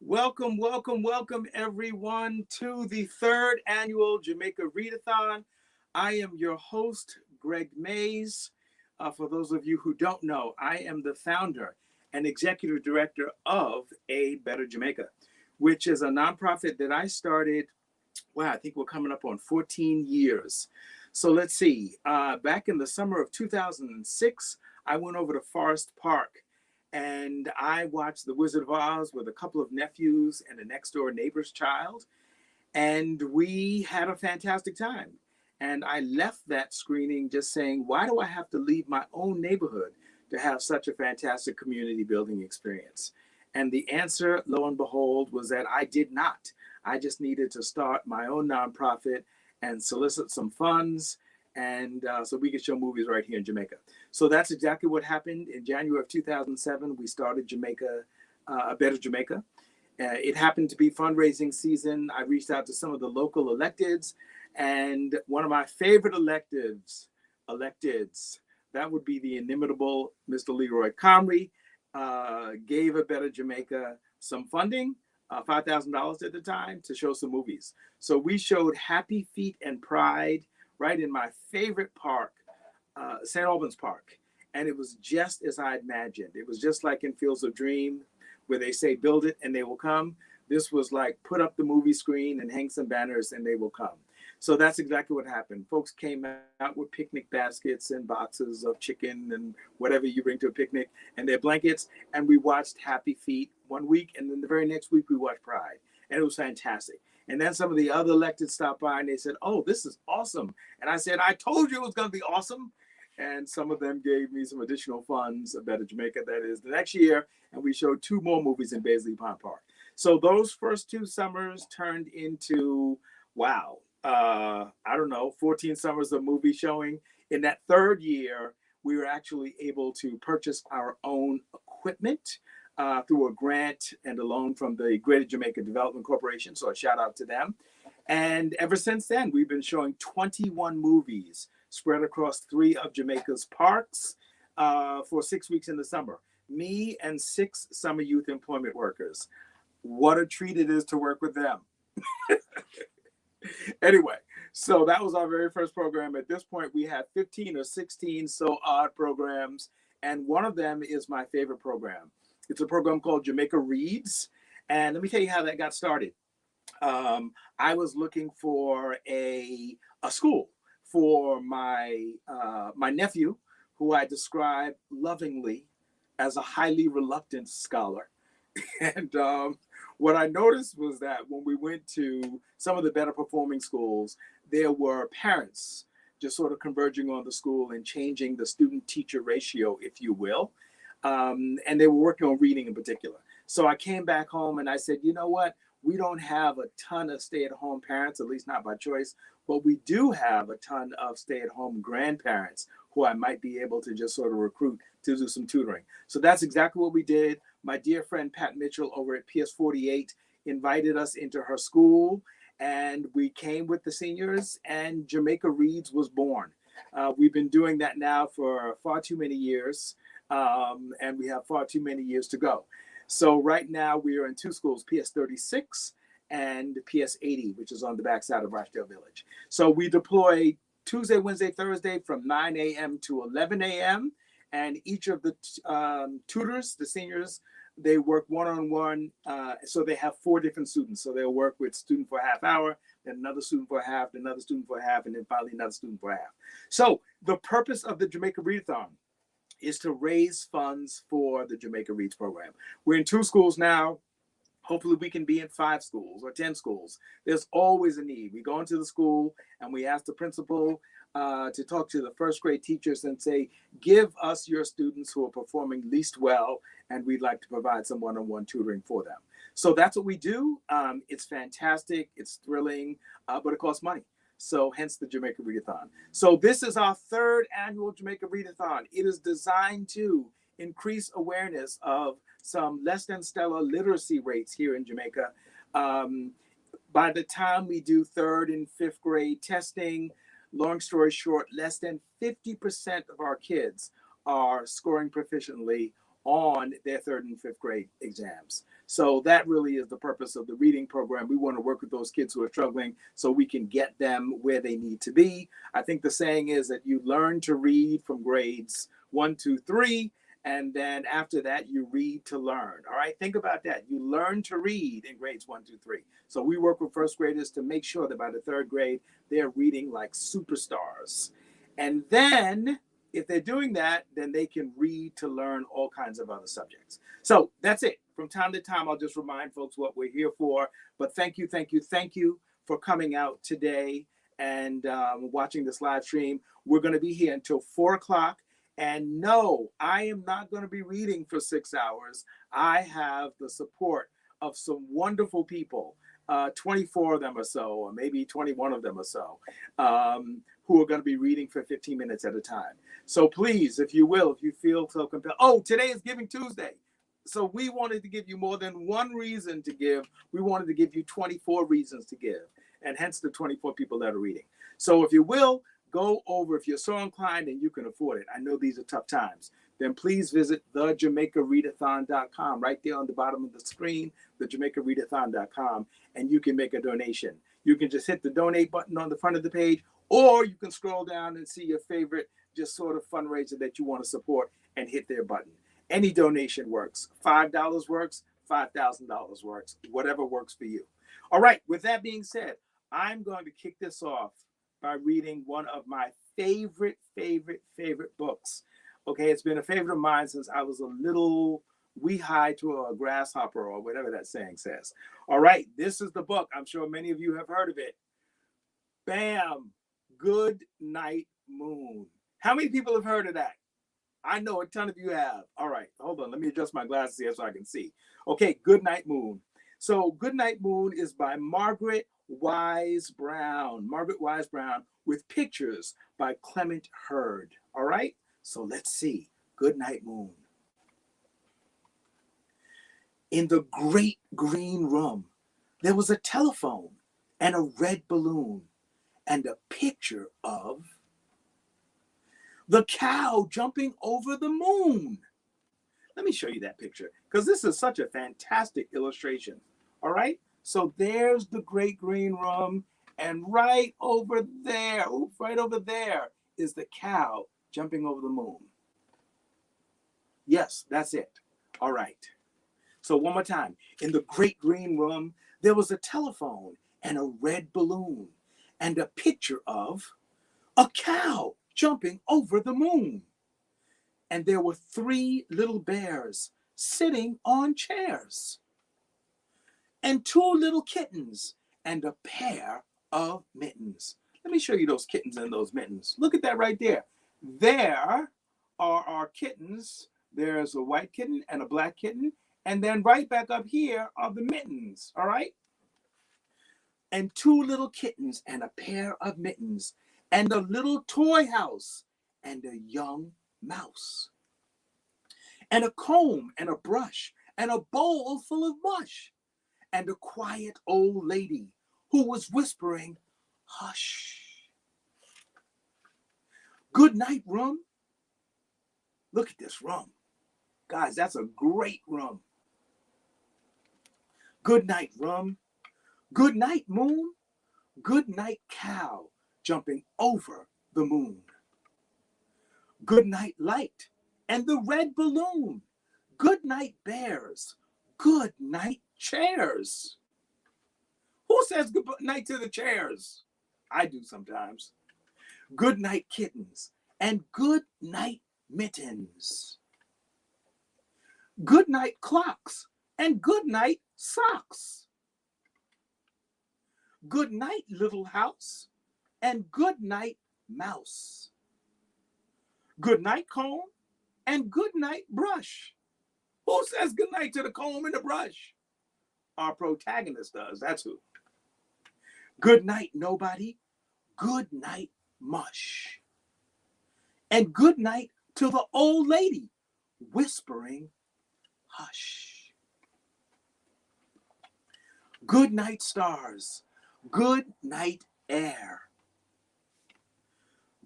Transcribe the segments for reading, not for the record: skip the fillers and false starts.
Welcome, welcome, welcome everyone to the third annual Jamaica Read-A-Thon. I am your host, Greg Mays. For those of you who don't know, I am the founder and executive director of A Better Jamaica, which is a nonprofit that I started, I think we're coming up on 14 years. So let's see, back in the summer of 2006, I went over to Forest Park and I watched The Wizard of Oz with a couple of nephews and a next door neighbor's child. And we had a fantastic time. And I left that screening just saying, why do I have to leave my own neighborhood to have such a fantastic community building experience? And the answer, lo and behold, was that I did not. I just needed to start my own nonprofit and solicit some funds and so we could show movies right here in Jamaica. So that's exactly what happened. In January of 2007, we started A Better Jamaica. It happened to be fundraising season. I reached out to some of the local electeds, and one of my favorite electeds, that would be the inimitable Mr. Leroy Comrie, gave A Better Jamaica some funding, $5,000 at the time, to show some movies. So we showed Happy Feet and Pride right in my favorite park, St. Albans Park. And it was just as I imagined. It was just like in Fields of Dream, where they say, build it and they will come. This was like, put up the movie screen and hang some banners and they will come. So that's exactly what happened. Folks came out with picnic baskets and boxes of chicken and whatever you bring to a picnic and their blankets. And we watched Happy Feet one week. And then the very next week we watched Pride. And it was fantastic. And then some of the other electeds stopped by and they said, oh, this is awesome. And I said, I told you it was going to be awesome. And some of them gave me some additional funds, A Better Jamaica, that is, the next year. And we showed 2 more movies in Baisley Pond Park. So those first 2 summers turned into, I don't know, 14 summers of movie showing. In that third year, we were actually able to purchase our own equipment through a grant and a loan from the Greater Jamaica Development Corporation. So a shout out to them. And ever since then, we've been showing 21 movies spread across 3 of Jamaica's parks for 6 weeks in the summer. Me and 6 summer youth employment workers. What a treat it is to work with them. Anyway, so that was our very first program. At this point, we have 15 or 16 so odd programs. And one of them is my favorite program. It's a program called Jamaica Reads. And let me tell you how that got started. I was looking for a school for my nephew, who I describe lovingly as a highly reluctant scholar. And what I noticed was that when we went to some of the better performing schools, there were parents just sort of converging on the school and changing the student-teacher ratio, if you will. And they were working on reading in particular. So I came back home and I said, you know what? We don't have a ton of stay-at-home parents, at least not by choice, but we do have a ton of stay-at-home grandparents who I might be able to just sort of recruit to do some tutoring. So that's exactly what we did. My dear friend Pat Mitchell over at PS48 invited us into her school, and we came with the seniors, and Jamaica Reads was born. We've been doing that now for far too many years, and we have far too many years to go. So right now we are in 2 schools, PS36 and PS80, which is on the backside of Rochdale Village. So we deploy Tuesday, Wednesday, Thursday from 9 a.m. to 11 a.m. And each of the tutors, the seniors, they work one-on-one. So they have 4 different students. So they'll work with student for a half hour, then another student for a half, then another student for a half, and then finally another student for a half. So the purpose of the Jamaica Read-A-Thon is to raise funds for the Jamaica Reads program. We're in 2 schools now. Hopefully we can be in 5 schools or 10 schools. There's always a need. We go into the school and we ask the principal to talk to the first grade teachers and say, give us your students who are performing least well, and we'd like to provide some one-on-one tutoring for them. So that's what we do. It's fantastic. It's thrilling, but it costs money. So hence the Jamaica Read-A-Thon. So this is our 3rd annual Jamaica Read-A-Thon. It is designed to increase awareness of some less than stellar literacy rates here in Jamaica. By the time we do 3rd and 5th grade testing, long story short, less than 50% of our kids are scoring proficiently on their 3rd and 5th grade exams. So that really is the purpose of the reading program. We want to work with those kids who are struggling so we can get them where they need to be. I think the saying is that you learn to read from grades 1, 2, 3, and then after that, you read to learn. All right, think about that. You learn to read in grades 1, 2, 3. So we work with first graders to make sure that by the third grade, they're reading like superstars. And then if they're doing that, then they can read to learn all kinds of other subjects. So that's it. From time to time, I'll just remind folks what we're here for. But thank you for coming out today and watching this live stream. We're going to be here until 4 o'clock. And no, I am not going to be reading for 6 hours. I have the support of some wonderful people, 24 of them or so, or maybe 21 of them or so, who are going to be reading for 15 minutes at a time. So please, if you will, if you feel so compelled. Oh, today is Giving Tuesday. So we wanted to give you more than one reason to give. We wanted to give you 24 reasons to give, and hence the 24 people that are reading. So if you will, go over, if you're so inclined and you can afford it, I know these are tough times, then please visit thejamaicareadathon.com, right there on the bottom of the screen, thejamaicareadathon.com, and you can make a donation. You can just hit the donate button on the front of the page, or you can scroll down and see your favorite just sort of fundraiser that you want to support and hit their button. Any donation works. $5 works, $5,000 works, whatever works for you. All right, with that being said, I'm going to kick this off by reading one of my favorite books. Okay, it's been a favorite of mine since I was a little wee-high to a grasshopper, or whatever that saying says. All right, this is the book. I'm sure many of you have heard of it. Bam! Good Night Moon. How many people have heard of that? I know a ton of you have. All right, hold on. Let me adjust my glasses here so I can see. Okay, Good Night Moon. So Good Night Moon is by Margaret Wise Brown. Margaret Wise Brown, with pictures by Clement Hurd. All right, so let's see. Good Night Moon. In the great green room, there was a telephone and a red balloon and a picture of the cow jumping over the moon. Let me show you that picture, because this is such a fantastic illustration. All right, so there's the great green room, and right over there, is the cow jumping over the moon. Yes, that's it. All right. So one more time. In the great green room, there was a telephone and a red balloon and a picture of a cow jumping over the moon. And there were 3 little bears sitting on chairs, and 2 little kittens and a pair of mittens. Let me show you those kittens and those mittens. Look at that right there. There are our kittens. There's a white kitten and a black kitten. And then right back up here are the mittens, all right? And 2 little kittens and a pair of mittens and a little toy house and a young mouse. And a comb and a brush and a bowl full of mush and a quiet old lady who was whispering, hush. Good night, room. Look at this room. Guys, that's a great room. Good night, room. Good night, moon. Good night, cow jumping over the moon. Good night, light and the red balloon. Good night, bears. Good night, chairs. Who says good night to the chairs? I do sometimes. Good night, kittens, and good night, mittens. Good night, clocks, and good night, socks. Good night, little house, and good night, mouse. Good night, comb, and good night, brush. Who says good night to the comb and the brush? Our protagonist does, that's who. Good night, nobody. Good night, mush. And good night to the old lady, whispering, hush. Good night, stars. Good night, air.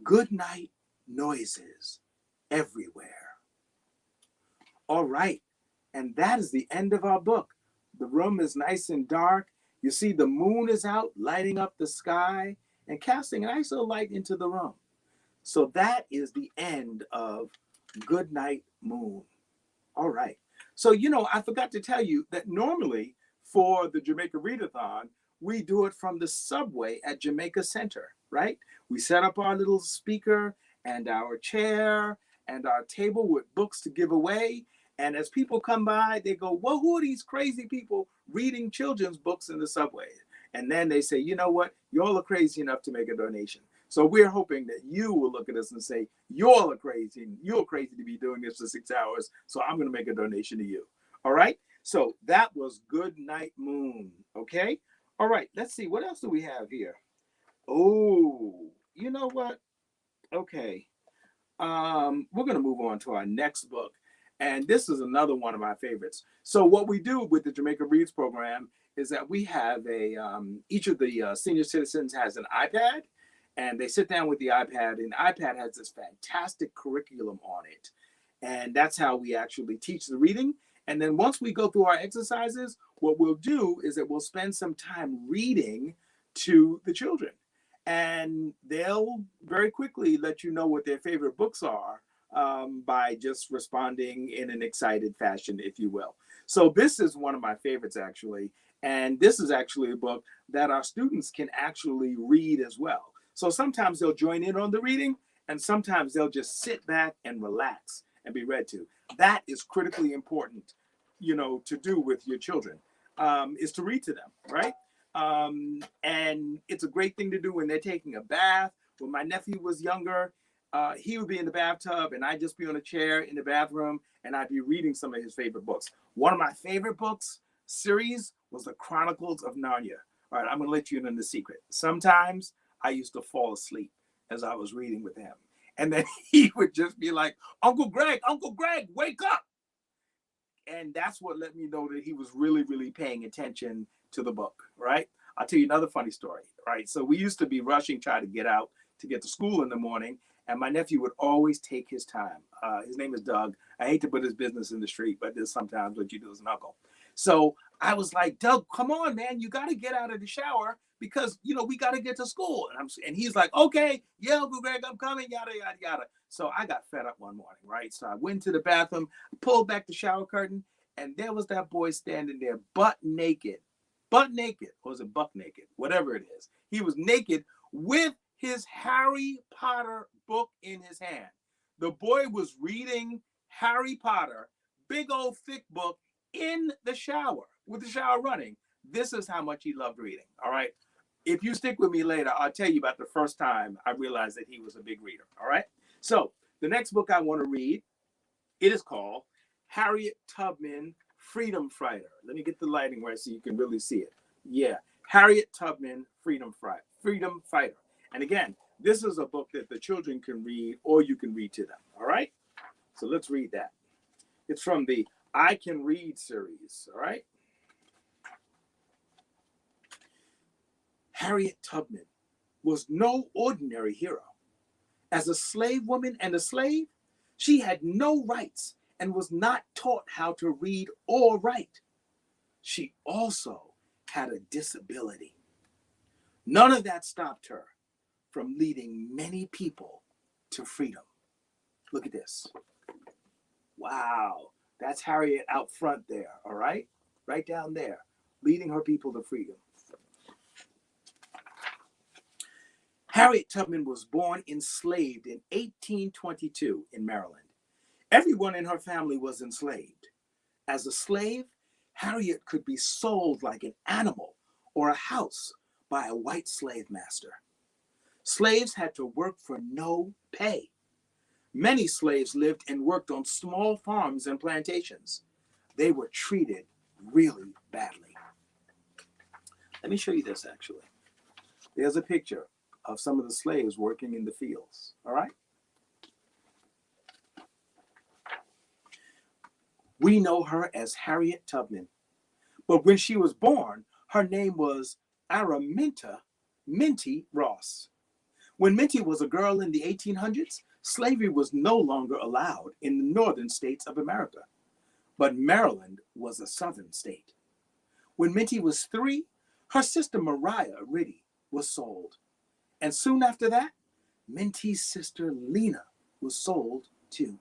Good night, noises everywhere. All right, and that is the end of our book, The room is nice and dark. You see the moon is out, lighting up the sky and casting a nice little light into the room. So that is the end of Good Night Moon. All right. So, I forgot to tell you that normally for the Jamaica Read-A-Thon, we do it from the subway at Jamaica Center, right? We set up our little speaker and our chair and our table with books to give away. And as people come by, they go, well, who are these crazy people reading children's books in the subway? And then they say, you know what? You all are crazy enough to make a donation. So we're hoping that you will look at us and say, you all are crazy. You're crazy to be doing this for 6 hours. So I'm going to make a donation to you. All right. So that was Good Night Moon. Okay. All right. Let's see. What else do we have here? Oh, you know what? Okay. We're going to move on to our next book. And this is another one of my favorites. So what we do with the Jamaica Reads program is that we have each of the senior citizens has an iPad, and they sit down with the iPad, and the iPad has this fantastic curriculum on it. And that's how we actually teach the reading. And then once we go through our exercises, what we'll do is that we'll spend some time reading to the children. And they'll very quickly let you know what their favorite books are by just responding in an excited fashion, if you will. So this is one of my favorites, actually. And this is actually a book that our students can actually read as well. So sometimes they'll join in on the reading, and sometimes they'll just sit back and relax and be read to. That is critically important, to do with your children, is to read to them, right? And it's a great thing to do when they're taking a bath. When my nephew was younger, he would be in the bathtub and I'd just be on a chair in the bathroom and I'd be reading some of his favorite books. One of my favorite books series was The Chronicles of Narnia. All right, I'm going to let you in on the secret. Sometimes I used to fall asleep as I was reading with him. And then he would just be like, Uncle Greg, wake up. And that's what let me know that he was really, really paying attention to the book, right? I'll tell you another funny story, right? So we used to be rushing, trying to get out to get to school in the morning. And my nephew would always take his time. His name is Doug. I hate to put his business in the street, but there's sometimes what you do as an uncle. So I was like, Doug, come on, man. You got to get out of the shower because, we got to get to school. And he's like, okay, yeah, Uncle Greg, I'm coming, yada, yada, yada. So I got fed up one morning, right? So I went to the bathroom, pulled back the shower curtain, and there was that boy standing there butt naked, or was it buck naked? Whatever it is. He was naked with his Harry Potter book in his hand. The boy was reading Harry Potter, big old thick book, in the shower, with the shower running. This is how much he loved reading, all right? If you stick with me later, I'll tell you about the first time I realized that he was a big reader, all right? So the next book I want to read, it is called Harriet Tubman, Freedom Fighter. Let me get the lighting right so you can really see it. Yeah, Harriet Tubman, Freedom Fighter. And again, this is a book that the children can read or you can read to them, all right? So let's read that. It's from the I Can Read series, all right? Harriet Tubman was no ordinary hero. As a slave woman and a slave, she had no rights and was not taught how to read or write. She also had a disability. None of that stopped her from leading many people to freedom. Look at this. Wow, that's Harriet out front there, all right? Right down there, leading her people to freedom. Harriet Tubman was born enslaved in 1822 in Maryland. Everyone in her family was enslaved. As a slave, Harriet could be sold like an animal or a house by a white slave master. Slaves had to work for no pay. Many slaves lived and worked on small farms and plantations. They were treated really badly. Let me show you this, actually. There's a picture of some of the slaves working in the fields, all right? We know her as Harriet Tubman, but when she was born, her name was Araminta Minty Ross. When Minty was a girl in the 1800s, slavery was no longer allowed in the northern states of America, but Maryland was a southern state. When Minty was 3, her sister Mariah Riddy was sold. And soon after that, Minty's sister Lena was sold too.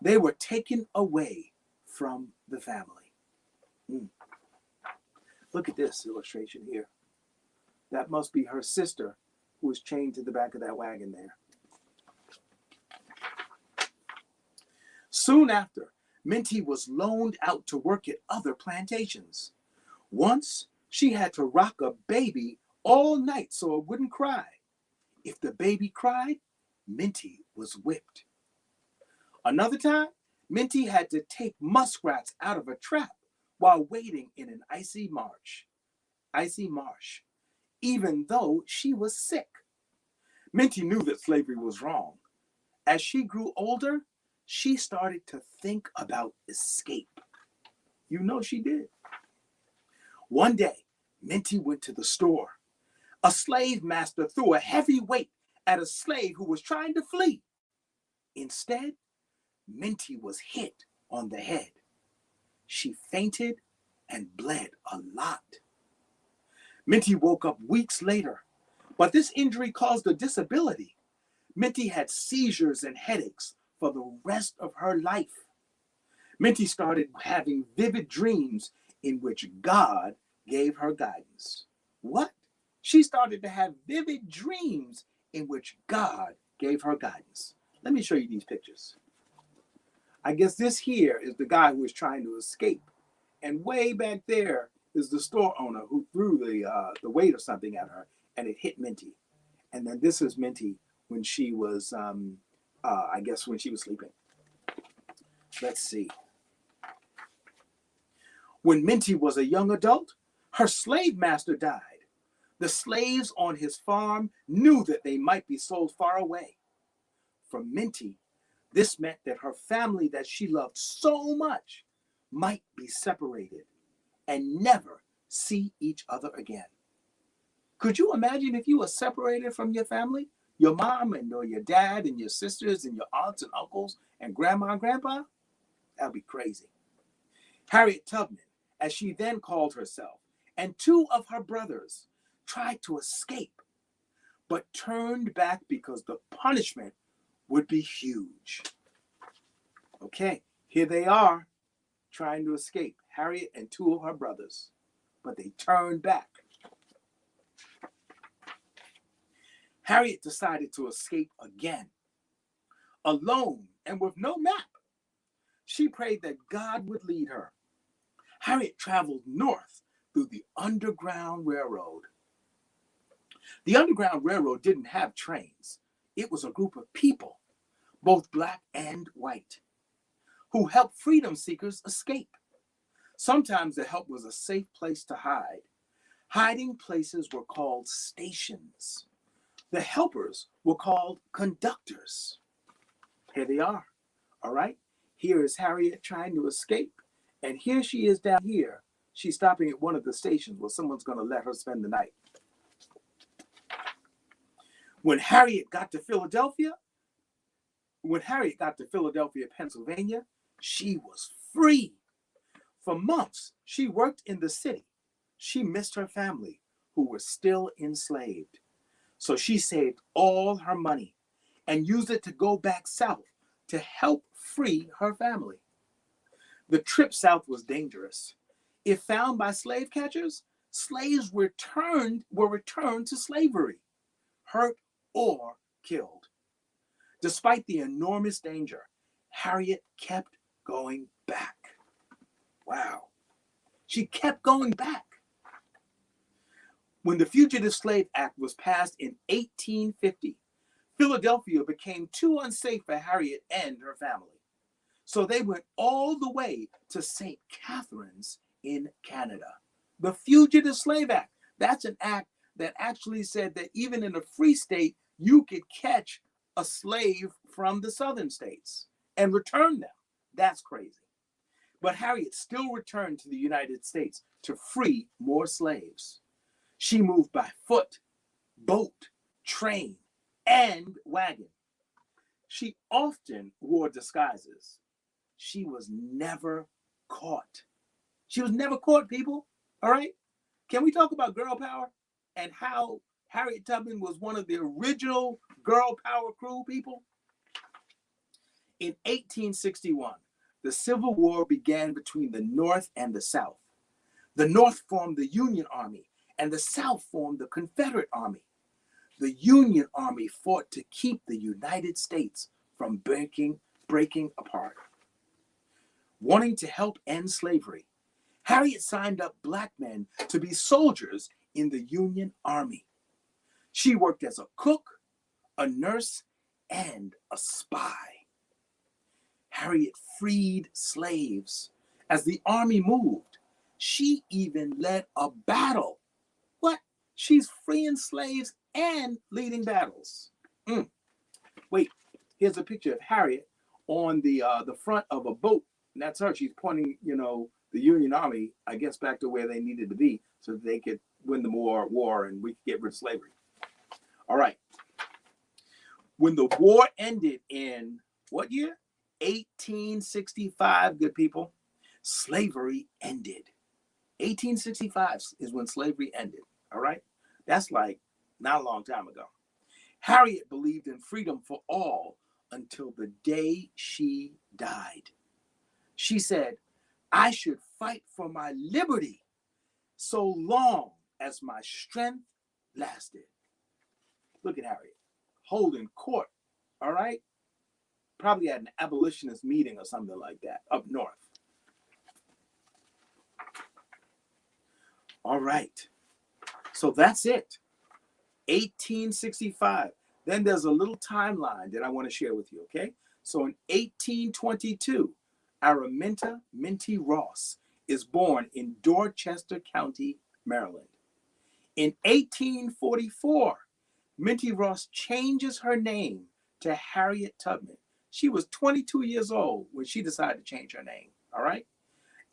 They were taken away from the family. Look at this illustration here. That must be her sister who was chained to the back of that wagon there. Soon after, Minty was loaned out to work at other plantations. Once, she had to rock a baby all night so it wouldn't cry. If the baby cried, Minty was whipped. Another time, Minty had to take muskrats out of a trap while waiting in an icy marsh, even though she was sick. Minty knew that slavery was wrong. As she grew older, she started to think about escape. You know she did. One day, Minty went to the store. A slave master threw a heavy weight at a slave who was trying to flee. Instead, Minty was hit on the head. She fainted and bled a lot. Minty woke up weeks later, but this injury caused a disability. Minty had seizures and headaches for the rest of her life. Minty started having vivid dreams in which God gave her guidance. What? She started to have vivid dreams in which God gave her guidance. Let me show you these pictures. I guess this here is the guy who was trying to escape. And way back there is the store owner who threw the weight or something at her, and it hit Minty. And then this is Minty when she was, I guess when she was sleeping. Let's see. When Minty was a young adult, her slave master died. The slaves on his farm knew that they might be sold far away. For Minty, this meant that her family that she loved so much might be separated and never see each other again. Could you imagine if you were separated from your family? Your mom and or your dad and your sisters and your aunts and uncles and grandma and grandpa? That'd be crazy. Harriet Tubman, as she then called herself, and 2 of her brothers tried to escape, but turned back because the punishment would be huge. Okay, here they are trying to escape, Harriet and 2 of her brothers, but they turned back. Harriet decided to escape again, alone and with no map. She prayed that God would lead her. Harriet traveled north through the Underground Railroad. The Underground Railroad didn't have trains. It was a group of people, both black and white, who helped freedom seekers escape. Sometimes the help was a safe place to hide. Hiding places were called stations. The helpers were called conductors. Here they are, all right? Here is Harriet trying to escape, and here she is down here. She's stopping at one of the stations where someone's going to let her spend the night. When Harriet got to Philadelphia, Pennsylvania, she was free. For months, she worked in the city. She missed her family, who were still enslaved. So she saved all her money and used it to go back south to help free her family. The trip south was dangerous. If found by slave catchers, slaves were returned to slavery, hurt or killed. Despite the enormous danger, Harriet kept going back. Wow. She kept going back. When the Fugitive Slave Act was passed in 1850, Philadelphia became too unsafe for Harriet and her family. So they went all the way to St. Catharines in Canada. The Fugitive Slave Act, that's an act that actually said that even in a free state, you could catch a slave from the southern states and return them. That's crazy. But Harriet still returned to the United States to free more slaves. She moved by foot, boat, train, and wagon. She often wore disguises. She was never caught. She was never caught, people. All right? Can we talk about girl power and how Harriet Tubman was one of the original girl power crew people? In 1861, the Civil War began between the North and the South. The North formed the Union Army, and the South formed the Confederate Army. The Union Army fought to keep the United States from breaking apart. Wanting to help end slavery, Harriet signed up Black men to be soldiers in the Union Army. She worked as a cook, a nurse, and a spy. Harriet freed slaves. As the army moved, she even led a battle. What? She's freeing slaves and leading battles. Wait, here's a picture of Harriet on the front of a boat. And that's her. She's pointing, the Union Army, I guess, back to where they needed to be so that they could win the war and we could get rid of slavery. All right. When the war ended in what year? 1865, good people. Slavery ended. 1865 is when slavery ended. All right. That's like not a long time ago. Harriet believed in freedom for all until the day she died. She said, I should fight for my liberty so long as my strength lasted. Look at Harriet holding court, all right? Probably at an abolitionist meeting or something like that up north. All right, so that's it. 1865. Then there's a little timeline that I want to share with you, okay? So in 1822, Araminta Minty Ross is born in Dorchester County, Maryland. In 1844, Minty Ross changes her name to Harriet Tubman. She was 22 years old when she decided to change her name, all right?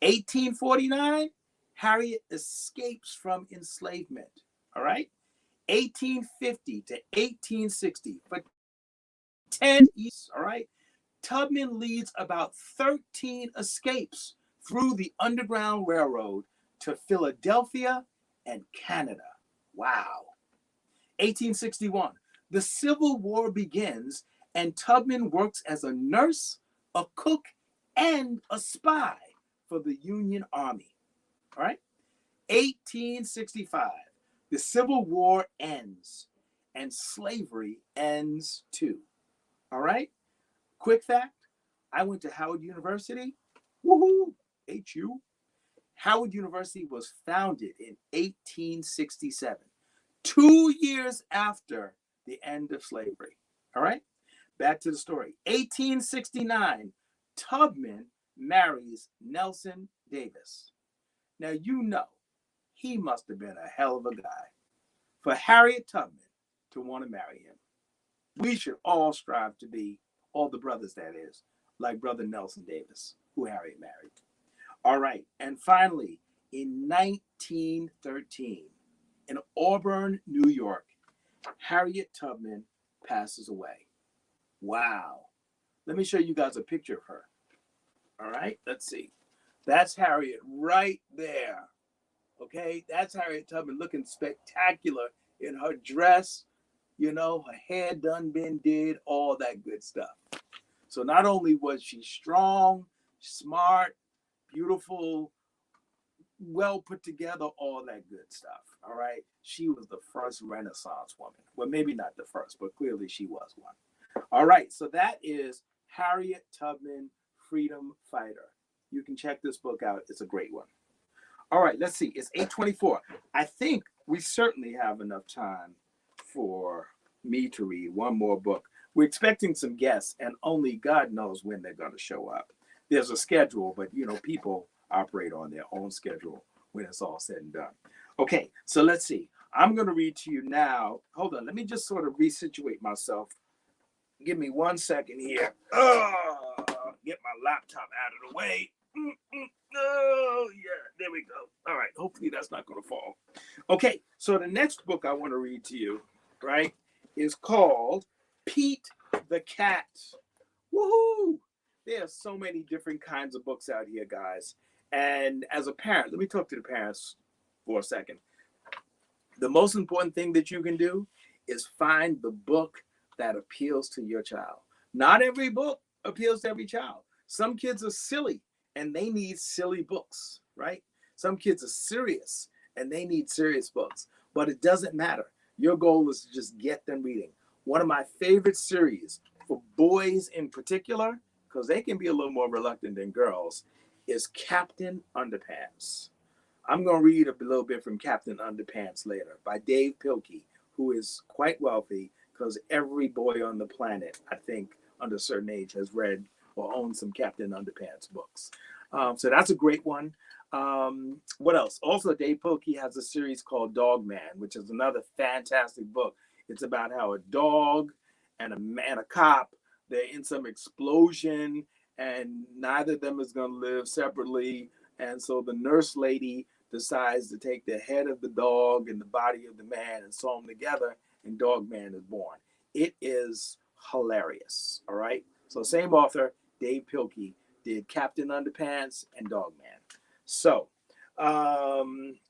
1849, Harriet escapes from enslavement, all right? 1850 to 1860, for 10 years, all right? Tubman leads about 13 escapes through the Underground Railroad to Philadelphia and Canada. Wow. 1861, the Civil War begins and Tubman works as a nurse, a cook, and a spy for the Union Army. All right? 1865, the Civil War ends and slavery ends too. All right? Quick fact, I went to Howard University. Woohoo! HU. Howard University was founded in 1867, 2 years after the end of slavery. All right? Back to the story. 1869, Tubman marries Nelson Davis. Now, he must have been a hell of a guy for Harriet Tubman to want to marry him. We should all strive to be, all the brothers that is, like Brother Nelson Davis, who Harriet married. All right, and finally, in 1913, in Auburn, New York, Harriet Tubman passes away. Wow. Let me show you guys a picture of her. All right, let's see. That's Harriet right there. Okay, that's Harriet Tubman looking spectacular in her dress, her hair done been did, all that good stuff. So not only was she strong, smart, beautiful, well put together, all that good stuff. All right, she was the first Renaissance woman. Well, maybe not the first, but clearly she was one. All right, so that is Harriet Tubman, Freedom Fighter. You can check this book out. It's a great one. All right, let's see. It's 8:24. I think we certainly have enough time for me to read one more book. We're expecting some guests, and only God knows when they're going to show up. There's a schedule, but people operate on their own schedule when it's all said and done. Okay, so let's see. I'm going to read to you now. Hold on, let me just sort of resituate myself. Give me 1 second here. Get my laptop out of the way. Oh, yeah, there we go. All right, hopefully that's not going to fall. Okay, so the next book I want to read to you, right, is called Pete the Cat. Woohoo! There are so many different kinds of books out here, guys. And as a parent, let me talk to the parents for a second. The most important thing that you can do is find the book that appeals to your child. Not every book appeals to every child. Some kids are silly and they need silly books, right? Some kids are serious and they need serious books, but it doesn't matter. Your goal is to just get them reading. One of my favorite series for boys in particular, because they can be a little more reluctant than girls, is Captain Underpants. I'm going to read a little bit from Captain Underpants later by Dave Pilkey, who is quite wealthy because every boy on the planet, I think, under a certain age has read or owned some Captain Underpants books. So that's a great one. What else? Also, Dave Pilkey has a series called Dog Man, which is another fantastic book. It's about how a dog and a cop, they're in some explosion and neither of them is going to live separately. And so the nurse lady decides to take the head of the dog and the body of the man and sew them together, and Dog Man is born. It is hilarious. All right. So same author, Dave Pilkey, did Captain Underpants and Dog Man. So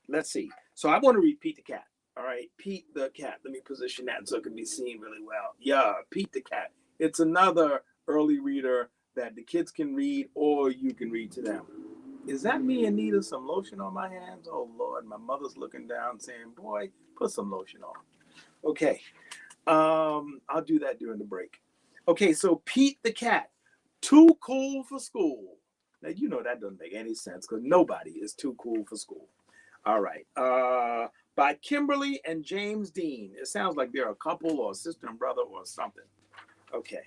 let's see. So I want to read Pete the Cat. All right, Pete the Cat. Let me position that so it can be seen really well. Yeah, Pete the Cat. It's another early reader that the kids can read or you can read to them. Is that me in need of some lotion on my hands? Oh, Lord, my mother's looking down saying, boy, put some lotion on. Okay, I'll do that during the break. Okay, so Pete the Cat, too cool for school. Now, you know that doesn't make any sense because nobody is too cool for school. All right, by Kimberly and James Dean. It sounds like they're a couple or a sister and brother or something. Okay.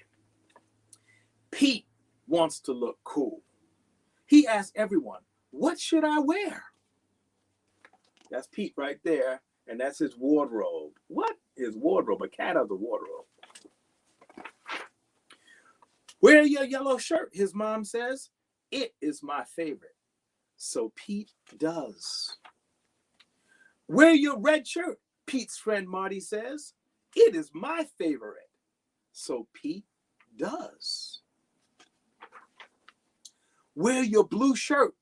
Pete wants to look cool. He asks everyone, what should I wear? That's Pete right there, and that's his wardrobe. What is wardrobe? A cat has a wardrobe. Wear your yellow shirt, his mom says. It is my favorite. So Pete does. Wear your red shirt, Pete's friend Marty says. It is my favorite. So Pete does. Wear your blue shirt,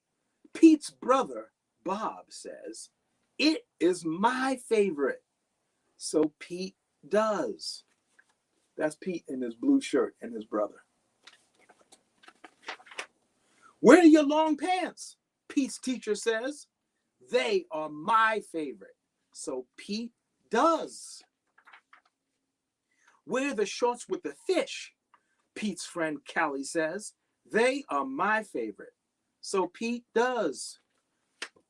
Pete's brother Bob says. It is my favorite. So Pete does. That's Pete in his blue shirt and his brother. Wear your long pants, Pete's teacher says. They are my favorite. So Pete does. Wear the shorts with the fish, Pete's friend Callie says. They are my favorite. So Pete does.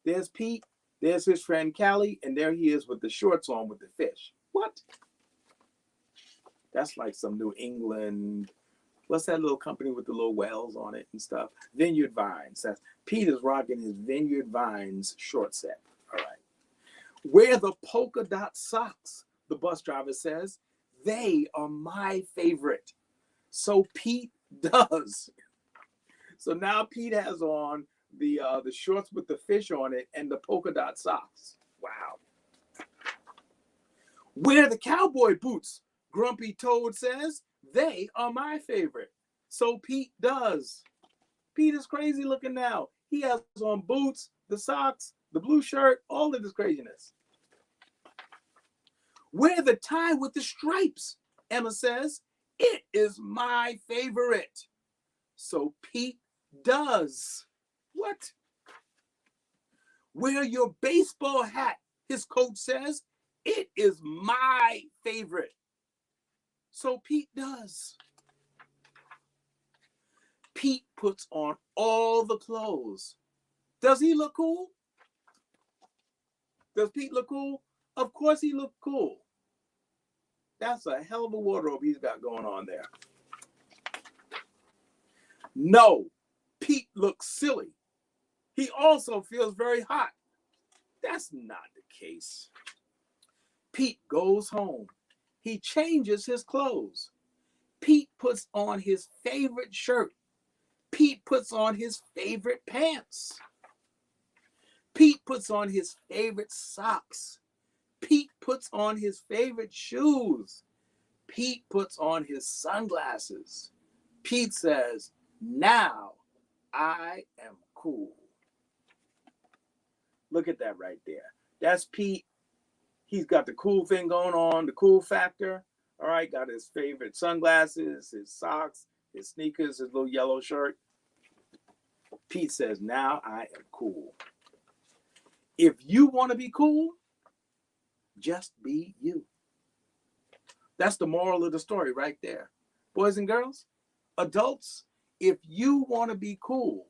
There's Pete, there's his friend Callie, and there he is with the shorts on with the fish. What? That's like some New England, what's that little company with the little whales on it and stuff? Vineyard Vines. That's Pete is rocking his Vineyard Vines short set. All right. Wear the polka dot socks, the bus driver says. They are my favorite. So Pete does. So now Pete has on the shorts with the fish on it and the polka dot socks. Wow. Wear the cowboy boots, Grumpy Toad says. They are my favorite. So Pete does. Pete is crazy looking now. He has on boots, the socks, the blue shirt, all of this craziness. Wear the tie with the stripes, Emma says. It is my favorite. So Pete does. What? Wear your baseball hat, his coach says. It is my favorite. So Pete does. Pete puts on all the clothes. Does he look cool? Does Pete look cool? Of course he looked cool. That's a hell of a wardrobe he's got going on there. No, Pete looks silly. He also feels very hot. That's not the case. Pete goes home. He changes his clothes. Pete puts on his favorite shirt. Pete puts on his favorite pants. Pete puts on his favorite socks. Pete puts on his favorite shoes. Pete puts on his sunglasses. Pete says, now I am cool. Look at that right there. That's Pete. He's got the cool thing going on, the cool factor. All right, got his favorite sunglasses, his socks, his sneakers, his little yellow shirt. Pete says, now I am cool. If you want to be cool, just be you. That's the moral of the story right there. Boys and girls, adults, if you want to be cool,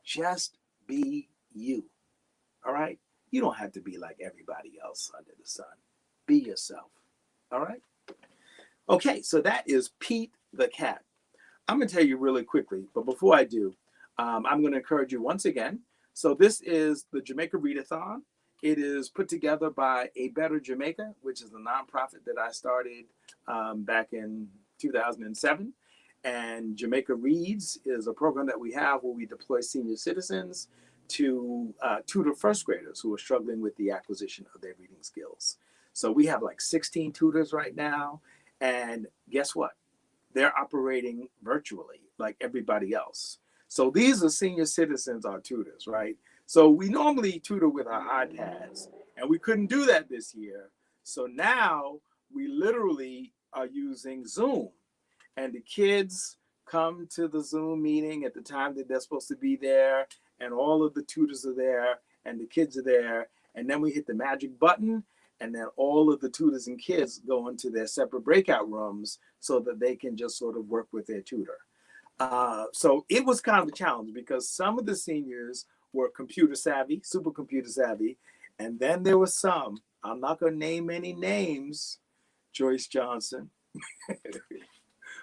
just be you. All right? You don't have to be like everybody else under the sun. Be yourself. All right? Okay, so that is Pete the cat. I'm going to tell you really quickly, but before I do, I'm going to encourage you once again. So this is the Jamaica Read-A-Thon. It is put together by A Better Jamaica, which is a nonprofit that I started back in 2007. And Jamaica Reads is a program that we have where we deploy senior citizens to tutor first graders who are struggling with the acquisition of their reading skills. So we have like 16 tutors right now. And guess what? They're operating virtually like everybody else. So these are senior citizens, our tutors, right? So we normally tutor with our iPads, and we couldn't do that this year. So now we literally are using Zoom, and the kids come to the Zoom meeting at the time that they're supposed to be there, and all of the tutors are there, and the kids are there, and then we hit the magic button, and then all of the tutors and kids go into their separate breakout rooms so that they can just sort of work with their tutor. So it was kind of a challenge because some of the seniors were computer savvy, super computer savvy, and then there were some, I'm not going to name any names, Joyce Johnson,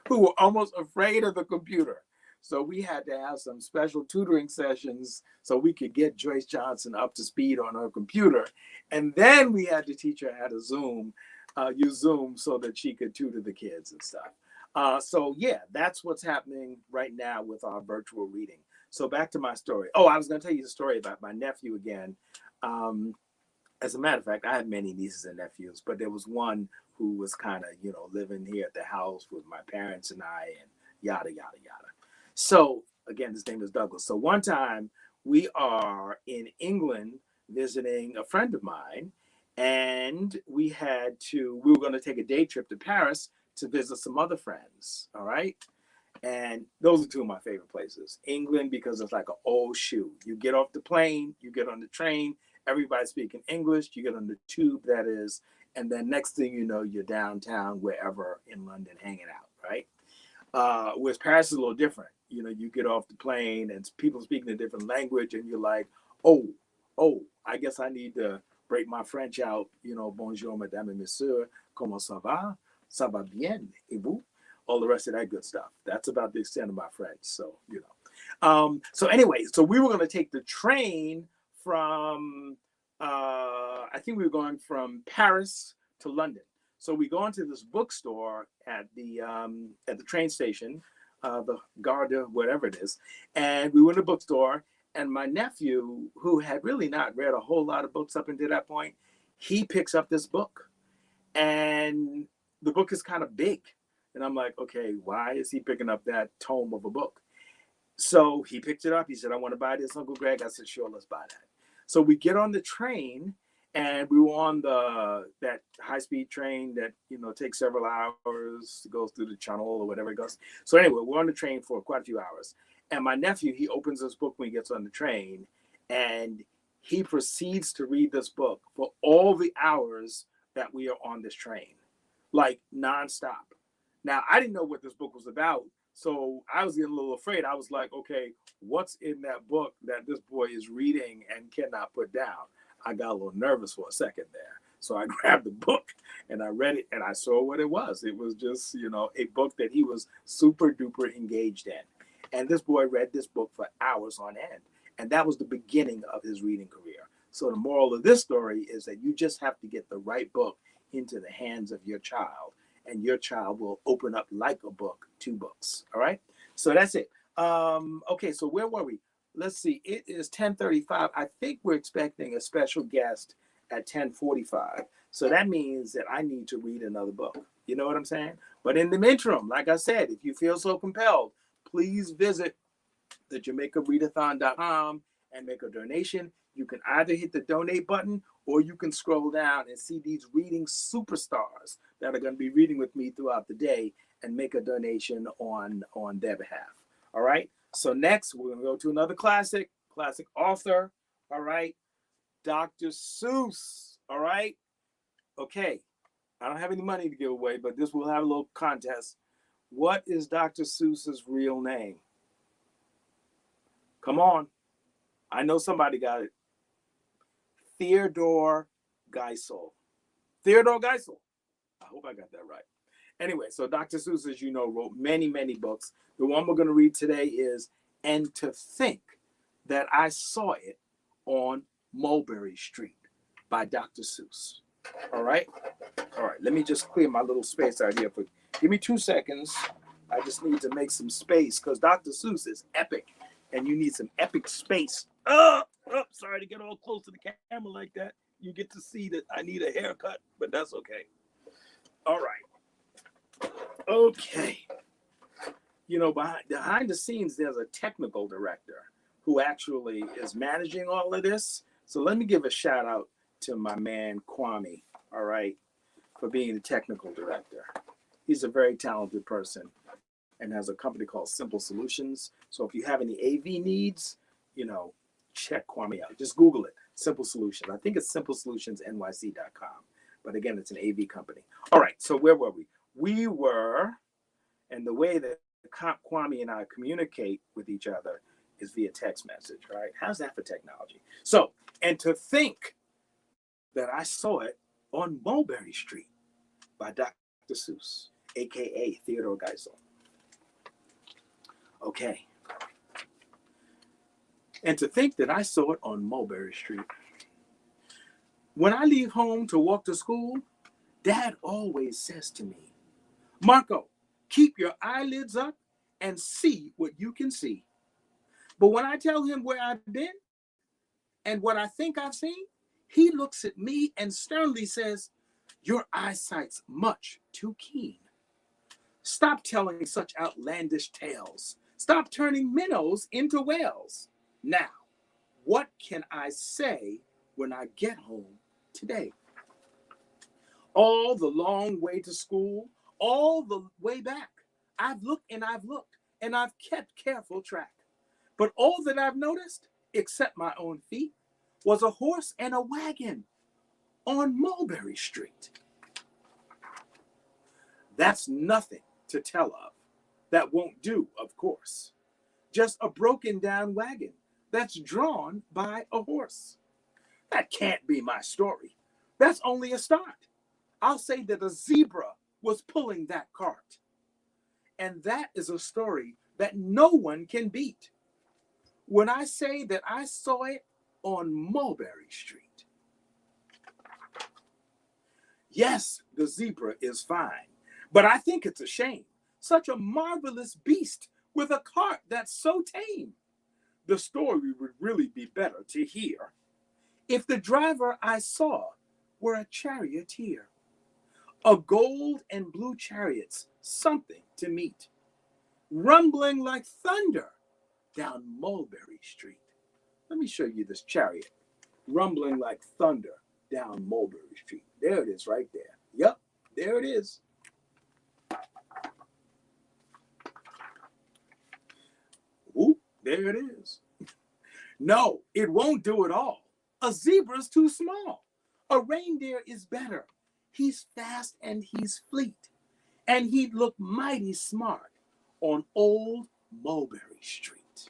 who were almost afraid of the computer. So we had to have some special tutoring sessions so we could get Joyce Johnson up to speed on her computer. And then we had to teach her how to use Zoom so that she could tutor the kids and stuff. So yeah, that's what's happening right now with our virtual reading. So back to my story. Oh, I was going to tell you the story about my nephew again. As a matter of fact, I have many nieces and nephews, but there was one who was kind of, living here at the house with my parents and I, and yada, yada, yada. So again, his name is Douglas. So one time we are in England visiting a friend of mine, and we were going to take a day trip to Paris to visit some other friends. All right. And those are two of my favorite places. England, because it's like an old shoe. You get off the plane, you get on the train, everybody's speaking English, you get on the tube, that is, and then next thing you know, you're downtown, wherever in London, hanging out, right? Whereas Paris is a little different. You get off the plane and people speaking a different language, and you're like, oh, I guess I need to break my French out, bonjour, madame et monsieur, comment ça va? Ça va bien, et vous? All the rest of that good stuff. That's about the extent of my French. So, so anyway, so we were going to take the train from, I think we were going from Paris to London. So we go into this bookstore at the train station, the Gare de whatever it is. And we went to the bookstore, and my nephew, who had really not read a whole lot of books up until that point, he picks up this book. And the book is kind of big. And I'm like, okay, why is he picking up that tome of a book? So he picked it up. He said, I want to buy this, Uncle Greg. I said, sure, let's buy that. So we get on the train, and we were on that high-speed train that, takes several hours to go through the channel or whatever it goes. So anyway, we're on the train for quite a few hours. And my nephew, he opens this book when he gets on the train, and he proceeds to read this book for all the hours that we are on this train, like nonstop. Now, I didn't know what this book was about, so I was getting a little afraid. I was like, okay, what's in that book that this boy is reading and cannot put down? I got a little nervous for a second there. So I grabbed the book and I read it, and I saw what it was. It was just, a book that he was super duper engaged in. And this boy read this book for hours on end. And that was the beginning of his reading career. So the moral of this story is that you just have to get the right book into the hands of your child, and your child will open up like a book to books. All right. So that's it. Okay. So where were we? Let's see. It is 10:35. I think we're expecting a special guest at 10:45. So that means that I need to read another book. You know what I'm saying? But in the interim, like I said, if you feel so compelled, please visit the JamaicaRead-A-Thon.com and make a donation. You can either hit the donate button or you can scroll down and see these reading superstars that are going to be reading with me throughout the day and make a donation on their behalf. All right. So next, we're going to go to another classic author. All right. Dr. Seuss. All right. Okay. I don't have any money to give away, but this will have a little contest. What is Dr. Seuss's real name? Come on. I know somebody got it. Theodore Geisel. Theodore Geisel. I hope I got that right. Anyway, so Dr. Seuss, as you know, wrote many, many books. The one we're going to read today is And to Think That I Saw It on Mulberry Street by Dr. Seuss. All right? All right, let me just clear my little space out here. Give me 2 seconds. I just need to make some space because Dr. Seuss is epic and you need some epic space. Sorry to get all close to the camera like that. You get to see that I need a haircut, but that's okay. All right. Okay. You know, behind the scenes, there's a technical director who actually is managing all of this. So let me give a shout out to my man, Kwame, all right, for being the technical director. He's a very talented person and has a company called Simple Solutions. So if you have any AV needs, you know, check Kwame out. Just Google it, Simple Solutions. I think it's simplesolutionsnyc.com. But again, it's an AV company. All right, so where were we? We were, and the way that Kwame and I communicate with each other is via text message, right? How's that for technology? So, and to think that I saw it on Mulberry Street by Dr. Seuss, AKA Theodore Geisel. Okay. And to think that I saw it on Mulberry Street. When I leave home to walk to school, Dad always says to me, Marco, keep your eyelids up and see what you can see. But when I tell him where I've been and what I think I've seen, he looks at me and sternly says, your eyesight's much too keen. Stop telling such outlandish tales. Stop turning minnows into whales. Now, what can I say when I get home today? All the long way to school, all the way back, I've looked and I've looked and I've kept careful track. But all that I've noticed, except my own feet, was a horse and a wagon on Mulberry Street. That's nothing to tell of. That won't do, of course. Just a broken down wagon that's drawn by a horse. That can't be my story. That's only a start. I'll say that a zebra was pulling that cart. And that is a story that no one can beat. When I say that I saw it on Mulberry Street. Yes, the zebra is fine, but I think it's a shame. Such a marvelous beast with a cart that's so tame. The story would really be better to hear if the driver I saw were a charioteer. A gold and blue chariot's something to meet, rumbling like thunder down Mulberry Street. Let me show you this chariot, rumbling like thunder down Mulberry Street. There it is right there. Yep, there it is. Whoop, there it is. No, it won't do it all. A zebra's too small. A reindeer is better. He's fast and he's fleet. And he'd look mighty smart on old Mulberry Street.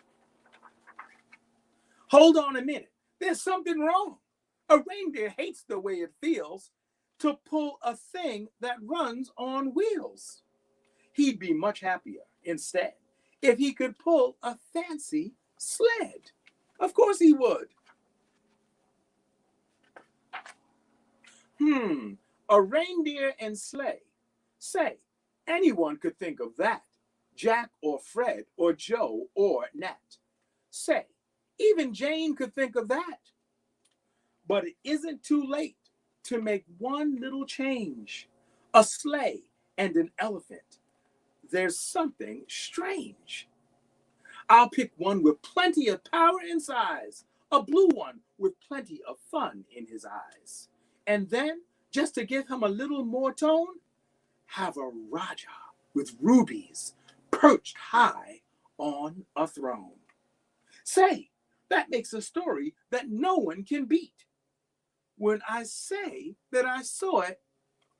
Hold on a minute. There's something wrong. A reindeer hates the way it feels to pull a thing that runs on wheels. He'd be much happier instead if he could pull a fancy sled. Of course he would. A reindeer and sleigh. Say, anyone could think of that. Jack or Fred or Joe or Nat. Say, even Jane could think of that. But it isn't too late to make one little change. A sleigh and an elephant. There's something strange. I'll pick one with plenty of power and size. a blue one with plenty of fun in his eyes. And then, just to give him a little more tone, have a Raja with rubies perched high on a throne. Say, that makes a story that no one can beat. When I say that I saw it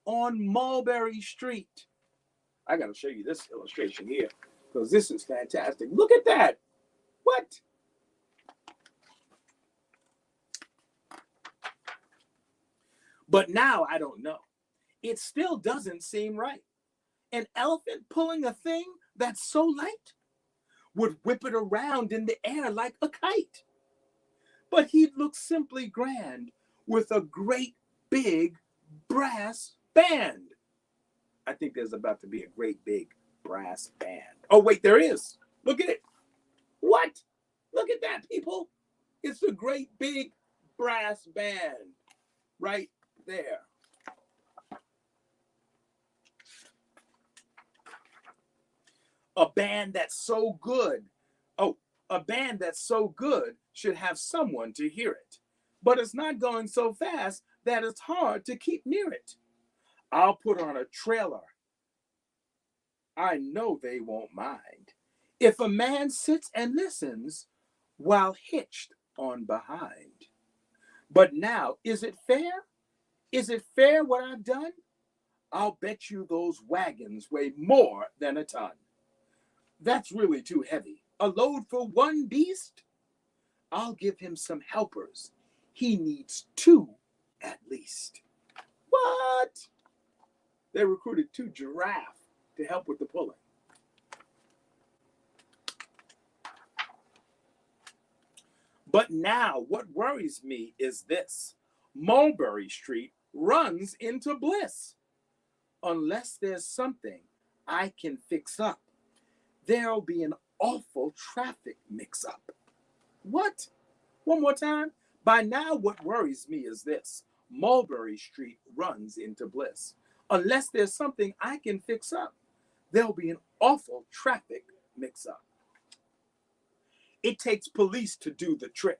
on Mulberry Street. I got to show you this illustration here because this is fantastic. Look at that. What? But now I don't know. It still doesn't seem right. An elephant pulling a thing that's so light would whip it around in the air like a kite. But he'd look simply grand with a great big brass band. I think there's about to be a great big brass band. Oh, wait, there is. Look at it. What? Look at that, people. It's a great big brass band right there. A band that's so good. Oh, a band that's so good should have someone to hear it. But it's not going so fast that it's hard to keep near it. I'll put on a trailer. I know they won't mind if a man sits and listens while hitched on behind. But now, is it fair? Is it fair what I've done? I'll bet you those wagons weigh more than a ton. That's really too heavy. A load for one beast? I'll give him some helpers. He needs two at least. What? They recruited 2 giraffes to help with the pulling. But now what worries me is this. Mulberry Street runs into bliss. Unless there's something I can fix up, there'll be an awful traffic mix-up. What? One more time. By now, what worries me is this. Mulberry Street runs into bliss. Unless there's something I can fix up, there'll be an awful traffic mix-up. It takes police to do the trick,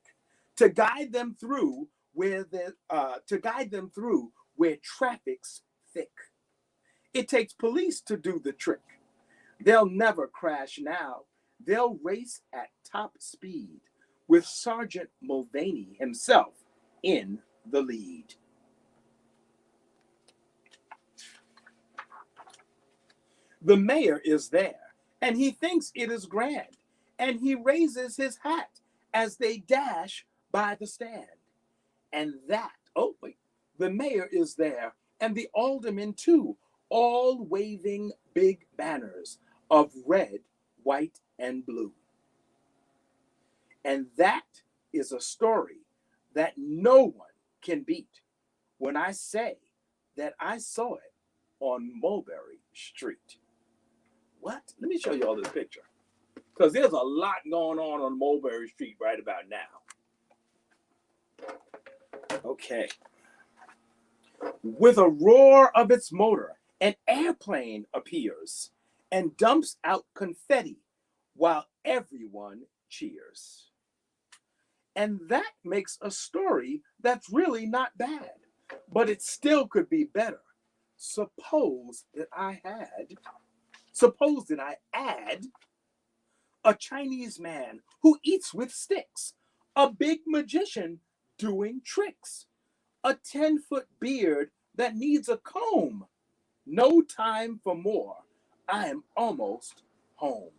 to guide them through where traffic's thick. It takes police to do the trick. They'll never crash now. They'll race at top speed with Sergeant Mulvaney himself in the lead. The mayor is there, and he thinks it is grand, and he raises his hat as they dash by the stand. And the mayor is there, and the aldermen too, all waving big banners of red, white, and blue. And that is a story that no one can beat when I say that I saw it on Mulberry Street. What? Let me show you all this picture, because there's a lot going on Mulberry Street right about now. Okay. With a roar of its motor, an airplane appears and dumps out confetti while everyone cheers. And that makes a story that's really not bad, but it still could be better. Suppose that I add a Chinese man who eats with sticks, a big magician doing tricks, a 10-foot beard that needs a comb. No time for more. I am almost home.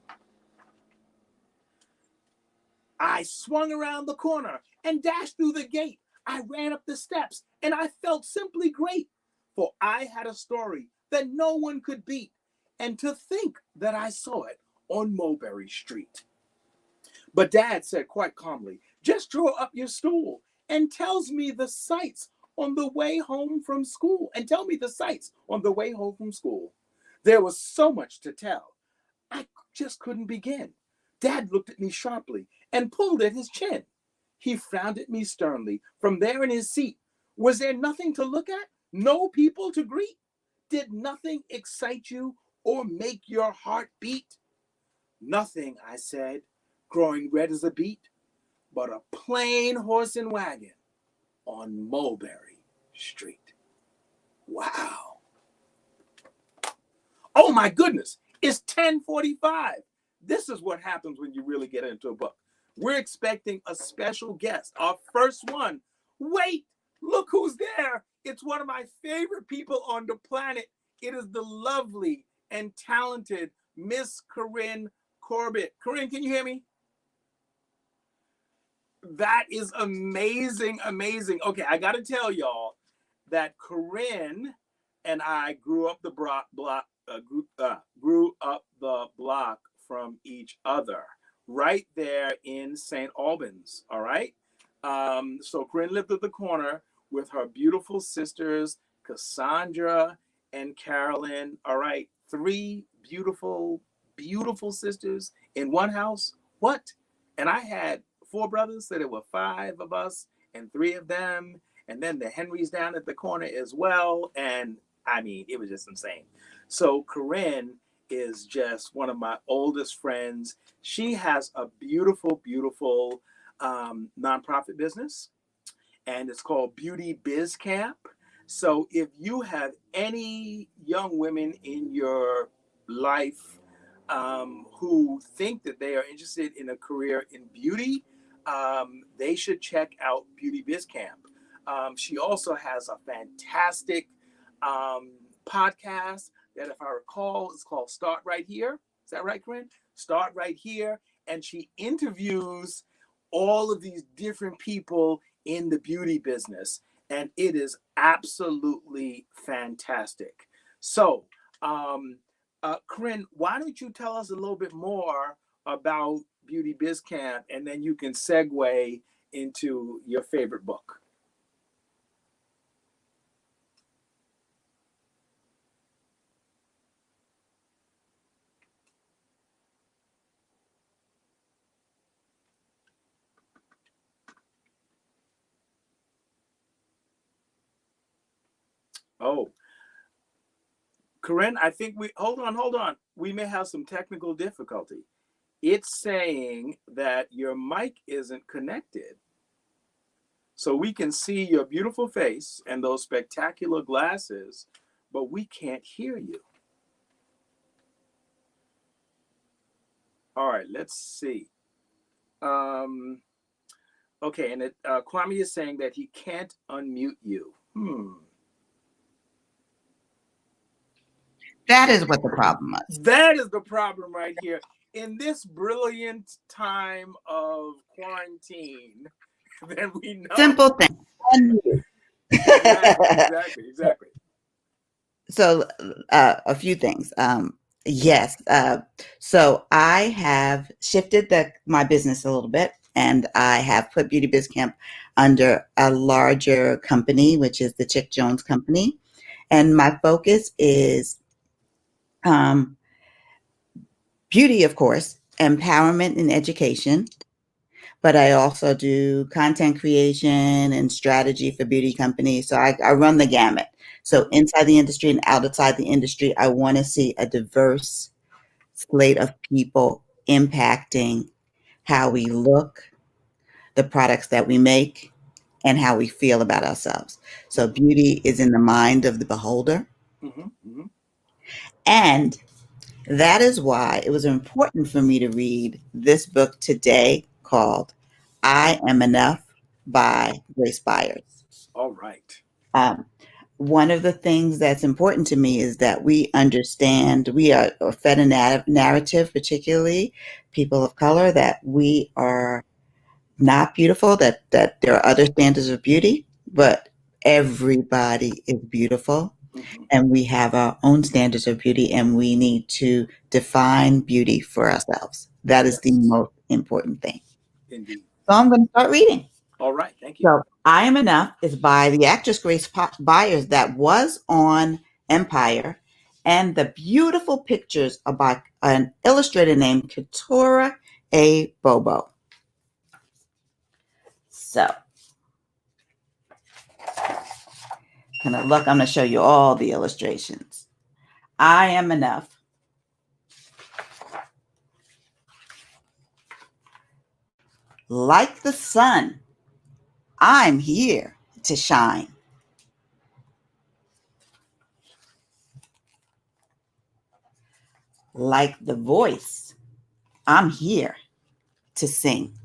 I swung around the corner and dashed through the gate. I ran up the steps and I felt simply great, for I had a story that no one could beat, and to think that I saw it on Mulberry Street. But Dad said quite calmly, just draw up your stool and tells me the sights on the way home from school. There was so much to tell. I just couldn't begin. Dad looked at me sharply and pulled at his chin. He frowned at me sternly from there in his seat. Was there nothing to look at? No people to greet? Did nothing excite you or make your heart beat? Nothing, I said, growing red as a beet. but a plain horse and wagon on Mulberry Street. Wow. Oh my goodness, it's 10:45. This is what happens when you really get into a book. We're expecting a special guest, our first one. Wait, look who's there. It's one of my favorite people on the planet. It is the lovely and talented Miss Corinne Corbett. Corinne, can you hear me? That is amazing, amazing. Okay, I got to tell y'all that Corinne and I grew up the block from each other, right there in St. Albans. All right. So Corinne lived at the corner with her beautiful sisters, Cassandra and Carolyn. All right, 3 beautiful, beautiful sisters in one house. What? And I had 4 brothers, so there were 5 of us and 3 of them. And then the Henrys down at the corner as well. And I mean, it was just insane. So Corinne is just one of my oldest friends. She has a beautiful, beautiful nonprofit business, and it's called Beauty Biz Camp. So if you have any young women in your life who think that they are interested in a career in beauty, they should check out Beauty Biz Camp. She also has a fantastic podcast that, if I recall, is called Start Right Here. Is that right, Corinne? Start Right Here. And she interviews all of these different people in the beauty business. And it is absolutely fantastic. So, Corinne, why don't you tell us a little bit more about Beauty Biz Camp, and then you can segue into your favorite book. Oh, Corinne, I think hold on. We may have some technical difficulty. It's saying that your mic isn't connected. So we can see your beautiful face and those spectacular glasses, but we can't hear you. All right, let's see. Okay, and Kwame is saying that he can't unmute you. That is what the problem is. That is the problem right here. In this brilliant time of quarantine, then we know. Simple thing. Exactly. So a few things. Yes. So I have shifted my business a little bit, and I have put Beauty Biz Camp under a larger company, which is the Chick Jones Company. And my focus is beauty, of course, empowerment and education. But I also do content creation and strategy for beauty companies. So I run the gamut. So inside the industry and outside the industry, I want to see a diverse slate of people impacting how we look, the products that we make, and how we feel about ourselves. So beauty is in the mind of the beholder. And that is why it was important for me to read this book today called I Am Enough by Grace Byers. All right. One of the things that's important to me is that we understand, we are fed a narrative, particularly people of color, that we are not beautiful, that there are other standards of beauty, but everybody is beautiful. And we have our own standards of beauty, and we need to define beauty for ourselves. That is the most important thing. Indeed. So I'm going to start reading. All right. Thank you. So I Am Enough is by the actress Grace Byers, that was on Empire. And the beautiful pictures are by an illustrator named Keturah A. Bobo. So I'm going to show you all the illustrations. I Am Enough. Like the sun, I'm here to shine. Like the voice, I'm here to sing.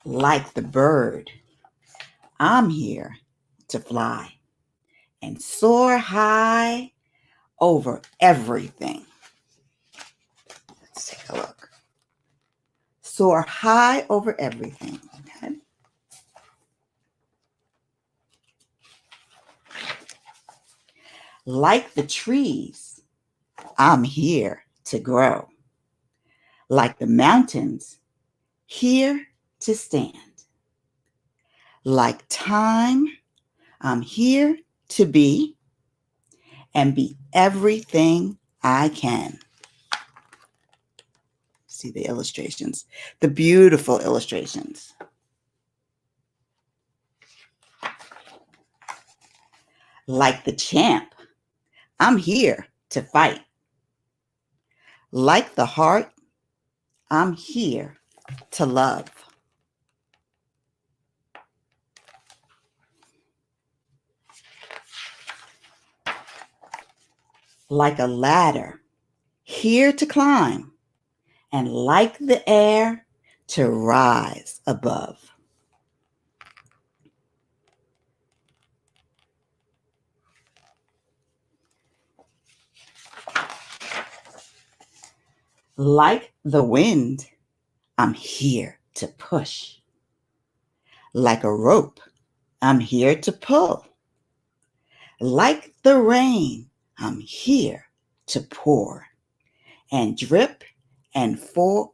Like the bird, I'm here to fly and soar high over everything. Let's take a look. Soar high over everything. Okay. Like the trees, I'm here to grow. Like the mountains, here to stand. Like time, I'm here to be and be everything I can. See the illustrations, the beautiful illustrations. Like the champ, I'm here to fight. Like the heart, I'm here to love. Like a ladder, here to climb, and like the air, to rise above. Like the wind, I'm here to push. Like a rope, I'm here to pull. Like the rain, I'm here to pour and drip and fall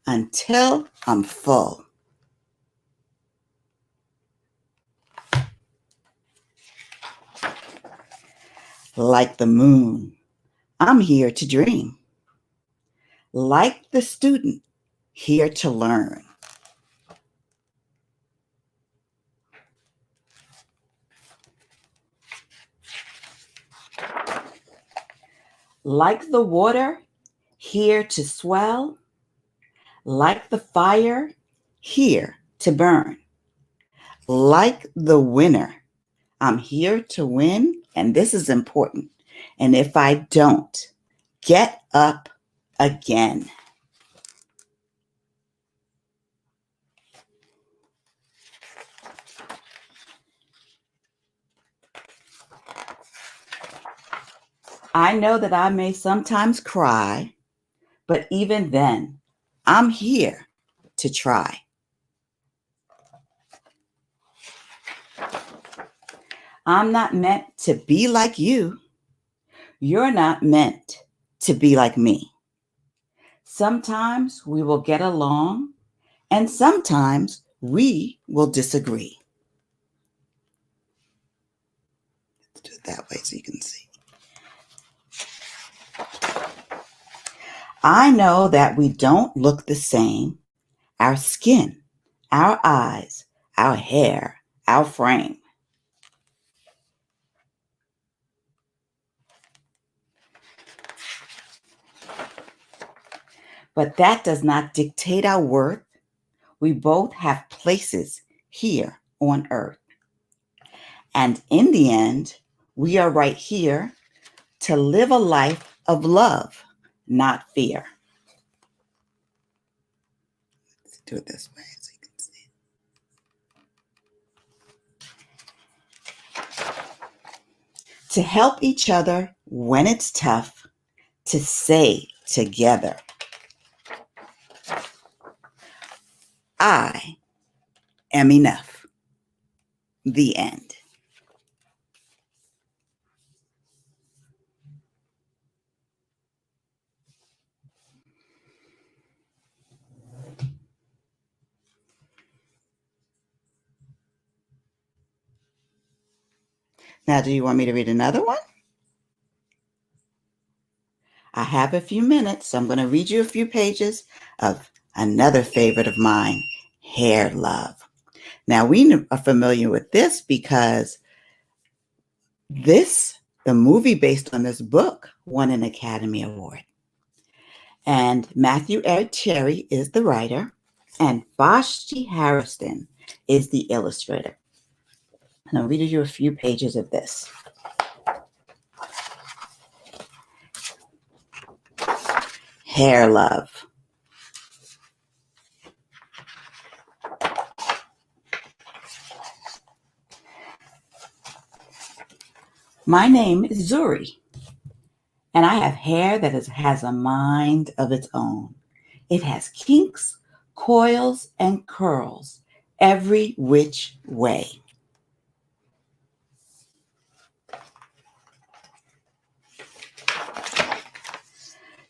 until I'm full. Like the moon, I'm here to dream. Like the student, here to learn. Like the water, here to swell. Like the fire, here to burn. Like the winner, I'm here to win, and this is important. And if I don't, get up again. I know that I may sometimes cry, but even then, I'm here to try. I'm not meant to be like you. You're not meant to be like me. Sometimes we will get along, and sometimes we will disagree. Let's do it that way so you can see. I know that we don't look the same. Our skin, our eyes, our hair, our frame. But that does not dictate our worth. We both have places here on earth. And in the end, we are right here to live a life of love, not fear. Let's do it this way so you can see. To help each other when it's tough, to say together, I am enough. The end. Now, do you want me to read another one? I have a few minutes, so I'm going to read you a few pages of another favorite of mine, Hair Love. Now, we are familiar with this because this The movie based on this book won an Academy Award. And Matthew Eric Cherry is the writer, and Vashti Harrison is the illustrator. And I'll read you a few pages of this. Hair Love. My name is Zuri, and I have hair that has a mind of its own. It has kinks, coils, and curls every which way.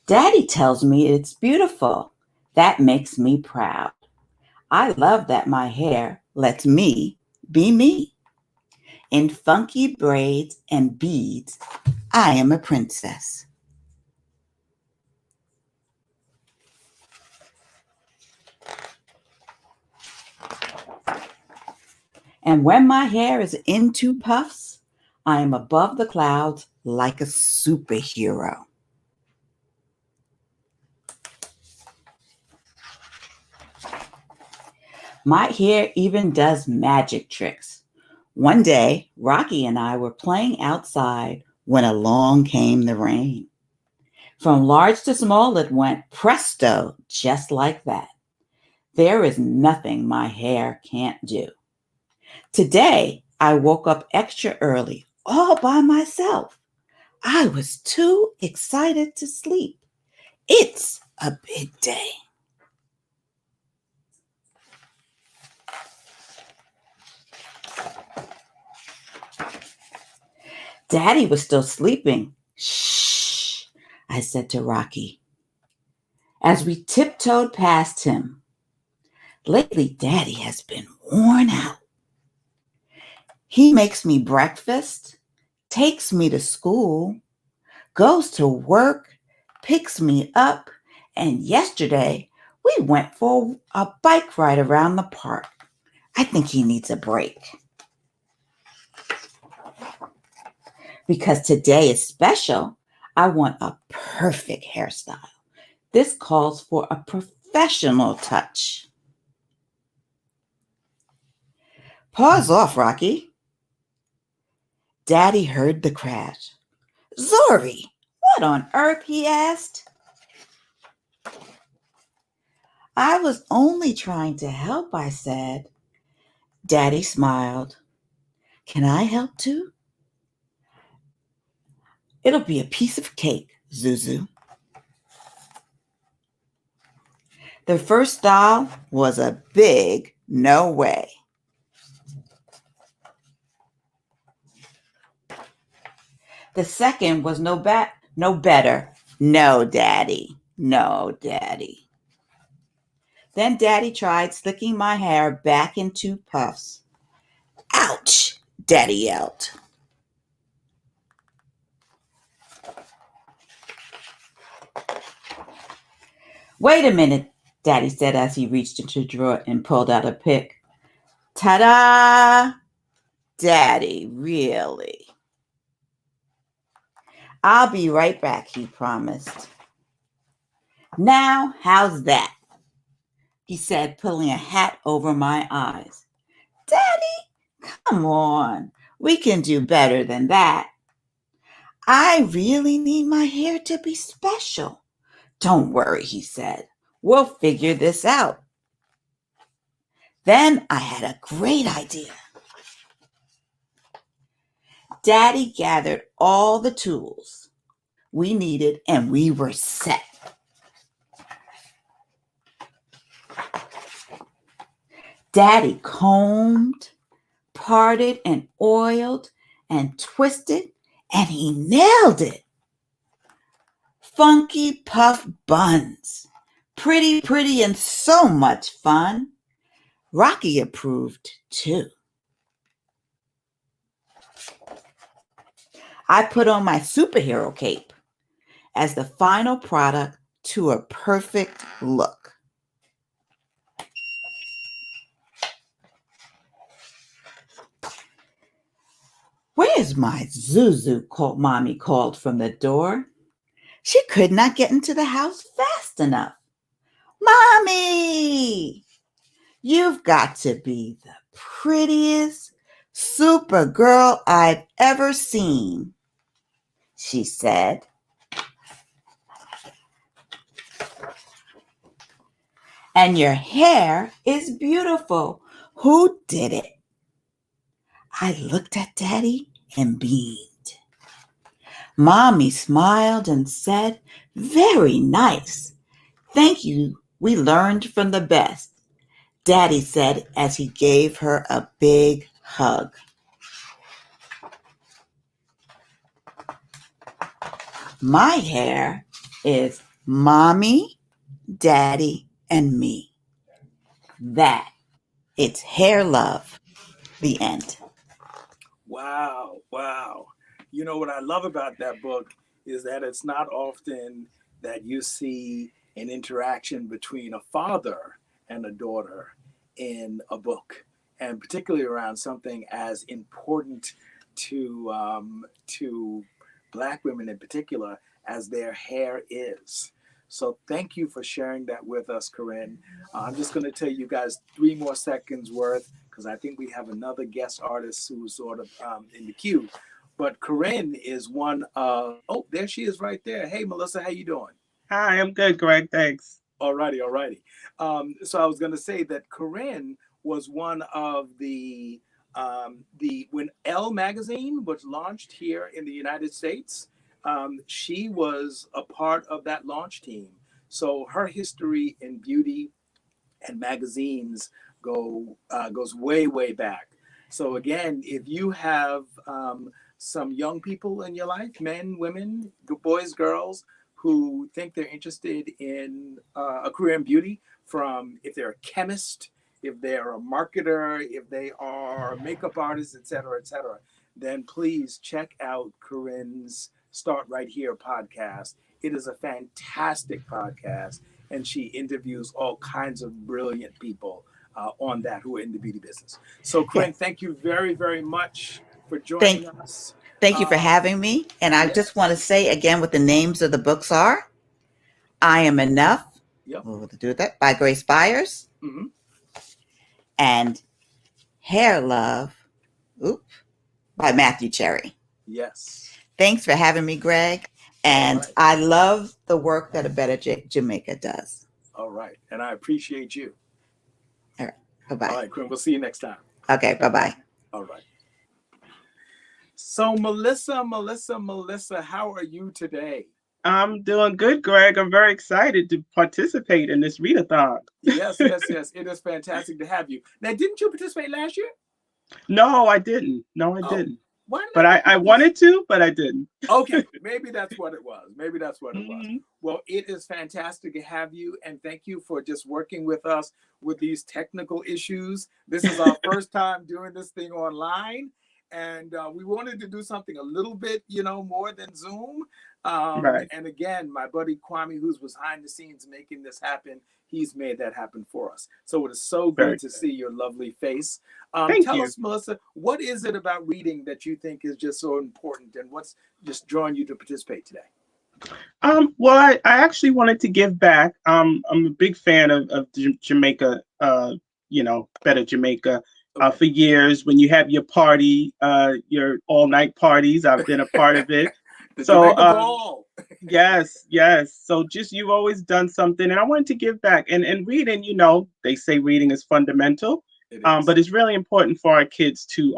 Daddy tells me it's beautiful. That makes me proud. I love that my hair lets me be me. In funky braids and beads, I am a princess. And when my hair is in two puffs, I am above the clouds like a superhero. My hair even does magic tricks. One day, Rocky and I were playing outside when along came the rain. From large to small, it went presto, just like that. There is nothing my hair can't do. Today, I woke up extra early, all by myself. I was too excited to sleep. It's a big day. Daddy was still sleeping. Shh, I said to Rocky. As we tiptoed past him, lately Daddy has been worn out. He makes me breakfast, takes me to school, goes to work, picks me up, and yesterday we went for a bike ride around the park. I think he needs a break. Because today is special, I want a perfect hairstyle. This calls for a professional touch. Pause off, Rocky. Daddy heard the crash. Zuri, what on earth? He asked. I was only trying to help, I said. Daddy smiled. Can I help too? It'll be a piece of cake, Zuzu. The first style was a big no way. The second was no better. No, Daddy. No, Daddy. Then Daddy tried slicking my hair back into puffs. Ouch, Daddy yelled. Wait a minute, Daddy said as he reached into the drawer and pulled out a pick. Ta-da! Daddy, really? I'll be right back, he promised. Now, how's that? He said, pulling a hat over my eyes. Daddy, come on. We can do better than that. I really need my hair to be special. Don't worry, he said. We'll figure this out. Then I had a great idea. Daddy gathered all the tools we needed and we were set. Daddy combed, parted, and oiled, and twisted, and he nailed it. Funky puff buns. Pretty, and so much fun. Rocky approved too. I put on my superhero cape as the final product to a perfect look. Where Where's my Zuzu? Mommy called from the door. She could not get into the house fast enough. Mommy, you've got to be the prettiest super girl I've ever seen, she said. And your hair is beautiful. Who did it? I looked at Daddy and beamed. Mommy smiled and said, very nice. Thank you. We learned from the best, Daddy said as he gave her a big hug. My hair is Mommy, Daddy, and me. That, it's hair love. The end. Wow, wow. You know what I love about that book is that it's not often that you see an interaction between a father and a daughter in a book, and particularly around something as important to Black women in particular as their hair is. So thank you for sharing that with us, Corinne. I'm just going to tell you guys 3 more seconds worth because I think we have another guest artist who's sort of in the queue. But Corinne is one of, oh, there she is right there. Hey, Melissa, how you doing? Hi, I'm good, Greg. Thanks. Alrighty, alrighty. So I was going to say that Corinne was one of the when Elle magazine was launched here in the United States, she was a part of that launch team. So her history in beauty and magazines goes way way back. So again, if you have some young people in your life, men, women, boys, girls, who think they're interested in a career in beauty, from if they're a chemist, if they're a marketer, if they are a makeup artist, et cetera, then please check out Corinne's Start Right Here podcast. It is a fantastic podcast, and she interviews all kinds of brilliant people on that who are in the beauty business. So, Corinne, Yes. thank you very, very much for Thank, joining us. thank you for Um, having me. And I just want to yes. say again what the names of the books are. I Am Enough. Yep. We'll do that by Grace Byers. Mm-hmm. And Hair Love. Oop, by Matthew Cherry. Yes. Thanks for having me, Greg. All And right. I love the work that A Better Jamaica does. All right. And I appreciate you. All right. All Bye-bye. right, Corinne. We'll see you next time. Okay. Bye-bye. All right. So, Melissa, how are you today? I'm doing good, Greg. I'm very excited to participate in this readathon. Yes, yes, yes. It is fantastic to have you. Now, didn't you participate last year? No, I didn't. No, I Oh, didn't. why did But I I, think you I participate? wanted to, but I didn't. Okay, maybe that's what it was. Maybe that's what it was. Mhm. Well, it is fantastic to have you, and thank you for just working with us with these technical issues. This is our first time doing this thing online, and we wanted to do something a little bit, more than Zoom. Right. And again, my buddy Kwame, who's behind the scenes making this happen, he's made that happen for us. So it is so Very good to good. see your lovely face. Thank Tell you. us, Melissa, what is it about reading that you think is just so important, and what's just drawing you to participate today? Well, I actually wanted to give back. I'm a big fan of Jamaica, Better Jamaica. Okay. For years, when you have your party, your all night parties, I've been a part of it. The So, Jamaica Ball. yes, yes. So just you've always done something, and I wanted to give back. And reading, they say reading is fundamental, It is. but it's really important for our kids to,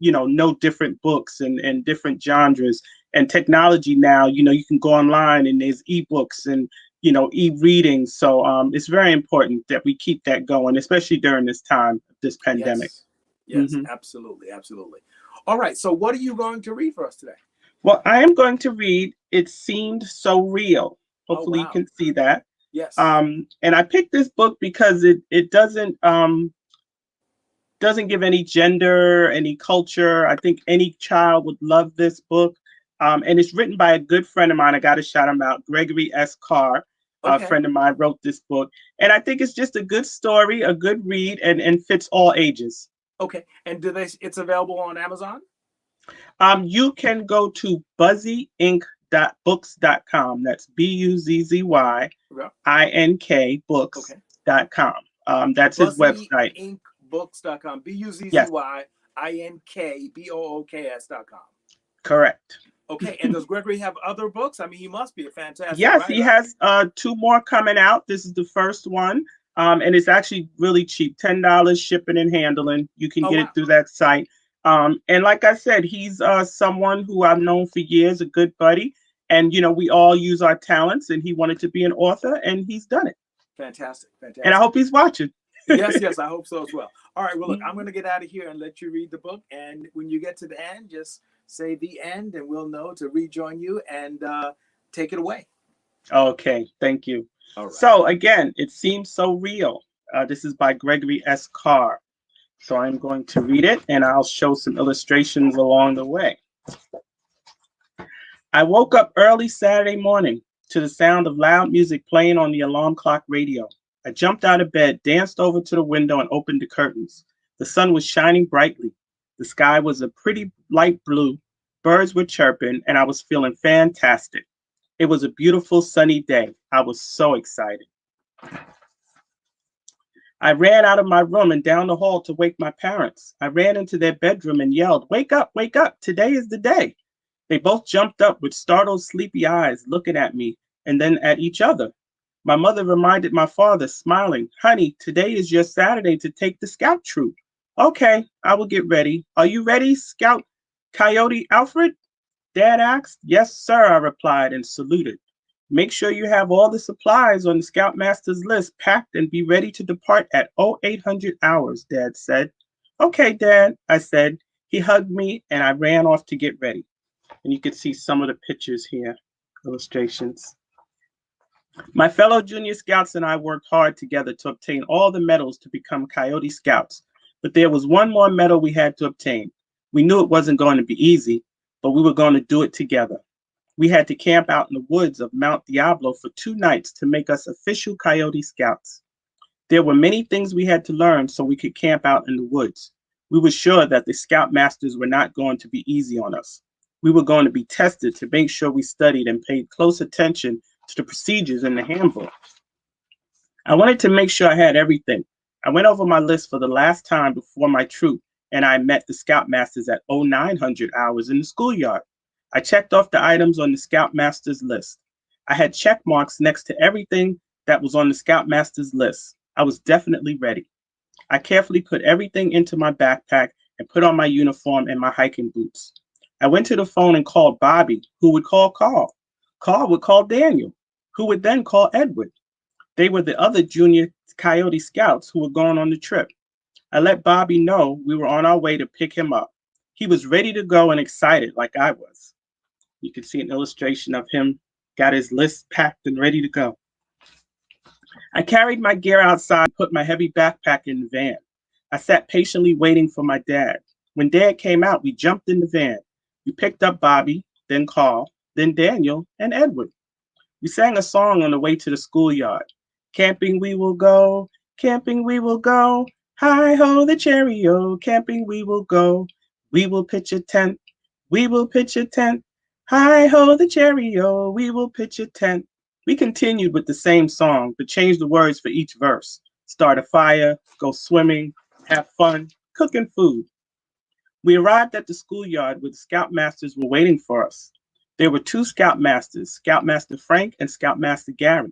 know different books and different genres. And technology now, you can go online and there's ebooks and e-reading. So it's very important that we keep that going, especially during this time, this pandemic. Yes. Yes, hmm absolutely. Absolutely. All right. So, what are you going to read for us today? Well, I am going to read It Seemed So Real. Oh, Hopefully you wow. can see that. Yes. And I picked this book because it doesn't give any gender, any culture. I think any child would love this book. And it's written by a good friend of mine. I got to shout him out. Gregory S. Carr, a Okay. friend of mine, wrote this book. And I think it's just a good story, a good read, and fits all ages. Okay. And it's available on Amazon? You can go to buzzyink.books.com. That's Yeah. BUZZYINK Okay. books.com. That's his website. buzzyinkbooks.com. Yes, BUZZYINKBOOKS.com. correct. Okay. And does Gregory have other books? I mean, he must be a fantastic Yes, he writer. has two more coming out. This is the first one. And it's actually really cheap, $10 shipping and handling. You can Oh, get wow. it through that site. And like I said, he's someone who I've known for years, a good buddy. And, we all use our talents, and he wanted to be an author, and he's done it. Fantastic. And I Fantastic. hope he's watching. Yes, I hope so as well. All right, well, look, I'm going to get out of here and let you read the book. And when you get to the end, just say the end, and we'll know to rejoin you and take it away. Okay, thank you. All right. So again, it seems so real. This is by Gregory S. Carr. So I'm going to read it, and I'll show some illustrations along the way. I woke up early Saturday morning to the sound of loud music playing on the alarm clock radio. I jumped out of bed, danced over to the window, and opened the curtains. The sun was shining brightly. The sky was a pretty light blue. Birds were chirping, and I was feeling fantastic. It was a beautiful sunny day. I was so excited. I ran out of my room and down the hall to wake my parents. I ran into their bedroom and yelled, "Wake up, wake up. Today is the day." They both jumped up with startled, sleepy eyes, looking at me and then at each other. My mother reminded my father, smiling, "Honey, today is your Saturday to take the scout troop." "Okay, I will get ready. Are you ready, Scout Coyote Alfred?" Dad asked. "Yes, sir," I replied and saluted. "Make sure you have all the supplies on the Scoutmaster's list packed and be ready to depart at 0800 hours, Dad said. "Okay, Dad," I said. He hugged me and I ran off to get ready. And you can see some of the pictures here, illustrations. My fellow junior scouts and I worked hard together to obtain all the medals to become Coyote Scouts, but there was one more medal we had to obtain. We knew it wasn't going to be easy, but we were going to do it together. We had to camp out in the woods of Mount Diablo for 2 nights to make us official Coyote Scouts. There were many things we had to learn so we could camp out in the woods. We were sure that the Scoutmasters were not going to be easy on us. We were going to be tested to make sure we studied and paid close attention to the procedures in the handbook. I wanted to make sure I had everything. I went over my list for the last time before my troop, and I met the Scoutmasters at 0900 hours in the schoolyard. I checked off the items on the Scoutmaster's list. I had check marks next to everything that was on the Scoutmaster's list. I was definitely ready. I carefully put everything into my backpack and put on my uniform and my hiking boots. I went to the phone and called Bobby, who would call Carl. Carl would call Daniel, who would then call Edward. They were the other junior Coyote Scouts who were going on the trip. I let Bobby know we were on our way to pick him up. He was ready to go and excited like I was. You can see an illustration of him, got his list packed and ready to go. I carried my gear outside and put my heavy backpack in the van. I sat patiently waiting for my dad. When Dad came out, we jumped in the van. We picked up Bobby, then Carl, then Daniel, and Edward. We sang a song on the way to the schoolyard. Camping we will go, camping we will go. Hi-ho the cherry-o, camping we will go. We will pitch a tent, we will pitch a tent. Hi-ho the cherry-o, we will pitch a tent. We continued with the same song, but changed the words for each verse. Start a fire, go swimming, have fun, cooking food. We arrived at the schoolyard where the Scoutmasters were waiting for us. There were 2 Scoutmasters, Scoutmaster Frank and Scoutmaster Gary.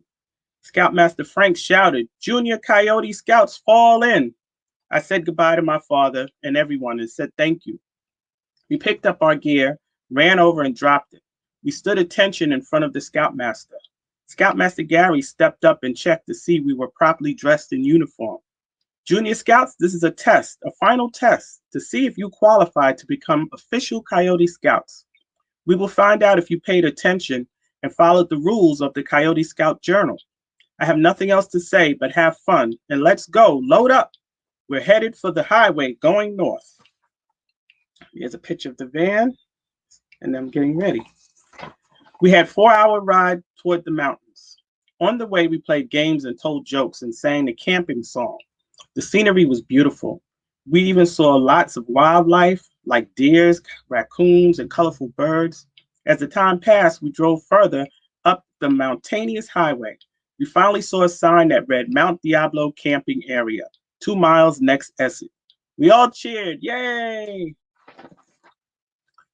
Scoutmaster Frank shouted, "Junior Coyote Scouts, fall in." I said goodbye to my father and everyone and said thank you. We picked up our gear, ran over and dropped it. We stood attention in front of the Scoutmaster. Scoutmaster Gary stepped up and checked to see we were properly dressed in uniform. "Junior Scouts, this is a test, a final test, to see if you qualify to become official Coyote Scouts. We will find out if you paid attention and followed the rules of the Coyote Scout Journal. I have nothing else to say but have fun, and let's go, load up. We're headed for the highway going north." Here's a picture of the van and them getting ready. We had a 4-hour ride toward the mountains. On the way, we played games and told jokes and sang the camping song. The scenery was beautiful. We even saw lots of wildlife, like deers, raccoons, and colorful birds. As the time passed, we drove further up the mountainous highway. We finally saw a sign that read Mount Diablo Camping Area, 2 miles next exit. We all cheered, yay!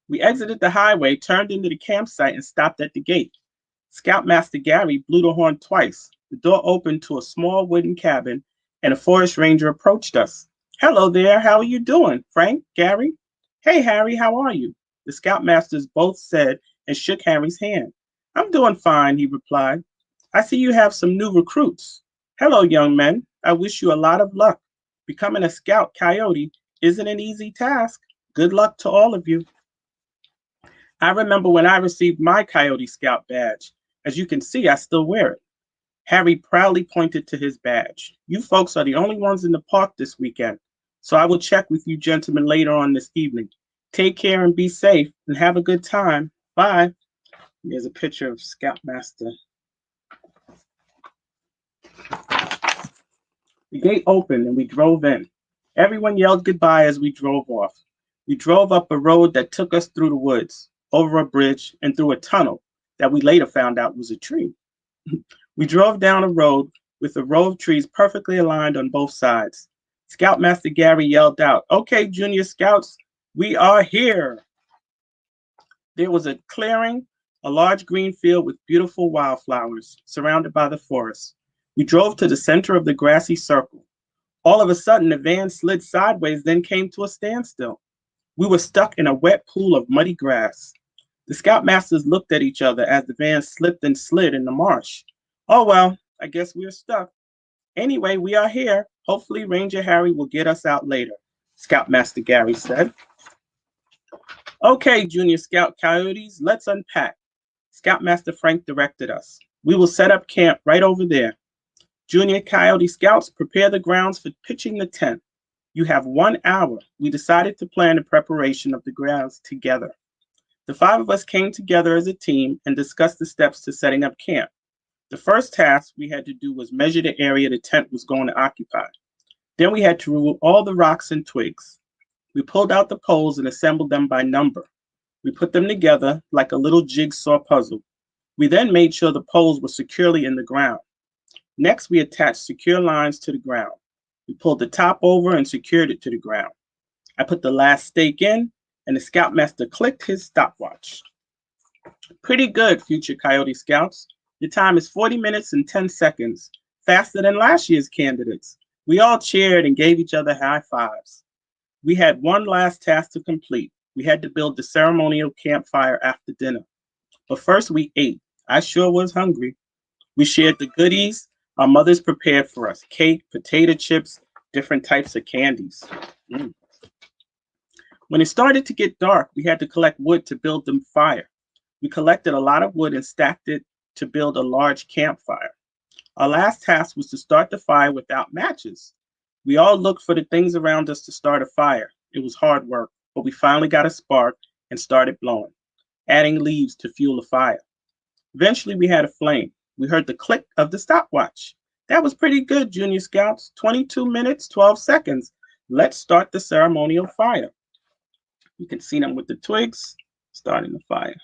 We exited the highway, turned into the campsite, and stopped at the gate. Scoutmaster Gary blew the horn twice. The door opened to a small wooden cabin, and a forest ranger approached us. Hello there, how are you doing, Frank, Gary? Hey, Harry, how are you? The scoutmasters both said and shook Harry's hand. I'm doing fine, he replied. I see you have some new recruits. Hello, young men. I wish you a lot of luck. Becoming a scout coyote isn't an easy task. Good luck to all of you. I remember when I received my Coyote Scout badge. As you can see, I still wear it. Harry proudly pointed to his badge. You folks are the only ones in the park this weekend, so I will check with you gentlemen later on this evening. Take care and be safe and have a good time. Bye. Here's a picture of Scoutmaster. The gate opened and we drove in. Everyone yelled goodbye as we drove off. We drove up a road that took us through the woods, over a bridge, and through a tunnel that we later found out was a tree. We drove down a road with a row of trees perfectly aligned on both sides. Scoutmaster Gary yelled out, "Okay, Junior Scouts, we are here." There was a clearing, a large green field with beautiful wildflowers, surrounded by the forest. We drove to the center of the grassy circle. All of a sudden, the van slid sideways, then came to a standstill. We were stuck in a wet pool of muddy grass. The scoutmasters looked at each other as the van slipped and slid in the marsh. Oh well, I guess we're stuck. Anyway, we are here. Hopefully Ranger Harry will get us out later, Scoutmaster Gary said. Okay, Junior Scout Coyotes, let's unpack. Scoutmaster Frank directed us. We will set up camp right over there. Junior Coyote Scouts, prepare the grounds for pitching the tent. You have 1 hour. We decided to plan the preparation of the grounds together. The 5 of us came together as a team and discussed the steps to setting up camp. The first task we had to do was measure the area the tent was going to occupy. Then we had to remove all the rocks and twigs. We pulled out the poles and assembled them by number. We put them together like a little jigsaw puzzle. We then made sure the poles were securely in the ground. Next, we attached secure lines to the ground. We pulled the top over and secured it to the ground. I put the last stake in, and the Scoutmaster clicked his stopwatch. Pretty good, future Coyote Scouts. Your time is 40 minutes and 10 seconds, faster than last year's candidates. We all cheered and gave each other high fives. We had one last task to complete. We had to build the ceremonial campfire after dinner. But first we ate. I sure was hungry. We shared the goodies our mothers prepared for us: cake, potato chips, different types of candies. When it started to get dark, we had to collect wood to build the fire. We collected a lot of wood and stacked it to build a large campfire. Our last task was to start the fire without matches. We all looked for the things around us to start a fire. It was hard work, but we finally got a spark and started blowing, adding leaves to fuel the fire. Eventually, we had a flame. We heard the click of the stopwatch. That was pretty good, Junior Scouts. 22 minutes, 12 seconds. Let's start the ceremonial fire. You can see them with the twigs starting the fire.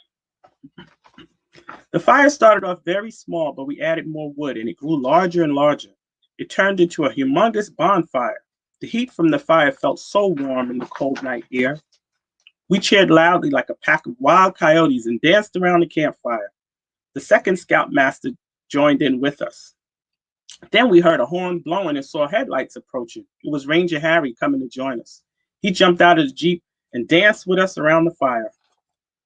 The fire started off very small, but we added more wood and it grew larger and larger. It turned into a humongous bonfire. The heat from the fire felt so warm in the cold night air. We cheered loudly like a pack of wild coyotes and danced around the campfire. The second Scoutmaster joined in with us. Then we heard a horn blowing and saw headlights approaching. It was Ranger Harry coming to join us. He jumped out of the Jeep and danced with us around the fire.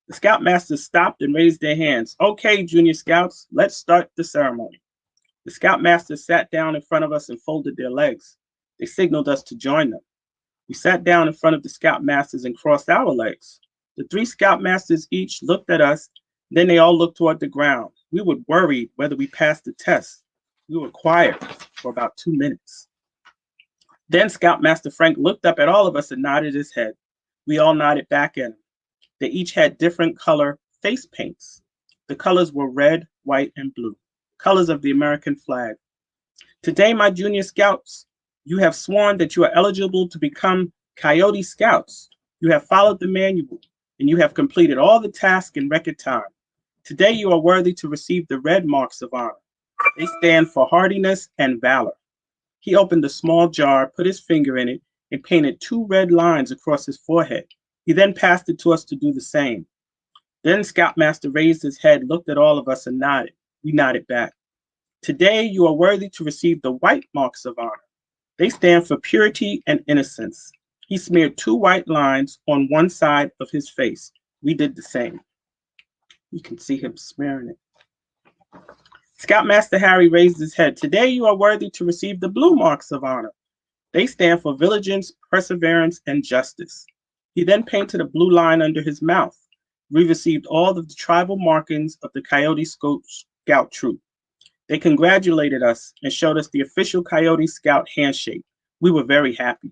The Scoutmasters stopped and raised their hands. Okay, Junior Scouts, let's start the ceremony. The Scoutmasters sat down in front of us and folded their legs. They signaled us to join them. We sat down in front of the Scoutmasters and crossed our legs. The 3 Scoutmasters each looked at us, then they all looked toward the ground. We were worried whether we passed the test. We were quiet for about 2 minutes. Then Scoutmaster Frank looked up at all of us and nodded his head. We all nodded back at him. They each had different color face paints. The colors were red, white, and blue, colors of the American flag. Today, my Junior Scouts, you have sworn that you are eligible to become Coyote Scouts. You have followed the manual, and you have completed all the tasks in record time. Today you are worthy to receive the red marks of honor. They stand for hardiness and valor. He opened a small jar, put his finger in it, and painted 2 red lines across his forehead. He then passed it to us to do the same. Then Scoutmaster raised his head, looked at all of us, and nodded. We nodded back. Today you are worthy to receive the white marks of honor. They stand for purity and innocence. He smeared 2 white lines on one side of his face. We did the same. You can see him smearing it. Scoutmaster Harry raised his head. Today you are worthy to receive the blue marks of honor. They stand for vigilance, perseverance, and justice. He then painted a blue line under his mouth. We received all of the tribal markings of the Coyote Scout troop. They congratulated us and showed us the official Coyote Scout handshake. We were very happy.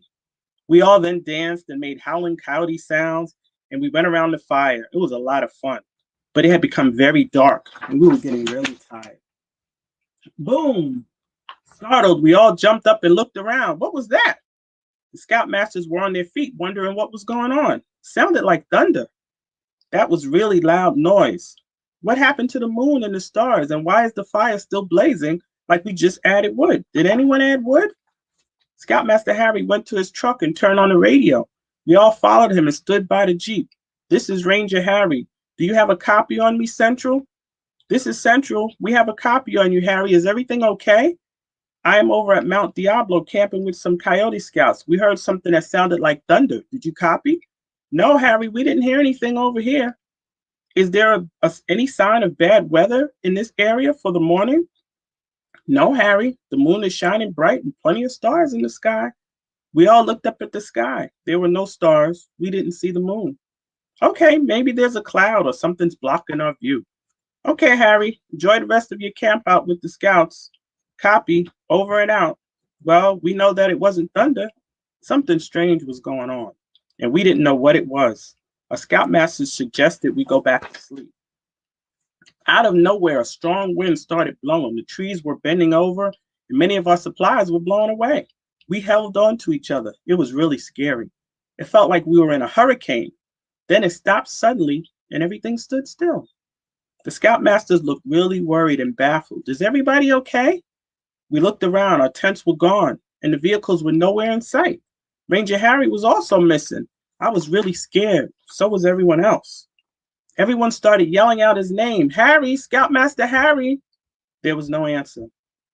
We all then danced and made howling coyote sounds, and we went around the fire. It was a lot of fun, but it had become very dark, and we were getting really tired. Boom! Startled, we all jumped up and looked around. What was that? The Scoutmasters were on their feet, wondering what was going on. It sounded like thunder. That was really loud noise. What happened to the moon and the stars, and why is the fire still blazing like we just added wood? Did anyone add wood? Scoutmaster Harry went to his truck and turned on the radio. We all followed him and stood by the Jeep. This is Ranger Harry. Do you have a copy on me, Central? This is Central. We have a copy on you, Harry. Is everything okay? I am over at Mount Diablo camping with some Coyote Scouts. We heard something that sounded like thunder. Did you copy? No, Harry, we didn't hear anything over here. Is there any sign of bad weather in this area for the morning? No, Harry. The moon is shining bright and plenty of stars in the sky. We all looked up at the sky. There were no stars. We didn't see the moon. Okay, maybe there's a cloud or something's blocking our view. Okay, Harry, enjoy the rest of your camp out with the Scouts. Copy, over and out. Well, we know that it wasn't thunder. Something strange was going on, and we didn't know what it was. Our Scoutmaster suggested we go back to sleep. Out of nowhere, a strong wind started blowing. The trees were bending over, and many of our supplies were blown away. We held on to each other. It was really scary. It felt like we were in a hurricane. Then it stopped suddenly, and everything stood still. The Scoutmasters looked really worried and baffled. Is everybody okay? We looked around. Our tents were gone, and the vehicles were nowhere in sight. Ranger Harry was also missing. I was really scared. So was everyone else. Everyone started yelling out his name. Harry, Scoutmaster Harry. There was no answer.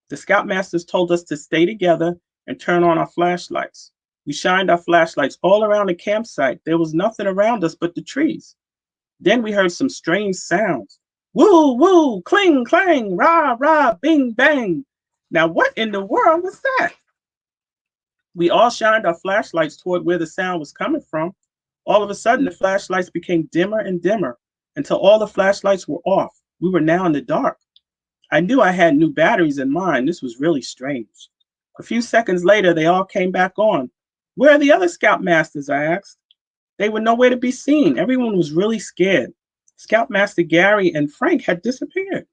The Scoutmasters told us to stay together and turn on our flashlights. We shined our flashlights all around the campsite. There was nothing around us but the trees. Then we heard some strange sounds. Woo, woo, cling, clang, rah, rah, bing, bang. Now what in the world was that? We all shined our flashlights toward where the sound was coming from. All of a sudden, the flashlights became dimmer and dimmer until all the flashlights were off. We were now in the dark. I knew I had new batteries in mine. This was really strange. A few seconds later, they all came back on. Where are the other Scoutmasters? I asked. They were nowhere to be seen. Everyone was really scared. Scoutmaster Gary and Frank had disappeared.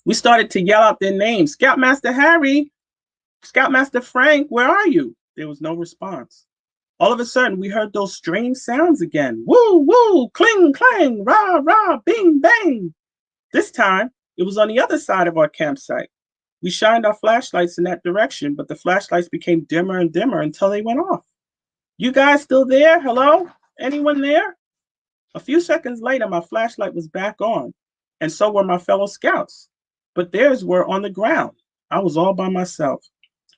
We started to yell out their names. Scoutmaster Harry, Scoutmaster Frank, where are you? There was no response. All of a sudden, we heard those strange sounds again. Woo, woo, cling, clang, rah, rah, bing, bang. This time, it was on the other side of our campsite. We shined our flashlights in that direction, but the flashlights became dimmer and dimmer until they went off. You guys still there? Hello? Anyone there? A few seconds later, my flashlight was back on, and so were my fellow Scouts. But theirs were on the ground. I was all by myself.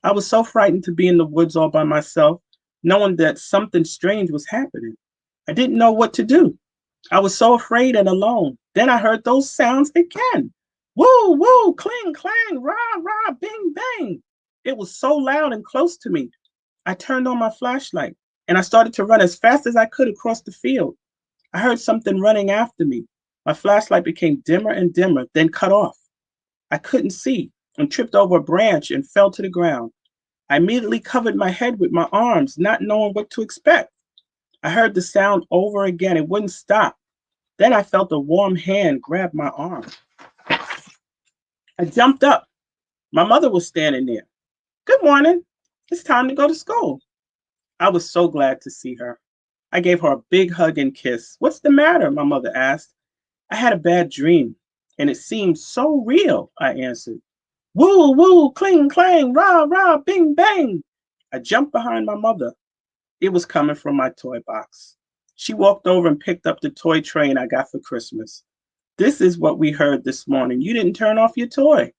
I was so frightened to be in the woods all by myself, knowing that something strange was happening. I didn't know what to do. I was so afraid and alone. Then I heard those sounds again. Woo, woo, cling, clang, rah, rah, bing, bang. It was so loud and close to me. I turned on my flashlight, and I started to run as fast as I could across the field. I heard something running after me. My flashlight became dimmer and dimmer, then cut off. I couldn't see and tripped over a branch and fell to the ground. I immediately covered my head with my arms, not knowing what to expect. I heard the sound over again. It wouldn't stop. Then I felt a warm hand grab my arm. I jumped up. My mother was standing there. Good morning. It's time to go to school. I was so glad to see her. I gave her a big hug and kiss. What's the matter? My mother asked. I had a bad dream, and it seemed so real, I answered. Woo, woo, cling, clang, rah, rah, bing, bang. I jumped behind my mother. It was coming from my toy box. She walked over and picked up the toy train I got for Christmas. This is what we heard this morning. You didn't turn off your toy.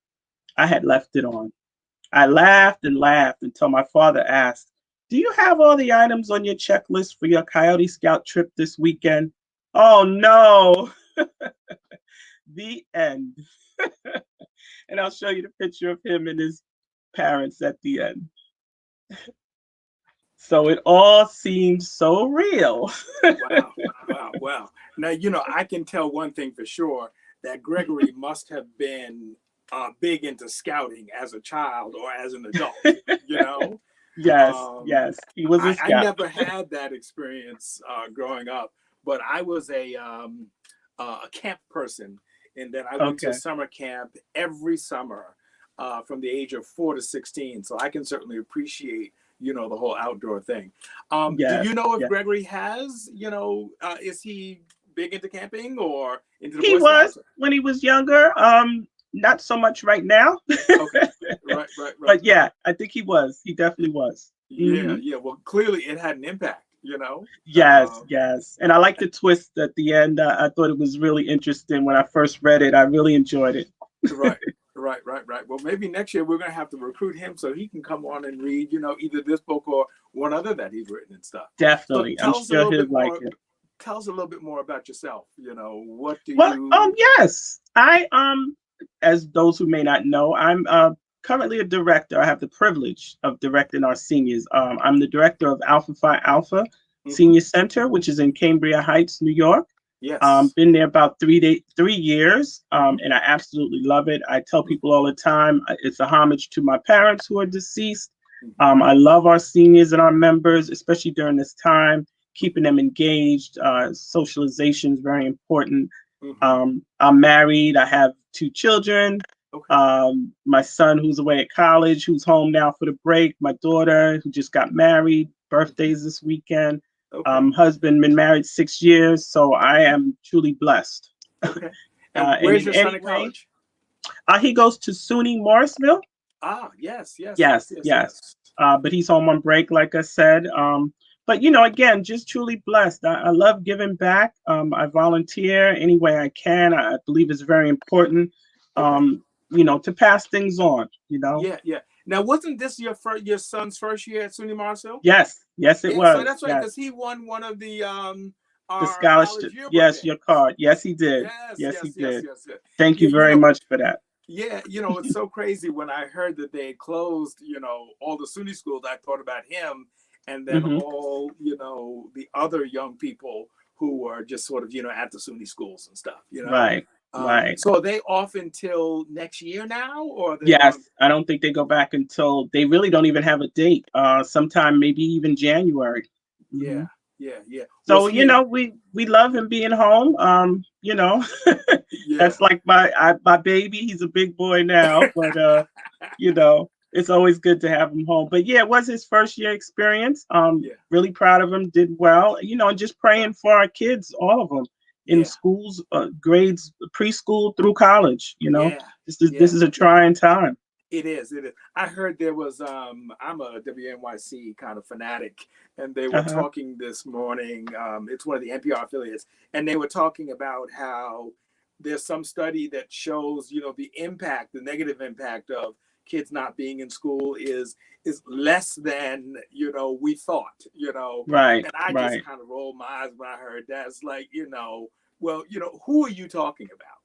I had left it on. I laughed and laughed until my father asked, do you have all the items on your checklist for your Coyote Scout trip this weekend? Oh no. The end. And I'll show you the picture of him and his parents at the end. So it all seems so real. Wow, wow, wow. Now, I can tell one thing for sure, that Gregory must have been big into scouting as a child or as an adult, Yes, yes. He was a I scout. never had that experience growing up, but I was a camp person. And then I went to summer camp every summer from the age of 4 to 16. So I can certainly appreciate, the whole outdoor thing. Yes, do you know if yes. Gregory has, is he big into camping or into the He Boy Scouts? was when he was younger. Not so much right now. Okay, right. But yeah, I think he was. He definitely was. Yeah, yeah. Well, clearly it had an impact, Yes, yes. And I like the twist at the end. I thought it was really interesting when I first read it. I really enjoyed it. Right. Well, maybe next year we're going to have to recruit him so he can come on and read, either this book or one other that he's written and stuff. Definitely. So I'm sure he'll like it. Tell us a little bit more about yourself. What do Well, you? yes. I as those who may not know, I'm currently a director. I have the privilege of directing our seniors. I'm the director of Alpha Phi Alpha Senior Center, which is in Cambria Heights, New York. Yes. Been there about 3 years, and I absolutely love it. I tell people all the time, it's a homage to my parents who are deceased. I love our seniors and our members, especially during this time, keeping them engaged. Socialization is very important. I'm married. I have 2 children. My son who's away at college, who's home now for the break. My daughter who just got married, birthdays this weekend. Husband been married 6 years, so I am truly blessed. Okay. And where's your son in college? He goes to SUNY Morrisville. Ah, yes. But he's home on break, like I said. But again, just truly blessed. I love giving back. I volunteer any way I can. I believe it's very important. To pass things on. Yeah. Now, wasn't this your son's first year at SUNY Morrisville? Yes, it was. So that's right, because he won one of the scholarship. Yes, your card. Yes, he did. Yes, he did. Thank you very much for that. Yeah, it's so crazy. When I heard that they closed, all the SUNY schools, I thought about him, and then all, the other young people who were just sort of, at the SUNY schools and stuff, Right. Right. So are they off until next year now, or yes? I don't think they go back until they really don't even have a date. Sometime maybe even January. Yeah. So we love him being home. That's like my baby. He's a big boy now, but it's always good to have him home. But yeah, it was his first year experience. Really proud of him. Did well. And just praying for our kids, all of them. In schools, grades, preschool through college, this is a trying time. It is. I heard there was, I'm a WNYC kind of fanatic, and they were talking this morning. It's one of the NPR affiliates, and they were talking about how there's some study that shows, the negative impact of kids not being in school is less than, we thought, Right. And I just kind of rolled my eyes when I heard that. It's like, well, who are you talking about?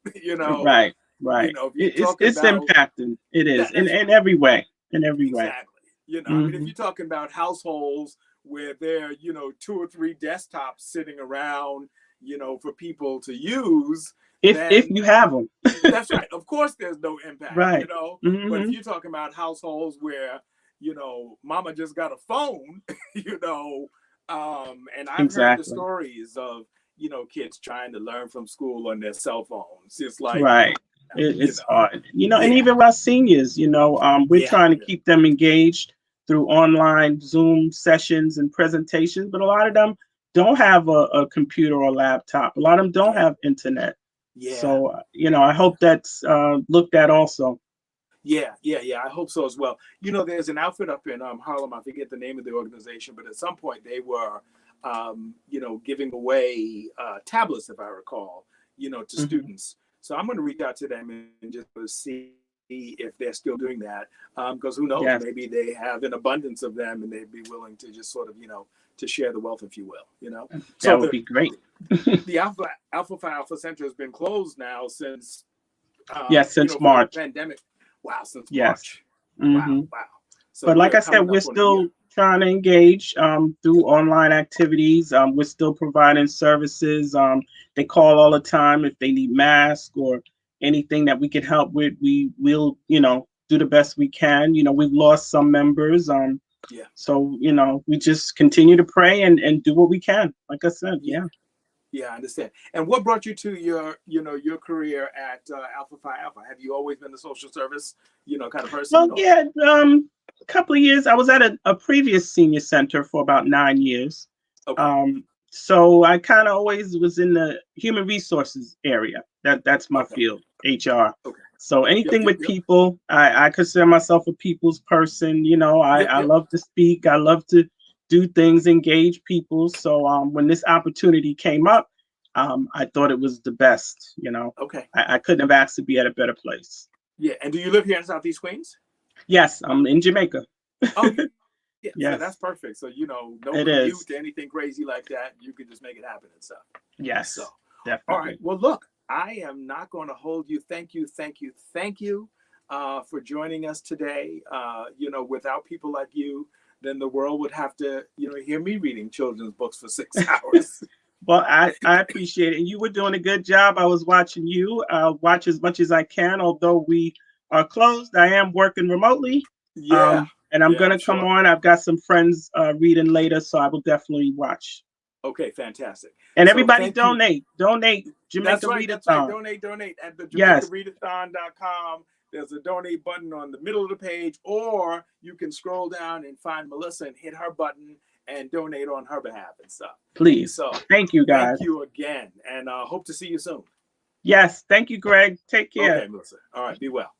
Right. It's about, impacting. It is in every way. Exactly. I mean, if you're talking about households where there are, 2 or 3 desktops sitting around, for people to use. If you have them. That's right. Of course, there's no impact, right. But if you're talking about households where, mama just got a phone, and I've heard the stories of, kids trying to learn from school on their cell phones. It's like, right. It's hard, and even with our seniors, we're trying to keep them engaged through online Zoom sessions and presentations, but a lot of them don't have a computer or laptop. A lot of them don't Yeah. have internet. Yeah. So, I hope that's looked at also. Yeah. I hope so as well. There's an outfit up in Harlem. I forget the name of the organization, but at some point they were, giving away tablets, if I recall, to Hmm. students. So I'm going to reach out to them and just see if they're still doing that. Because who knows, Yes, maybe they have an abundance of them and they'd be willing to just sort of, to share the wealth, if you will. So that would be great. the Alpha Phi Alpha Center has been closed now since Yes, since for the March. pandemic. Wow, since Yes. March. Wow, Hmm. wow. So But we like are I said, coming we're up on a year. still trying to engage through online activities. We're still providing services. They call all the time if they need masks or anything that we can help with. We will, do the best we can. We've lost some members. Yeah, So, we just continue to pray and do what we can. Like I said, yeah, yeah. yeah. I understand. And what brought you to your career at Alpha Phi Alpha? Have you always been a social service, kind of Well, person, or? yeah, a couple of years. I was at a previous senior center for about 9 years. Okay, So I kind of always was in the human resources area. That's my okay, field, HR. okay. So Yep, anything yep, with yep, people, I consider myself a people's person. yep, I yep. love to speak. I love to do things, engage people. So when this opportunity came up, I thought it was the best. Okay. I couldn't have asked to be at a better place. Yeah. And do you live here in Southeast Queens? Yes, I'm in Jamaica. Oh, yeah. So that's Yes, perfect. So no it commute is. to anything crazy like that. You can just make it happen and stuff. So, Yes, all right. definitely. Well, look, I am not going to hold you. Thank you for joining us today. Without people like you, then the world would have to, hear me reading children's books for 6 hours. Well, I appreciate it. And you were doing a good job. I was watching you. Watch as much as I can. Although we are closed, I am working remotely. Yeah. And I'm Yeah, going I'm to come sure. on. I've got some friends reading later, so I will definitely watch. Okay, fantastic. And So everybody thank you. donate. Donate That's Jamaica right. That's right. Read-A-Thon. Donate at the Yes, JamaicaReadathon.com. There's a donate button on the middle of the page, or you can scroll down and find Melissa and hit her button and donate on her behalf and stuff. please. So Thank you, guys. thank you again, and hope to see you soon. Yes, thank you, Greg. Take care. Okay, Melissa. All right. Be well.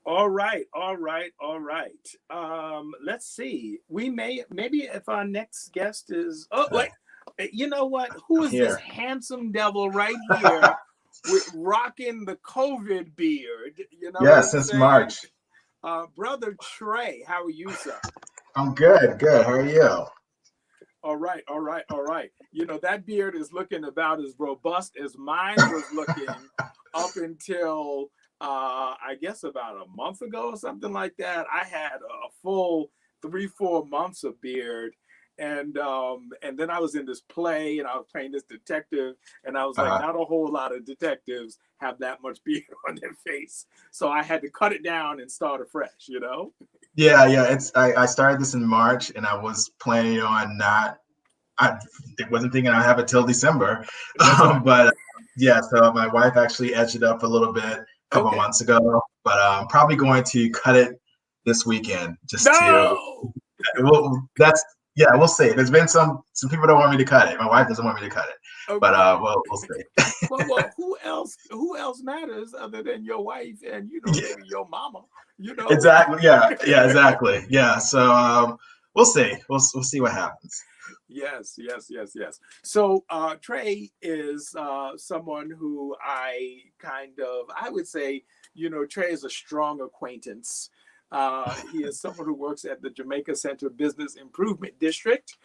All right. Let's see. Maybe if our next guest is. Oh wait. You know what? Who I'm is this here. handsome devil right here with rocking the COVID beard? You know what Yeah, I'm since saying? March. Brother Trey, how are you, sir? I'm good, good. How are you? All right. That beard is looking about as robust as mine was looking up until I guess about a month ago or something like that. I had a full 3-4 months of beard. And then I was in this play and I was playing this detective, and I was like, Uh-huh. not a whole lot of detectives have that much beard on their face. So I had to cut it down and start afresh. Yeah. I started this in March, and I was planning on not. I wasn't thinking I'd have it till December, That's right. but yeah. So my wife actually edged it up a little bit a couple Okay. months ago, but I'm probably going to cut it this weekend just to. No. Well, that's yeah. We'll see. There's been some people don't want me to cut it. My wife doesn't want me to cut it, but Okay. we'll see. Well, who else matters other than your wife and maybe your mama, you know? Exactly. Yeah. Exactly. Yeah. So we'll see. We'll see what happens. Yes. So Trey is someone who I would say, Trey is a strong acquaintance. He is someone who works at the Jamaica Center Business Improvement District,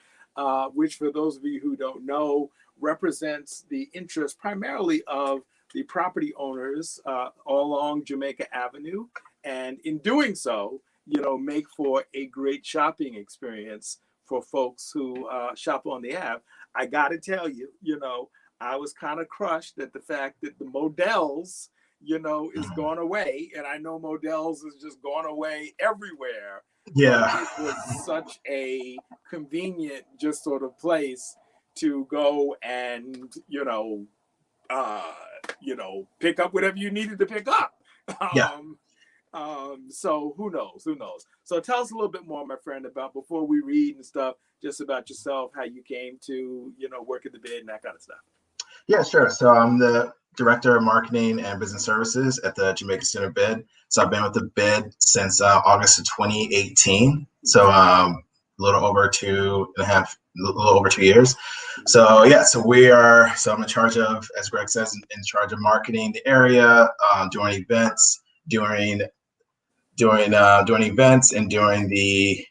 which, for those of you who don't know, represents the interest primarily of the property owners all along Jamaica Avenue, and in doing so, make for a great shopping experience for folks who shop on the Ave. I got to tell you, I was kind of crushed at the fact that the Models, is Mhm. gone away, and I know Models is just gone away everywhere. But Yeah. it was such a convenient, just sort of place to go and pick up whatever you needed to pick up. Yeah. Um, So who knows? Who knows? So tell us a little bit more, my friend, about before we read and stuff, just about yourself, how you came to, work at the bid and that kind of stuff. Yeah, sure. So I'm the Director of Marketing and Business Services at the Jamaica Center Bid. So I've been with the Bid since August of 2018. So a little over 2 years. So yeah, so I'm in charge of, as Greg says, in charge of marketing the area, doing events, doing events and doing the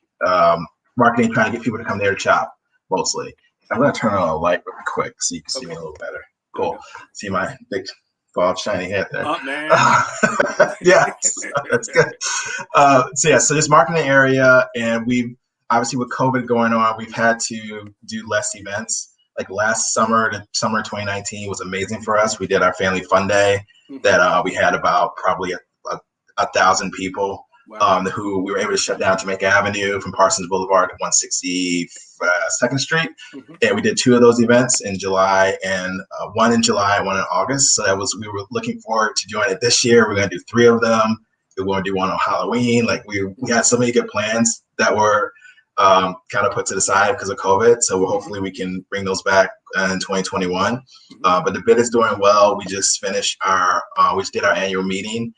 marketing, trying to get people to come there to shop mostly. I'm gonna turn on a light real quick so you can see me a little better. Cool. See my big bald shiny head there. Oh, man. Yeah, that's good. So just marketing the area, and we've obviously with COVID going on, we've had to do less events. Like last summer, the summer 2019 was amazing for us. We did our family fun day that we had about probably 1,000 people. Wow. Who we were able to shut down Jamaica Avenue from Parsons Boulevard to 162nd Street. And we did 2 of those events in July, and one in July, one in August. So we were looking forward to doing it this year. We're going to do 3 of them. We're going to do one on Halloween. Like we had so many good plans that were kind of put to the side because of COVID. So hopefully we can bring those back in 2021. But the bid is doing well. We just finished we just did our annual meeting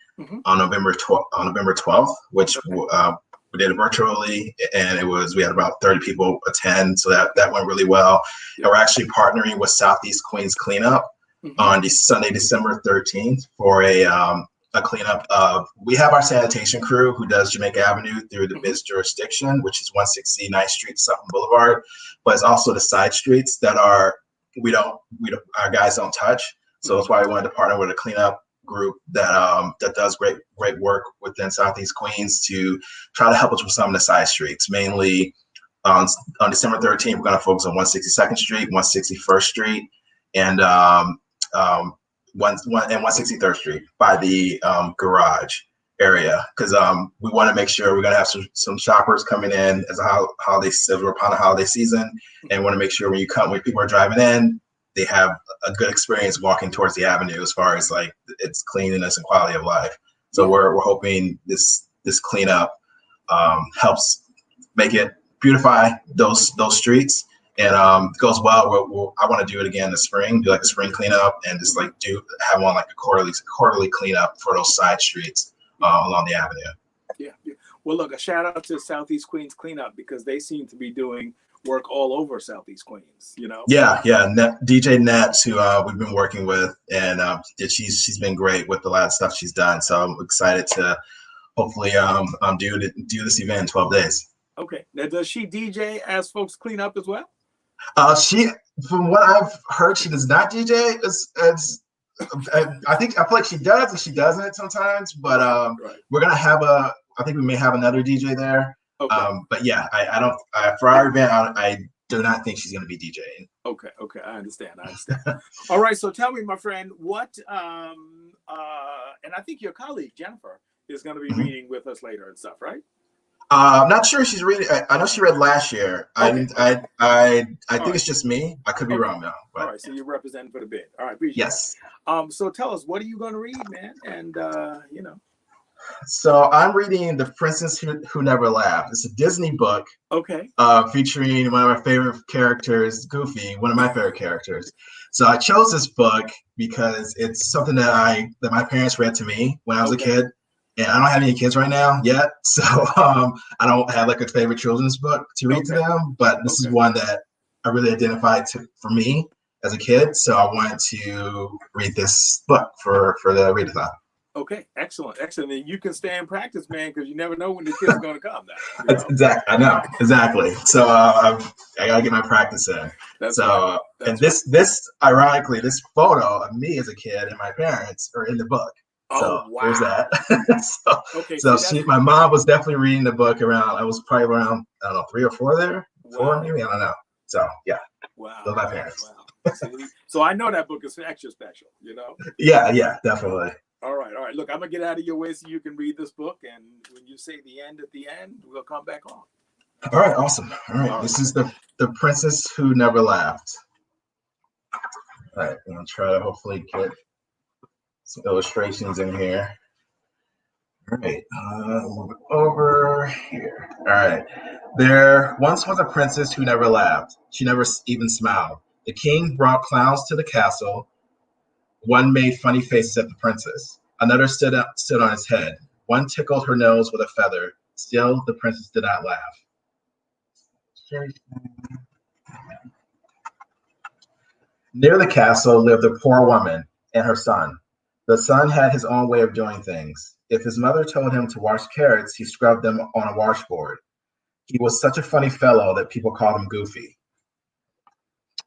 on November 12th, which we did it virtually, and we had about 30 people attend. So that went really well. And we're actually partnering with Southeast Queens Cleanup on Sunday, December 13th for a cleanup of, we have our sanitation crew who does Jamaica Avenue through the BID's jurisdiction, which is 160 9th Street, Sutton Boulevard, but it's also the side streets that our guys don't touch. So that's why we wanted to partner with a cleanup group that does great work within Southeast Queens to try to help us with some of the side streets. Mainly on December 13th, we're going to focus on 162nd Street, 161st Street, and 163rd Street by the garage area, because we want to make sure we're going to have some shoppers coming in as we're upon a holiday season, and want to make sure when people are driving in, they have a good experience walking towards the avenue as far as like its cleanliness and quality of life. So we're hoping this cleanup helps make it beautify those streets, and goes well. I want to do it again in the spring, do like a spring cleanup, and just like have one like a quarterly cleanup for those side streets along the avenue. Yeah. Well, look, a shout out to Southeast Queens Cleanup, because they seem to be doing work all over Southeast Queens, Yeah. DJ Nets, who we've been working with, and she's been great with a lot of stuff she's done. So I'm excited to hopefully do this event in 12 days. Okay. Now, does she DJ as folks clean up as well? She, from what I've heard, she does not DJ I feel like she does and she doesn't sometimes, but we're gonna have I think we may have another DJ there. Okay. But yeah, I don't for our event, I do not think she's gonna be DJing. Okay, I understand. All right, so tell me, my friend, what and I think your colleague Jennifer is gonna be reading with us later and stuff, right? I'm not sure if she's reading. I know she read last year. Okay. I think it's just me. I could be wrong though. But. All right, so you're representing for the bid. All right, appreciate yes. It. So tell us, what are you going to read, man? And So I'm reading The Princess Who Never Laughed. It's a Disney book. Okay. Featuring one of my favorite characters, Goofy, one of my favorite characters. So I chose this book because it's something that my parents read to me when I was a kid. And I don't have any kids right now yet, so I don't have like a favorite children's book to read to them. But this is one that I really identified for me as a kid. So I wanted to read this book for the read-a-thon. Okay, excellent. And you can stay in practice, man, because you never know when the kids are going to come. Exactly. I know exactly. So I gotta get my practice in. This ironically, this photo of me as a kid and my parents are in the book. So wow. There's that. My mom was definitely reading the book around. I was probably around, I don't know, 3 or 4 there. Wow. 4 maybe, I don't know. So yeah. Wow. Those are my parents. Wow. So I know that book is extra special, Yeah, definitely. All right. Look, I'm gonna get out of your way so you can read this book, and when you say the end at the end, we'll come back on. All right, awesome. All right. This is the Princess Who Never Laughed. All right, I'm gonna try to hopefully get some illustrations in here. All right, move it over here. All right. There once was a princess who never laughed. She never even smiled. The king brought clowns to the castle. One made funny faces at the princess. Another stood on his head. One tickled her nose with a feather. Still, the princess did not laugh. Near the castle lived a poor woman and her son. The son had his own way of doing things. If his mother told him to wash carrots, he scrubbed them on a washboard. He was such a funny fellow that people called him Goofy.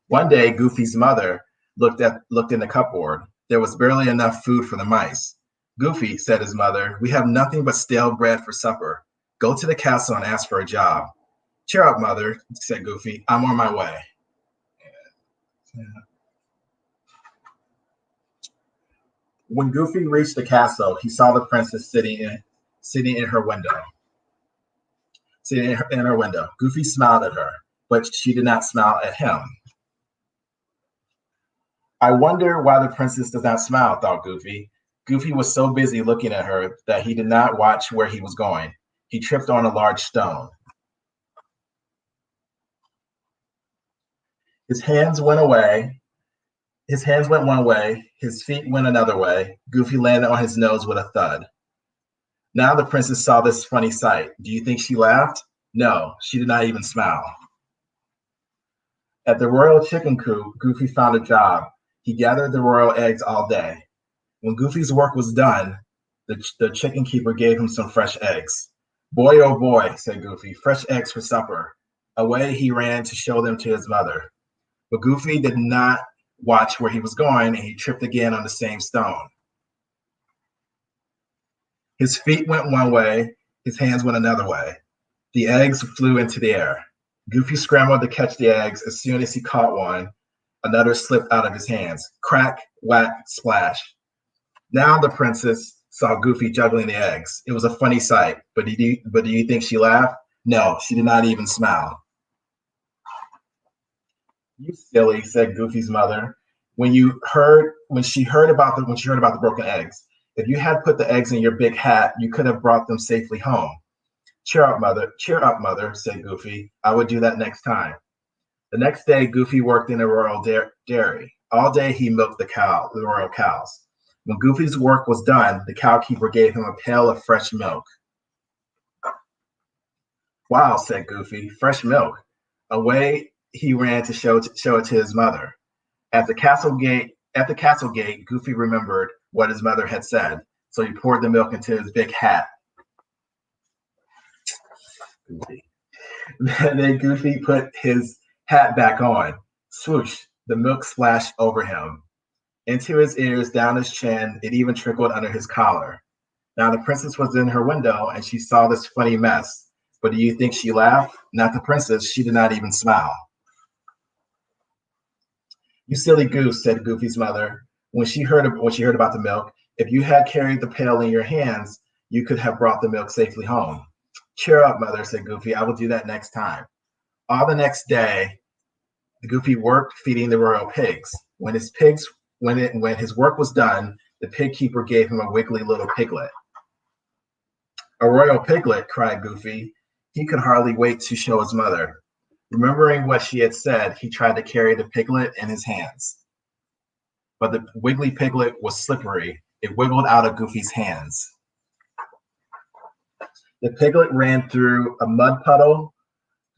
One day, Goofy's mother looked in the cupboard. There was barely enough food for the mice. Goofy, said his mother, we have nothing but stale bread for supper. Go to the castle and ask for a job. Cheer up, mother, said Goofy. I'm on my way. When Goofy reached the castle, he saw the princess sitting in her window. Sitting in her window. Goofy smiled at her, but she did not smile at him. I wonder why the princess does not smile, thought Goofy. Goofy was so busy looking at her that he did not watch where he was going. He tripped on a large stone. His hands went away. His hands went one way, his feet went another way. Goofy landed on his nose with a thud. Now the princess saw this funny sight. Do you think she laughed? No, she did not even smile. At the royal chicken coop, Goofy found a job. He gathered the royal eggs all day. When Goofy's work was done, the chicken keeper gave him some fresh eggs. Boy, oh boy, said Goofy, fresh eggs for supper. Away he ran to show them to his mother. But Goofy did not watch where he was going, and he tripped again on the same stone. His feet went one way, his hands went another way. The eggs flew into the air. Goofy scrambled to catch the eggs. As soon as he caught one, another slipped out of his hands. Crack, whack, splash. Now the princess saw Goofy juggling the eggs. It was a funny sight, but do you think she laughed? No, she did not even smile. You silly, said Goofy's mother. When she heard about the broken eggs, if you had put the eggs in your big hat, you could have brought them safely home. Cheer up, mother, said Goofy. I would do that next time. The next day, Goofy worked in the royal dairy. All day he milked the royal cows. When Goofy's work was done, the cowkeeper gave him a pail of fresh milk. Wow, said Goofy, fresh milk. Away he ran to show it to his mother. At the castle gate, Goofy remembered what his mother had said, so he poured the milk into his big hat. Goofy. Then Goofy put his hat back on. Swoosh, the milk splashed over him, into his ears, down his chin. It even trickled under his collar. Now the princess was in her window, and she saw this funny mess. But do you think she laughed? Not the princess. She did not even smile. You silly goose, said Goofy's mother. When she heard about the milk, if you had carried the pail in your hands, you could have brought the milk safely home. Cheer up, mother, said Goofy. I will do that next time. All the next day, Goofy worked feeding the royal pigs. When his work was done, the pig keeper gave him a wiggly little piglet. A royal piglet, cried Goofy. He could hardly wait to show his mother. Remembering what she had said, he tried to carry the piglet in his hands. But the wiggly piglet was slippery. It wiggled out of Goofy's hands. The piglet ran through a mud puddle.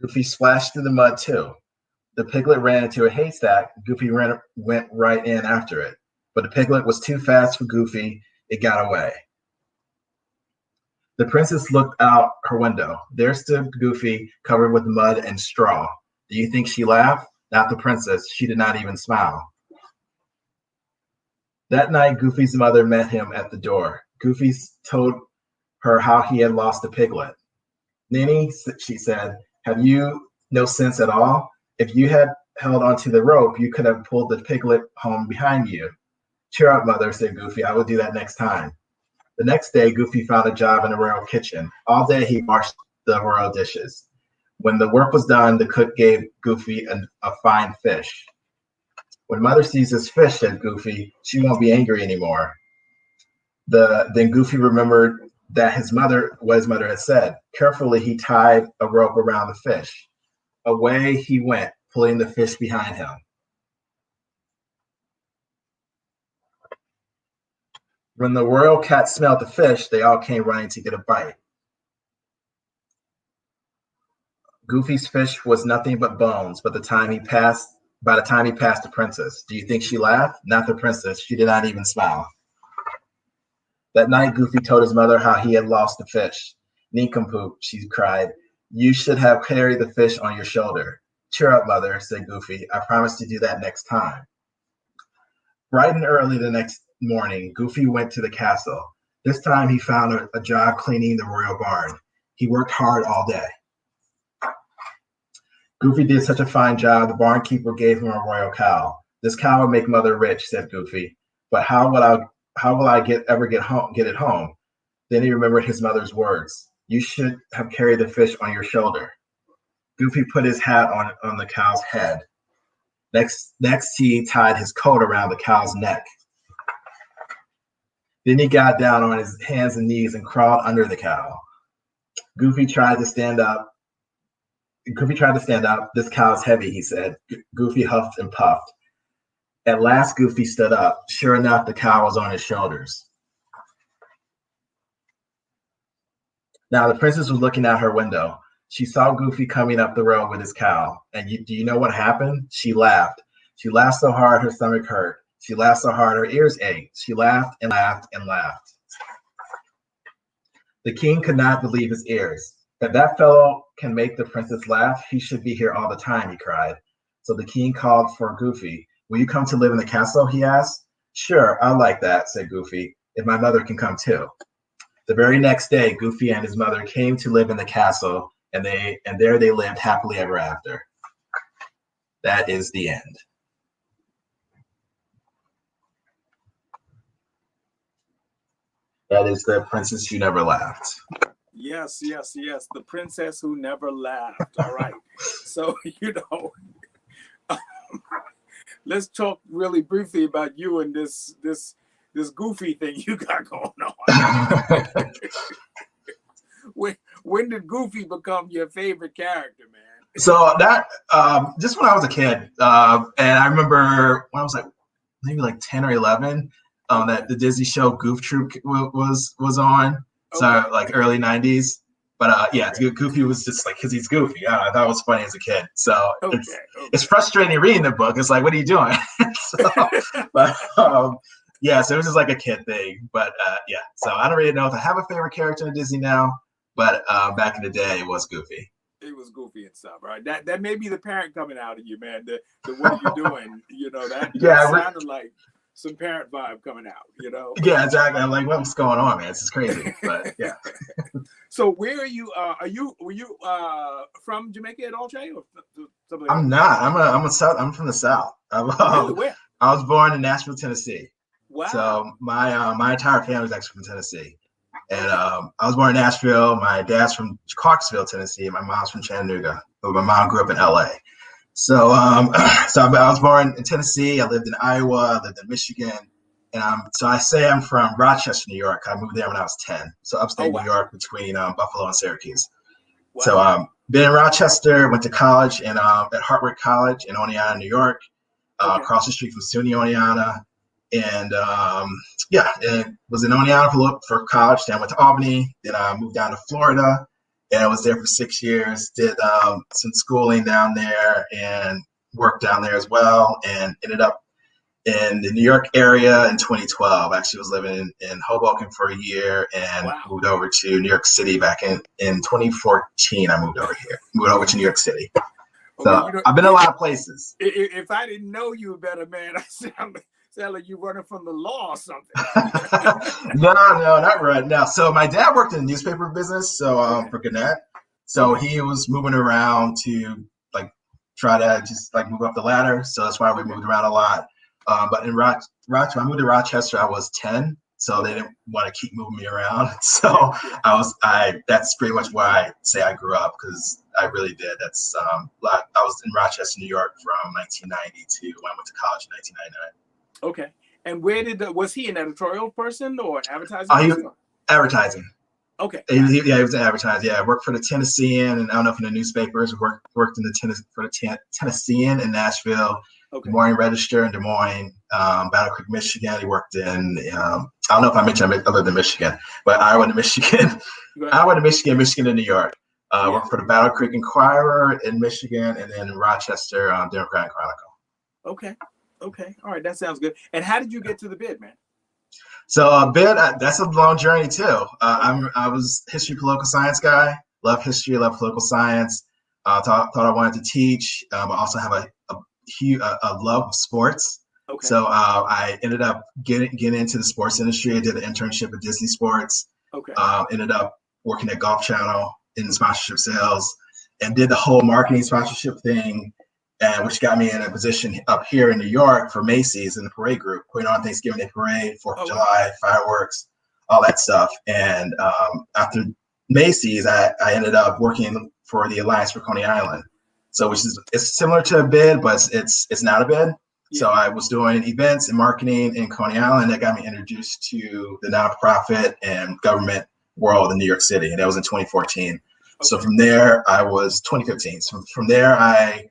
Goofy splashed through the mud too. The piglet ran into a haystack. Goofy went right in after it. But the piglet was too fast for Goofy. It got away. The princess looked out her window. There stood Goofy, covered with mud and straw. Do you think she laughed? Not the princess. She did not even smile. That night, Goofy's mother met him at the door. Goofy told her how he had lost the piglet. Ninny, she said, have you no sense at all? If you had held onto the rope, you could have pulled the piglet home behind you. Cheer up, mother, said Goofy. I will do that next time. The next day, Goofy found a job in the royal kitchen. All day he washed the royal dishes. When the work was done, the cook gave Goofy a fine fish. When mother sees this fish, said Goofy, she won't be angry anymore. Then Goofy remembered what his mother had said. Carefully, he tied a rope around the fish. Away he went, pulling the fish behind him. When the royal cat smelled the fish, they all came running to get a bite. Goofy's fish was nothing but bones, by the time he passed the princess. Do you think she laughed? Not the princess. She did not even smile. That night, Goofy told his mother how he had lost the fish. Nincompoop, she cried. You should have carried the fish on your shoulder. Cheer up, mother, said Goofy. I promise to do that next time. Bright and early the next morning, Goofy went to the castle. This time he found a job cleaning the royal barn. He worked hard all day. Goofy did such a fine job, the barnkeeper gave him a royal cow. This cow would make mother rich, said Goofy. But how will I ever get it home? Then he remembered his mother's words. You should have carried the fish on your shoulder. Goofy put his hat on the cow's head. Next he tied his coat around the cow's neck. Then he got down on his hands and knees and crawled under the cow. Goofy tried to stand up. This cow's heavy, he said. Goofy huffed and puffed. At last, Goofy stood up. Sure enough, the cow was on his shoulders. Now, the princess was looking out her window. She saw Goofy coming up the road with his cow. And do you know what happened? She laughed. She laughed so hard her stomach hurt. She laughed so hard her ears ached. She laughed and laughed and laughed. The king could not believe his ears. If that fellow can make the princess laugh, he should be here all the time, he cried. So the king called for Goofy. Will you come to live in the castle, he asked. Sure, I'll like that, said Goofy, if my mother can come too. The very next day, Goofy and his mother came to live in the castle, and there they lived happily ever after. That is the end. That is the princess who never laughed. Yes. The princess who never laughed. All right. So, let's talk really briefly about you and this Goofy thing you got going on. When did Goofy become your favorite character, man? So that just when I was a kid, and I remember when I was maybe 10 or 11, that the Disney show Goof Troop was on. So early 90s. But Goofy was just because he's goofy. I thought it was funny as a kid. So it's frustrating reading the book. It's like, what are you doing? So it was just a kid thing. But so I don't really know if I have a favorite character in Disney now. But back in the day, it was Goofy. It was Goofy and stuff, right? That may be the parent coming out of you, man. The what are you doing? That sounded like some parent vibe coming out, Yeah, exactly. I'm like, what's going on, man? This is crazy. But yeah. So where are you? Were you from Jamaica at all, Jay? Or something I'm not. I'm from the South. Really? Where? I was born in Nashville, Tennessee. Wow. So my entire family is actually from Tennessee. And I was born in Nashville. My dad's from Clarksville, Tennessee. And my mom's from Chattanooga. But my mom grew up in LA. So I was born in Tennessee. I lived in Iowa. I lived in Michigan. And so I say I'm from Rochester, New York. I moved there when I was 10. So upstate New York between Buffalo and Syracuse. Wow. So been in Rochester, went to college at Hartwick College in Oneonta, New York, across the street from SUNY Oneonta. And and was in Oneonta for college. Then I went to Albany. Then I moved down to Florida. And I was there for 6 years, did some schooling down there and worked down there as well, and ended up in the New York area in 2012. Actually was living in Hoboken for a year and moved over to New York City back in 2014. I moved over to New York City. So I've been in a lot of places. If I didn't know you better, man, I sound like you running from the law or something. No, not right now. So my dad worked in the newspaper business, for Gannett. So he was moving around to try to just move up the ladder. So that's why we moved around a lot. But in Rochester, I moved to Rochester. I was 10, so they didn't want to keep moving me around. So that's pretty much why I say I grew up, because I really did. That's I was in Rochester, New York from 1990 to when I went to college in 1999. Okay. And was he an editorial person or an advertising person? Advertising. Okay. Yeah, he was an advertiser. Yeah, I worked for the Tennessean, and I don't know if in the newspapers. Worked in the Tennessean in Nashville, Okay. Des Moines Register in Des Moines, Battle Creek, Michigan. He worked in. I don't know if I mentioned I lived in Michigan, but Iowa to Michigan, Right. Iowa to Michigan, Michigan to New York. Yeah. Worked for the Battle Creek Inquirer in Michigan, and then Rochester Democrat Chronicle. Okay. Okay. All right. That sounds good. And how did you get to the bid, man? So that's a long journey too. I was history political science guy. Love history, love political science. Thought I wanted to teach. I also have a love of sports. Okay. So I ended up getting into the sports industry. I did an internship at Disney Sports. Okay. Ended up working at Golf Channel in sponsorship sales, and did the whole marketing sponsorship thing. Which got me in a position up here in New York for Macy's in the parade group, putting on Thanksgiving Day Parade, 4th of July, fireworks, all that stuff. And after Macy's, I ended up working for the Alliance for Coney Island. So it's similar to a bid, but it's not a bid. Yeah. So I was doing events and marketing in Coney Island that got me introduced to the nonprofit and government world in New York City. And that was in 2014. Okay. So from there, 2015. So from there, I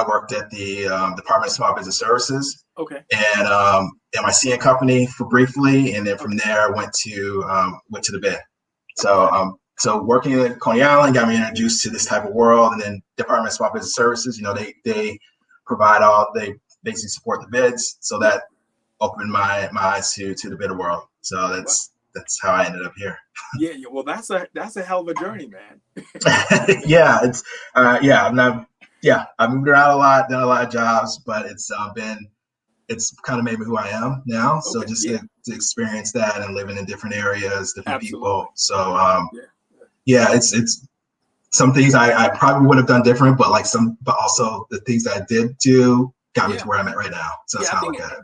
worked at the Department of Small Business Services. Okay. And my CN company for briefly, and then from there I went to the bid. So working at Coney Island got me introduced to this type of world, and then Department of Small Business Services, they they basically support the bids. So that opened my eyes to the bidder world. So that's how I ended up here. Yeah, well, that's a hell of a journey, man. Yeah, I moved around a lot, done a lot of jobs, but it's kind of made me who I am now. Okay, so just to experience that and living in different areas, different people. So it's some things I probably would have done different, but also the things that I did do got me to where I'm at right now. So that's how I look at it.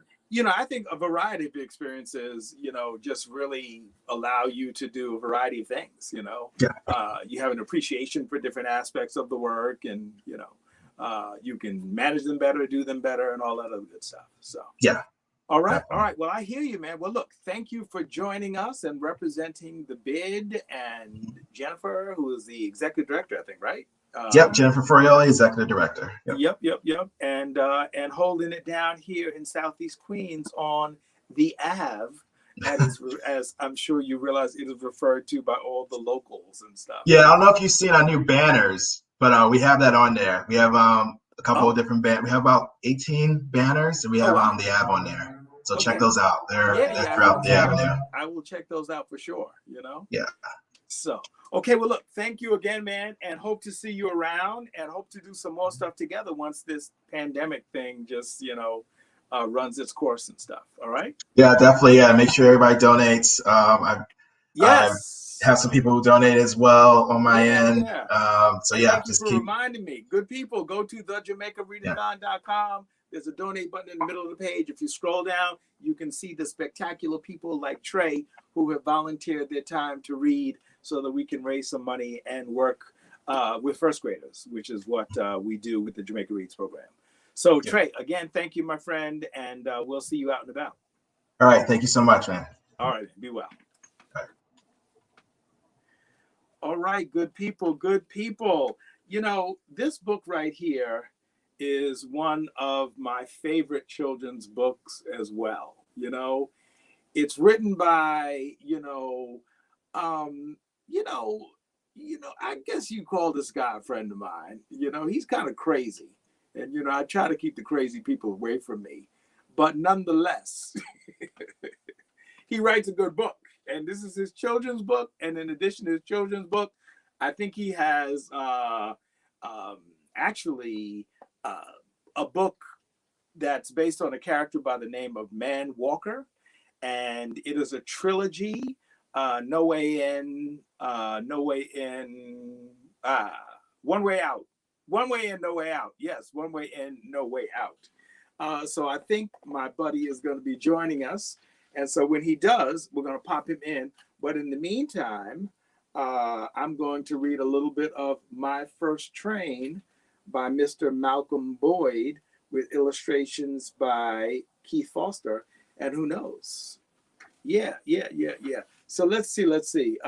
I think a variety of experiences, just really allow you to do a variety of things, Yeah. You have an appreciation for different aspects of the work, and, you can manage them better, do them better, and all that other good stuff. So, yeah. All right. All right. Well, I hear you, man. Well, look, thank you for joining us and representing the bid, and Jennifer, who is the executive director, I think, right? Yep, Jennifer Forioli, executive director. Yep. And holding it down here in Southeast Queens on the Ave, that is, as I'm sure you realize, it is referred to by all the locals and stuff. Yeah, I don't know if you've seen our new banners, but we have that on there. We have a couple of different banners. We have about 18 banners, and we have the Ave on there. So check those out. They're throughout the avenue. I will check those out for sure. Yeah. So, okay, well, look, thank you again, man, and hope to see you around, and hope to do some more stuff together once this pandemic thing just, runs its course and stuff. All right? Yeah, definitely. Yeah, make sure everybody donates. I have some people who donate as well on my end. So yeah, thank you for reminding me. Good people, go to thejamaicareadathon.com. There's a donate button in the middle of the page. If you scroll down, you can see the spectacular people like Trey who have volunteered their time to read so that we can raise some money and work with first graders, which is what we do with the Jamaica Reads program. So Trey, again, thank you, my friend, and we'll see you out and about. All right. Thank you so much, man. All right. Be well. All right. Good people. Good people. This book right here is one of my favorite children's books as well. It's written by, I guess you call this guy a friend of mine. He's kind of crazy. And, I try to keep the crazy people away from me. But nonetheless, he writes a good book. And this is his children's book. And in addition to his children's book, I think he has actually a book that's based on a character by the name of Man Walker. And it is a trilogy. No Way In, No Way In, One Way Out. One Way In, No Way Out. Yes, One Way In, No Way Out. So I think my buddy is going to be joining us. And so when he does, we're going to pop him in. But in the meantime, I'm going to read a little bit of My First Train by Mr. Malcolm Boyd with illustrations by Keith Foster. And who knows? Yeah. So let's see.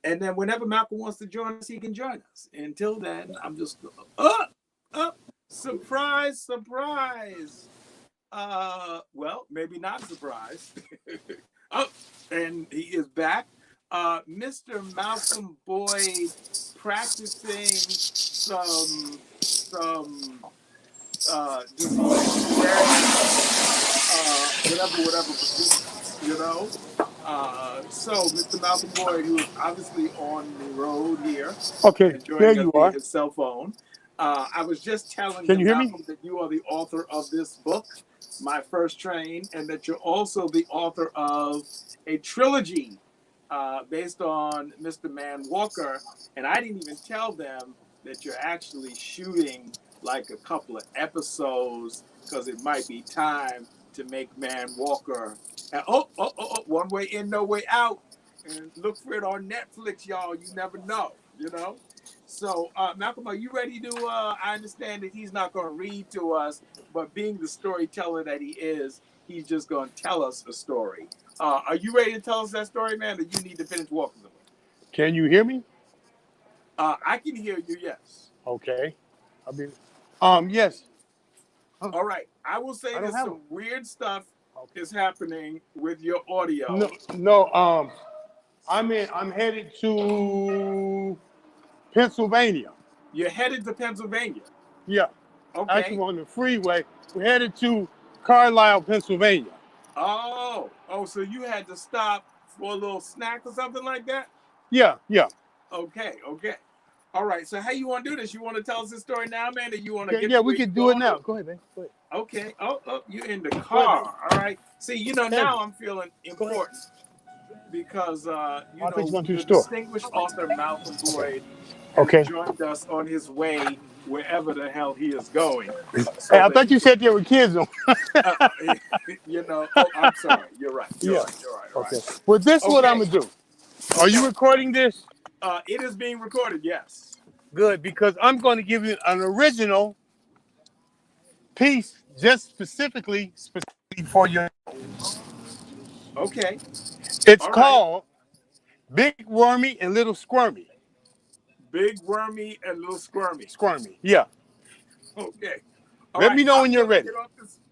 And then whenever Malcolm wants to join us, he can join us. Until then, I'm just surprise. Well, maybe not surprise. Oh, and he is back. Mr. Malcolm Boyd practicing some disease, whatever, you know. So Mr. Malcolm Boyd, who is obviously on the road here, Okay, there enjoying you are. his cell phone. I was just telling Can you hear me? Malcolm that you are the author of this book, My First Train, and that you're also the author of a trilogy based on Mr. Man Walker. And I didn't even tell them that you're actually shooting like a couple of episodes because it might be time to make Man Walker. And, one way in, no way out. And look for it on Netflix, y'all. You never know, you know? So, Malcolm, are you ready to? I understand that he's not going to read to us, but being the storyteller that he is, he's just going to tell us a story. Are you ready to tell us that story, man, or you need to finish walking them? Can you hear me? I can hear you, yes. Okay. I mean, yes. All right. I will say that some weird stuff is happening with your audio. No. I'm headed to Pennsylvania. You're headed to Pennsylvania. Yeah. Okay. Actually, on the freeway. We're headed to Carlisle, Pennsylvania. Oh, so you had to stop for a little snack or something like that? Yeah. Okay. All right. So how you want to do this? You want to tell us this story now, man, or you want to get? Yeah, we can do it now. Go ahead, man. Go ahead. Okay. Oh, you're in the car. All right. See, now I'm feeling important because the distinguished author Malcolm Boyd has joined us on his way wherever the hell he is going. So hey, I thought you said there were kids on. I'm sorry. You're right. You're right. Okay. Well, this is what I'm gonna do. Are you recording this? It is being recorded. Yes. Good, because I'm going to give you an original piece just specifically for your. Okay. It's called Big Wormy and Little Squirmy. Big Wormy and Little Squirmy. Squirmy. Yeah. Okay. Let me know when you're ready.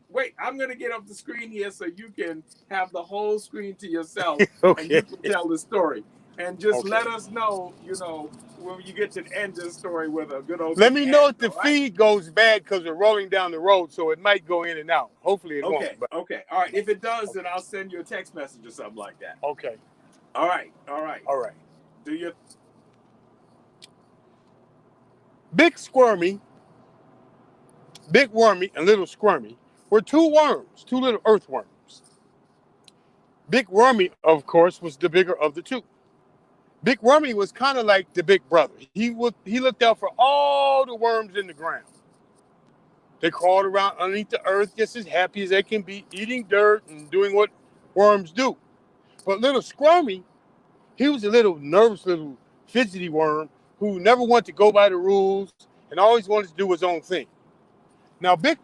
Wait, I'm going to get off the screen here so you can have the whole screen to yourself Okay. and you can tell the story. And just let us know, when you get to the end of the story with a good old. Let me know if the feed goes bad because we're rolling down the road, so it might go in and out. Hopefully it won't. But... Okay. All right. If it does, then I'll send you a text message or something like that. Okay. All right. Do you? Big Wormy, and Little Squirmy were two little earthworms. Big Wormy, of course, was the bigger of the two. Big Wormy was kind of like the big brother. He looked out for all the worms in the ground. They crawled around underneath the earth just as happy as they can be, eating dirt and doing what worms do. But Little Squirmy, he was a little nervous, little fidgety worm who never wanted to go by the rules and always wanted to do his own thing. Now, Big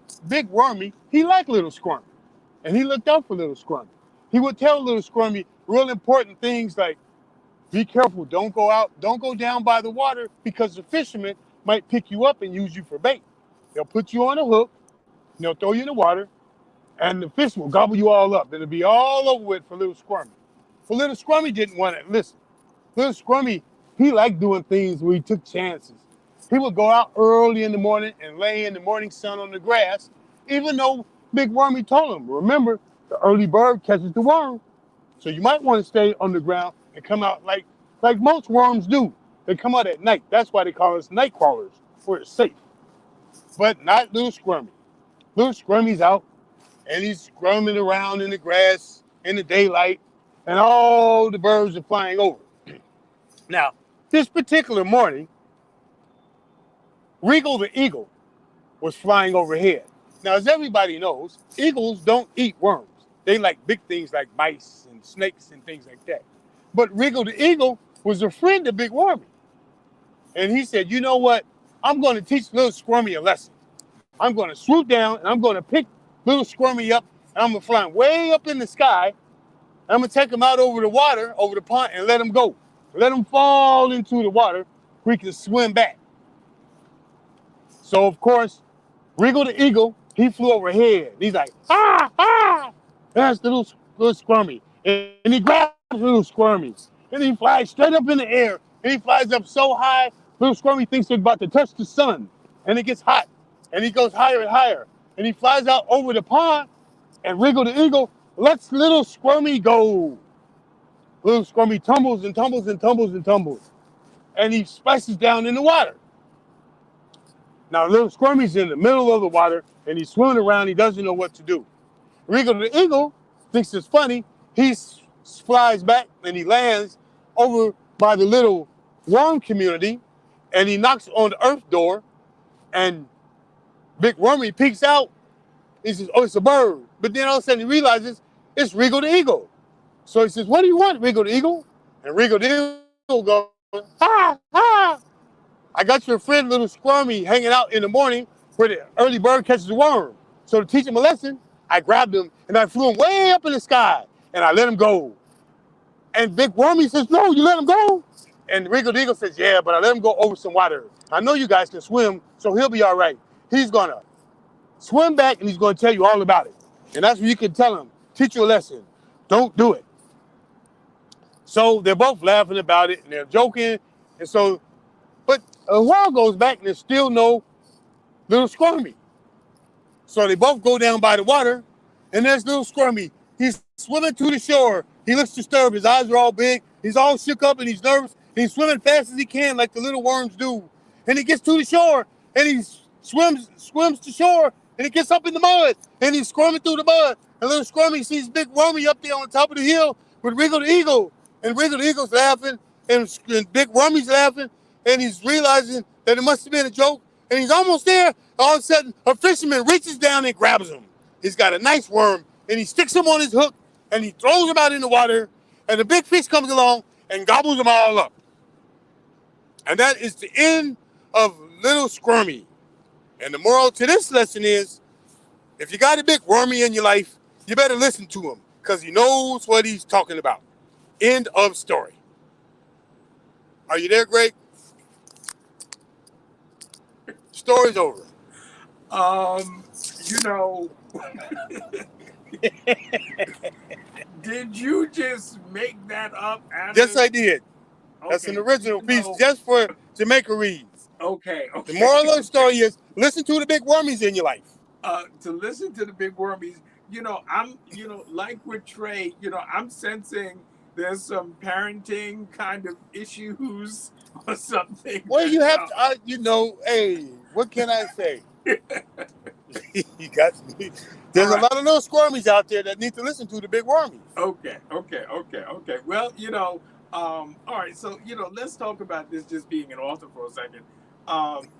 Wormy, he liked Little Squirmy, and he looked out for Little Squirmy. He would tell Little Squirmy real important things like, be careful, don't go down by the water because the fishermen might pick you up and use you for bait. They'll put you on a hook, and they'll throw you in the water, and the fish will gobble you all up. It'll be all over with for Little Squirmy. But Little Squirmy didn't want to listen. Little Squirmy, he liked doing things where he took chances. He would go out early in the morning and lay in the morning sun on the grass, even though Big Wormy told him, remember, the early bird catches the worm. So you might want to stay on the ground and come out like most worms do. They come out at night. That's why they call us night crawlers, where it's safe. But not Little Squirmy. Little Squirmy's out, and he's squirming around in the grass in the daylight, and all the birds are flying over. Now, this particular morning, Regal the eagle was flying overhead. Now, as everybody knows, eagles don't eat worms. They like big things like mice and snakes and things like that. But Regal the eagle was a friend of Big Wormy. And he said, you know what? I'm going to teach Little Squirmy a lesson. I'm going to swoop down and I'm going to pick Little Squirmy up and I'm going to fly him way up in the sky I'm going to take him out over the water, over the pond, and let him go. Let him fall into the water where he can swim back. So, of course, Wriggle the eagle, he flew overhead. He's like, ah, ah. That's the little squirmy. And he grabs little squirmy. And he flies straight up in the air. And he flies up so high, little squirmy thinks he's about to touch the sun. And it gets hot. And he goes higher and higher. And he flies out over the pond. And Wriggle the eagle lets little squirmy go. Little squirmy tumbles and tumbles and tumbles and tumbles. And he splashes down in the water. Now, little squirmy's in the middle of the water, and he's swimming around. He doesn't know what to do. Wriggle the eagle thinks it's funny. He flies back, and he lands over by the little worm community, and he knocks on the earth door, and Big Wormy peeks out. He says, oh, it's a bird. But then all of a sudden he realizes it's Wriggle the eagle. So he says, what do you want, Wriggle the eagle? And Wriggle the eagle goes, ha, ha. I got your friend, little squirmy, hanging out in the morning where the early bird catches the worm. So to teach him a lesson, I grabbed him and I flew him way up in the sky and I let him go. And Big Wormy says, no, you let him go? And Wriggle the eagle says, yeah, but I let him go over some water. I know you guys can swim, so he'll be all right. He's gonna swim back and he's gonna tell you all about it. And that's what you can tell him, teach you a lesson. Don't do it. So they're both laughing about it and they're joking. And so, but a while goes back and there's still no little squirmy. So they both go down by the water and there's little squirmy. He's swimming to the shore. He looks disturbed. His eyes are all big. He's all shook up and he's nervous. He's swimming fast as he can like the little worms do. And he gets to the shore and he swims to shore and he gets up in the mud and he's squirming through the mud. And little squirmy sees Big Wormy up there on top of the hill with Wriggle the eagle. And Wriggle the eagle's laughing and Big Wormy's laughing. And he's realizing that it must have been a joke. And he's almost there. All of a sudden, a fisherman reaches down and grabs him. He's got a nice worm, and he sticks him on his hook, and he throws him out in the water, and the big fish comes along and gobbles them all up. And that is the end of Little Squirmy. And the moral to this lesson is, if you got a big wormy in your life, you better listen to him, because he knows what he's talking about. End of story. Are you there, Greg? Story's over. You know, did you just make that up? Yes, I did. Okay. That's an original piece just for Jamaica Reads. Okay. The moral of the story is listen to the big wormies in your life. To listen to the big wormies, I'm, like with Trey, I'm sensing there's some parenting kind of issues or something. Well, you have to, hey, what can I say? You got me. There's a lot of little squirmies out there that need to listen to the big wormies. Okay. Well, all right. So, let's talk about this just being an author for a second.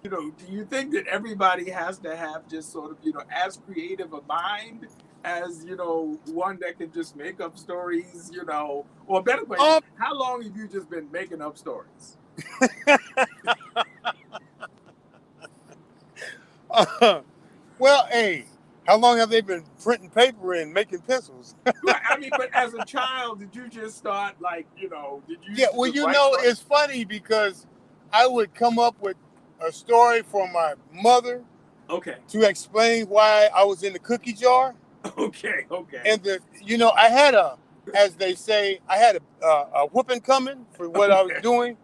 Do you think that everybody has to have just sort of, as creative a mind as, one that can just make up stories, or better question, how long have you just been making up stories? Well, hey, how long have they been printing paper and making pencils? Right, I mean, but as a child, did you just start did you? Yeah, well, it's funny because I would come up with a story for my mother. Okay. To explain why I was in the cookie jar. Okay. And I had as they say, I had a whooping coming for what I was doing.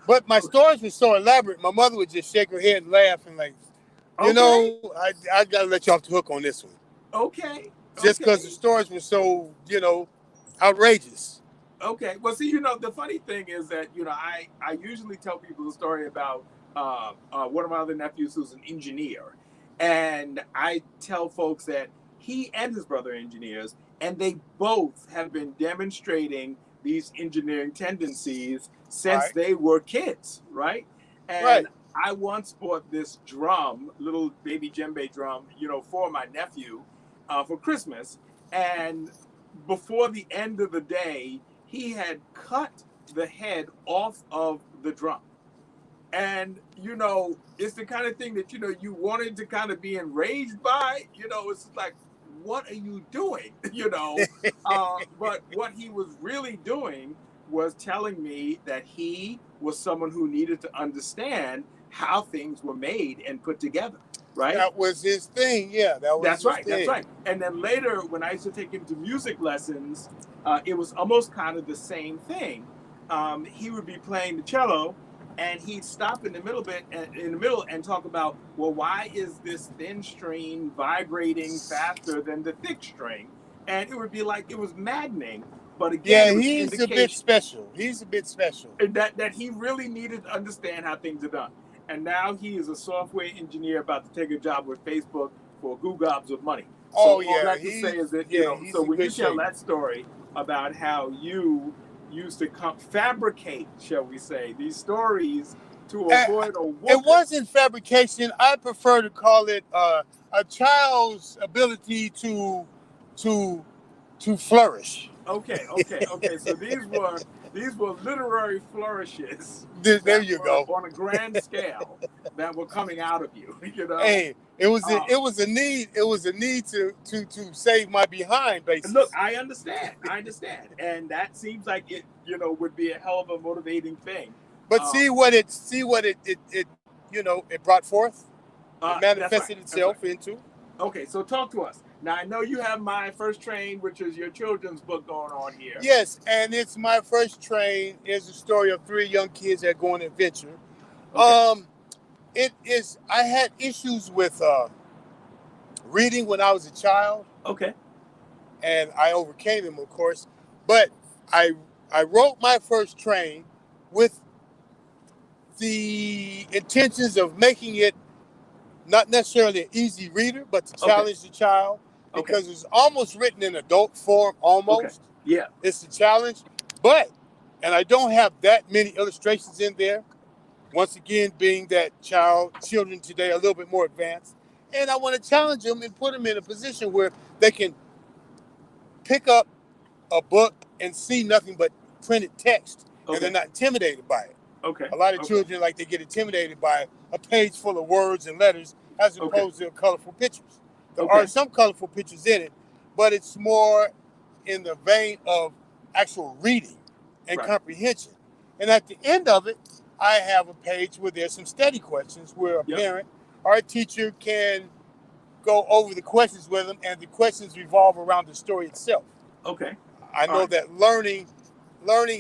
But my stories were so elaborate, my mother would just shake her head and laugh and like, I got to let you off the hook on this one. Okay. Just because the stories were so, outrageous. Okay. Well, see, the funny thing is that, I usually tell people the story about one of my other nephews who's an engineer. And I tell folks that he and his brother are engineers, and they both have been demonstrating these engineering tendencies since they were kids, right? And I once bought this drum, little baby djembe drum, for my nephew for Christmas. And before the end of the day, he had cut the head off of the drum. And, it's the kind of thing that, you wanted to kind of be enraged by. It's like, what are you doing? But what he was really doing was telling me that he was someone who needed to understand how things were made and put together, right? That was his thing. Yeah, that was That's his right. thing. That's right. And then later, when I used to take him to music lessons, it was almost kind of the same thing. He would be playing the cello, and he'd stop in the middle and talk about, well, why is this thin string vibrating faster than the thick string? And it would be like, it was maddening. But again, Yeah, he's a bit special. He's a bit special. That he really needed to understand how things are done. And now he is a software engineer about to take a job with Facebook for goo gobs of money. So all that to say is that, so when you tell that story about how you used to fabricate, shall we say, these stories to avoid a whooping. It wasn't fabrication. I prefer to call it a child's ability to flourish. Okay. So these were literary flourishes. There you go. On a grand scale that were coming out of you. Hey, it was a need. It was a need to save my behind, basically. Look, I understand, and that seems like it would be a hell of a motivating thing. But see what it brought forth. It manifested itself into. Okay, so talk to us. Now, I know you have My First Train, which is your children's book going on here. Yes, and it's My First Train is a story of 3 young kids that go on an adventure. Okay. I had issues with reading when I was a child. Okay. And I overcame them, of course. But I wrote My First Train with the intentions of making it not necessarily an easy reader, but to challenge the child. Because it's almost written in adult form, almost. Okay. Yeah. It's a challenge. And I don't have that many illustrations in there. Once again, being that children today are a little bit more advanced. And I want to challenge them and put them in a position where they can pick up a book and see nothing but printed text. And they're not intimidated by it. Okay. A lot of children, they get intimidated by a page full of words and letters as opposed to colorful pictures. There are some colorful pictures in it, but it's more in the vein of actual reading and comprehension. And at the end of it, I have a page where there's some study questions where a parent or a teacher can go over the questions with them, and the questions revolve around the story itself. Okay. I know that learning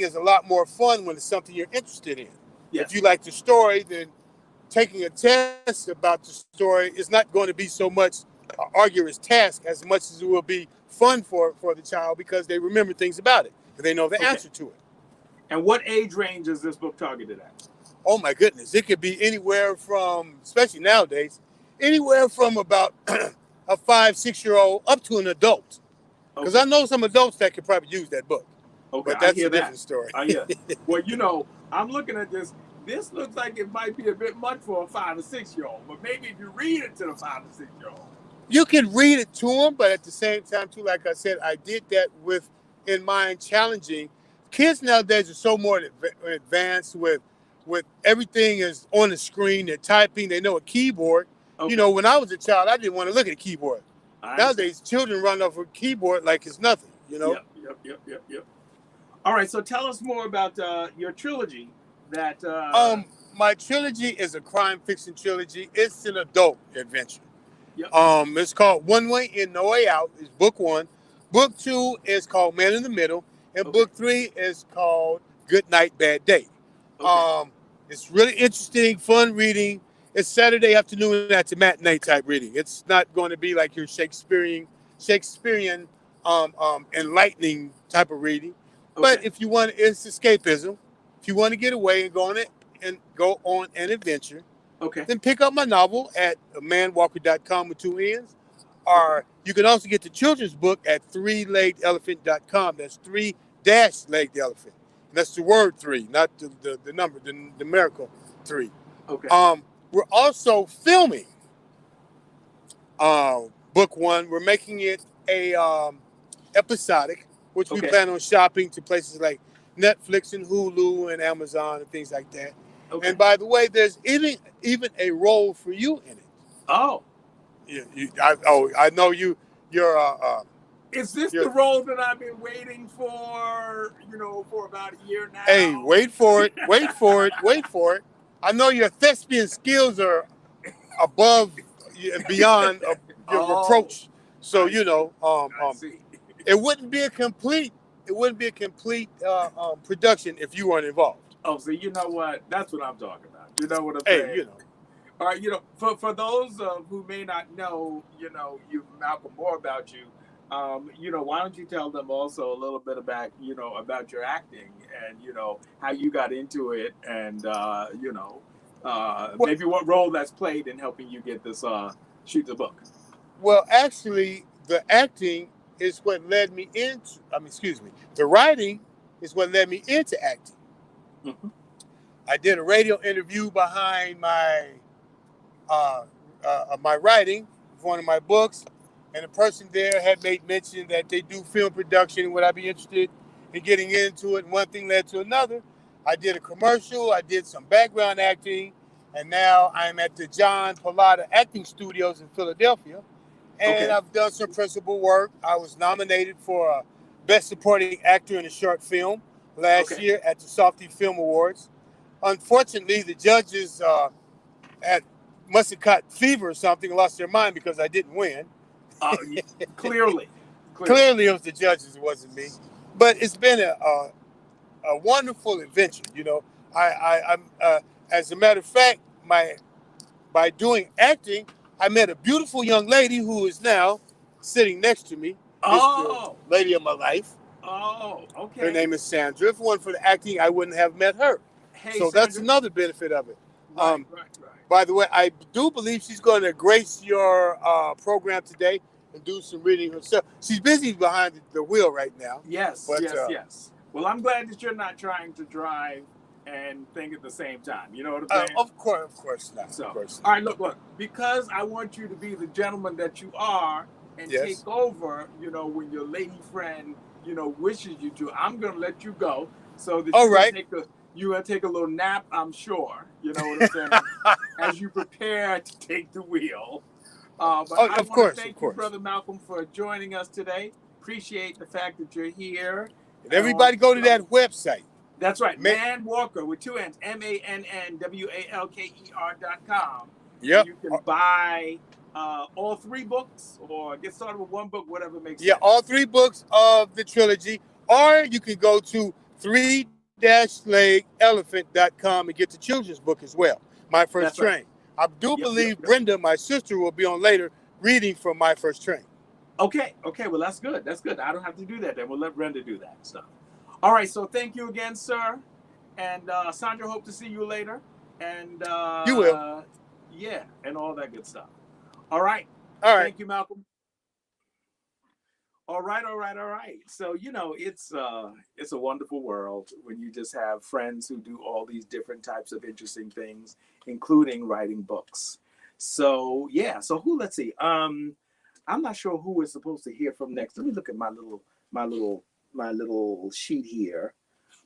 is a lot more fun when it's something you're interested in. Yes. If you like the story, then taking a test about the story is not going to be so much an arduous task as much as it will be fun for the child because they remember things about it and they know the answer to it. And what age range is this book targeted at? Oh my goodness, it could be anywhere from, especially nowadays, anywhere from about a 5-6-year-old up to an adult. Because I know some adults that could probably use that book. Okay, but that's a different story. Well, I'm looking at this. This looks like it might be a bit much for a 5 or 6-year-old, but maybe if you read it to the 5 or 6-year-old. You can read it to them, but at the same time, too, like I said, I did that with in mind challenging. Kids nowadays are so more advanced with everything is on the screen. They're typing. They know a keyboard. Okay. When I was a child, I didn't want to look at a keyboard. Nowadays, children run off a keyboard like it's nothing. Yep. All right, so tell us more about your trilogy. My trilogy is a crime fiction trilogy. It's an adult adventure. Yep. It's called One Way In, No Way Out. It's book 1. Book 2 is called Man in the Middle, and book 3 is called Good Night, Bad Day. Okay. It's really interesting, fun reading. It's Saturday afternoon. That's a matinee type reading. It's not going to be like your Shakespearean, enlightening type of reading. Okay. But if you want, it's escapism. If you want to get away and go on an adventure, then pick up my novel at manwalker.com with 2 N's. Or you can also get the children's book at 3leggedelephant.com. That's 3-legged elephant. And that's the word 3, not the number, the numerical 3. Okay. We're also filming book 1. We're making it a episodic, which we plan on shopping to places like Netflix and Hulu and Amazon and things like that. Okay. And by the way, there's even a role for you in it. Oh. Yeah. I know you your Is this your the role that I've been waiting for, for about a year now? Hey, wait for it. Wait for it. Wait for it. I know your thespian skills are above and beyond your reproach. So I see. it wouldn't be a complete production if you weren't involved. Oh, so you know what? That's what I'm talking about. You know what I'm Hey, saying? All right, for those who may not know, you Malcolm, more about you, why don't you tell them also a little bit about, about your acting and, how you got into it and, maybe what role that's played in helping you get this, shoot the book. Well, actually, the acting is what led me into, the writing is what led me into acting. Mm-hmm. I did a radio interview behind my my writing for one of my books, and the person there had made mention that they do film production. Would I be interested in getting into it? And one thing led to another. I did a commercial. I did some background acting, and now I'm at the John Pallotta Acting Studios in Philadelphia, and Okay. I've done some principal work. I was nominated for a Best Supporting Actor in a Short Film last year at the Softy Film Awards. Unfortunately, the judges must have caught fever or something, lost their mind because I didn't win. Clearly, it was the judges, it wasn't me. But it's been a wonderful adventure. I'm as a matter of fact, by doing acting, I met a beautiful young lady who is now sitting next to me. Oh, the lady of my life. Oh, okay. Her name is Sandra. If it weren't for the acting, I wouldn't have met her. Hey, so Sandra. That's another benefit of it. Right. By the way, I do believe she's going to grace your program today and do some reading herself. She's busy behind the wheel right now. Yes. Well, I'm glad that you're not trying to drive and think at the same time. You know what I'm saying? Of course not. So, of course not. All right, look. Because I want you to be the gentleman that you are and take over, when your lady friend, wishes you to, I'm going to let you go so that you're going to take a little nap, I'm sure. You know what I'm saying? As you prepare to take the wheel. But I want to thank you, Brother Malcolm, for joining us today. Appreciate the fact that you're here. And everybody go to that website. That's right. Mannwalker with two N's, MANNWALKER.com. Yep. You can buy all 3 books or get started with 1 book, whatever makes sense. Yeah, all 3 books of the trilogy. Or you can go to 3-legelephant.com and get the children's book as well. My First Train. Right. I do believe Brenda, my sister, will be on later reading from My First Train. Okay. Well, that's good. I don't have to do that then. We'll let Brenda do that stuff. All right. So thank you again, sir. And Sandra, hope to see you later. And you will. Yeah, and all that good stuff. All right. Thank you, Malcolm. All right. So, it's a wonderful world when you just have friends who do all these different types of interesting things, including writing books. So, yeah. So let's see. I'm not sure who we're supposed to hear from next. Let me look at my little sheet here.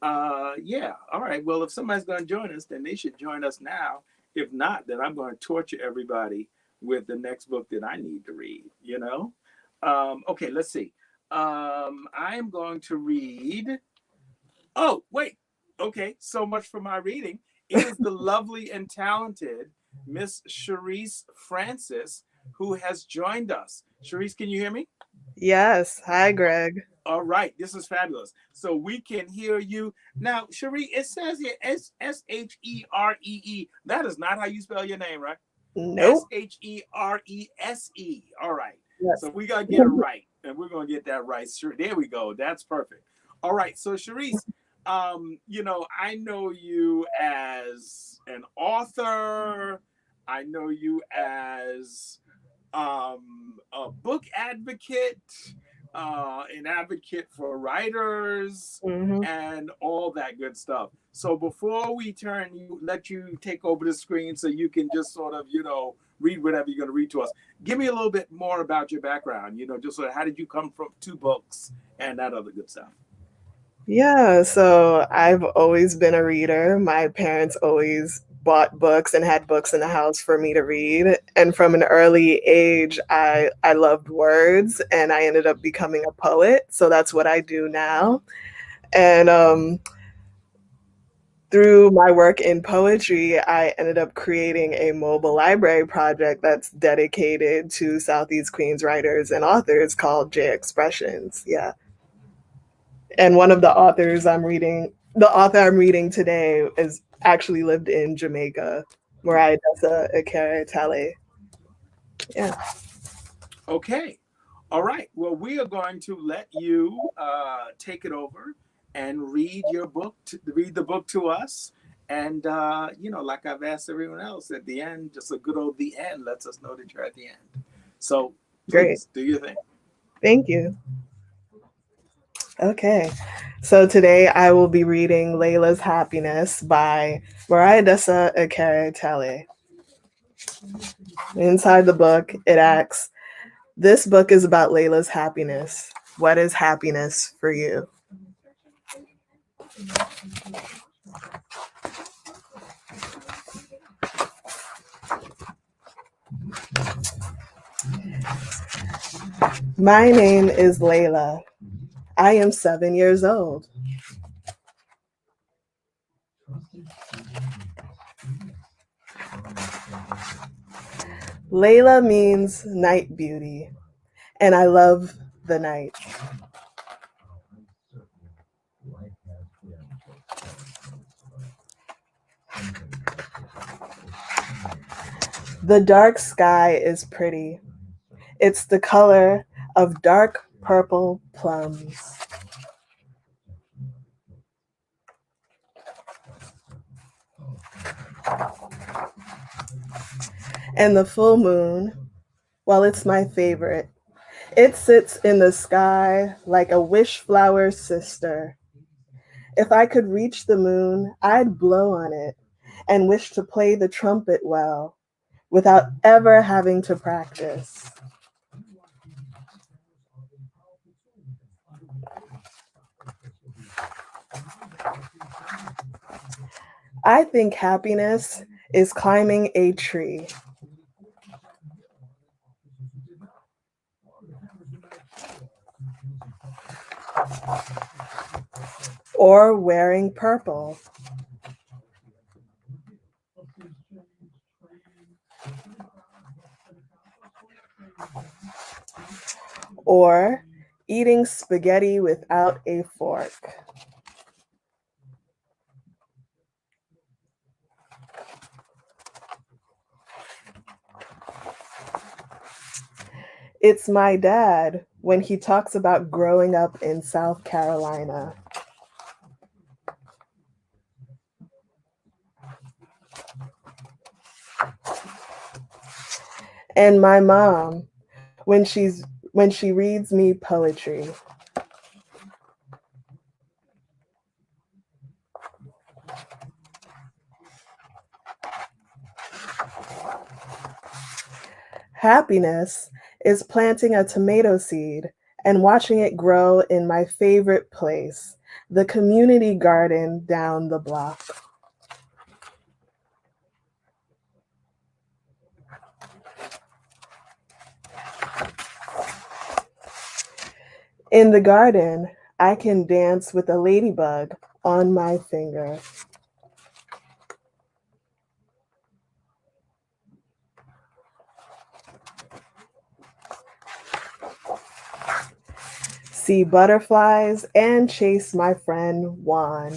Yeah. All right. Well, if somebody's going to join us, then they should join us now. If not, then I'm going to torture everybody with the next book that I need to read, Okay, let's see. I am going to read. Oh, wait. Okay, so much for my reading. It is the lovely and talented Miss Cherise Francis who has joined us. Cherise, can you hear me? Yes. Hi, Greg. All right, this is fabulous. So we can hear you now, Cherie. It says here Sheree. That is not how you spell your name, right? Nope. Herese. All right. Yes. So we gotta get it right, and we're gonna get that right. Sure. There we go. That's perfect. All right. So Cherise, I know you as an author. I know you as a book advocate. An advocate for writers and all that good stuff. So before we let you take over the screen so you can just sort of, read whatever you're going to read to us. Give me a little bit more about your background, just sort of how did you come from 2 books and that other good stuff? Yeah, so I've always been a reader. My parents always bought books and had books in the house for me to read. And from an early age, I loved words and I ended up becoming a poet. So that's what I do now. And through my work in poetry, I ended up creating a mobile library project that's dedicated to Southeast Queens writers and authors called J Expressions. Yeah. And one of the author I'm reading today is actually lived in Jamaica, Mariah Akere Tale. Yeah. Okay. All right. Well, we are going to let you take it over and read read the book to us. And, like I've asked everyone else at the end, just a good old the end lets us know that you're at the end. So Great. please do your thing. Thank you. Okay. So today I will be reading Layla's Happiness by Mariah Akere Tale. Inside the book, it asks, this book is about Layla's happiness. What is happiness for you? My name is Layla. I am 7 years old. Layla means night beauty, and I love the night. The dark sky is pretty. It's the color of dark purple plums. And the full moon, well, it's my favorite. It sits in the sky like a wish flower sister. If I could reach the moon, I'd blow on it and wish to play the trumpet well without ever having to practice. I think happiness is climbing a tree. Or wearing purple. Or eating spaghetti without a fork. It's my dad when he talks about growing up in South Carolina. And my mom when she reads me poetry. Happiness is planting a tomato seed and watching it grow in my favorite place, the community garden down the block. In the garden, I can dance with a ladybug on my finger. See butterflies and chase my friend Juan.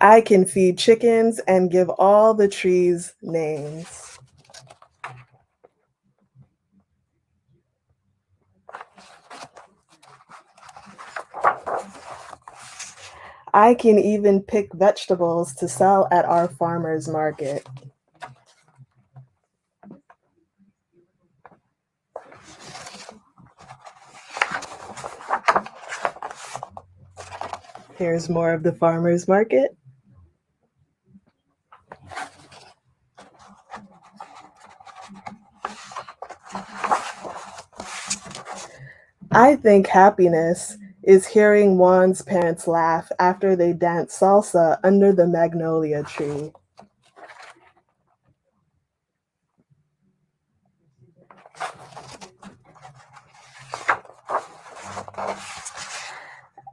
I can feed chickens and give all the trees names. I can even pick vegetables to sell at our farmer's market. Here's more of the farmer's market. I think happiness is hearing Juan's parents laugh after they dance salsa under the magnolia tree.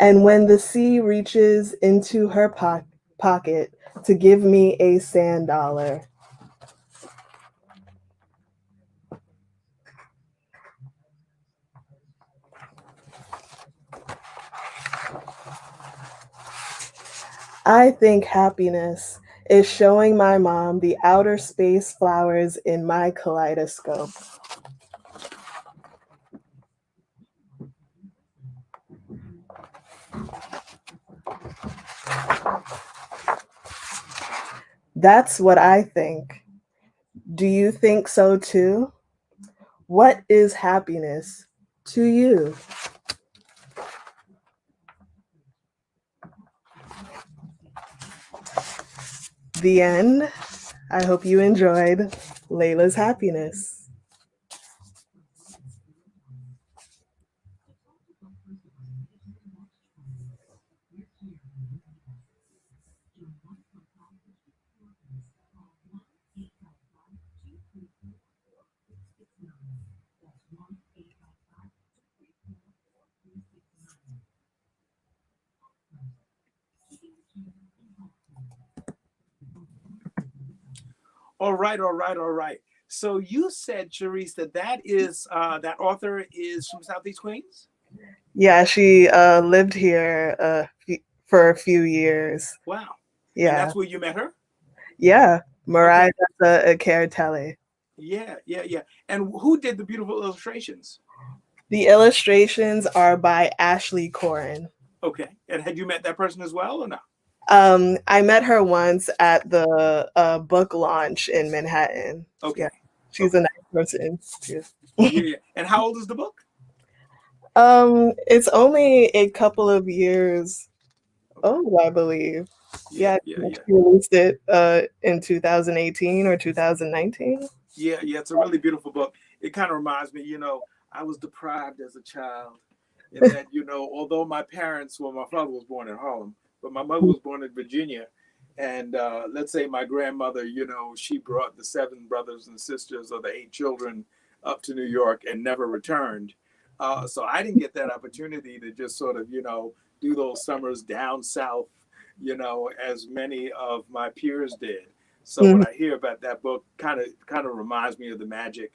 And when the sea reaches into her pocket to give me a sand dollar. I think happiness is showing my mom the outer space flowers in my kaleidoscope. That's what I think. Do you think so too? What is happiness to you? The end. I hope you enjoyed Layla's happiness. All right, all right, all right. So you said, Charisse, that is that author is from Southeast Queens. Yeah, she lived here for a few years. Wow. And Yeah, that's where you met her. yeah. Mariah Okay. a Caratele. Yeah, yeah, yeah. And who did the beautiful illustrations? The illustrations are by Ashley Corin. Okay. And had you met that person as well or no? I met her once at the book launch in Manhattan. Okay. Yeah, she's a nice person too. Yeah. And how old is the book? It's only a couple of years old, I believe. Yeah, Yeah, yeah, she yeah. released it in 2018 or 2019. Yeah, yeah. It's a really beautiful book. It kind of reminds me, I was deprived as a child in that, although my parents, well, my father was born in Harlem, but my mother was born in Virginia. And let's say my grandmother, she brought the 7 brothers and sisters or the 8 children up to New York and never returned. So I didn't get that opportunity to just sort of, do those summers down south, as many of my peers did. So when I hear about that book, kind of reminds me of the magic,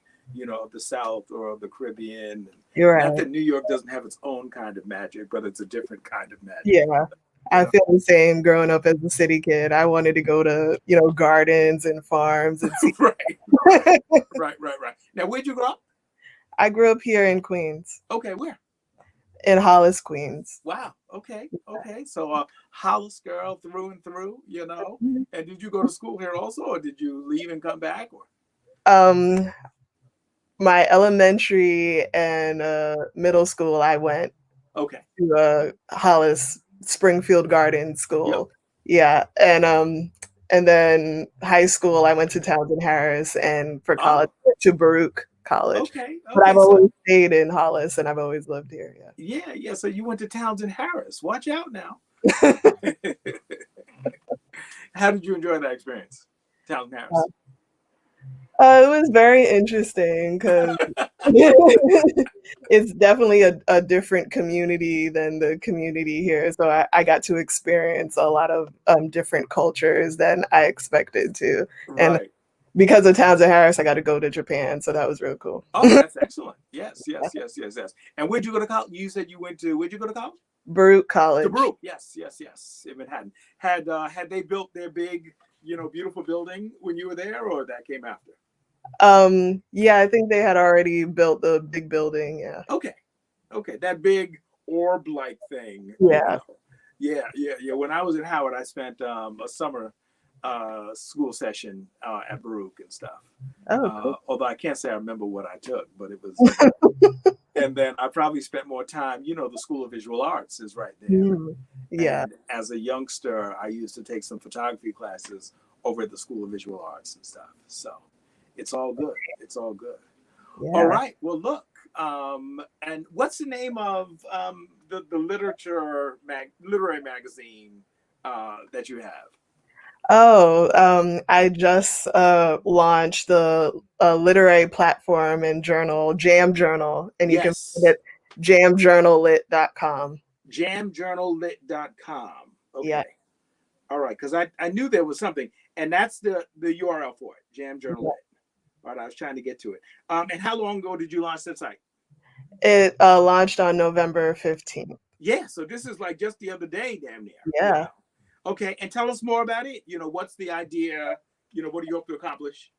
of the South or of the Caribbean. You're Not right. that New York doesn't have its own kind of magic, but it's a different kind of magic. Yeah. I feel the same growing up as a city kid. I wanted to go to, gardens and farms and see. Right. Now, where'd you grow up? I grew up here in Queens, Okay, where? in Hollis, Queens. Wow. Okay. So, Hollis girl through and through, And did you go to school here also, or did you leave and come back? Or My elementary and middle school, I went okay. to Hollis Springfield Garden School. Yep. Yeah, and then high school, I went to Townsend Harris, and for college, to Baruch College. Okay. But I've always stayed in Hollis, and I've always lived here. Yeah. Yeah. So you went to Townsend Harris. Watch out now. How did you enjoy that experience, Townsend Harris? It was very interesting because it's definitely a different community than the community here. So I got to experience a lot of different cultures than I expected to. And Right. because of Townsend Harris, I got to go to Japan. So that was real cool. Oh, that's excellent. Yes. And where'd you go to college? You said where'd you go to college? Baruch College. To Baruch, yes, in Manhattan. Had they built their big, beautiful building when you were there, or that came after? Yeah, I think they had already built the big building. Yeah. Okay, that big orb-like thing. Yeah. Yeah. When I was in Howard, I spent a summer school session at Baruch and stuff. Oh, cool. Although I can't say I remember what I took, but it was. And then I probably spent more time. The School of Visual Arts is right there. Yeah. And as a youngster, I used to take some photography classes over at the School of Visual Arts and stuff. So it's all good. Yeah. All right. Well, look, And what's the name of the literary magazine that you have? Oh, I just launched the literary platform and journal, Jam Journal, and you can find Yes, it jamjournallit.com. jamjournallit.com. Yeah. Okay. All right. Because I knew there was something. And that's the URL for it, Jam Journal Lit. All right. I was trying to get to it. And how long ago did you launch that site? It launched on November 15th. Yeah. So this is like just the other day, damn near. Yeah. Wow. Okay. And tell us more about it. What's the idea? What do you hope to accomplish?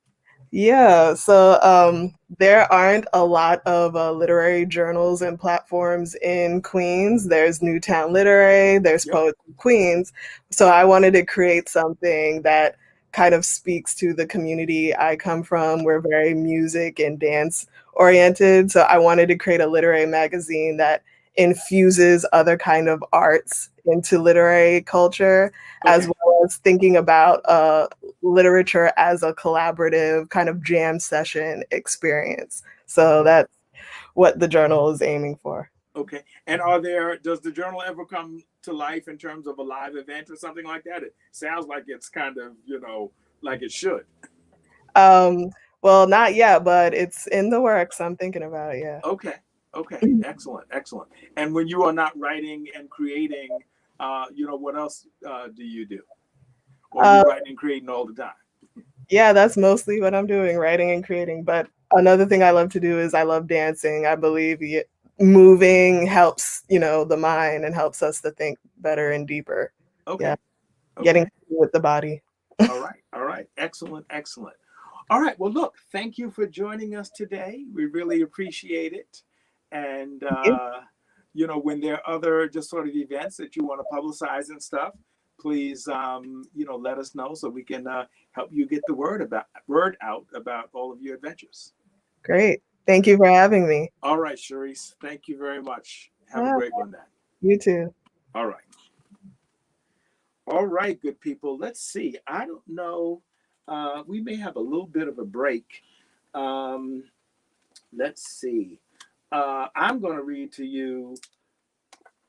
Yeah, so there aren't a lot of literary journals and platforms in Queens. There's Newtown Literary, there's Yep. Poets in Queens. So I wanted to create something that kind of speaks to the community I come from. We're very music and dance oriented. So I wanted to create a literary magazine that infuses other kind of arts into literary culture, as Okay. well as thinking about literature as a collaborative kind of jam session experience. So that's what the journal is aiming for. Okay. And does the journal ever come to life in terms of a live event or something like that? It sounds like it's kind of, like it should. Um, well, not yet, but it's in the works. I'm thinking about it. Yeah. Okay. Okay. Excellent. Excellent. And when you are not writing and creating, what else do you do? Or are you Uh, writing and creating all the time? yeah, that's mostly what I'm doing, writing and creating. But another thing I love to do is I love dancing. I believe moving helps, the mind and helps us to think better and deeper. Okay. Yeah, getting Okay. with the body. All right. All right. Excellent. Excellent. All right. Well, look, thank you for joining us today. We really appreciate it. And, when there are other just sort of events that you want to publicize and stuff, please, let us know so we can help you get the word out about all of your adventures. Great. Thank you for having me. All right, Sharice. Thank you very much. Have a Yeah, great one then. you too. All right. All right, good people. Let's see. I don't know. We may have a little bit of a break. Um, let's see. I'm going to read to you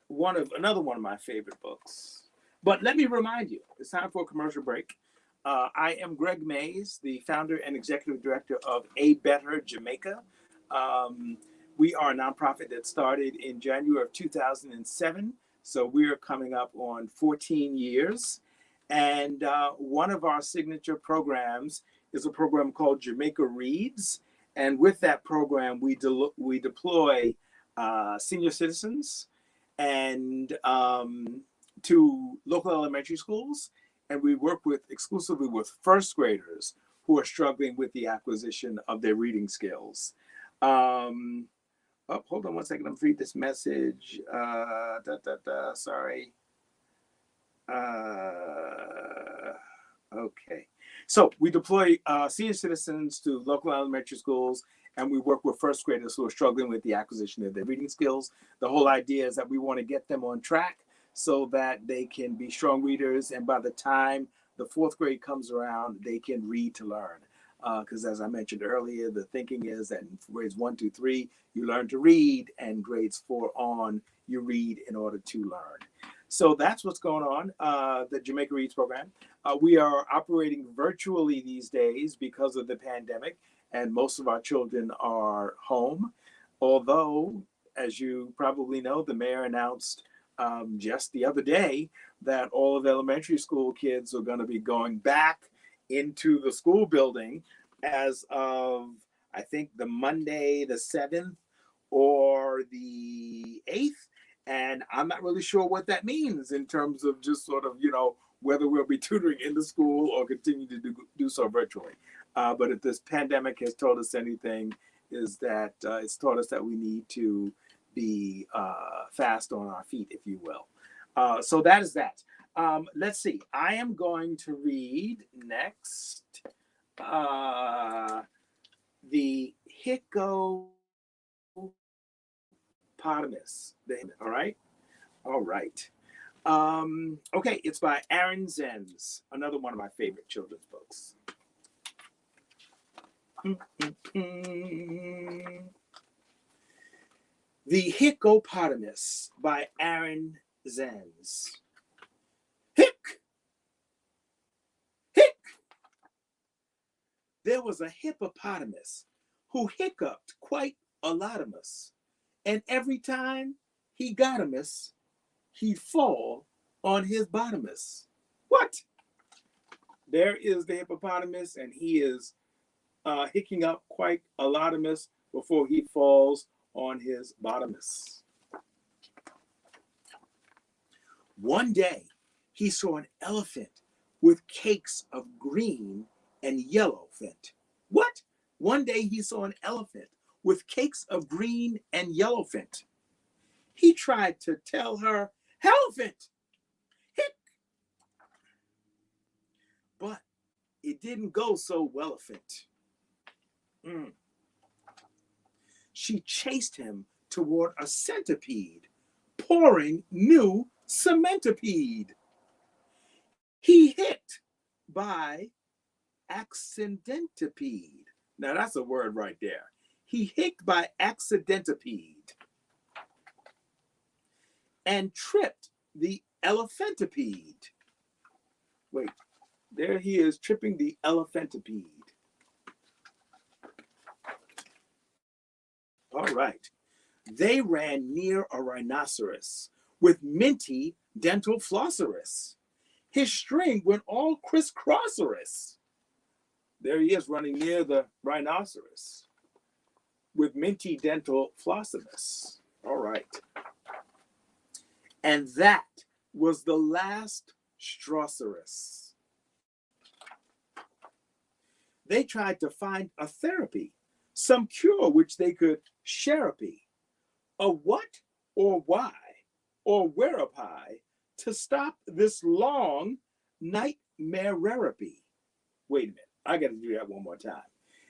another one of my favorite books. But let me remind you, it's time for a commercial break. I am Greg Mays, the founder and executive director of A Better Jamaica. We are a nonprofit that started in January of 2007. So we are coming up on 14 years. And one of our signature programs is a program called Jamaica Reads. And with that program, we deploy senior citizens and to local elementary schools. And we work exclusively with first graders who are struggling with the acquisition of their reading skills. Hold on one second. Let me read this message. Sorry. Okay. So we deploy senior citizens to local elementary schools, and we work with first graders who are struggling with the acquisition of their reading skills. The whole idea is that we want to get them on track so that they can be strong readers, and by the time the fourth grade comes around, they can read to learn. Because as I mentioned earlier, the thinking is that in grades 1, 2, 3, you learn to read, and grades 4 on, you read in order to learn. So that's what's going on, the Jamaica Reads program. We are operating virtually these days because of the pandemic, and most of our children are home. Although, as you probably know, the mayor announced just the other day that all of elementary school kids are going to be going back into the school building as of, I think, the Monday, the 7th or the 8th. And I'm not really sure what that means in terms of just sort of, whether we'll be tutoring in the school or continue to do so virtually. But if this pandemic has taught us anything, is that it's taught us that we need to be fast on our feet, if you will. So that is that. Let's see. I am going to read next the Hippopotamus. All right? All right. Okay, it's by Aaron Zenz, another one of my favorite children's books. The Hippopotamus by Aaron Zenz. Hick! Hick! There was a hippopotamus who hiccuped quite a lotamus, and every time he got a miss, he'd fall on his bottomus. What? There is the hippopotamus, and he is hicking up quite a lotamus before he falls on his bottomus. One day, he saw an elephant with cakes of green and yellow fint. What? One day he saw an elephant with cakes of green and yellow fint. He tried to tell her, "Elephant, hick!" But it didn't go so well-a-fint. She chased him toward a centipede, pouring new cementipede. He hit by accidentipede. Now that's a word right there. He hicked by accidentipede and tripped the elephantipede. Wait, there he is tripping the elephantipede. All right. They ran near a rhinoceros with minty dental flosserus. His string went all crisscrosserous. There he is running near the rhinoceros with minty dental flosserus. All right. And that was the last Strawcerus. They tried to find a therapy, some cure which they could sherapy. A what or why or whereby to stop this long nightmare-rarapy. Wait a minute, I got to do that one more time.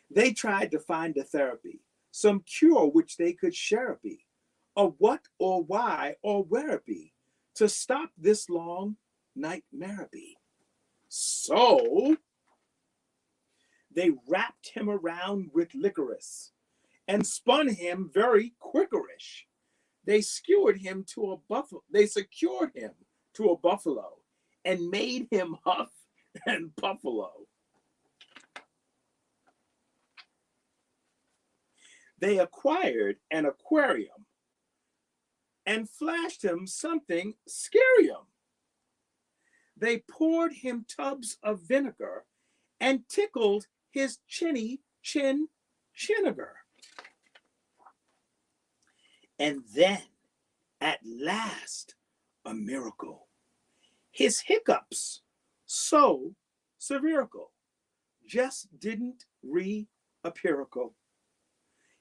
They tried to find a therapy, some cure which they could sherapy. A what or why or wherapy to stop this long nightmare-apy. So they wrapped him around with licorice and spun him very quickerish. They secured him to a buffalo. They secured him to a buffalo and made him huff and buffalo. They acquired an aquarium and flashed him something scarium. They poured him tubs of vinegar and tickled his chinny chin chiniger. And then, at last, a miracle. His hiccups, so severical, just didn't reappearical.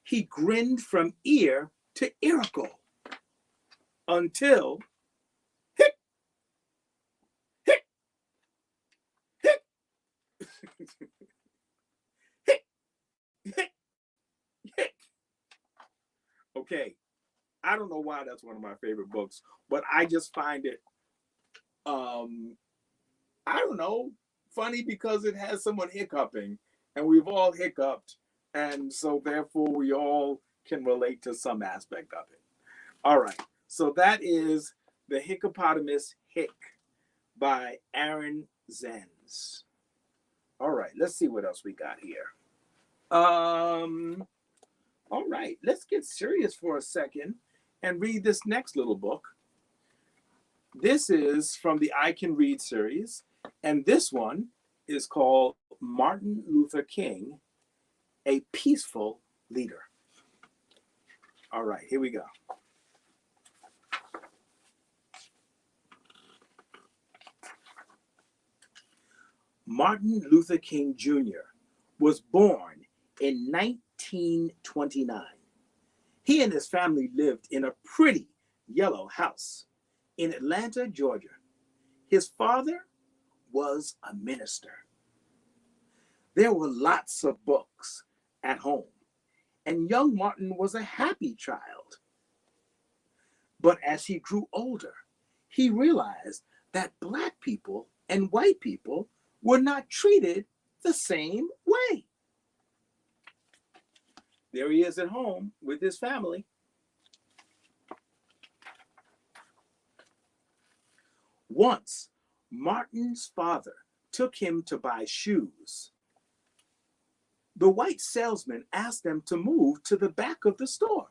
He grinned from ear to earicle until hic, hic, hic, hic, hic, hic. Okay, I don't know why that's one of my favorite books, but I just find it, I don't know, funny because it has someone hiccuping, and we've all hiccuped, and so therefore we all can relate to some aspect of it. All right, so that is The Hippopotamus Hick by Aaron Zenz. All right, let's see what else we got here. All right, let's get serious for a second and read this next little book. This is from the I Can Read series, and this one is called Martin Luther King, A Peaceful Leader. All right, here we go. Martin Luther King Jr. was born in 1929. He and his family lived in a pretty yellow house in Atlanta, Georgia. His father was a minister. There were lots of books at home, and young Martin was a happy child. But as he grew older, he realized that Black people and white people were not treated the same way. There he is at home with his family. Once, Martin's father took him to buy shoes. The white salesman asked them to move to the back of the store,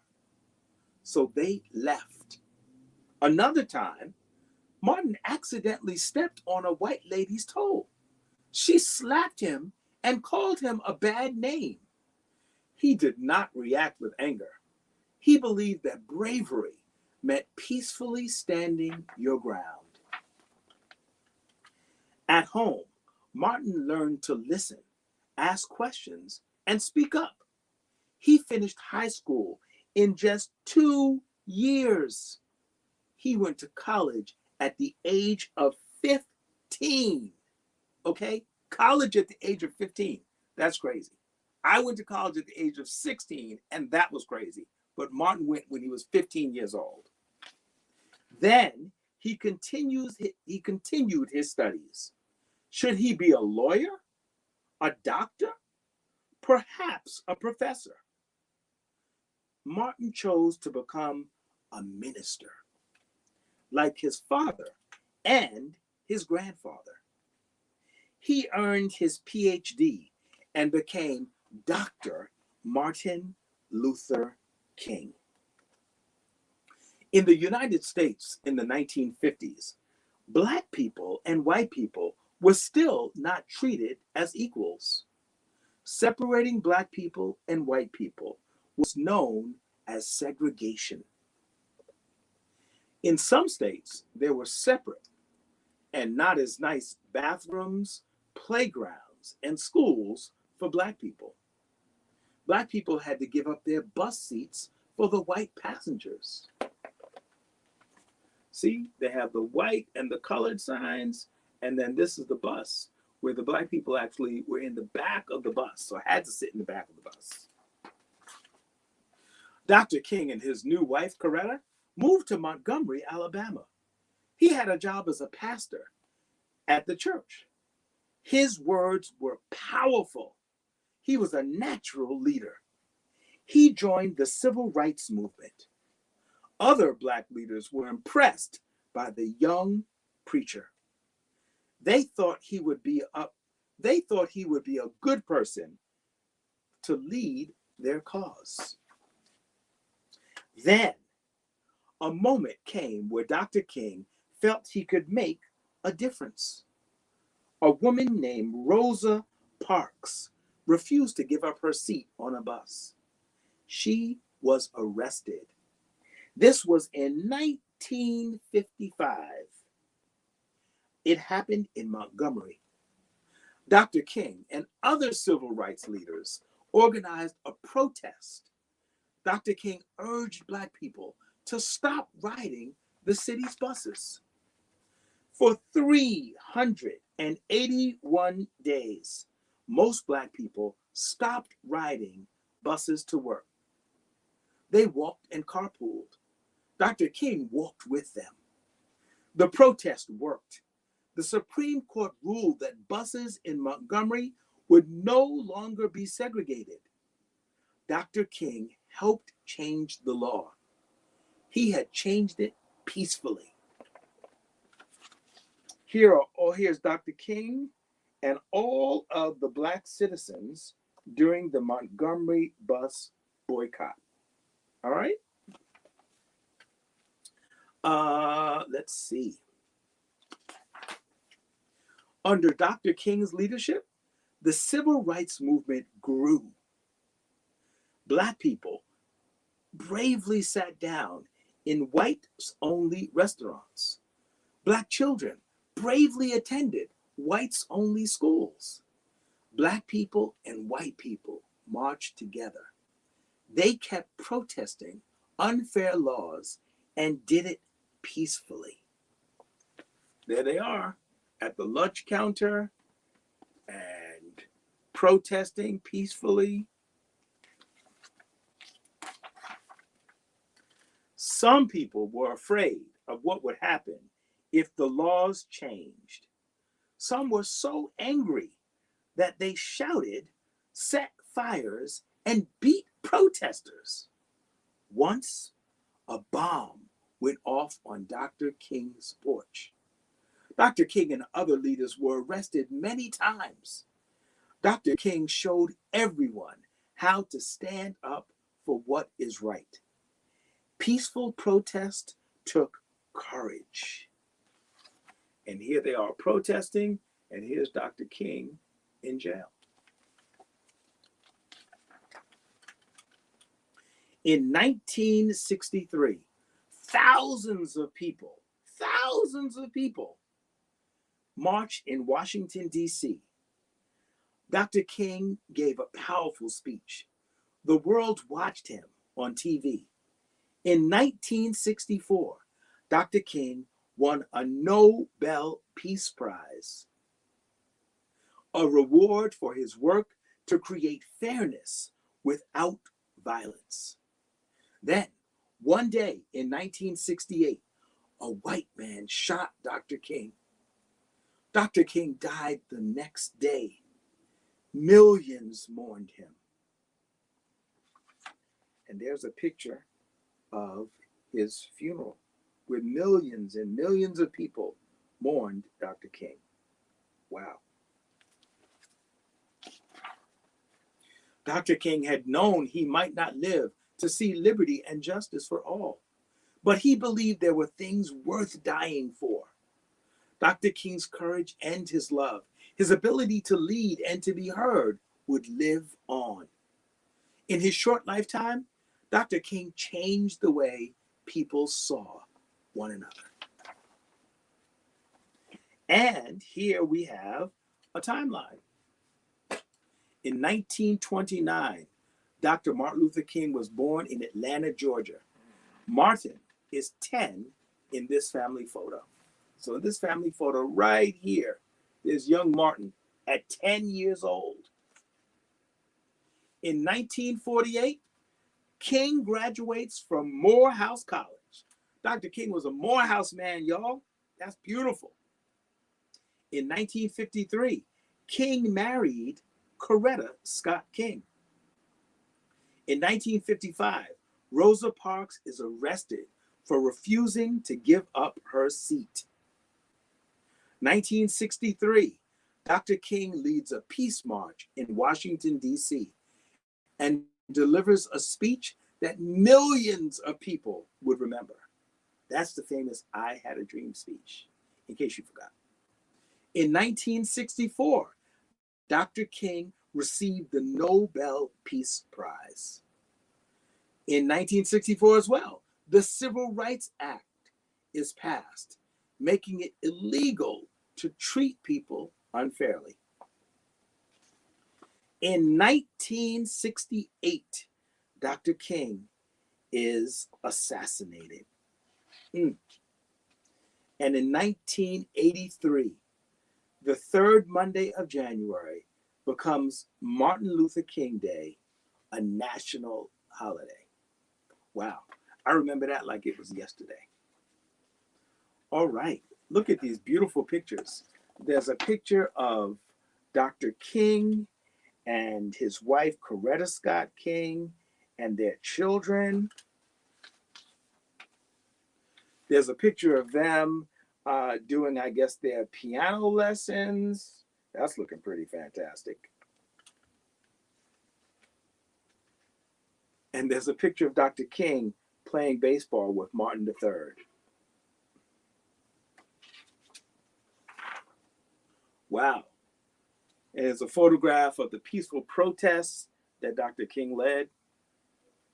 so they left. Another time, Martin accidentally stepped on a white lady's toe. She slapped him and called him a bad name. He did not react with anger. He believed that bravery meant peacefully standing your ground. At home, Martin learned to listen, ask questions, and speak up. He finished high school in just 2 years. He went to college at the age of 15. Okay? College at the age of 15. That's crazy. I went to college at the age of 16, and that was crazy. But Martin went when he was 15 years old. Then he continued his studies. Should he be a lawyer, a doctor, perhaps a professor? Martin chose to become a minister, like his father and his grandfather. He earned his PhD and became Dr. Martin Luther King. In the United States in the 1950s, Black people and white people were still not treated as equals. Separating Black people and white people was known as segregation. In some states, there were separate and not as nice bathrooms, playgrounds, and schools for Black people. Black people had to give up their bus seats for the white passengers. See, they have the white and the colored signs, and then this is the bus where the Black people actually were in the back of the bus, so had to sit in the back of the bus. Dr. King and his new wife, Coretta, moved to Montgomery, Alabama. He had a job as a pastor at the church. His words were powerful. He was a natural leader. He joined the civil rights movement. Other Black leaders were impressed by the young preacher. They thought he would be a good person to lead their cause. Then a moment came where Dr. King felt he could make a difference. A woman named Rosa Parks refused to give up her seat on a bus. She was arrested. This was in 1955. It happened in Montgomery. Dr. King and other civil rights leaders organized a protest. Dr. King urged Black people to stop riding the city's buses. For 381 days, most Black people stopped riding buses to work. They walked and carpooled. Dr. King walked with them. The protest worked. The Supreme Court ruled that buses in Montgomery would no longer be segregated. Dr. King helped change the law. He had changed it peacefully. Here's Dr. King and all of the Black citizens during the Montgomery bus boycott. All right? Let's see. Under Dr. King's leadership, the civil rights movement grew. Black people bravely sat down in whites-only restaurants. Black children bravely attended whites-only schools. Black people and white people marched together. They kept protesting unfair laws and did it peacefully. There they are at the lunch counter and protesting peacefully. Some people were afraid of what would happen if the laws changed. Some were so angry that they shouted, set fires, and beat protesters. Once, a bomb went off on Dr. King's porch. Dr. King and other leaders were arrested many times. Dr. King showed everyone how to stand up for what is right. Peaceful protest took courage. And here they are protesting, and here's Dr. King in jail. In 1963, thousands of people marched in Washington, D.C. Dr. King gave a powerful speech. The world watched him on TV. In 1964, Dr. King won a Nobel Peace Prize, a reward for his work to create fairness without violence. Then, one day in 1968, a white man shot Dr. King. Dr. King died the next day. Millions mourned him. And there's a picture of his funeral where millions and millions of people mourned Dr. King. Wow. Dr. King had known he might not live to see liberty and justice for all, but he believed there were things worth dying for. Dr. King's courage and his love, his ability to lead and to be heard, would live on. In his short lifetime, Dr. King changed the way people saw one another. And here we have a timeline. In 1929, Dr. Martin Luther King was born in Atlanta, Georgia. Martin is 10 in this family photo. So in this family photo right here, there's young Martin at 10 years old. In 1948, King graduates from Morehouse College. Dr. King was a Morehouse man, y'all. That's beautiful. In 1953, King married Coretta Scott King. In 1955, Rosa Parks is arrested for refusing to give up her seat. 1963, Dr. King leads a peace march in Washington, D.C. and delivers a speech that millions of people would remember. That's the famous I Had a Dream speech, in case you forgot. In 1964, Dr. King received the Nobel Peace Prize. In 1964 as well, the Civil Rights Act is passed, making it illegal to treat people unfairly. In 1968, Dr. King is assassinated. And in 1983, the third Monday of January becomes Martin Luther King Day, a national holiday. Wow, I remember that like it was yesterday. All right, look at these beautiful pictures. There's a picture of Dr. King and his wife, Coretta Scott King, and their children. There's a picture of them doing, I guess, their piano lessons. That's looking pretty fantastic. And there's a picture of Dr. King playing baseball with Martin III. Wow. And there's a photograph of the peaceful protests that Dr. King led.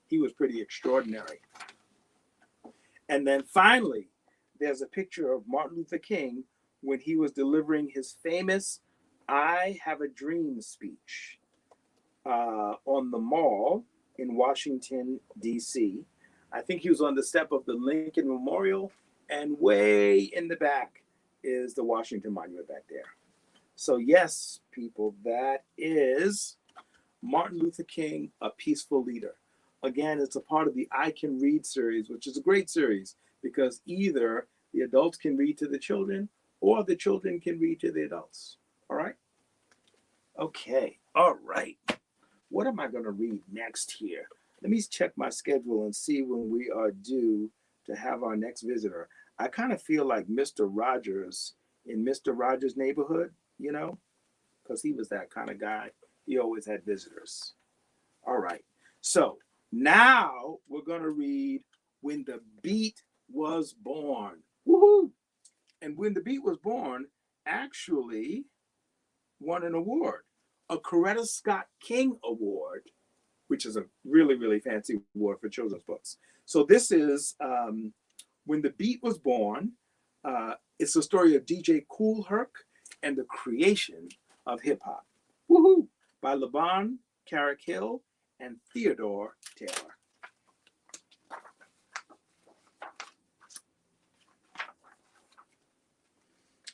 He was pretty extraordinary. And then finally, there's a picture of Martin Luther King when he was delivering his famous I Have a Dream speech on the Mall in Washington, D.C. I think he was on the step of the Lincoln Memorial, and way in the back is the Washington Monument back there. So yes, people, that is Martin Luther King, a peaceful leader. Again, it's a part of the I Can Read series, which is a great series because either the adults can read to the children or the children can read to the adults. All right? Okay. All right. What am I going to read next here? Let me check my schedule and see when we are due to have our next visitor. I kind of feel like Mr. Rogers in Mr. Rogers' Neighborhood, you know, because he was that kind of guy. He always had visitors. All right. So now we're going to read When the Beat Was Born. Woohoo! And When the Beat Was Born actually won an award, a Coretta Scott King Award, which is a really, really fancy award for children's books. So this is When the Beat Was Born. It's the story of DJ Kool Herc and the creation of hip hop. Woohoo! By Laban Carrick Hill and Theodore Taylor.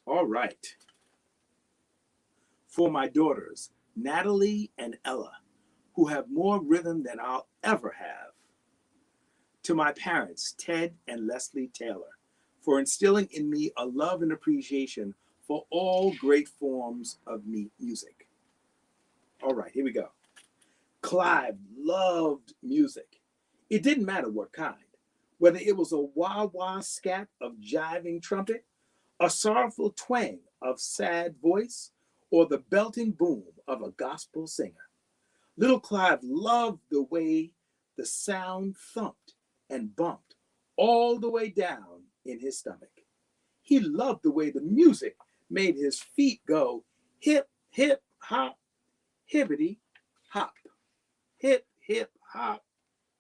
All right. For my daughters, Natalie and Ella, who have more rhythm than I'll ever have. To my parents, Ted and Leslie Taylor, for instilling in me a love and appreciation for all great forms of music. All right, here we go. Clive loved music. It didn't matter what kind, whether it was a wah-wah scat of jiving trumpet, a sorrowful twang of sad voice, or the belting boom of a gospel singer. Little Clive loved the way the sound thumped and bumped all the way down in his stomach. He loved the way the music made his feet go hip, hip, hop, hippity, hop. Hip, hip, hop,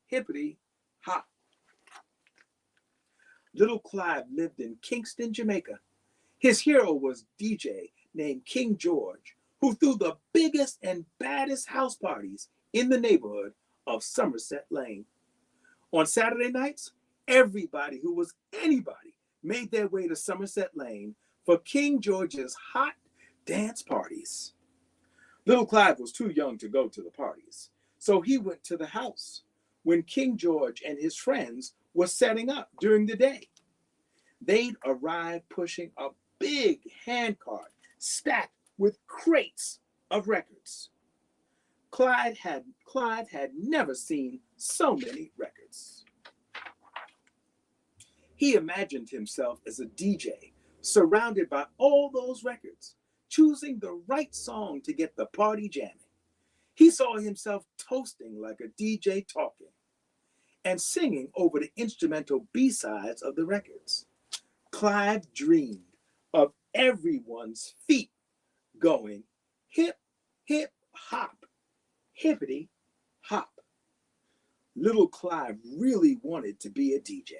hippity, hop. Little Clive lived in Kingston, Jamaica. His hero was DJ named King George, who threw the biggest and baddest house parties in the neighborhood of Somerset Lane. On Saturday nights, everybody who was anybody made their way to Somerset Lane for King George's hot dance parties. Little Clive was too young to go to the parties, so he went to the house when King George and his friends were setting up during the day. They'd arrive pushing a big handcart stacked with crates of records. Clive had never seen so many records. He imagined himself as a DJ, surrounded by all those records, choosing the right song to get the party jamming. He saw himself toasting like a DJ talking and singing over the instrumental B-sides of the records. Clive dreamed of everyone's feet going hip, hip, hop, hippity, hop. Little Clive really wanted to be a DJ.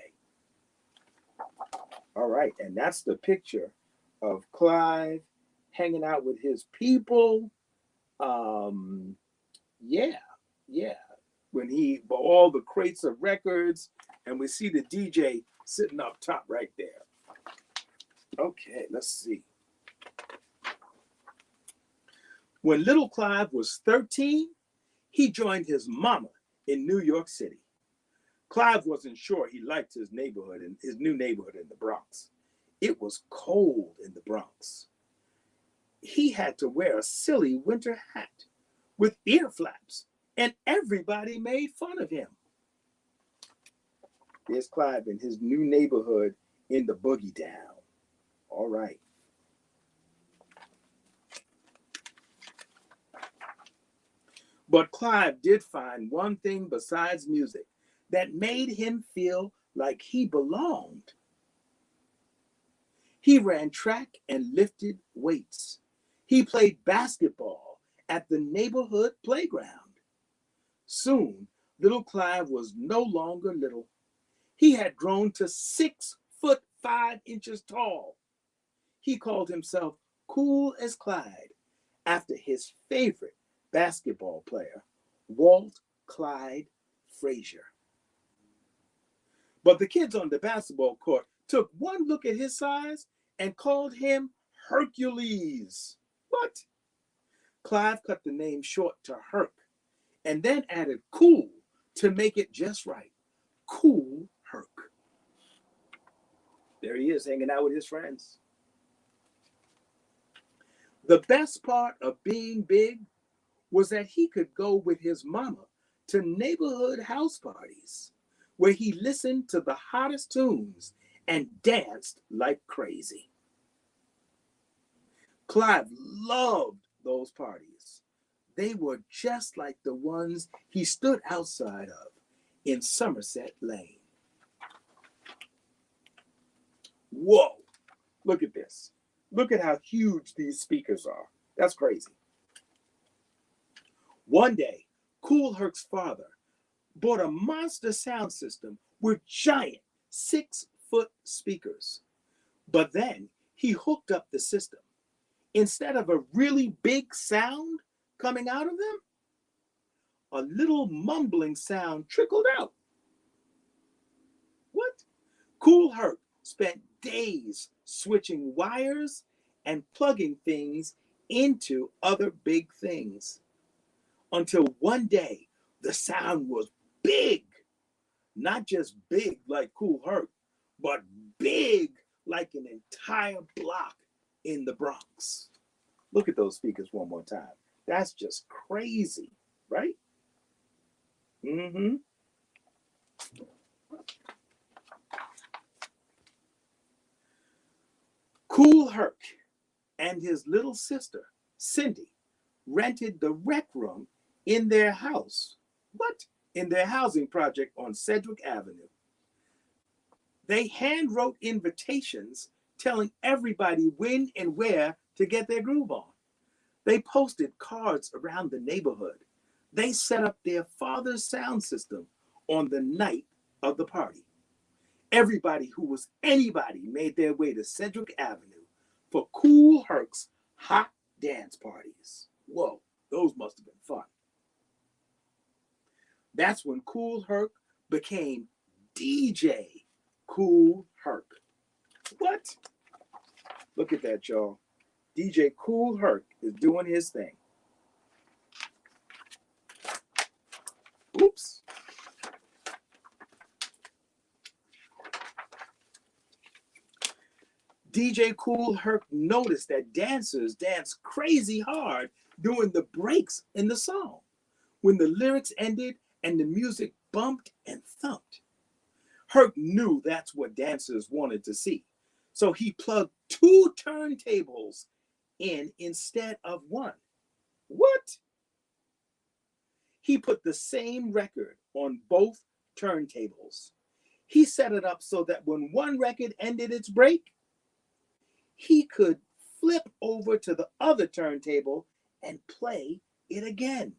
All right, and that's the picture of Clive hanging out with his people. Yeah. When he bought all the crates of records, and we see the DJ sitting up top right there. Okay, let's see. When little Clive was 13, he joined his mama in New York City. Clive wasn't sure he liked his neighborhood and his new neighborhood in the Bronx. It was cold in the Bronx. He had to wear a silly winter hat with ear flaps, and everybody made fun of him. There's Clive in his new neighborhood in the Boogie Down. All right. But Clive did find one thing besides music that made him feel like he belonged. He ran track and lifted weights. He played basketball at the neighborhood playground. Soon, little Clive was no longer little. He had grown to 6'5" tall. He called himself Cool as Clyde after his favorite basketball player, Walt Clyde Frazier. But the kids on the basketball court took one look at his size and called him Hercules. What? Clive cut the name short to Herc and then added cool to make it just right. Cool Herc. There he is hanging out with his friends. The best part of being big was that he could go with his mama to neighborhood house parties where he listened to the hottest tunes and danced like crazy. Clive loved those parties. They were just like the ones he stood outside of in Somerset Lane. Whoa, look at this. Look at how huge these speakers are. That's crazy. One day, Kool Herc's father bought a monster sound system with giant 6-foot speakers. But then he hooked up the system. Instead of a really big sound coming out of them, a little mumbling sound trickled out. What? Kool Herc spent days switching wires and plugging things into other big things until one day the sound was big. Not just big like Kool Herc, but big like an entire block in the Bronx. Look at those speakers one more time. That's just crazy, right? Mm-hmm. Kool Herc and his little sister, Cindy, rented the rec room in their house. What? In their housing project on Sedgwick Avenue. They hand wrote invitations telling everybody when and where to get their groove on. They posted cards around the neighborhood. They set up their father's sound system on the night of the party. Everybody who was anybody made their way to Sedgwick Avenue for Kool Herc's hot dance parties. Whoa, those must have been fun. That's when Kool Herc became DJ Kool Herc. What? Look at that, y'all. DJ Kool Herc is doing his thing. Oops. DJ Kool Herc noticed that dancers dance crazy hard during the breaks in the song, when the lyrics ended and the music bumped and thumped. Herc knew that's what dancers wanted to see, so he plugged 2 turntables in instead of 1. What? He put the same record on both turntables. He set it up so that when one record ended its break, he could flip over to the other turntable and play it again.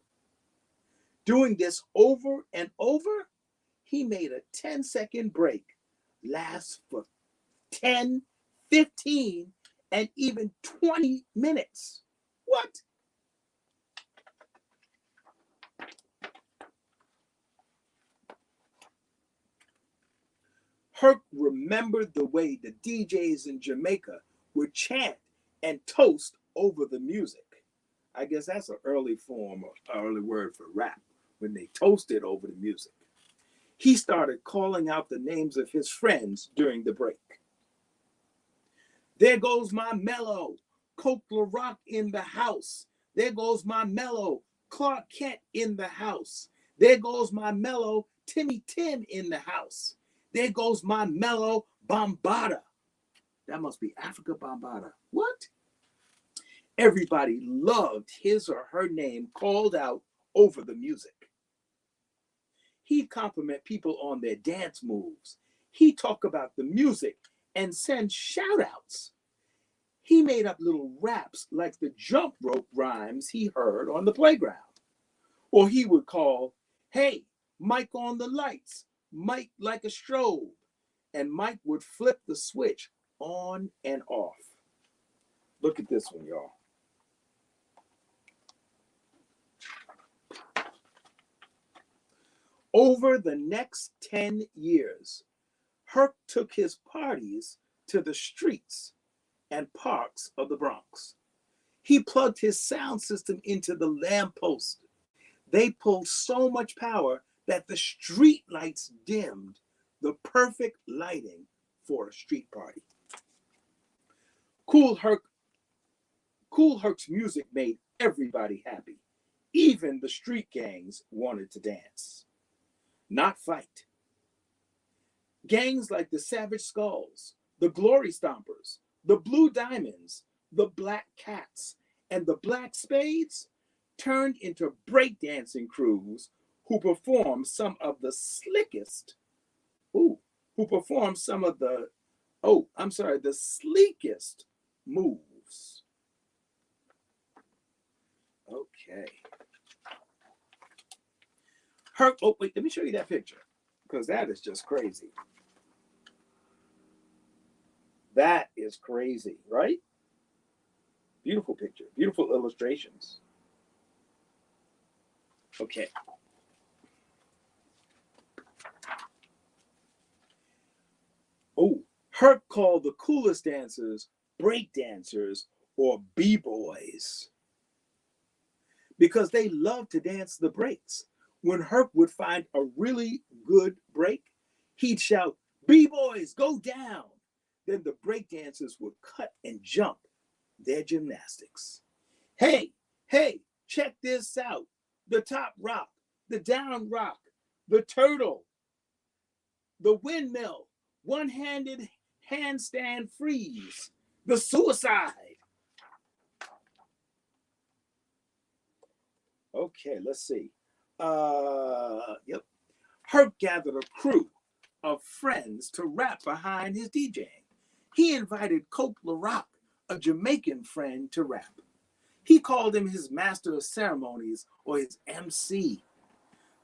Doing this over and over, he made a 10-second break last for 10, 15, and even 20 minutes. What? Herc remembered the way the DJs in Jamaica would chant and toast over the music. I guess that's an early form, or early word for rap, when they toasted over the music. He started calling out the names of his friends during the break. There goes my mellow, Coke LaRock in the house. There goes my mellow, Clark Kent in the house. There goes my mellow, Timmy Tim in the house. There goes my mellow, Bombada. That must be Africa Bombada. What? Everybody loved his or her name called out over the music. He'd compliment people on their dance moves. He'd talk about the music and send shout outs. He made up little raps like the jump rope rhymes he heard on the playground. Or he would call, "Hey, Mike on the lights, Mike like a strobe." And Mike would flip the switch on and off. Look at this one, y'all. Over the next 10 years, Herc took his parties to the streets and parks of the Bronx. He plugged his sound system into the lamppost. They pulled so much power that the street lights dimmed, the perfect lighting for a street party. Kool Herc's music made everybody happy. Even the street gangs wanted to dance, not fight. Gangs like the Savage Skulls, the Glory Stompers, the Blue Diamonds, the Black Cats and the Black Spades turned into breakdancing crews who performed some of the slickest, who performed some of the, the sleekest moves. Okay. Wait, let me show you that picture, because that is just crazy. That is crazy, right? Beautiful picture, beautiful illustrations. Okay. Herc called the coolest dancers break dancers or b-boys because they loved to dance the breaks. When Herc would find a really good break, he'd shout, "B-boys, go down!" Then the break dancers would cut and jump their gymnastics. Hey, check this out. The top rock, the down rock, the turtle, the windmill, one-handed handstand freeze, the suicide. Okay, let's see. Yep. Herc gathered a crew of friends to rap behind his DJing. He invited Coke LaRock, a Jamaican friend, to rap. He called him his master of ceremonies or his MC.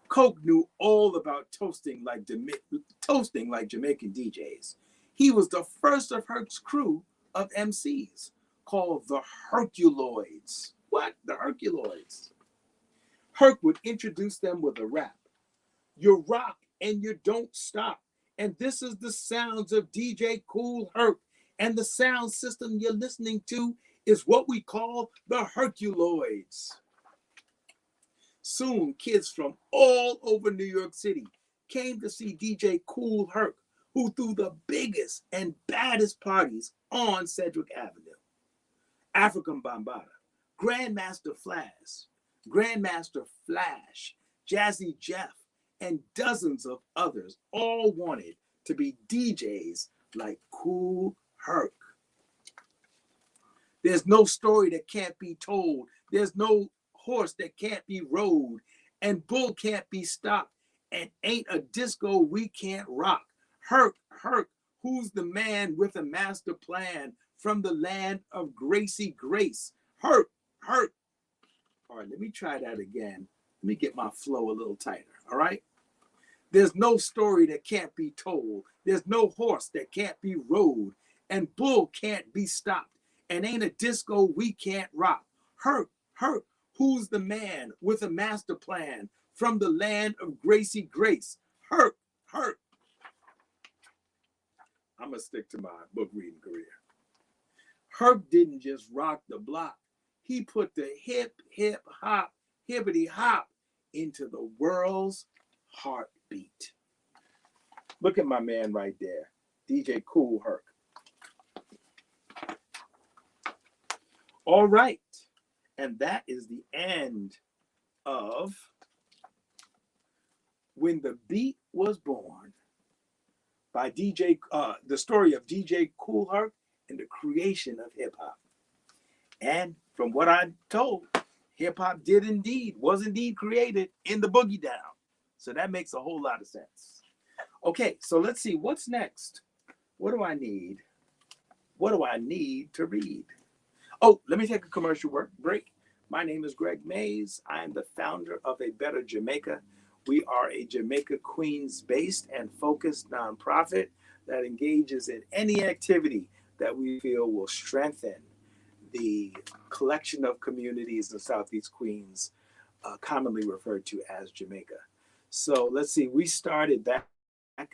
Coke knew all about toasting like Jamaican DJs. He was the first of Herc's crew of MCs, called the Herculoids. What? The Herculoids. Herc would introduce them with a rap. You rock and you don't stop. And this is the sounds of DJ Kool Herc. And the sound system you're listening to is what we call the Herculoids. Soon, kids from all over New York City came to see DJ Kool Herc, who threw the biggest and baddest parties on Sedgwick Avenue. African Bambaataa, Grandmaster Flash, Jazzy Jeff, and dozens of others all wanted to be DJs like Kool Herc. There's no story that can't be told. There's no horse that can't be rode, and bull can't be stopped, and ain't a disco we can't rock. Herc, who's the man with a master plan from the land of Gracie Grace? Herc. All right, let me try that again. Let me get my flow a little tighter, all right? There's no story that can't be told. There's no horse that can't be rode, and bull can't be stopped, and ain't a disco we can't rock. Herc, who's the man with a master plan from the land of Gracie Grace? Herc. I'm gonna stick to my book reading career. Herc didn't just rock the block. He put the hip hop, hippity hop into the world's heartbeat. Look at my man right there, DJ Kool Herc. All right, and that is the end of When the Beat Was Born by the story of DJ Kool Herc and the creation of hip hop. And from what I'm told, hip hop was indeed created in the boogie down. So that makes a whole lot of sense. Okay, so let's see what's next. What do I need? What do I need to read? Oh, let me take a commercial break. My name is Greg Mays. I am the founder of A Better Jamaica. We are a Jamaica Queens-based and focused nonprofit that engages in any activity that we feel will strengthen the collection of communities in Southeast Queens, commonly referred to as Jamaica. So let's see, we started back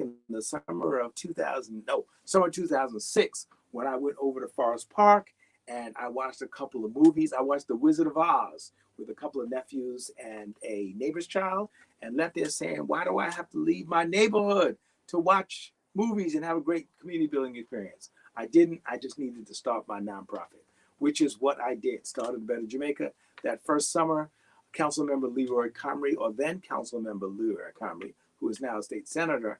in the summer 2006, when I went over to Forest Park and I watched a couple of movies. I watched The Wizard of Oz with a couple of nephews and a neighbor's child, and left there saying, why do I have to leave my neighborhood to watch movies and have a great community building experience? I didn't. I just needed to start my nonprofit, which is what I did. Started Better Jamaica. That first summer, Councilmember Leroy Comrie, or then Councilmember Leroy Comrie, who is now a state senator,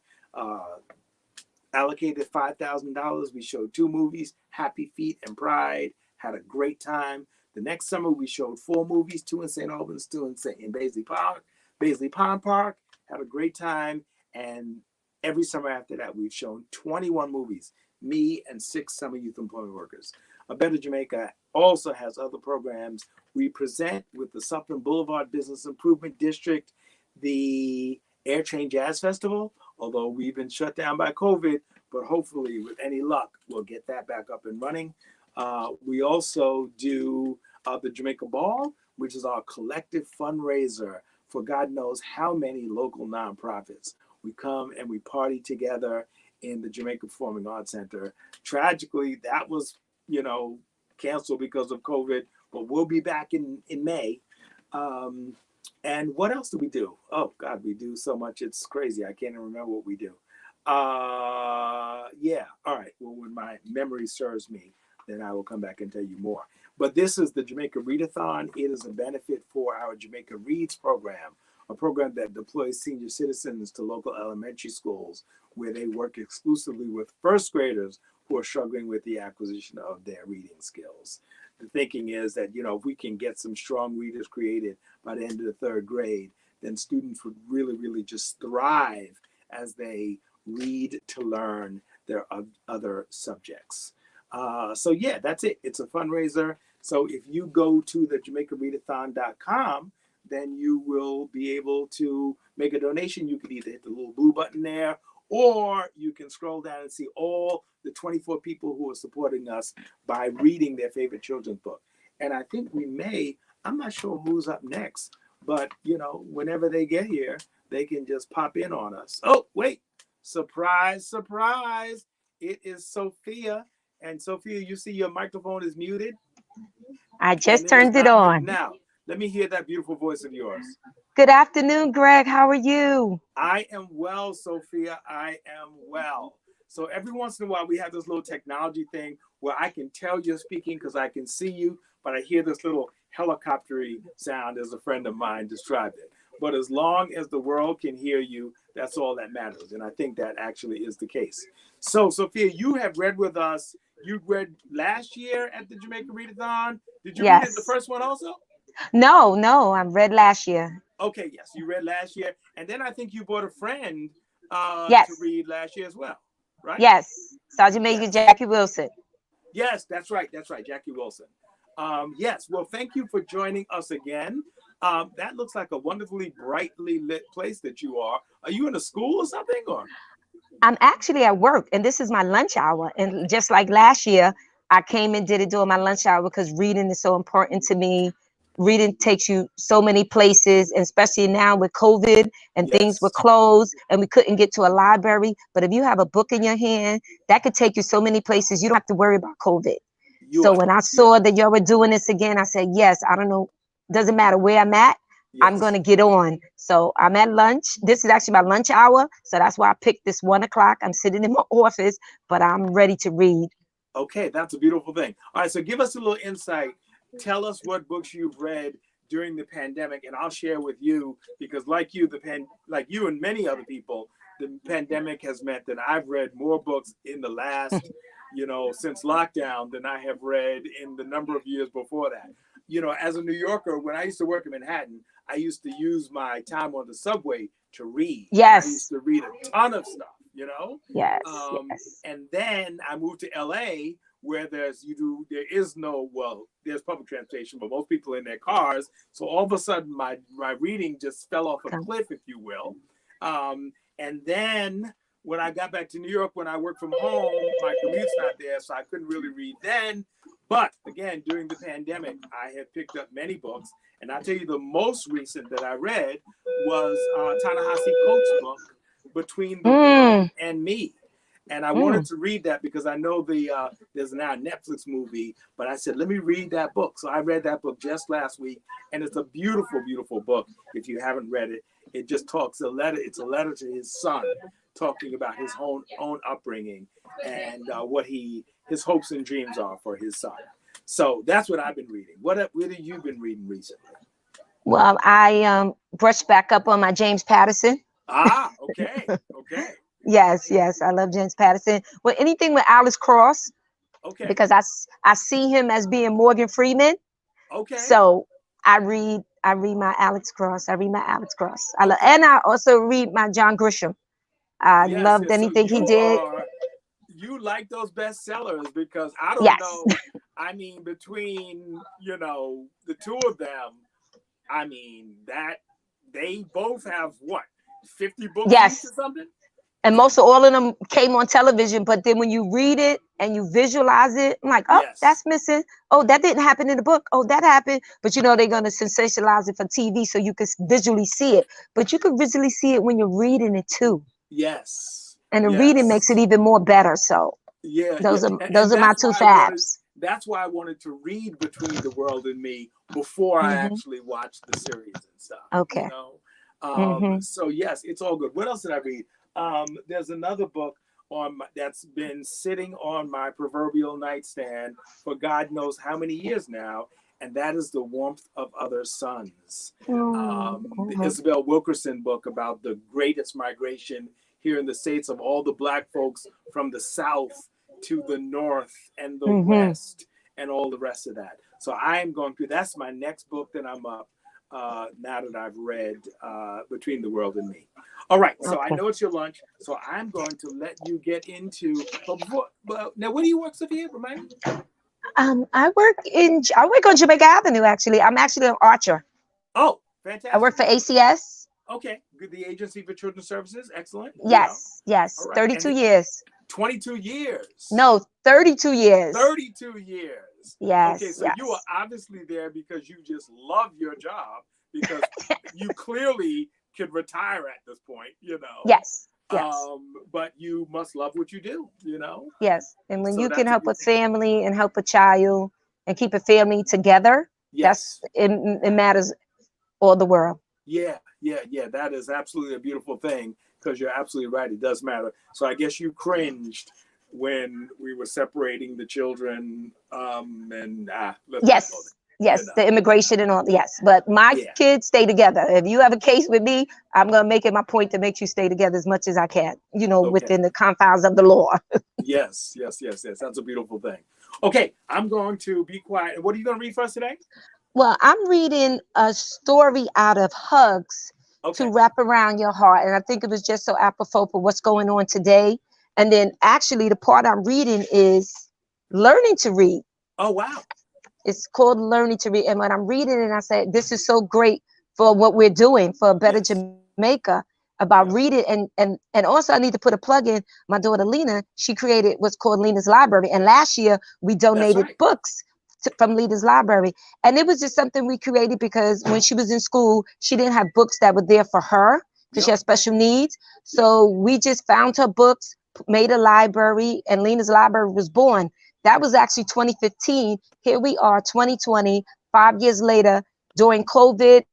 allocated $5,000. We showed 2 movies, Happy Feet and Pride, Had a great time. The next summer we showed 4 movies, 2 in St. Albans, 2 in Baisley Pond Park. Had a great time. And every summer after that, we've shown 21 movies, me and 6 summer youth employment workers. A Better Jamaica also has other programs. We present with the Suffolk Boulevard Business Improvement District, the Air Train Jazz Festival, although we've been shut down by COVID, but hopefully with any luck, we'll get that back up and running. We also do the Jamaica Ball, which is our collective fundraiser for God knows how many local nonprofits. We come and we party together in the Jamaica Performing Arts Center. Tragically, that was, canceled because of COVID, but we'll be back in May. And what else do we do? Oh God, we do so much. It's crazy. I can't even remember what we do. Yeah. All right. Well, when my memory serves me, then I will come back and tell you more. But this is the Jamaica Read-A-Thon. It is a benefit for our Jamaica Reads program, a program that deploys senior citizens to local elementary schools where they work exclusively with first graders who are struggling with the acquisition of their reading skills. The thinking is that, if we can get some strong readers created by the end of the 3rd grade, then students would really, really just thrive as they read to learn their other subjects. So yeah, that's it. It's a fundraiser. So if you go to the JamaicaRead-A-Thon.com, then you will be able to make a donation. You can either hit the little blue button there, or you can scroll down and see all the 24 people who are supporting us by reading their favorite children's book. And I think I'm not sure who's up next, but whenever they get here, they can just pop in on us. Oh, wait, surprise, surprise. It is Sophia. And Sophia, you see your microphone is muted? I just turned it on. Now, let me hear that beautiful voice of yours. Good afternoon, Greg. How are you? I am well, Sophia. I am well. So every once in a while, we have this little technology thing where I can tell you're speaking because I can see you, but I hear this little helicopter-y sound, as a friend of mine described it. But as long as the world can hear you, that's all that matters. And I think that actually is the case. So, Sophia, you have read with us. You read last year at the Jamaica Read-A-Thon. Did you read it the first one also? No, I read last year. Okay, yes, you read last year. And then I think you brought a friend yes. to read last year as well, right? Yes, Sergeant Major Jackie Wilson. Yes, that's right, Jackie Wilson. Yes, well, thank you for joining us again. That looks like a wonderfully brightly lit place that you are. Are you in a school or something? Or I'm actually at work, and this is my lunch hour. And just like last year, I came and did it during my lunch hour because reading is so important to me. Reading takes you so many places, and especially now with COVID and things were closed and we couldn't get to a library. But if you have a book in your hand, that could take you so many places. You don't have to worry about COVID. When I saw that y'all were doing this again, I said, yes, I don't know. Doesn't matter where I'm at. I'm going to get on. So I'm at lunch. This is actually my lunch hour. So that's why I picked this 1 o'clock. I'm sitting in my office, but I'm ready to read. Okay, that's a beautiful thing. All right, so give us a little insight. Tell us what books you've read during the pandemic, and I'll share with you, because like you and many other people, the pandemic has meant that I've read more books in the last, since lockdown than I have read in the number of years before that. As a New Yorker, when I used to work in Manhattan, I used to use my time on the subway to read. Yes. I used to read a ton of stuff, Yes. And then I moved to LA, where there's public transportation, but most people in their cars. So all of a sudden my reading just fell off a cliff, if you will. And then when I got back to New York, when I work from home, my commute's not there, so I couldn't really read then. But again, during the pandemic, I have picked up many books. And I'll tell you, the most recent that I read was Ta-Nehisi Coates' book, Between the World and Me. And I wanted to read that because I know there's now a Netflix movie, but I said, let me read that book. So I read that book just last week, and it's a beautiful, beautiful book. If you haven't read it, it just talks it's a letter to his son, talking about his own upbringing and what his hopes and dreams are for his son. So that's what I've been reading. What have you been reading recently? Well, I brushed back up on my James Patterson. Okay. Yes, I love James Patterson. Well, anything with Alice Cross. Okay. because I see him as being Morgan Freeman. Okay. So I read my Alex Cross. I read my Alex Cross. Okay. And I also read my John Grisham. I Yes, loved yes. So anything he did. you like those bestsellers, because I don't Yes. know. I mean, between, you know, the two of them, I mean, that they both have what, 50 books each Yes. or something? And most of all of them came on television, but then when you read it and you visualize it, I'm like, oh, Yes. that's missing. Oh, that didn't happen in the book. Oh, that happened. But you know, they're going to sensationalize it for TV so you can visually see it. But you can visually see it when you're reading it too. Yes. And the Yes. reading makes it even more better. So Yeah. those Yeah. are my that's two why I wanted, faves. that's why I wanted to read Between the World and Me before I Mhm. actually watched the series and stuff. Okay. You know? Mhm. So yes, it's all good. What else did I read? There's another book that's been sitting on my proverbial nightstand for God knows how many years now, and that is The Warmth of Other Suns. The Isabel Wilkerson book about the greatest migration here in the States of all the Black folks from the South to the North and the West and all the rest of that. So I am going through, that's my next book that I'm up now that I've read Between the World and Me. All right, so I know it's your lunch, so I'm going to let you get into. Now, where do you work, Sophia? Remind me. I work on Jamaica Avenue. Actually, I'm actually an archer. Oh, fantastic! I work for ACS. Okay, good. The Agency for Children's Services, excellent. Yes, yes. All right. 32 years. 22 years. No, 32 years. 32 years. Yes. Okay, so yes. you are obviously there because you just love your job, because you clearly could retire at this point, you know. Yes. Yes. But you must love what you do, you know. Yes, and when So you that's can a help good a thing. family and help a child and keep a family together, Yes. it matters all the world. Yeah. That is absolutely a beautiful thing, because you're absolutely right. It does matter. So I guess you cringed when we were separating the children. Yes. Go there, Yes, you know. the immigration and all. Yes, but my kids stay together. If you have a case with me, I'm gonna make it my point to make you stay together as much as I can. You know, within the confines of the law. Yes. That's a beautiful thing. Okay, I'm going to be quiet. What are you going to read for us today? Well, I'm reading a story out of Hugs to Wrap Around Your Heart. And I think it was just so apropos for what's going on today. And then actually the part I'm reading is Learning to Read. Oh, wow. It's called Learning to Read. And when I'm reading it, I said, this is so great for what we're doing for a better Jamaica about reading. And also I need to put a plug in. My daughter Lena, she created what's called Lena's Library. And last year we donated books from Lena's Library. And it was just something we created because when she was in school, she didn't have books that were there for her because she has special needs. So we just found her books, made a library, and Lena's Library was born. That was actually 2015. Here we are, 2020, 5 years later, during COVID.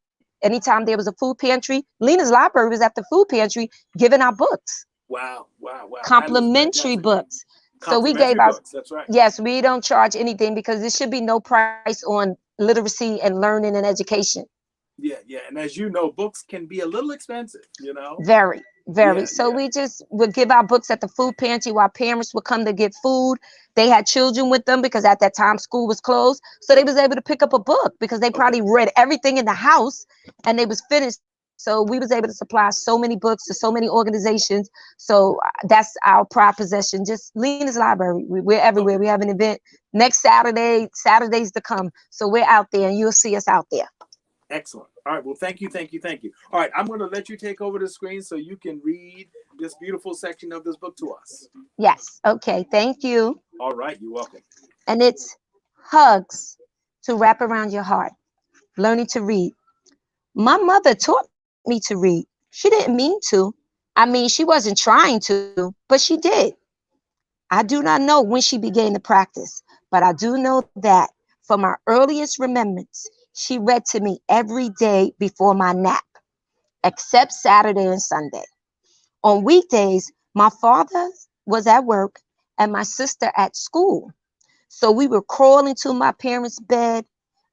Anytime there was a food pantry, Lena's Library was at the food pantry giving out books. Wow. Complimentary books. So we gave out, that's right. Yes, we don't charge anything because there should be no price on literacy and learning and education. Yeah. And as you know, books can be a little expensive, you know? Very. So we just would give our books at the food pantry while parents would come to get food. They had children with them because at that time school was closed. So they was able to pick up a book because they probably read everything in the house and they was finished. So we was able to supply so many books to so many organizations. So that's our pride possession. Just Lena's Library. We're everywhere. We have an event next Saturdays to come. So we're out there and you'll see us out there. Excellent. All right. Well, thank you. All right. I'm going to let you take over the screen so you can read this beautiful section of this book to us. Yes. Okay. Thank you. All right. You're welcome. And it's Hugs to Wrap Around Your Heart. Learning to read. My mother taught me to read. She didn't mean to. I mean, she wasn't trying to, but she did. I do not know when she began the practice, but I do know that from my earliest remembrance, she read to me every day before my nap, except Saturday and Sunday. On weekdays, my father was at work and my sister at school. So we would crawl into my parents' bed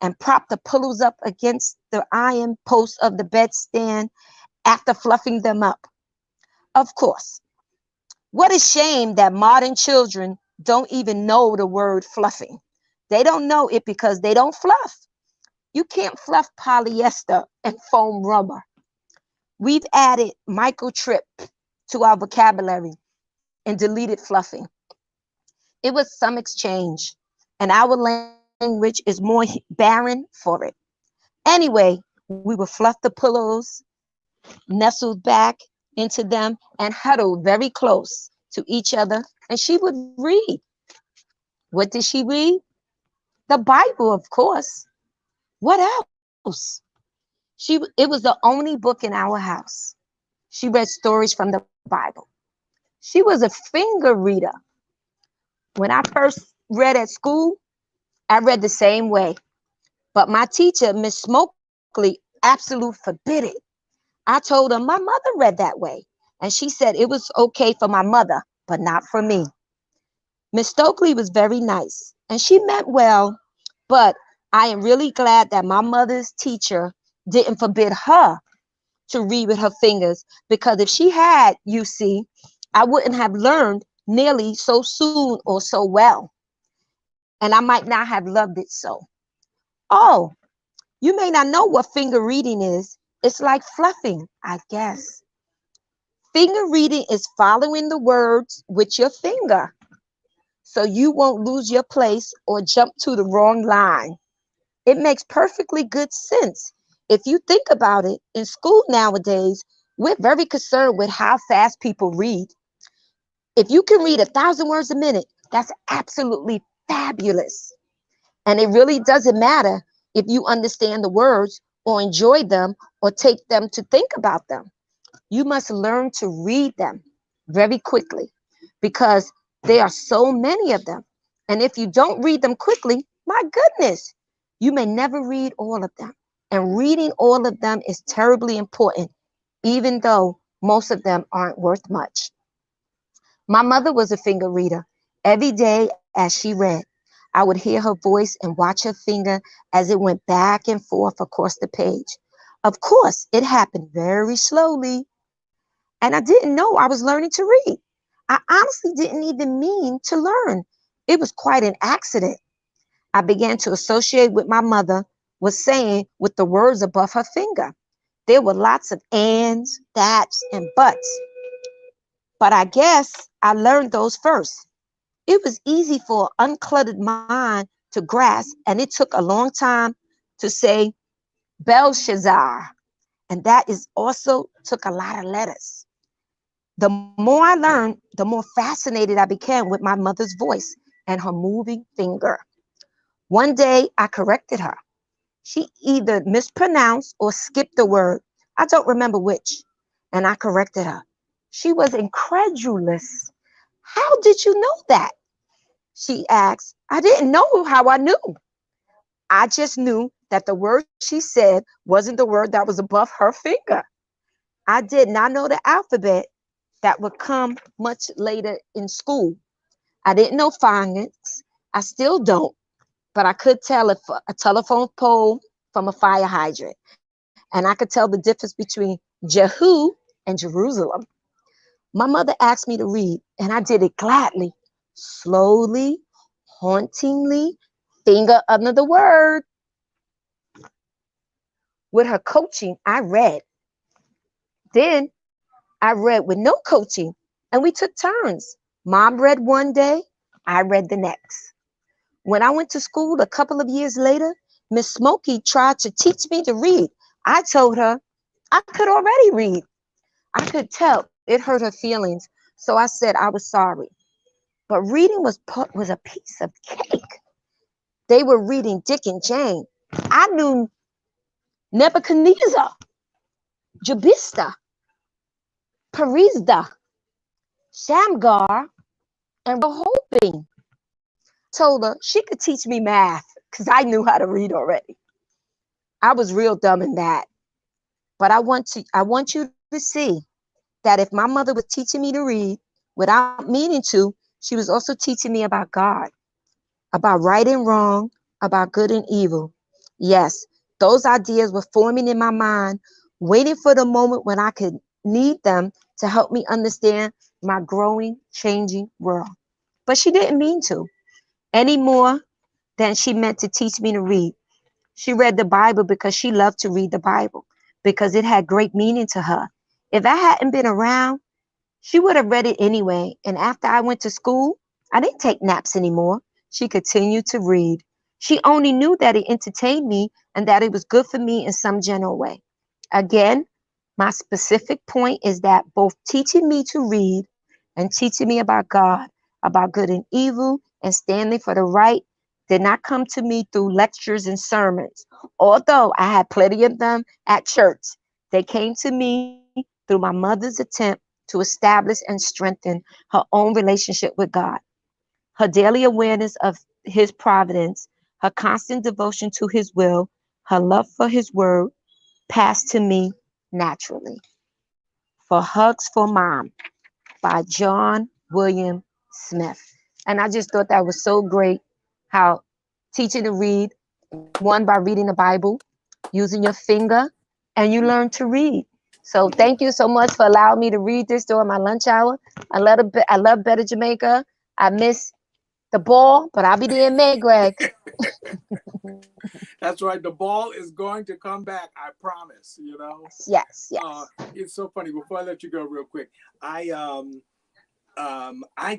and prop the pillows up against the iron posts of the bedstand after fluffing them up. Of course, what a shame that modern children don't even know the word fluffing. They don't know it because they don't fluff. You can't fluff polyester and foam rubber. We've added microtrip to our vocabulary and deleted fluffing. It was some exchange, and our language is more barren for it. Anyway, we would fluff the pillows, nestled back into them, and huddled very close to each other, and she would read. What did she read? The Bible, of course. What else? It was the only book in our house. She read stories from the Bible. She was a finger reader. When I first read at school, I read the same way. But my teacher, Miss Smokely, absolute forbid it. I told her my mother read that way. And she said it was okay for my mother, but not for me. Miss Stokely was very nice and she meant well, but I am really glad that my mother's teacher didn't forbid her to read with her fingers, because if she had, you see, I wouldn't have learned nearly so soon or so well. And I might not have loved it so. Oh, you may not know what finger reading is. It's like fluffing, I guess. Finger reading is following the words with your finger so you won't lose your place or jump to the wrong line. It makes perfectly good sense. If you think about it, in school nowadays, we're very concerned with how fast people read. If you can read 1,000 words a minute, that's absolutely fabulous. And it really doesn't matter if you understand the words or enjoy them or take them to think about them. You must learn to read them very quickly because there are so many of them. And if you don't read them quickly, my goodness, you may never read all of them. And reading all of them is terribly important, even though most of them aren't worth much. My mother was a finger reader. Every day as she read, I would hear her voice and watch her finger as it went back and forth across the page. Of course, it happened very slowly, and I didn't know I was learning to read. I honestly didn't even mean to learn. It was quite an accident. I began to associate what my mother was saying with the words above her finger. There were lots of ands, that's, and buts. But I guess I learned those first. It was easy for an uncluttered mind to grasp, and it took a long time to say Belshazzar. And that is also took a lot of letters. The more I learned, the more fascinated I became with my mother's voice and her moving finger. One day I corrected her. She either mispronounced or skipped a word. I don't remember which. And I corrected her. She was incredulous. How did you know that? She asked. I didn't know how I knew. I just knew that the word she said wasn't the word that was above her finger. I did not know the alphabet that would come much later in school. I didn't know phonics. I still don't, but I could tell a telephone pole from a fire hydrant. And I could tell the difference between Jehu and Jerusalem. My mother asked me to read, and I did it gladly, slowly, hauntingly, finger under the word. With her coaching, I read. Then I read with no coaching, and we took turns. Mom read one day, I read the next. When I went to school a couple of years later, Miss Smokey tried to teach me to read. I told her I could already read. I could tell it hurt her feelings, so I said I was sorry. But reading was a piece of cake. They were reading Dick and Jane. I knew Nebuchadnezzar, Jabista, Perizda, Shamgar, and Rehoboam. Told her she could teach me math because I knew how to read already. I was real dumb in that. But I want you to see that if my mother was teaching me to read without meaning to, she was also teaching me about God, about right and wrong, about good and evil. Yes, those ideas were forming in my mind, waiting for the moment when I could need them to help me understand my growing, changing world. but she didn't mean to any more than she meant to teach me to read. She read the Bible because she loved to read the Bible, because it had great meaning to her. If I hadn't been around, she would have read it anyway. And after I went to school, I didn't take naps anymore. She continued to read. She only knew that it entertained me and that it was good for me in some general way. Again, my specific point is that both teaching me to read and teaching me about God, about good and evil, and standing for the right did not come to me through lectures and sermons, although I had plenty of them at church. They came to me through my mother's attempt to establish and strengthen her own relationship with God, her daily awareness of His providence, her constant devotion to His will, her love for His word, passed to me naturally. For Hugs for Mom by John William Smith. And I just thought that was so great how teaching to read, one by reading the Bible, using your finger, and you learn to read. So thank you so much for allowing me to read this during my lunch hour. I love Better Jamaica. I miss the ball, but I'll be there in May, Greg. That's right. The ball is going to come back. I promise. Yes. It's so funny. Before I let you go, real quick, I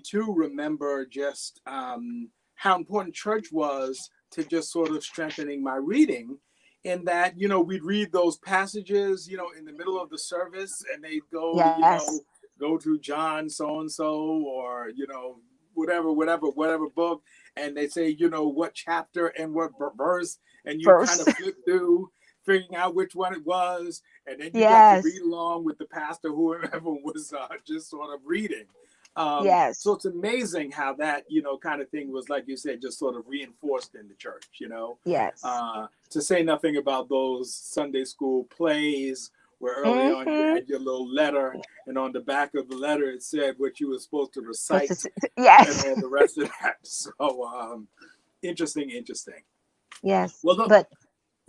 too remember just how important church was to just sort of strengthening my reading. In that, we'd read those passages, in the middle of the service, and they'd go, Yes. go to John so and so, or whatever book, and they say, what chapter and what verse, and you kind of flip through, figuring out which one it was, and then you got to read along with the pastor, whoever was just sort of reading. So it's amazing how that, kind of thing was, like you said, just sort of reinforced in the church, Yes. To say nothing about those Sunday school plays where early on you had your little letter, and on the back of the letter it said what you were supposed to recite, yes, and all the rest of that. So interesting. Yes. Well, look, but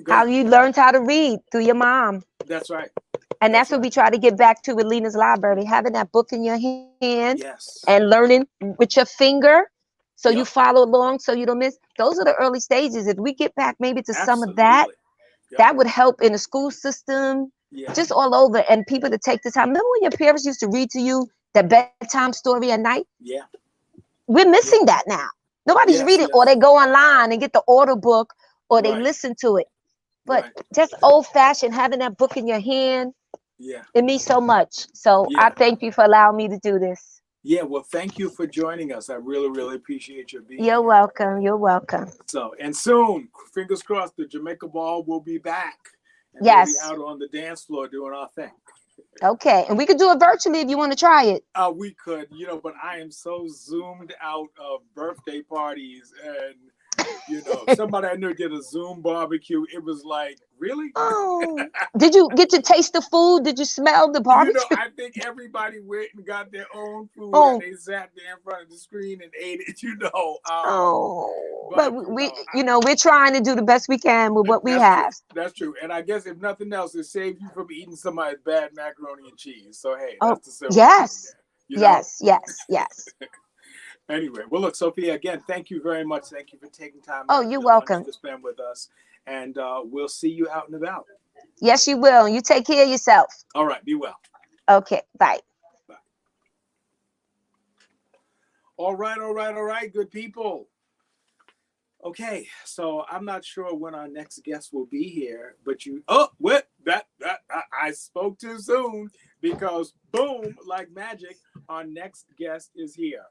how you learned how to read through your mom. That's right. And that's what we try to get back to with Lena's Library, having that book in your hand, and learning with your finger, so you follow along, so you don't miss. Those are the early stages. If we get back maybe to some of that, that would help in the school system, just all over, and people to take the time. Remember when your parents used to read to you the bedtime story at night? Yeah. We're missing that now. Nobody's reading, or they go online and get the order book, or they listen to it. But just old-fashioned, having that book in your hand, it means so much. So I thank you for allowing me to do this. Yeah, well, thank you for joining us. I really, really appreciate your being here. You're welcome. You're welcome. So, and soon, fingers crossed, the Jamaica Ball will be back. And we'll be out on the dance floor doing our thing. Okay, and we could do it virtually if you want to try it. We could, but I am so zoomed out of birthday parties, and somebody I knew did a Zoom barbecue. It was like, really? Oh, did you get to taste the food? Did you smell the barbecue? I think everybody went and got their own food, and they sat there in front of the screen and ate it. But we're trying to do the best we can with what we have. That's true, and I guess if nothing else, it saved you from eating somebody's bad macaroni and cheese. So hey, that's the silver. Yes. Anyway, well, look, Sophia, again, thank you very much. Thank you for taking time. You're welcome. To spend with us, and we'll see you out and about. Yes, you will. You take care of yourself. All right, be well. Okay, bye. Bye. All right, good people. Okay, so I'm not sure when our next guest will be here, but I spoke too soon, because boom, like magic, our next guest is here.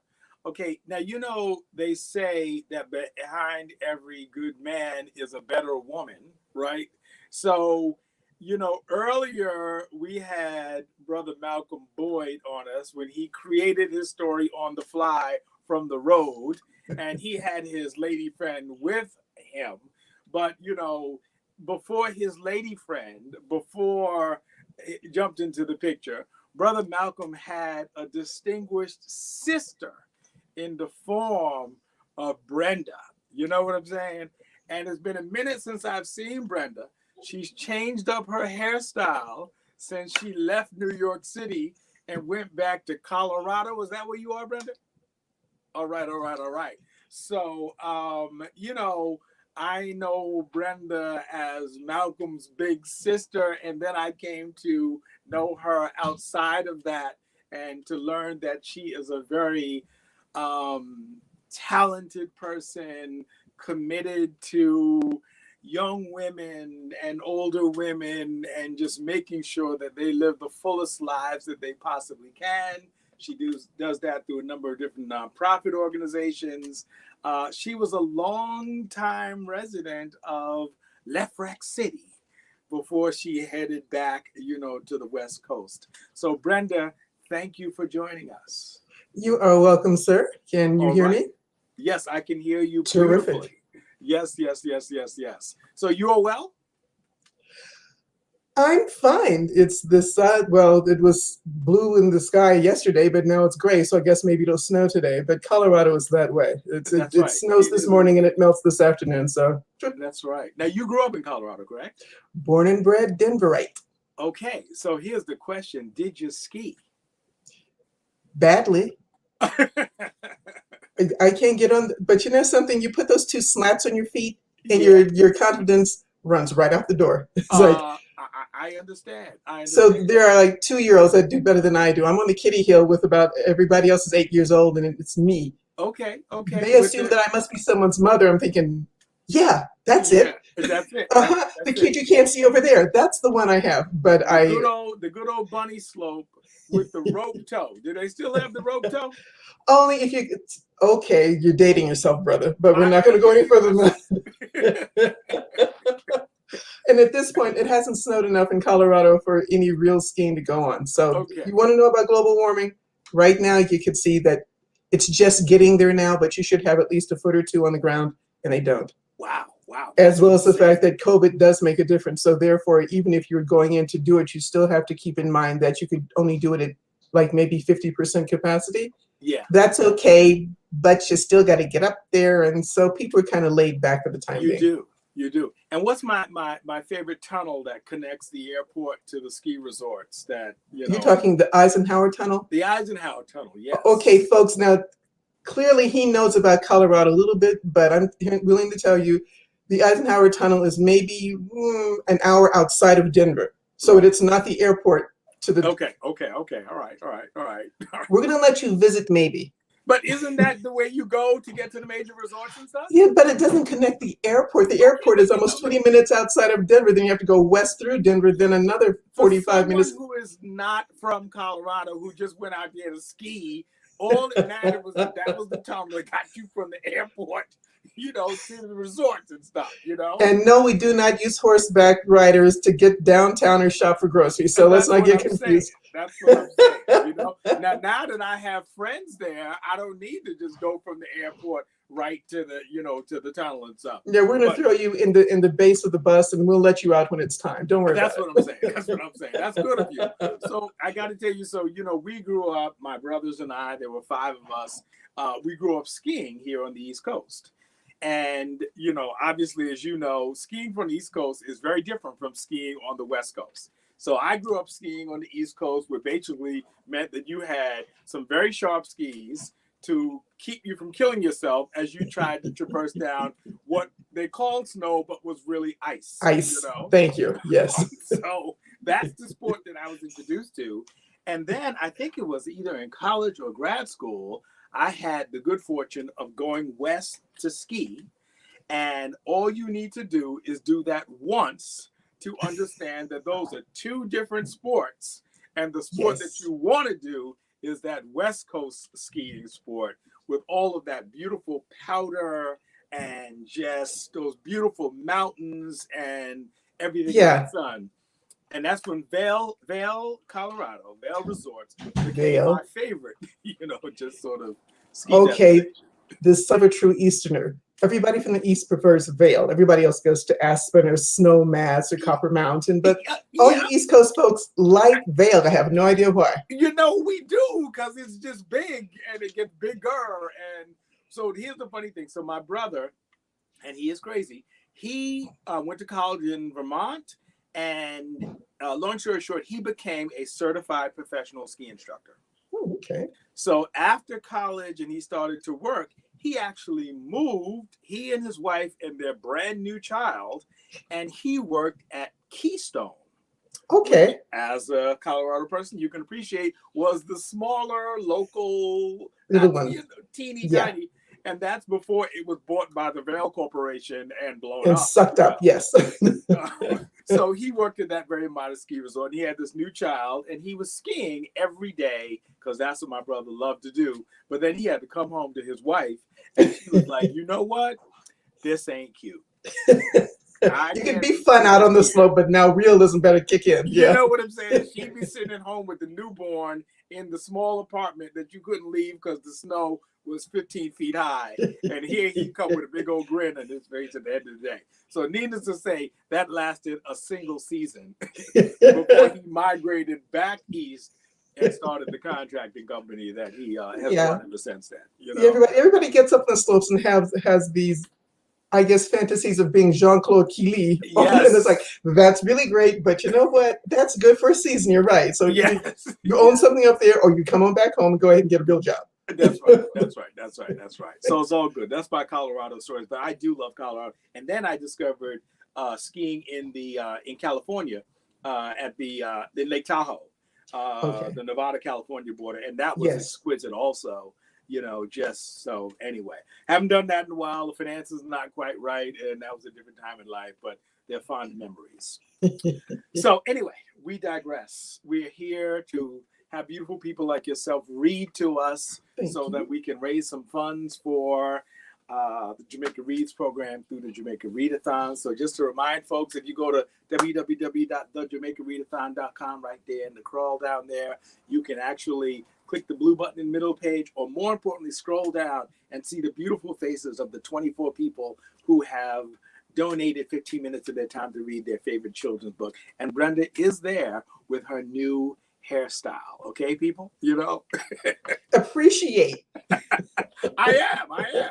Okay, now, they say that behind every good man is a better woman, right? So, earlier we had Brother Malcolm Boyd on us when he created his story on the fly from the road, and he had his lady friend with him. But, before his lady friend, before he jumped into the picture, Brother Malcolm had a distinguished sister in the form of Brenda. You know what I'm saying? And it's been a minute since I've seen Brenda. She's changed up her hairstyle since she left New York City and went back to Colorado. Is that where you are, Brenda? All right, all right, all right. So, I know Brenda as Malcolm's big sister, and then I came to know her outside of that and to learn that she is a very talented person, committed to young women and older women, and just making sure that they live the fullest lives that they possibly can. She does that through a number of different nonprofit organizations. She was a long-time resident of Lefrak City before she headed back, to the West Coast. So, Brenda, thank you for joining us. You are welcome, sir. Can you All hear right. me? Yes, I can hear you Terrific. beautifully. Yes, yes, yes, yes, yes. So you are well? I'm fine. It's this side. Well, it was blue in the sky yesterday, but now it's gray. So I guess maybe it'll snow today. But Colorado is that way. That's It right. snows this morning and it melts this afternoon. So That's right. Now, you grew up in Colorado, correct? born and bred Denverite. Okay, so here's the question. Did you ski? Badly. I can't get on. But you know something? You put those two slats on your feet, and Yeah. your confidence runs right out the door. It's like. I understand. So there are like 2-year-olds that do better than I do. I'm on the kiddie hill with about everybody else is 8 years old, and it's me. Okay. They assume that I must be someone's mother. I'm thinking, yeah, that's it. That's it. The kid you can't see over there. That's the one I have. But the good old bunny slope with the rope toe. Do they still have the rope toe? Only if you. Okay, you're dating yourself, brother. But we're not going to go any further than that. And at this point, it hasn't snowed enough in Colorado for any real skiing to go on. So you want to know about global warming? Right now, you can see that it's just getting there now, but you should have at least a foot or two on the ground, and they don't. Wow. As well as the fact that COVID does make a difference. So therefore, even if you're going in to do it, you still have to keep in mind that you could only do it at like maybe 50% capacity. Yeah. That's okay, but you still got to get up there. And so people are kind of laid back for the time being. You do. And what's my favorite tunnel that connects the airport to the ski resorts? That you're talking the Eisenhower Tunnel? The Eisenhower Tunnel, yes. Okay, folks. Now, clearly he knows about Colorado a little bit, but I'm willing to tell you, the Eisenhower Tunnel is maybe an hour outside of Denver, so it's not the airport to the. Okay. All right. We're gonna let you visit, maybe. But isn't that the way you go to get to the major resorts and stuff? Yeah, but it doesn't connect the airport. The airport is almost 20 minutes outside of Denver. Then you have to go west through Denver, then another 45 minutes. Who is not from Colorado, who just went out there to ski, all that mattered was that was the tunnel that got you from the airport, to the resorts and stuff, And no, we do not use horseback riders to get downtown or shop for groceries. So let's not get confused. That's what I'm saying. Now that I have friends there, I don't need to just go from the airport right to the to the tunnel and stuff. Yeah, we're gonna throw you in the base of the bus, and we'll let you out when it's time. Don't worry. That's what I'm saying. That's what I'm saying. That's good of you. So I got to tell you. So we grew up. My brothers and I. There were 5 of us. We grew up skiing here on the East Coast. And, obviously, as you know, skiing from the East Coast is very different from skiing on the West Coast. So I grew up skiing on the East Coast, which basically meant that you had some very sharp skis to keep you from killing yourself as you tried to traverse down what they called snow, but was really ice. Ice. Thank you. Yes. So that's the sport that I was introduced to. And then I think it was either in college or grad school, I had the good fortune of going west to ski. And all you need to do is do that once to understand that those are 2 different sports. And the sport that you want to do is that West Coast skiing sport with all of that beautiful powder and just those beautiful mountains and everything in the sun. And that's when Vail, Colorado, Vail Resorts became my favorite, just sort of ski destination. The Silver True Easterner. Everybody from the East prefers Vail. Everybody else goes to Aspen or Snowmass or Copper Mountain. But all you East Coast folks like Vail. I have no idea why. We do, because it's just big and it gets bigger. And so here's the funny thing. So my brother, and he is crazy, he went to college in Vermont. And long story short, he became a certified professional ski instructor. Okay. So after college and he started to work, he actually moved, he and his wife and their brand new child, and he worked at Keystone. Okay. As a Colorado person, you can appreciate was the smaller local, Little one. Teeny Yeah. tiny. And that's before it was bought by the Vail Corporation and blown And up. sucked up, yes. So he worked at that very modest ski resort. And he had this new child, and he was skiing every day because that's what my brother loved to do. But then he had to come home to his wife, and she was like, "You know what? This ain't cute." You can be fun out on the slope, but now realism better kick in. You Yeah. know what I'm saying? She'd be sitting at home with the newborn in the small apartment that you couldn't leave because the snow was 15 feet high. And here he'd come with a big old grin on his face at the end of the day. So needless to say, that lasted a single season before he migrated back east and started the contracting company that he has run ever since then. You know? Everybody gets up on the slopes and has these, I guess, fantasies of being Jean-Claude Killy. Yes. And it's like, that's really great, but you know what? That's good for a season. You're right. So yes. you own something up there, or you come on back home and go ahead and get a real job. That's right. That's right. That's right. That's right. So it's all good. That's my Colorado stories. But I do love Colorado. And then I discovered skiing in California at the Lake Tahoe, the Nevada-California border, and that was exquisite also. You know, just so anyway, haven't done that in a while. The finances are not quite right, and that was a different time in life, but they're fond memories. So anyway, we digress. We're here to have beautiful people like yourself read to us that we can raise some funds for the Jamaica Reads program through the Jamaica Read-A-Thon. So just to remind folks, if you go to www.thejamaicareadathon.com, right there in the crawl down there, you can actually click the blue button in the middle page, or more importantly, scroll down and see the beautiful faces of the 24 people who have donated 15 minutes of their time to read their favorite children's book. And Brenda is there with her new hairstyle. Okay, people? You know? Appreciate. I am,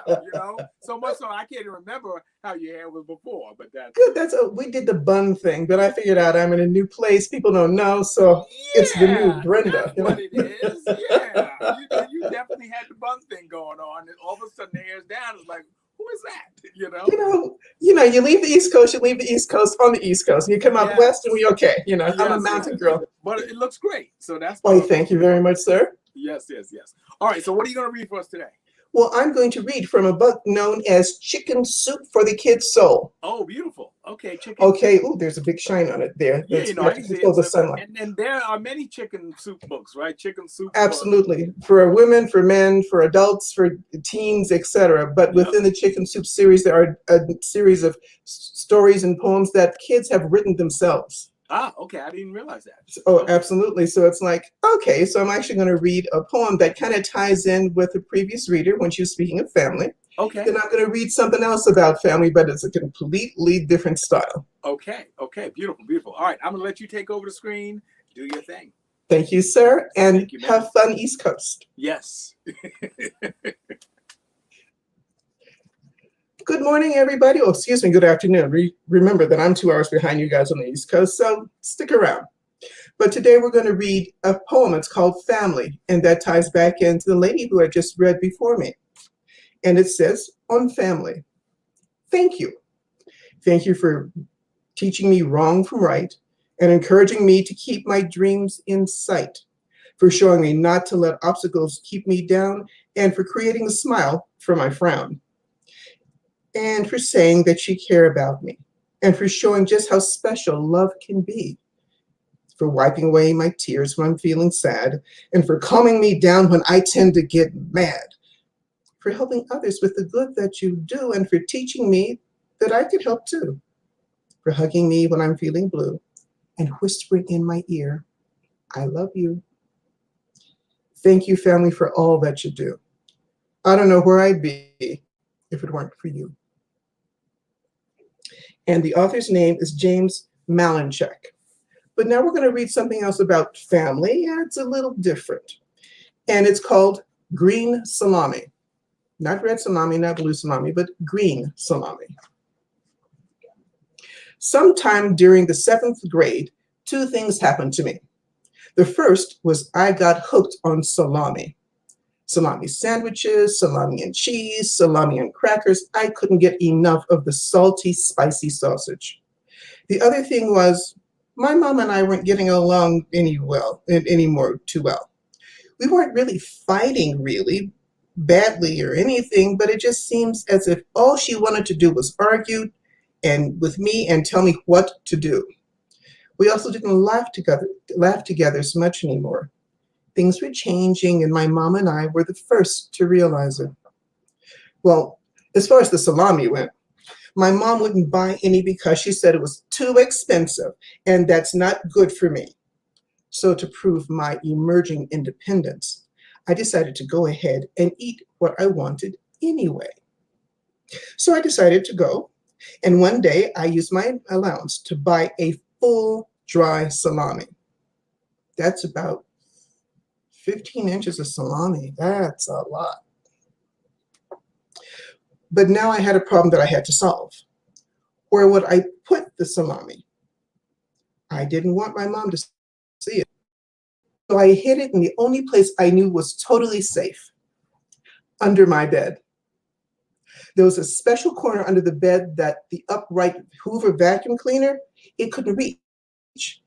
you know? So much so I can't even remember how your hair was before, but that's good. We did the bun thing, but I figured out I'm in a new place. People don't know, so it's the new Brenda. That's what it is. Yeah. You definitely had the bun thing going on, and all of a sudden the hair's down. It's like, who is that? You know, you leave the East Coast, you leave the East Coast on the East Coast, and you come out west, and we okay. You know, I'm a mountain girl. But it looks great. So that's why. Thank you very much, sir. Yes. All right. So what are you going to read for us today? Well, I'm going to read from a book known as Chicken Soup for the Kid's Soul. Oh, beautiful. Okay, chicken. Okay. Oh, there's a big shine on it there. Yeah, That's, I see the sunlight. And there are many chicken soup books, right? Chicken soup. Absolutely. For women, for men, for adults, for teens, etc. But within the Chicken Soup series, there are a series of stories and poems that kids have written themselves. Ah, okay. I didn't realize that. Oh, absolutely. So it's like, okay, so I'm actually going to read a poem that kind of ties in with the previous reader when she was speaking of family. Okay. Then I'm going to read something else about family, but it's a completely different style. Okay. Beautiful. All right. I'm going to let you take over the screen. Do your thing. Thank you, sir. And have fun, East Coast. Yes. Good morning, everybody. Oh, excuse me. Good afternoon. Remember that I'm 2 hours behind you guys on the East Coast, so stick around. But today we're going to read a poem. It's called Family, and that ties back into the lady who I just read before me. And it says, on family. Thank you. Thank you for teaching me wrong from right and encouraging me to keep my dreams in sight, for showing me not to let obstacles keep me down, and for creating a smile for my frown, and for saying that you care about me, and for showing just how special love can be, for wiping away my tears when I'm feeling sad, and for calming me down when I tend to get mad, for helping others with the good that you do, and for teaching me that I could help too, for hugging me when I'm feeling blue, and whispering in my ear, I love you. Thank you, family, for all that you do. I don't know where I'd be if it weren't for you. And the author's name is James Malinchak. But now we're going to read something else about family, and it's a little different. And it's called Green Salami. Not red salami, not blue salami, but green salami. Sometime during the 7th grade, 2 things happened to me. The first was I got hooked on salami. Salami sandwiches, salami and cheese, salami and crackers. I couldn't get enough of the salty, spicy sausage. The other thing was my mom and I weren't getting along anymore too well. We weren't really fighting really badly or anything, but it just seems as if all she wanted to do was argue and with me and tell me what to do. We also didn't laugh together so much anymore. Things were changing, and my mom and I were the first to realize it. Well, as far as the salami went, my mom wouldn't buy any because she said it was too expensive, and that's not good for me. So to prove my emerging independence, I decided to go ahead and eat what I wanted anyway. So I decided to go, and one day I used my allowance to buy a full dry salami. That's about 15 inches of salami. That's a lot. But now I had a problem that I had to solve. Where would I put the salami? I didn't want my mom to see it. So I hid it in the only place I knew was totally safe, under my bed. There was a special corner under the bed that the upright Hoover vacuum cleaner, it couldn't reach.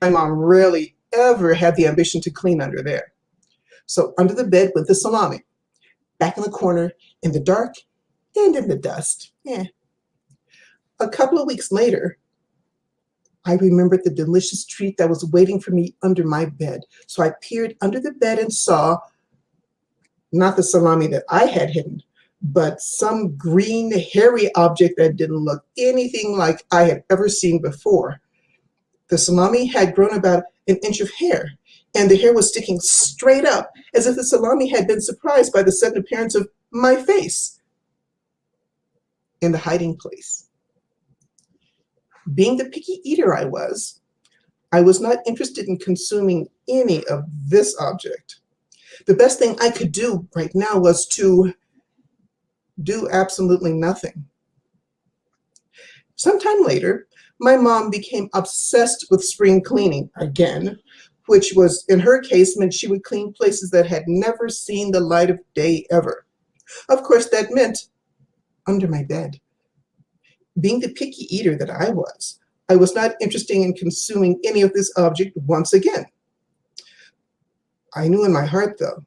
My mom rarely ever had the ambition to clean under there. So under the bed went the salami, back in the corner, in the dark and in the dust. A couple of weeks later, I remembered the delicious treat that was waiting for me under my bed. So I peered under the bed and saw not the salami that I had hidden, but some green, hairy object that didn't look anything like I had ever seen before. The salami had grown about an inch of hair, and the hair was sticking straight up, as if the salami had been surprised by the sudden appearance of my face in the hiding place. Being the picky eater I was not interested in consuming any of this object. The best thing I could do right now was to do absolutely nothing. Sometime later, my mom became obsessed with spring cleaning again, which was, in her case, meant she would clean places that had never seen the light of day ever. Of course, that meant under my bed. Being the picky eater that I was not interested in consuming any of this object once again. I knew in my heart, though,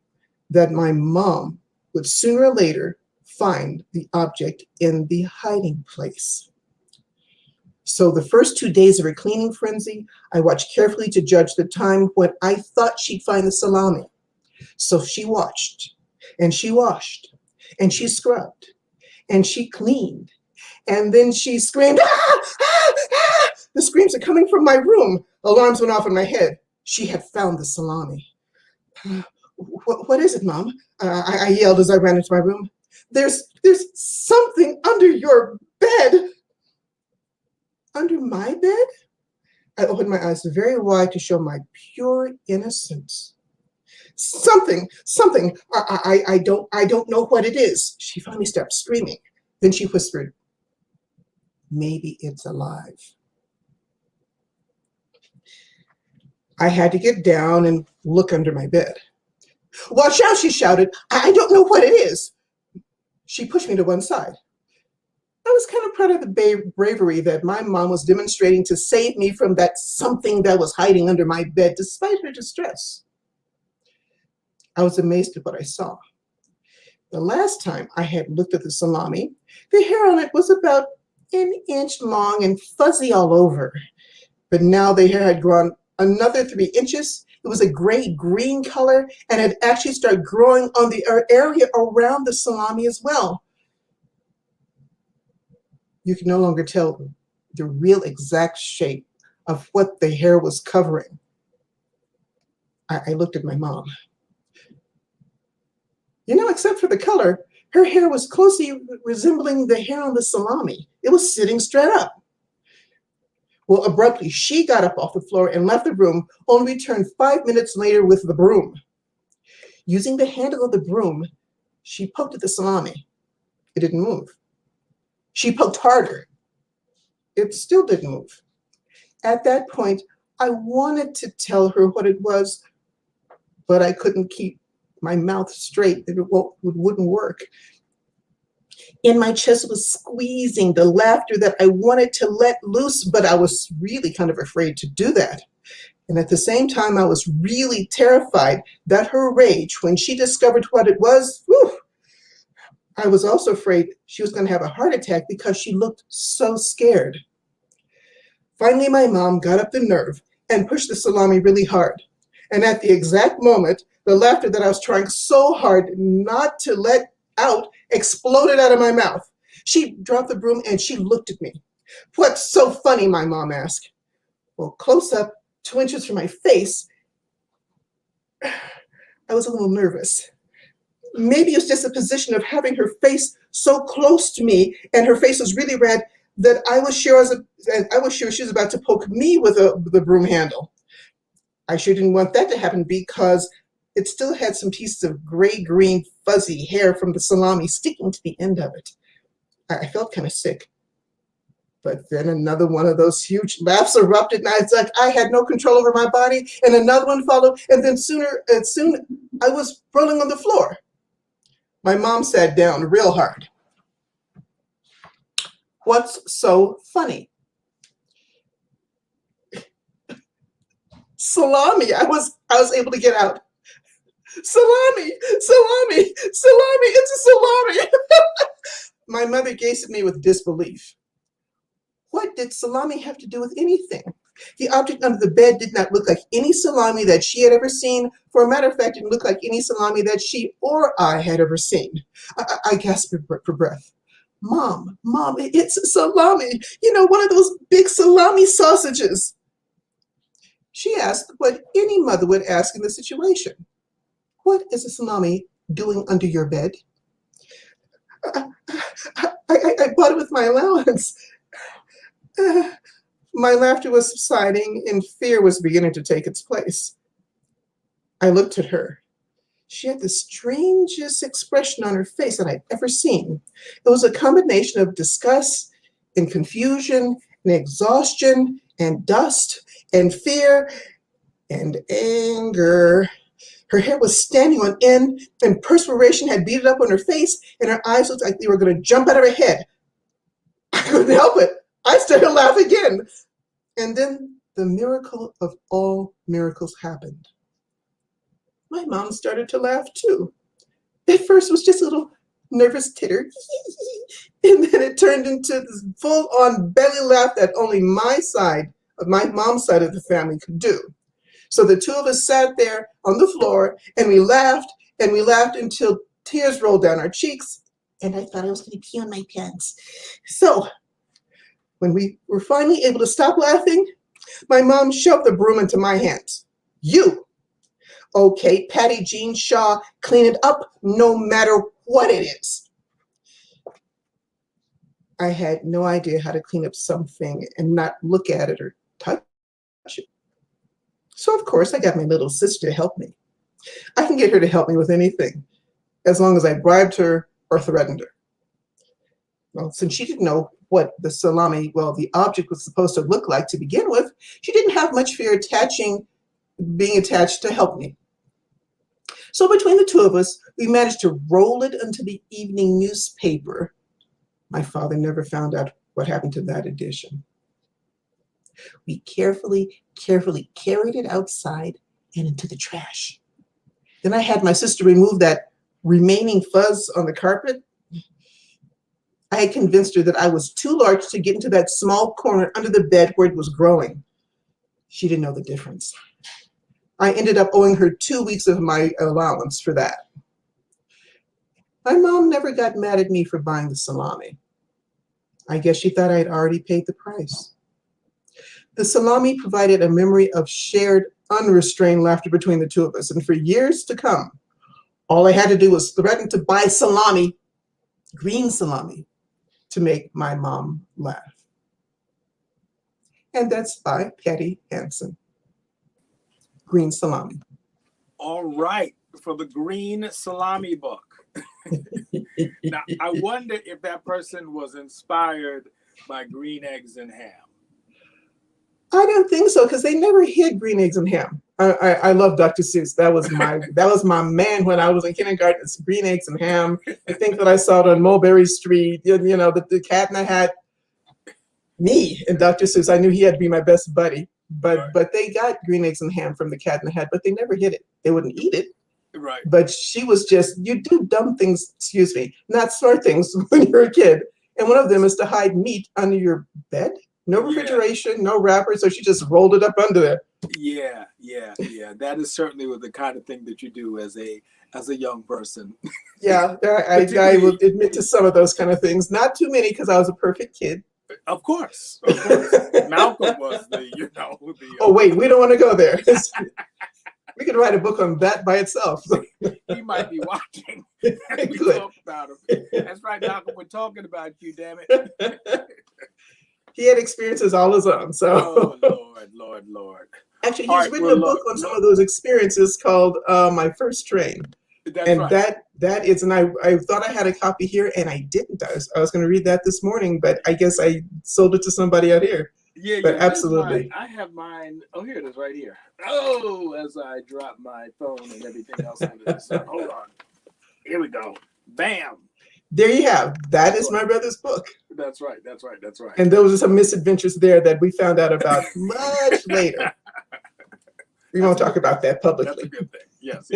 that my mom would sooner or later find the object in the hiding place. So the first 2 days of her cleaning frenzy, I watched carefully to judge the time when I thought she'd find the salami. So she watched, and she washed, and she scrubbed, and she cleaned, and then she screamed, "Ah! Ah! Ah!" The screams are coming from my room. Alarms went off in my head. She had found the salami. What is it, Mom? I yelled as I ran into my room. There's something under your bed. Under my bed? I opened my eyes very wide to show my pure innocence. Something. I don't know what it is. She finally stopped screaming. Then she whispered, "Maybe it's alive." I had to get down and look under my bed. "Watch out," she shouted. "I don't know what it is." She pushed me to one side. I was kind of proud of the bravery that my mom was demonstrating to save me from that something that was hiding under my bed, despite her distress. I was amazed at what I saw. The last time I had looked at the salami, the hair on it was about an inch long and fuzzy all over. But now the hair had grown another 3 inches. It was a gray-green color and had actually started growing on the area around the salami as well. You can no longer tell the real exact shape of what the hair was covering. I looked at my mom. Except for the color, her hair was closely resembling the hair on the salami. It was sitting straight up. Well, abruptly, she got up off the floor and left the room, only returned 5 minutes later with the broom. Using the handle of the broom, she poked at the salami. It didn't move. She poked harder. It still didn't move. At that point, I wanted to tell her what it was, but I couldn't keep my mouth straight. It wouldn't work. In my chest was squeezing, the laughter that I wanted to let loose, but I was really kind of afraid to do that. And at the same time, I was really terrified that her rage, when she discovered what it was, whew, I was also afraid she was going to have a heart attack because she looked so scared. Finally, my mom got up the nerve and pushed the salami really hard. And at the exact moment, the laughter that I was trying so hard not to let out exploded out of my mouth. She dropped the broom and she looked at me. "What's so funny?" my mom asked. Well, close up, 2 inches from my face, I was a little nervous. Maybe it was just a position of having her face so close to me, and her face was really red, that I was sure she was about to poke me with the broom handle. I sure didn't want that to happen because it still had some pieces of gray-green fuzzy hair from the salami sticking to the end of it. I felt kind of sick. But then another one of those huge laughs erupted, and it's like I had no control over my body, and another one followed, and then soon I was rolling on the floor. My mom sat down real hard. "What's so funny?" "Salami," I was able to get out. "Salami, salami, salami, it's a salami." My mother gazed at me with disbelief. What did salami have to do with anything? The object under the bed did not look like any salami that she had ever seen. For a matter of fact, it didn't look like any salami that she or I had ever seen. I gasped for breath. Mom, it's salami. You know, one of those big salami sausages." She asked what any mother would ask in this situation. "What is a salami doing under your bed?" I bought it with my allowance." My laughter was subsiding and fear was beginning to take its place. I looked at her. She had the strangest expression on her face that I'd ever seen. It was a combination of disgust and confusion and exhaustion and dust and fear and anger. Her hair was standing on end and perspiration had beaded up on her face, and her eyes looked like they were going to jump out of her head. I couldn't help it. I started laughing again. And then the miracle of all miracles happened. My mom started to laugh too. At first it was just a little nervous titter. And then it turned into this full-on belly laugh that only my mom's side of the family could do. So the two of us sat there on the floor and we laughed until tears rolled down our cheeks. And I thought I was going to pee on my pants. So when we were finally able to stop laughing, my mom shoved the broom into my hands. "You, okay, Patty Jean Shaw, clean it up no matter what it is." I had no idea how to clean up something and not look at it or touch it. So of course I got my little sister to help me. I can get her to help me with anything, as long as I bribed her or threatened her. Well, since she didn't know what the object was supposed to look like to begin with, she didn't have much fear being attached to help me. So between the two of us, we managed to roll it into the evening newspaper. My father never found out what happened to that edition. We carefully carried it outside and into the trash. Then I had my sister remove that remaining fuzz on the carpet. I had convinced her that I was too large to get into that small corner under the bed where it was growing. She didn't know the difference. I ended up owing her 2 weeks of my allowance for that. My mom never got mad at me for buying the salami. I guess she thought I had already paid the price. The salami provided a memory of shared, unrestrained laughter between the two of us, and for years to come, all I had to do was threaten to buy salami, green salami, to make my mom laugh. And that's by Patty Hansen. Green Salami. All right, for the Green Salami book. Now, I wonder if that person was inspired by green eggs and ham. I don't think so because they never hid green eggs and ham. I love Dr. Seuss. That was my man when I was in kindergarten. It's green eggs and ham. I think that I saw it on Mulberry Street. You know, the Cat in the Hat. Me and Dr. Seuss. I knew he had to be my best buddy. But they got green eggs and ham from the Cat in the Hat, but they never hid it. They wouldn't eat it. Right. But she was just, you do dumb things, excuse me, not smart things when you're a kid. And one of them is to hide meat under your bed. No refrigeration, no wrapper. So she just rolled it up under there. Yeah. That is certainly the kind of thing that you do as a young person. Yeah, I will admit to some of those kind of things. Not too many because I was a perfect kid. Of course. Malcolm was Oh, wait, we don't want to go there. We could write a book on that by itself. He might be watching. We talk about him. That's right, Malcolm. We're talking about you, damn it. He had experiences all his own. So. Oh, Lord. Actually, he's written a book on some of those experiences called My First Train. That is, and I thought I had a copy here, and I didn't. I was going to read that this morning, but I guess I sold it to somebody out here. Yeah, but absolutely. I have mine. Oh, here it is, right here. Oh, as I drop my phone and everything else into this. Hold on. Here we go. Bam. There you have. That is my brother's book. That's right. And there was some misadventures there that we found out about much later. We won't talk about that publicly. That's a good thing. Yes.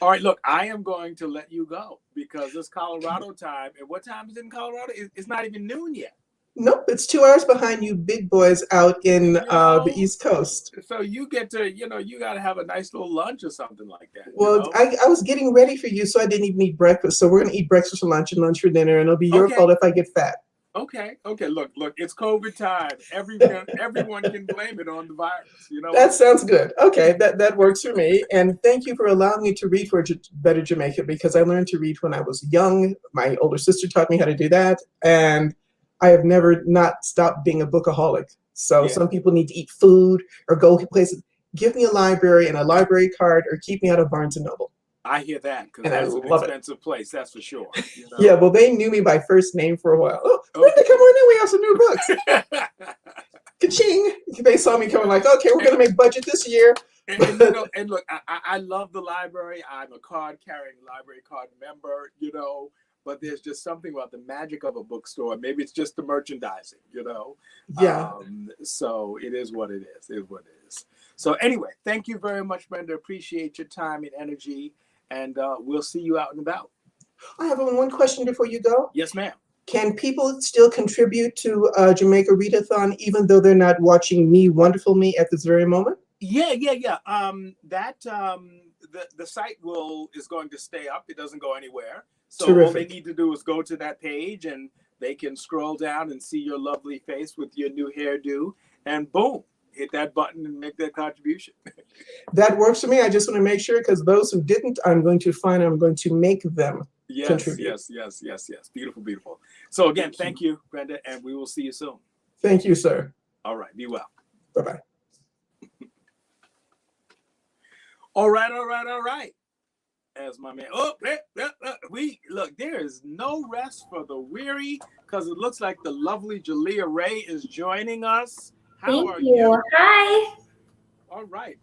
All right, look, I am going to let you go because it's Colorado time. And what time is it in Colorado? It's not even noon yet. Nope, it's 2 hours behind you big boys out in the East Coast. So you get to, you got to have a nice little lunch or something like that. Well, I was getting ready for you, so I didn't even eat breakfast. So we're going to eat breakfast for lunch and lunch for dinner, and it'll be your fault if I get fat. Okay. Look, it's COVID time. Everyone can blame it on the virus. That sounds good. Okay, that works for me. And thank you for allowing me to read for Better Jamaica because I learned to read when I was young. My older sister taught me how to do that, and I have never not stopped being a bookaholic. So some people need to eat food or go places. Give me a library and a library card or keep me out of Barnes & Noble. I hear that because that's an expensive place, that's for sure. Yeah, well, they knew me by first name for a while. Oh, Brenda, come on in. We have some new books. Ka-ching. They saw me coming like, okay, we're going to make budget this year. And look, I love the library. I'm a card-carrying library card member, but there's just something about the magic of a bookstore. Maybe it's just the merchandising, Yeah. So it is what it is. So anyway, thank you very much, Brenda. Appreciate your time and energy. And we'll see you out and about. I have one question before you go. Yes, ma'am. Can people still contribute to Jamaica Read-A-Thon even though they're not watching me, wonderful me, at this very moment? Yeah. The site is going to stay up. It doesn't go anywhere. So Terrific. All they need to do is go to that page and they can scroll down and see your lovely face with your new hairdo, and boom, hit that button and make that contribution. That works for me. I just want to make sure because those who didn't, I'm going to make them contribute. Yes. Beautiful. So again, thank you, Brenda, and we will see you soon. Thank you, sir. All right, be well. Bye-bye. All right. As my man, look, there is no rest for the weary because it looks like the lovely Jalea Ray is joining us. How are you? Hi. All right.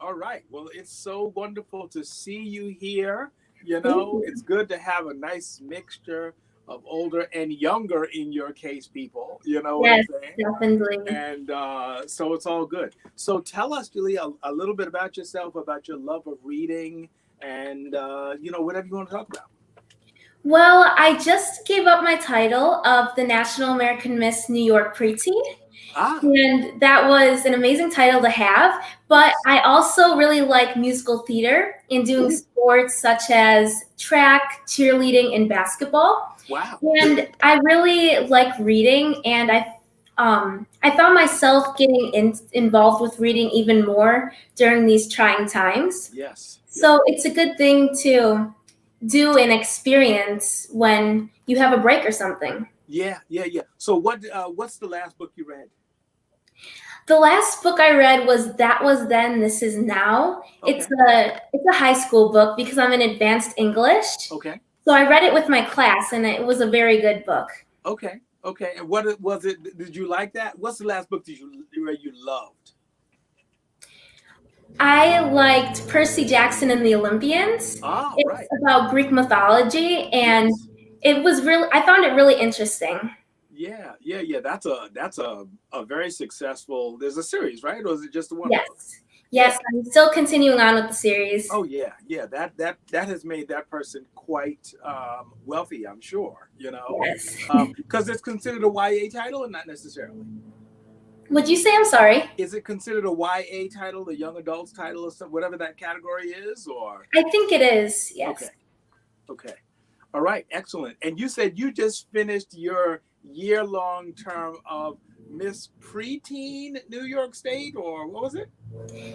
Well, it's so wonderful to see you here. It's good to have a nice mixture of older and younger, in your case, people. You know what I'm saying? Definitely. And so it's all good. So tell us, Jalea, a little bit about yourself, about your love of reading, and whatever you want to talk about. Well, I just gave up my title of the National American Miss New York Preteen. And that was an amazing title to have. But I also really like musical theater and doing sports such as track, cheerleading, and basketball. Wow. And I really like reading, and I found myself getting involved with reading even more during these trying times. Yes. So it's a good thing to do and experience when you have a break or something. Yeah. So what's the last book you read? The last book I read was That Was Then, This Is Now. Okay. It's a high school book because I'm in advanced English. Okay. So I read it with my class, and it was a very good book. Okay. Okay, and what was it? Did you like that? What's the last book where you loved? I liked Percy Jackson and the Olympians. Oh, It's right. about Greek mythology, and Yes. it was really, I found it really interesting. Yeah. That's a very successful. There's a series, right? Or is it just the one Yes. book? Yes, Yeah. I'm still continuing on with the series. Oh yeah. That has made that person quite wealthy, I'm sure. Yes. Because it's considered a YA title, and not necessarily. Would you say? I'm sorry. Is it considered a YA title, a young adults title, or something, whatever that category is, or? I think it is. Yes. Okay. All right. Excellent. And you said you just finished your year-long term of Miss Preteen New York State, or what was it?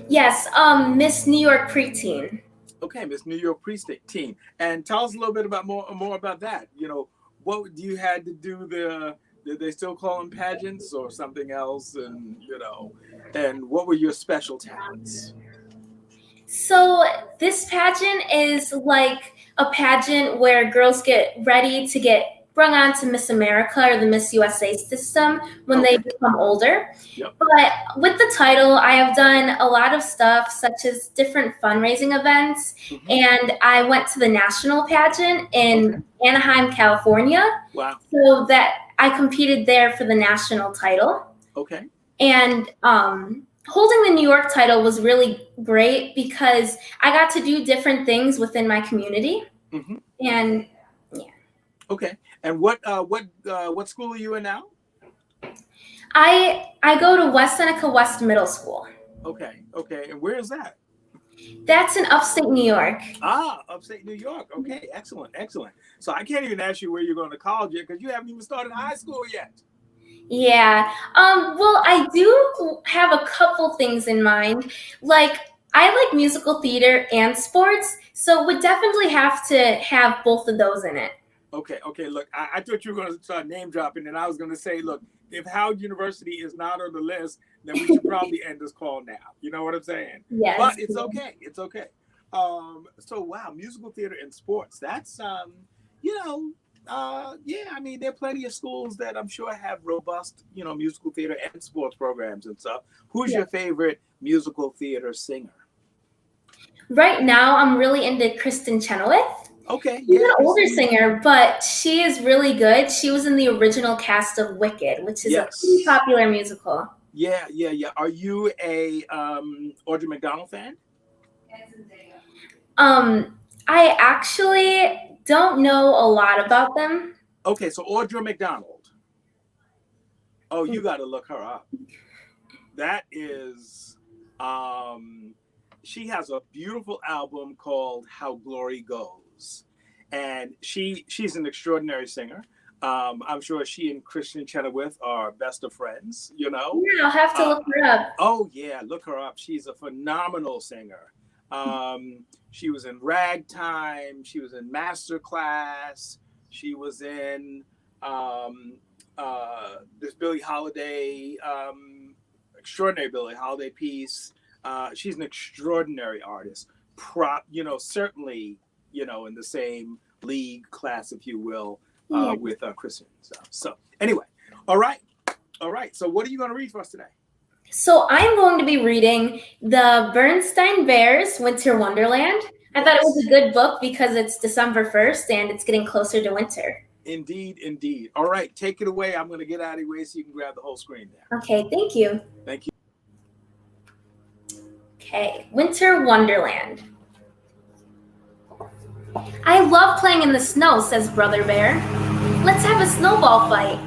Yes. Miss New York Preteen. Okay, Miss New York Preteen. And tell us a little bit about more about that. What do you had to do did they still call them pageants or something else? And what were your special talents? So this pageant is like a pageant where girls get ready to get brung on to Miss America or the Miss USA system when they become older. Yep. But with the title, I have done a lot of stuff such as different fundraising events, and I went to the national pageant in Anaheim, California. Wow. So that I competed there for the national title. Okay. And holding the New York title was really great because I got to do different things within my community. And yeah. Okay. And what school are you in now? I go to West Seneca West Middle School. Okay. And where is that? That's in upstate New York. Ah, upstate New York. Okay, excellent. So I can't even ask you where you're going to college yet because you haven't even started high school yet. Yeah. Well, I do have a couple things in mind. Like, I like musical theater and sports, so would definitely have to have both of those in it. Okay. Look, I thought you were going to start name dropping, and I was going to say, look, if Howard University is not on the list, then we should probably end this call now. You know what I'm saying? Yes. But it's okay. So wow, musical theater and sports. That's yeah. I mean, there are plenty of schools that I'm sure have robust, musical theater and sports programs and stuff. Who's your favorite musical theater singer? Right now, I'm really into Kristen Chenoweth. Okay. She's an older singer, but she is really good. She was in the original cast of Wicked, which is a pretty popular musical. Yeah. Are you a Audrey McDonald fan? I actually don't know a lot about them. Okay, so Audrey McDonald. Oh, you got to look her up. That is, she has a beautiful album called How Glory Goes. And she's an extraordinary singer. I'm sure she and Kristen Chenoweth are best of friends, Yeah, I'll have to look her up. Oh, yeah, look her up. She's a phenomenal singer. She was in Ragtime. She was in Masterclass. She was in this Billie Holiday, extraordinary Billie Holiday piece. She's an extraordinary artist. Certainly, in the same league class, if you will, with Kristen. So anyway, all right. So what are you going to read for us today? So I'm going to be reading the Bernstein Bears Winter Wonderland. I thought it was a good book because it's December 1st and it's getting closer to winter. Indeed. All right, take it away. I'm going to get out of your way so you can grab the whole screen there. Okay, thank you. Thank you. Okay, Winter Wonderland. I love playing in the snow, says Brother Bear. Let's have a snowball fight.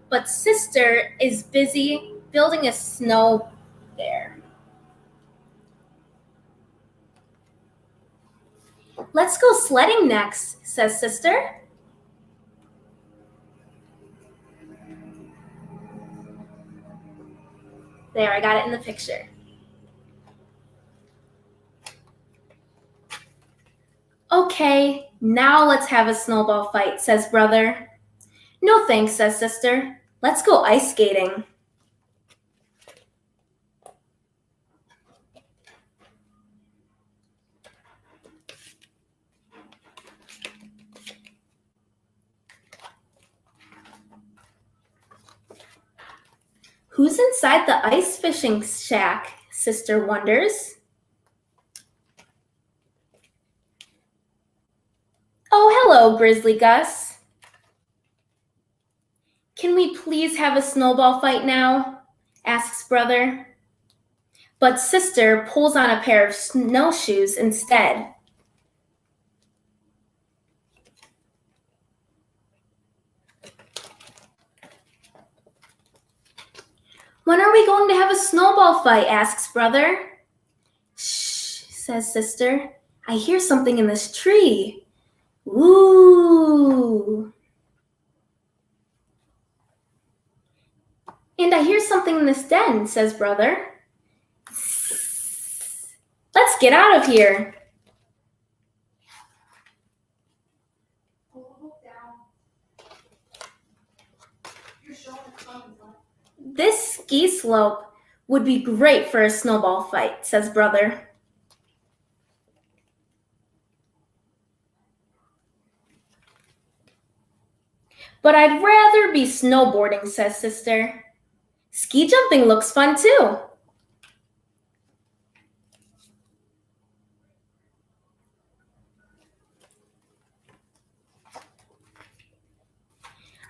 But Sister is busy building a snow bear. Let's go sledding next, says Sister. There, I got it in the picture. Okay, now let's have a snowball fight, says Brother. No thanks, says Sister. Let's go ice skating. Who's inside the ice fishing shack? Sister wonders. Oh, hello, Grizzly Gus. Can we please have a snowball fight now? Asks brother. But sister pulls on a pair of snowshoes instead. When are we going to have a snowball fight? Asks brother. Shh, says sister. I hear something in this tree. Ooh. And I hear something in this den, says brother. Let's get out of here. This ski slope would be great for a snowball fight, says brother. But I'd rather be snowboarding, says sister. Ski jumping looks fun too.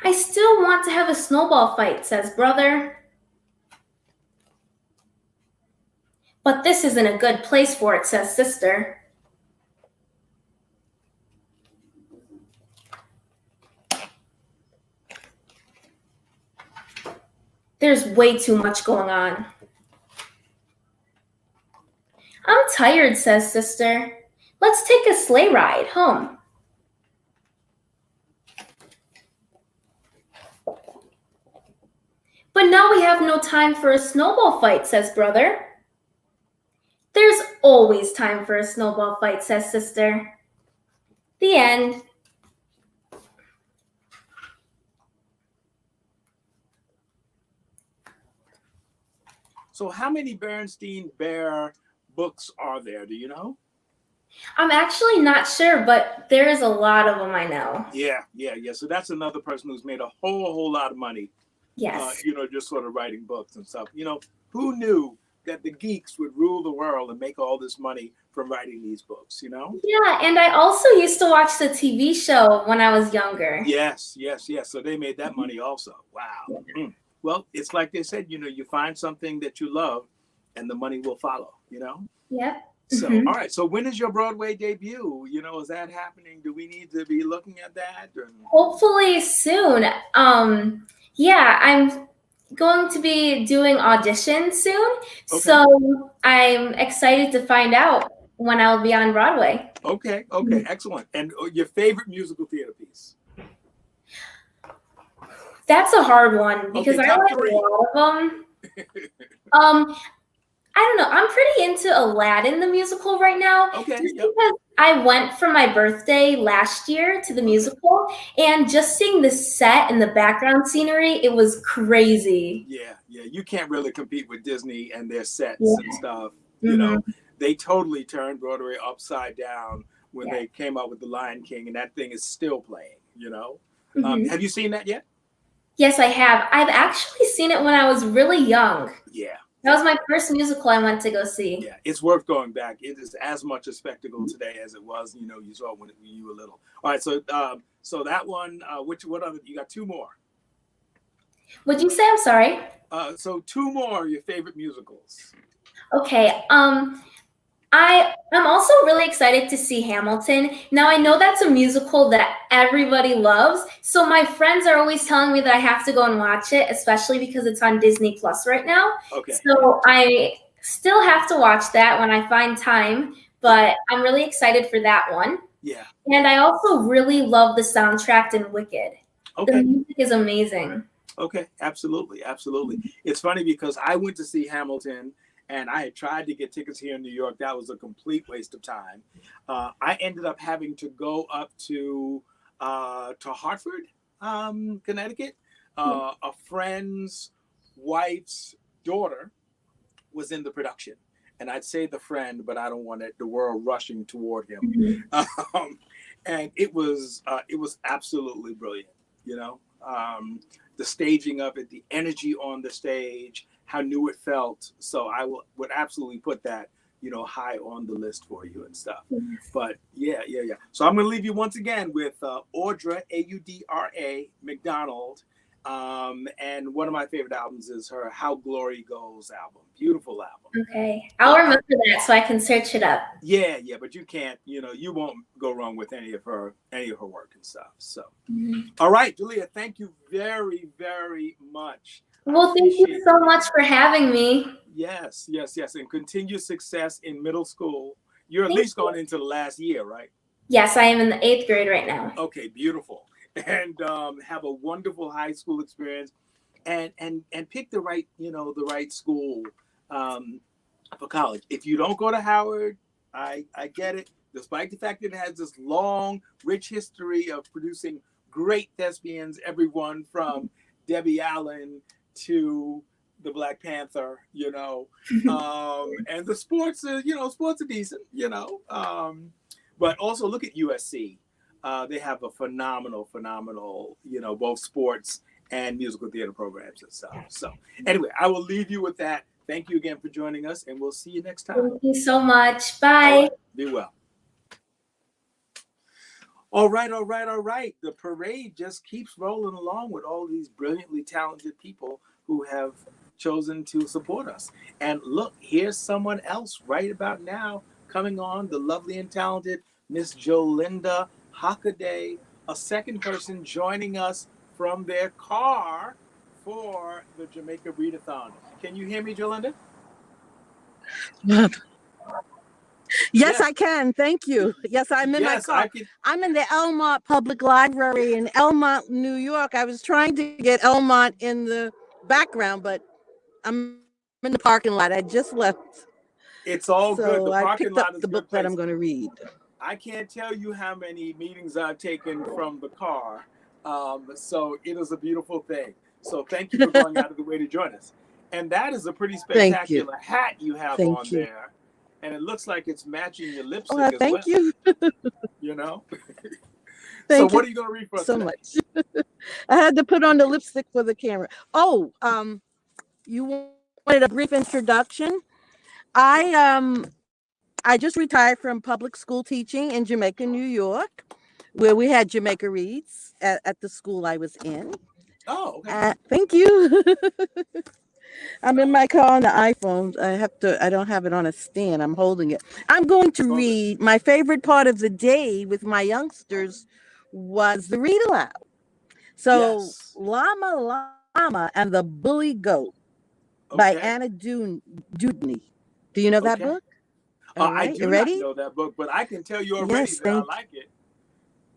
I still want to have a snowball fight, says brother. But this isn't a good place for it, says sister. There's way too much going on. I'm tired, says sister. Let's take a sleigh ride home. But now we have no time for a snowball fight, says brother. There's always time for a snowball fight, says sister. The end. So how many Berenstain Bear books are there? Do you know? I'm actually not sure, but there's a lot of them, I know. Yeah. So that's another person who's made a whole lot of money. Yes. Just sort of writing books and stuff. Who knew that the geeks would rule the world and make all this money from writing these books, Yeah, and I also used to watch the TV show when I was younger. Yes. So they made that money also. Wow. Mm. Well, it's like they said, you find something that you love and the money will follow, Yep. So, all right. So when is your Broadway debut? Is that happening? Do we need to be looking at that? Or? Hopefully soon. Yeah, I'm going to be doing auditions soon. Okay. So I'm excited to find out when I'll be on Broadway. Okay. Excellent. And your favorite musical theater piece? That's a hard one because I like a lot of them. I don't know. I'm pretty into Aladdin the musical right now. Okay. Just because I went for my birthday last year to the musical, and just seeing the set and the background scenery, it was crazy. Yeah. You can't really compete with Disney and their sets and stuff. They totally turned Broadway upside down when they came out with The Lion King, and that thing is still playing. Have you seen that yet? Yes, I have. I've actually seen it when I was really young. Yeah. That was my first musical I went to go see. Yeah, it's worth going back. It is as much a spectacle today as it was, you saw when you were little. All right, so that one, what other? You got two more. What'd you say? I'm sorry. So two more, your favorite musicals. Okay. I'm also really excited to see Hamilton. Now, I know that's a musical that everybody loves. So my friends are always telling me that I have to go and watch it, especially because it's on Disney Plus right now. Okay. So I still have to watch that when I find time, but I'm really excited for that one. Yeah. And I also really love the soundtrack in Wicked. Okay. The music is amazing. Okay, absolutely. It's funny because I went to see Hamilton, and I had tried to get tickets here in New York. That was a complete waste of time. I ended up having to go up to Hartford, Connecticut. A friend's wife's daughter was in the production. And I'd say the friend, but I don't want the world rushing toward him. And it was absolutely brilliant. the staging of it, the energy on the stage, how new it felt. So I would absolutely put that, high on the list for you and stuff. But yeah. So I'm going to leave you once again with Audra, Audra McDonald. And one of my favorite albums is her How Glory Goes album. Beautiful album. Okay. I'll remember that so I can search it up. Yeah, but you can't, you won't go wrong with any of her work and stuff. So, All right, Julia, thank you very, very much. Well, thank you so much for having me. Yes. And continued success in middle school. You're at least going into the last year, right? Yes, I am in the 8th grade right now. Okay, beautiful. And have a wonderful high school experience, and pick the right, the right school for college. If you don't go to Howard, I get it. Despite the fact that it has this long, rich history of producing great thespians, everyone from Debbie Allen to the Black Panther, and the sports are, sports are decent, but also look at USC. They have a phenomenal, both sports and musical theater programs and stuff. So anyway, I will leave you with that. Thank you again for joining us, and we'll see you next time. Thank you so much. Bye. Right. Be well. All right. The parade just keeps rolling along with all these brilliantly talented people who have chosen to support us. And look, here's someone else right about now coming on, the lovely and talented Miss Jolinda Hockaday, a second person joining us from their car for the Jamaica Read-A-Thon. Can you hear me, Jolinda? Yes, I can. Thank you. Yes, I'm in my car. I'm in the Elmont Public Library in Elmont, New York. I was trying to get Elmont in the background, but I'm in the parking lot. I just left. It's all good. The I parking picked lot up is the a book good place. that I'm going to read. I can't tell you how many meetings I've taken from the car. So it is a beautiful thing. So thank you for going out of the way to join us. And that is a pretty spectacular hat you have on there. And it looks like it's matching your lipstick as well. Thank you. So what are you going to read for us so today? much. I had to put on the lipstick for the camera. You wanted a brief introduction? I just retired from public school teaching in Jamaica, New York, where we had Jamaica Reads at the school I was in. Oh, okay. Thank you. I'm in my car on the iPhone. I don't have it on a stand. I'm holding it. I'm going to read. My favorite part of the day with my youngsters was the read aloud. So Llama Llama and the Bully Goat by Anna Dewdney. Do you know that book? I do not know that book, but I can tell you already that I like it.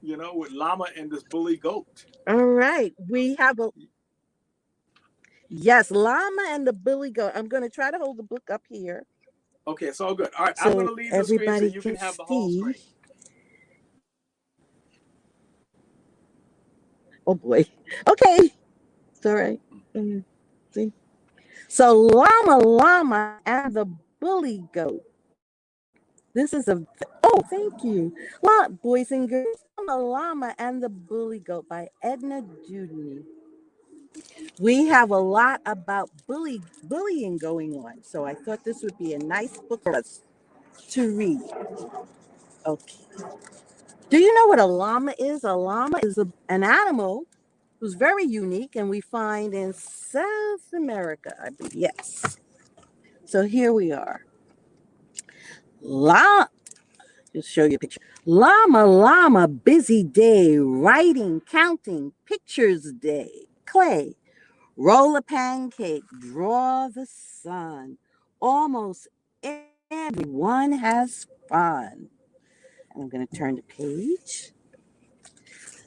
With Llama and this Bully Goat. All right. We have Llama and the Bully Goat. I'm going to try to hold the book up here. Okay, it's all good. All right, I'm going to leave the screen so you can have the whole screen. Oh boy. Okay. It's all right. See. So Llama and the Bully Goat. This is thank you. Boys and girls. Llama and the Bully Goat by Edna Dewdney. We have a lot about bullying going on, so I thought this would be a nice book for us to read. Okay. Do you know what a llama is? A llama is an animal who's very unique and we find in South America, I believe. Yes. So here we are. Just show you a picture. Llama, busy day, writing, counting, pictures day, clay, roll a pancake, draw the sun. Almost everyone has fun. I'm going to turn the page.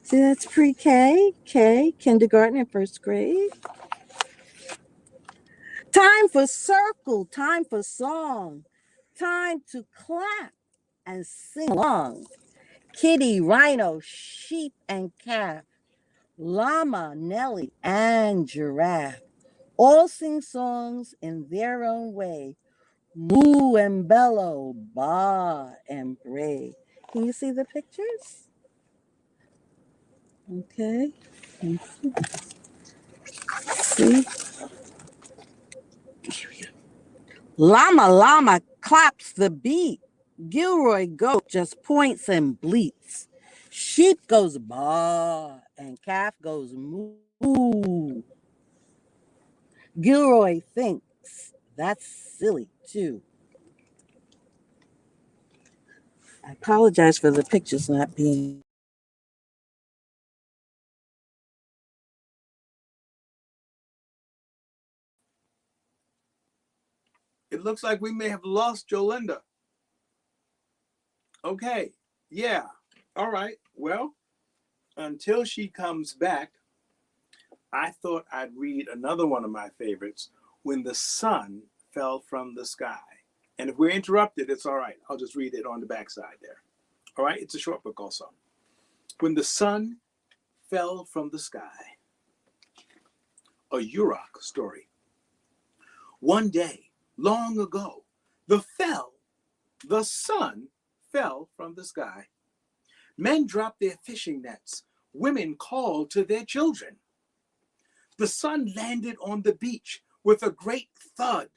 See, that's pre-K, kindergarten and first grade. Time for circle, time for song, time to clap and sing along. Kitty, rhino, sheep, and calf, llama, Nelly, and giraffe all sing songs in their own way. Moo and bellow, baa and bray. Can you see the pictures? Okay. See? Llama llama claps the beat. Gilroy goat just points and bleats. Sheep goes baa and calf goes moo. Gilroy thinks that's silly too. I apologize for the pictures not being. It looks like we may have lost Jolinda. Okay, yeah, all right. Well, until she comes back, I thought I'd read another one of my favorites, When the Sun Fell from the Sky. And if we're interrupted, it's all right. I'll just read it on the backside there. All right, it's a short book also. When the Sun Fell from the Sky, a Yurok story. One day, long ago, the sun fell from the sky. Men dropped their fishing nets. Women called to their children. The sun landed on the beach with a great thud.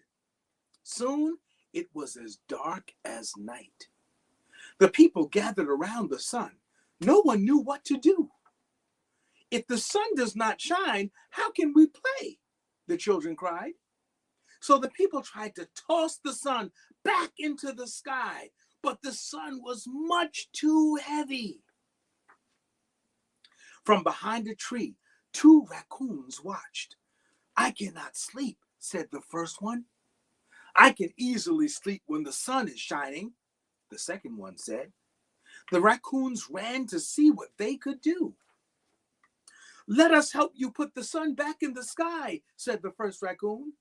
Soon it was as dark as night. The people gathered around the sun. No one knew what to do. If the sun does not shine, how can we play? The children cried. So the people tried to toss the sun back into the sky, but the sun was much too heavy. From behind a tree, 2 raccoons watched. I cannot sleep, said the first one. I can easily sleep when the sun is shining, the second one said. The raccoons ran to see what they could do. Let us help you put the sun back in the sky, said the first raccoon.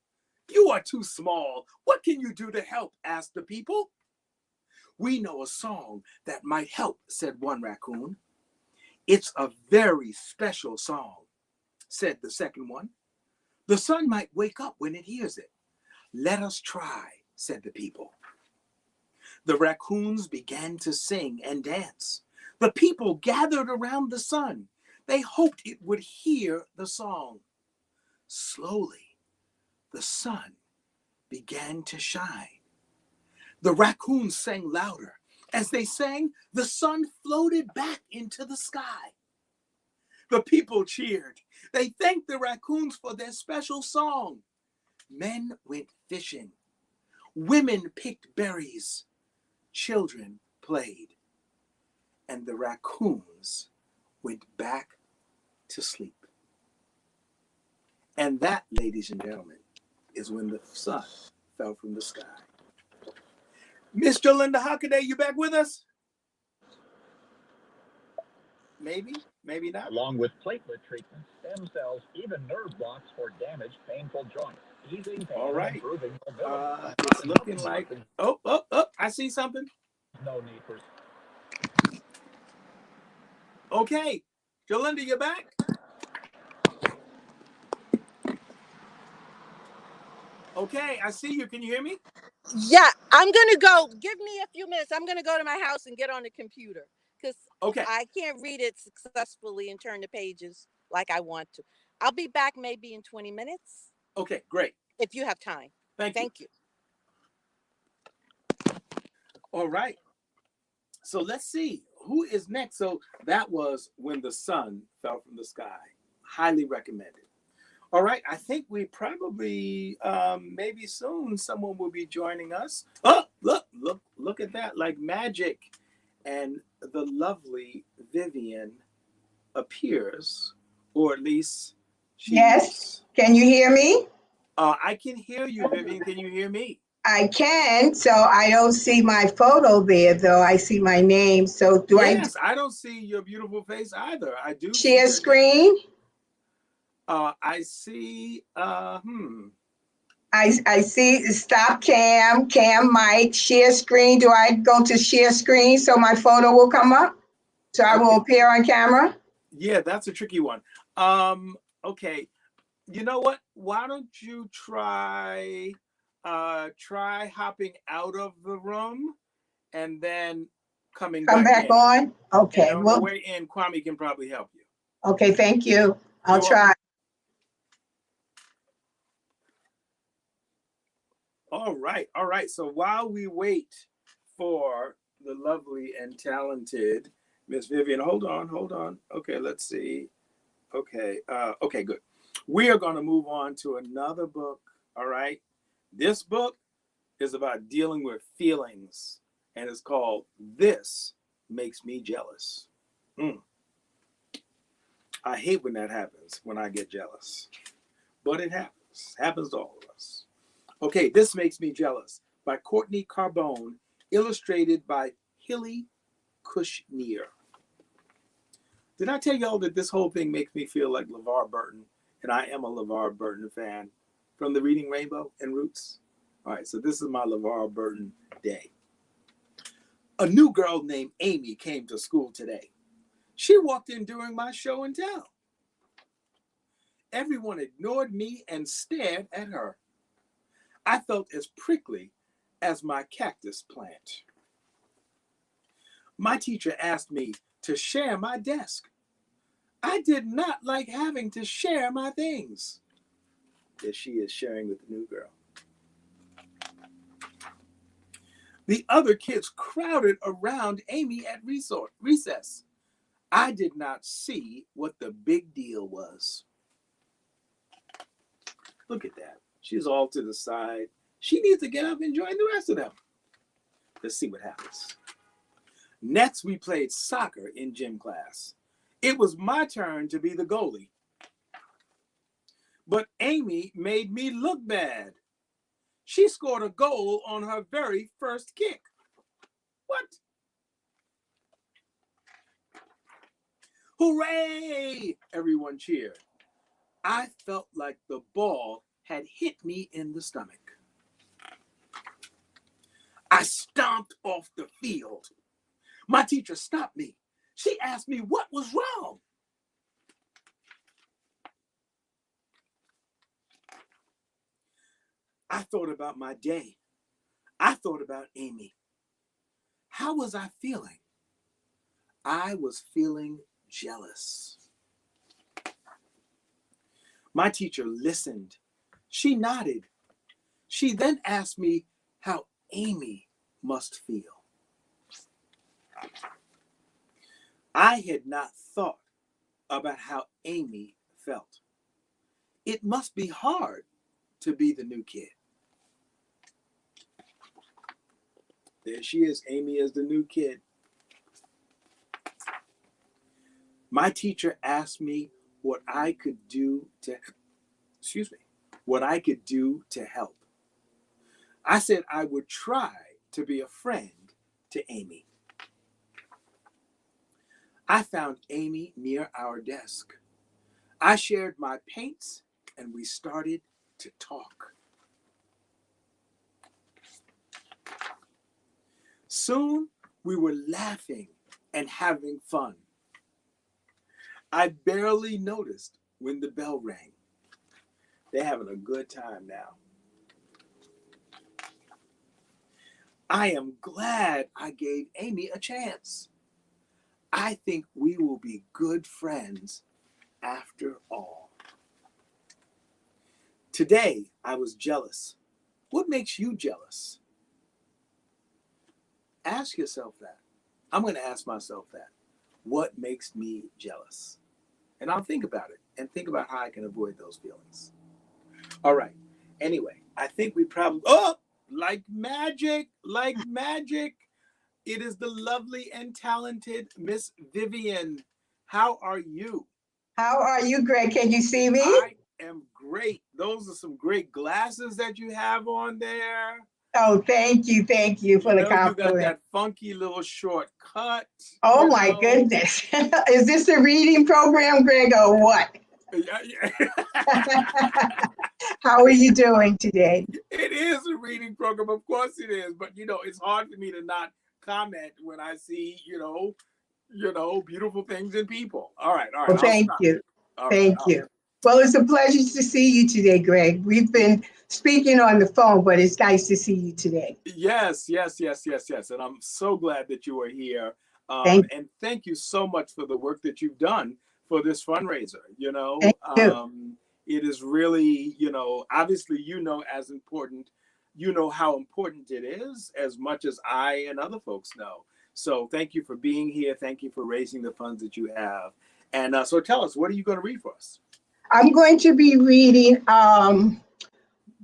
You are too small. What can you do to help? Asked the people. We know a song that might help, said one raccoon. It's a very special song, said the second one. The sun might wake up when it hears it. Let us try, said the people. The raccoons began to sing and dance. The people gathered around the sun. They hoped it would hear the song. Slowly, the sun began to shine. The raccoons sang louder. As they sang, the sun floated back into the sky. The people cheered. They thanked the raccoons for their special song. Men went fishing. Women picked berries. Children played. And the raccoons went back to sleep. And that, ladies and gentlemen, is When the Sun Fell from the Sky. Miss Jolinda Hockaday, you back with us? Maybe, maybe not. Along with platelet treatment, stem cells, even nerve blocks for damaged, painful joints. Easing pain, all right. Improving mobility. It's looking like, oh, I see something. No need for. Okay, Jolinda, you back? Okay, I see you. Can you hear me? Yeah, I'm gonna go. Give me a few minutes. I'm gonna go to my house and get on the computer because I can't read it successfully and turn the pages like I want to. I'll be back maybe in 20 minutes. Okay, great. If you have time. Thank you. All right. So let's see who is next. So that was When the Sun Fell from the Sky. Highly recommended. All right, I think we probably, maybe soon someone will be joining us. Oh, look at that, like magic. And the lovely Vivian appears, or at least she Yes, can you hear me? I can hear you, Vivian. Can you hear me? I can, so I don't see my photo there, though. I see my name, so do I? Yes, I don't see your beautiful face either. I do. Share screen? I see, I see stop cam mic, share screen. Do I go to share screen so my photo will come up? So I will appear on camera? Yeah, that's a tricky one. Okay, you know what? Why don't you try hopping out of the room and then come back on? Okay. And on the way in, Kwame can probably help you. Okay, thank you. I'll try. All right, all right. So while we wait for the lovely and talented Miss Vivian, hold on. Okay, let's see. Okay, okay, good. We are going to move on to another book. All right. This book is about dealing with feelings, and it's called This Makes Me Jealous. I hate when that happens, when I get jealous, but it happens. Happens to all of us. Okay, This Makes Me Jealous by Courtney Carbone, illustrated by Hilly Kushner. Did I tell y'all that this whole thing makes me feel like LeVar Burton? And I am a LeVar Burton fan from the Reading Rainbow and Roots. All right, so this is my LeVar Burton day. A new girl named Amy came to school today. She walked in during my show and tell. Everyone ignored me and stared at her. I felt as prickly as my cactus plant. My teacher asked me to share my desk. I did not like having to share my things. There she is sharing with the new girl. The other kids crowded around Amy at recess. I did not see what the big deal was. Look at that. She's all to the side. She needs to get up and join the rest of them. Let's see what happens. Next, we played soccer in gym class. It was my turn to be the goalie. But Amy made me look bad. She scored a goal on her very first kick. What? Hooray! Everyone cheered. I felt like the ball had hit me in the stomach. I stomped off the field. My teacher stopped me. She asked me what was wrong. I thought about my day. I thought about Amy. How was I feeling? I was feeling jealous. My teacher listened. She nodded. She then asked me how Amy must feel. I had not thought about how Amy felt. It must be hard to be the new kid. There she is. Amy is the new kid. My teacher asked me what I could do to help. I said I would try to be a friend to Amy. I found Amy near our desk. I shared my paints and we started to talk. Soon we were laughing and having fun. I barely noticed when the bell rang. They're having a good time now. I am glad I gave Amy a chance. I think we will be good friends after all. Today, I was jealous. What makes you jealous? Ask yourself that. I'm going to ask myself that. What makes me jealous? And I'll think about it and think about how I can avoid those feelings. All right. Anyway, I think we probably, like magic, it is the lovely and talented Miss Vivian. How are you? How are you, Greg? Can you see me? I am great. Those are some great glasses that you have on there. Oh, thank you for the compliment. You got that funky little short cut. Oh my goodness. Is this a reading program, Greg, or what? Yeah. How are you doing today? It is a reading program, of course it is, but it's hard for me to not comment when I see, beautiful things in people. All right. Well, thank you. Thank you. Well, it's a pleasure to see you today, Greg. We've been speaking on the phone, but it's nice to see you today. Yes. And I'm so glad that you are here. And thank you so much for the work that you've done for this fundraiser. Thank you. It is really, obviously, as important, how important it is as much as I and other folks know. So thank you for being here. Thank you for raising the funds that you have. And so tell us, what are you going to read for us? I'm going to be reading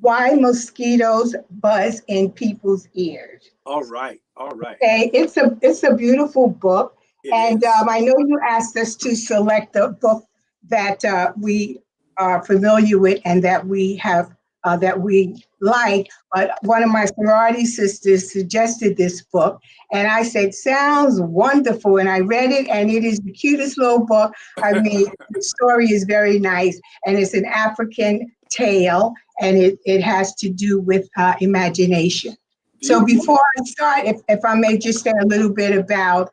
Why Mosquitoes Buzz in People's Ears. All right. All right. Okay, it's a beautiful book. And I know you asked us to select a book that we are familiar with and that we have that we like. But one of my sorority sisters suggested this book, and I said, "Sounds wonderful." And I read it, and it is the cutest little book. I mean, the story is very nice, and it's an African tale, and it has to do with imagination. So before I start, if I may just say a little bit about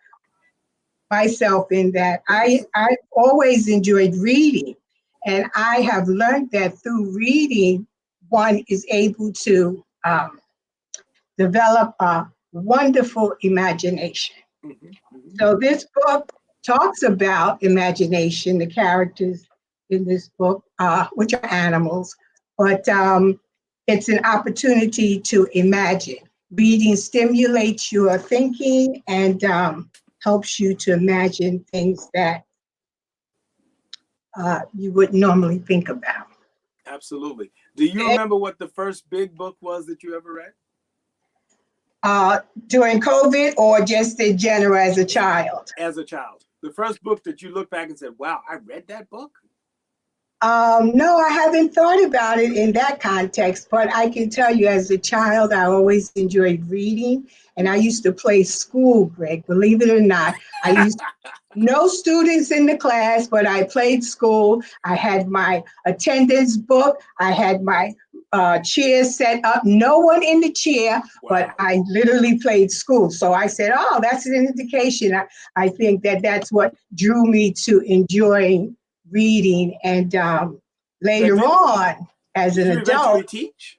myself, in that I always enjoyed reading, and I have learned that through reading, one is able to develop a wonderful imagination. So this book talks about imagination. The characters in this book, which are animals, but it's an opportunity to imagine. Reading stimulates your thinking and helps you to imagine things that you wouldn't normally think about. Absolutely. Do you remember what the first big book was that you ever read? During COVID, or just in general as a child? As a child. The first book that you look back and said, wow, I read that book? No, I haven't thought about it in that context, but I can tell you as a child, I always enjoyed reading, and I used to play school, Greg, believe it or not. I used no students in the class, but I played school. I had my attendance book. I had my chair set up, no one in the chair, but I literally played school. So I said, oh, that's an indication. I think that's what drew me to enjoying reading. And later on, as an adult, teach?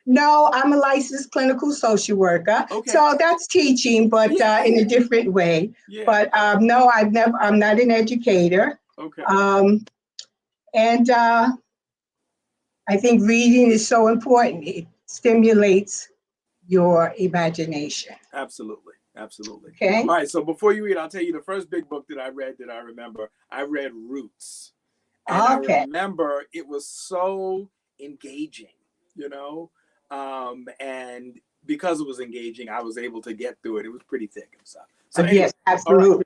No, I'm a licensed clinical social worker. Okay. So that's teaching, but in a different way. Yeah. But no, I'm not an educator. Okay. And I think reading is so important. It stimulates your imagination. Absolutely. Absolutely. Okay. All right. So before you read, I'll tell you the first big book that I read that I remember. I read Roots. And I remember it was so engaging, and because it was engaging, I was able to get through it. It was pretty thick and stuff. So anyway, yes, absolutely.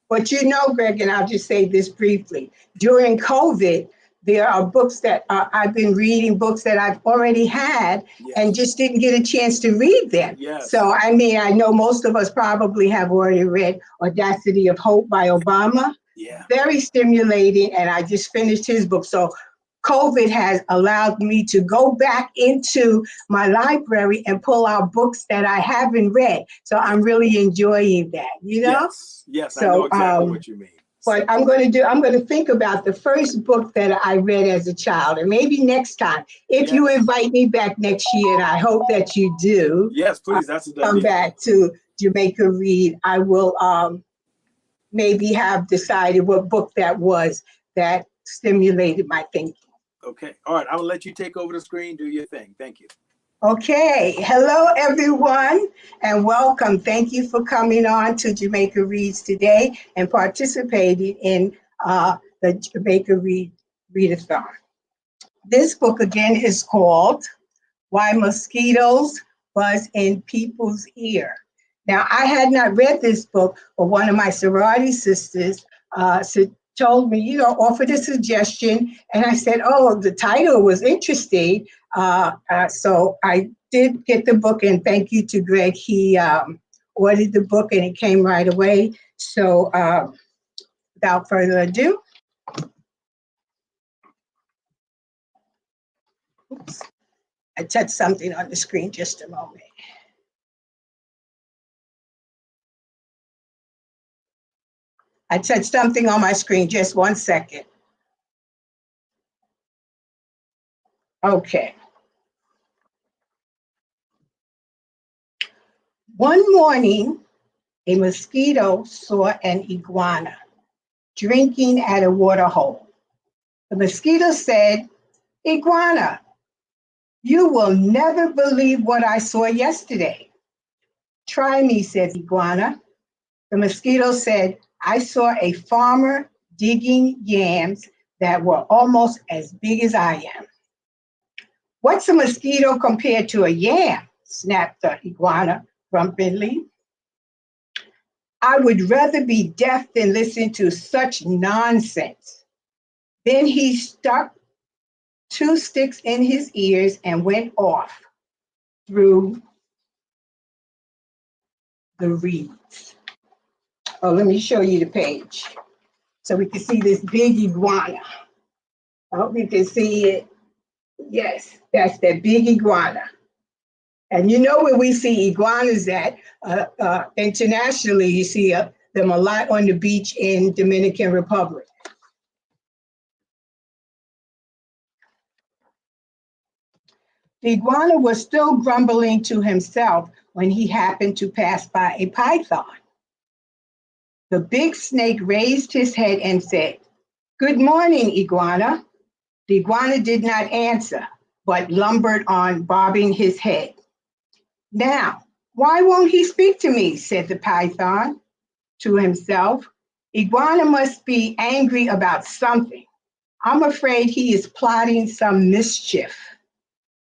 But Greg, and I'll just say this briefly. During COVID, there are books that I've been reading, books that I've already had and just didn't get a chance to read them. Yes. So, I mean, I know most of us probably have already read Audacity of Hope by Obama. Yeah. Very stimulating, and I just finished his book. So COVID has allowed me to go back into my library and pull out books that I haven't read. So I'm really enjoying that, Yes, so, I know exactly what you mean. But I'm going to think about the first book that I read as a child, and maybe next time, if you invite me back next year, and I hope that you do. Yes, please. That's a done come deal. Back to Jamaica Read. I will maybe have decided what book that was that stimulated my thinking. Okay. All right. I will let you take over the screen. Do your thing. Thank you. Okay. Hello, everyone, and welcome. Thank you for coming on to Jamaica Reads today and participating in the Jamaica Read-A-Thon. This book, again, is called Why Mosquitoes Buzz in People's Ear. Now, I had not read this book, but one of my sorority sisters told me, offered a suggestion. And I said, oh, the title was interesting. So I did get the book, and thank you to Greg. He ordered the book and it came right away. So without further ado. Oops. I touched something on the screen, just a moment. I touched something on my screen, just 1 second. Okay. One morning, a mosquito saw an iguana. drinking at a water hole. The mosquito said, "Iguana, you will never believe what I saw yesterday." "Try me," said the iguana. The mosquito said, "I saw a farmer digging yams that were almost as big as I am." "What's a mosquito compared to a yam?" snapped the iguana grumpily. "I would rather be deaf than listen to such nonsense." Then he stuck 2 sticks in his ears and went off through the reeds. Oh, let me show you the page so we can see this big iguana. I hope you can see it. Yes, that's that big iguana. And you know where we see iguanas at, internationally, you see them a lot on the beach in Dominican Republic. The iguana was still grumbling to himself when he happened to pass by a python. The big snake raised his head and said, "Good morning, iguana." The iguana did not answer, but lumbered on, bobbing his head. "Now, why won't he speak to me?" said the python to himself. "Iguana must be angry about something. I'm afraid he is plotting some mischief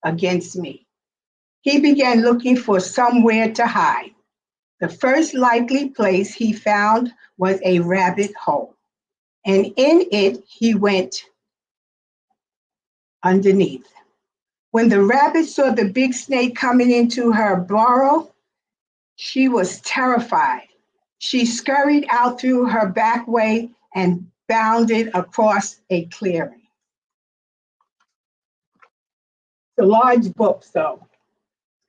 against me." He began looking for somewhere to hide. The first likely place he found was a rabbit hole, and in it he went underneath. When the rabbit saw the big snake coming into her burrow, she was terrified. She scurried out through her back way and bounded across a clearing. It's a large book, so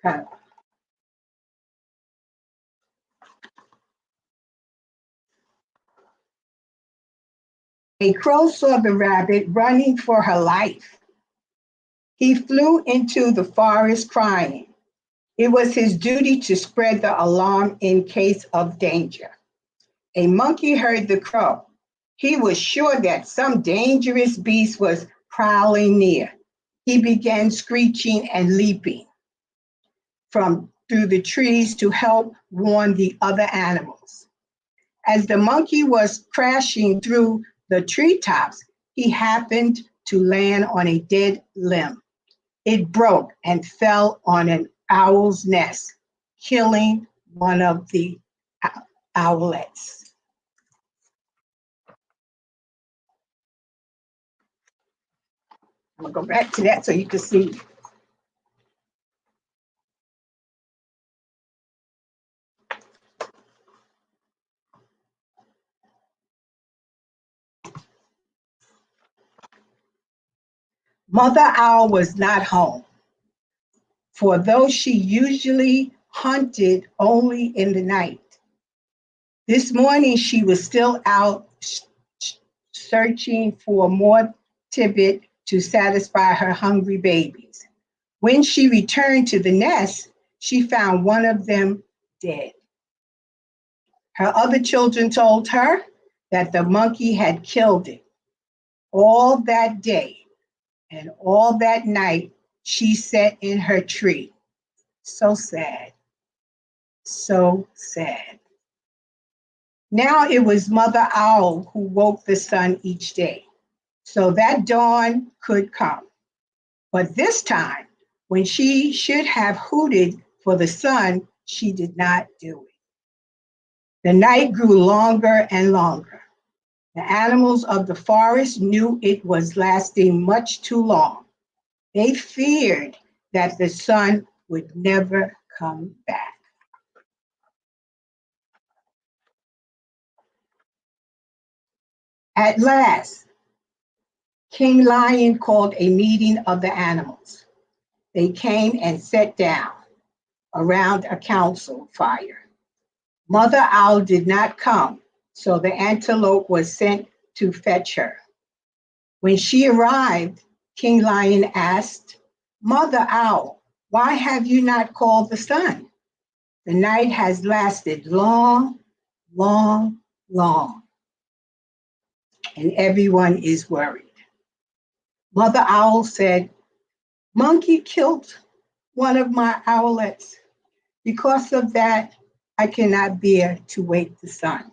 kind of. A crow saw the rabbit running for her life. He flew into the forest crying. It was his duty to spread the alarm in case of danger. A monkey heard the crow. He was sure that some dangerous beast was prowling near. He began screeching and leaping through the trees to help warn the other animals. As the monkey was crashing through the treetops, he happened to land on a dead limb. It broke and fell on an owl's nest, killing one of the owlets. I'm gonna go back to that so you can see. Mother Owl was not home, for though she usually hunted only in the night, this morning she was still out searching for more tidbit to satisfy her hungry babies. When she returned to the nest, she found one of them dead. Her other children told her that the monkey had killed it. All that day and all that night, she sat in her tree. So sad, so sad. Now it was Mother Owl who woke the sun each day, so that dawn could come. But this time, when she should have hooted for the sun, she did not do it. The night grew longer and longer. The animals of the forest knew it was lasting much too long. They feared that the sun would never come back. At last, King Lion called a meeting of the animals. They came and sat down around a council fire. Mother Owl did not come, so the antelope was sent to fetch her. When she arrived, King Lion asked, "Mother Owl, why have you not called the sun? The night has lasted long, long, long." and everyone is worried. Mother Owl said, Monkey killed one of my owlets. Because of that, I cannot bear to wake the sun.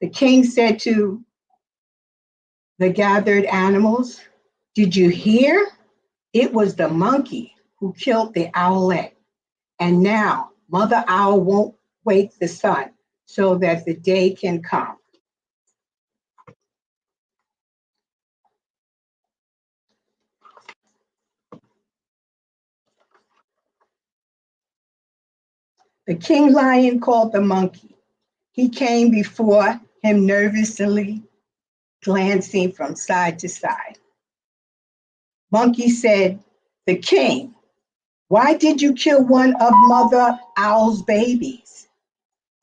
The king said to the gathered animals, did you hear? It was the monkey who killed the owlet. And now Mother Owl won't wake the sun so that the day can come. The king lion called the monkey. He came before him nervously, glancing from side to side. Monkey said, the king, why did you kill one of Mother Owl's babies?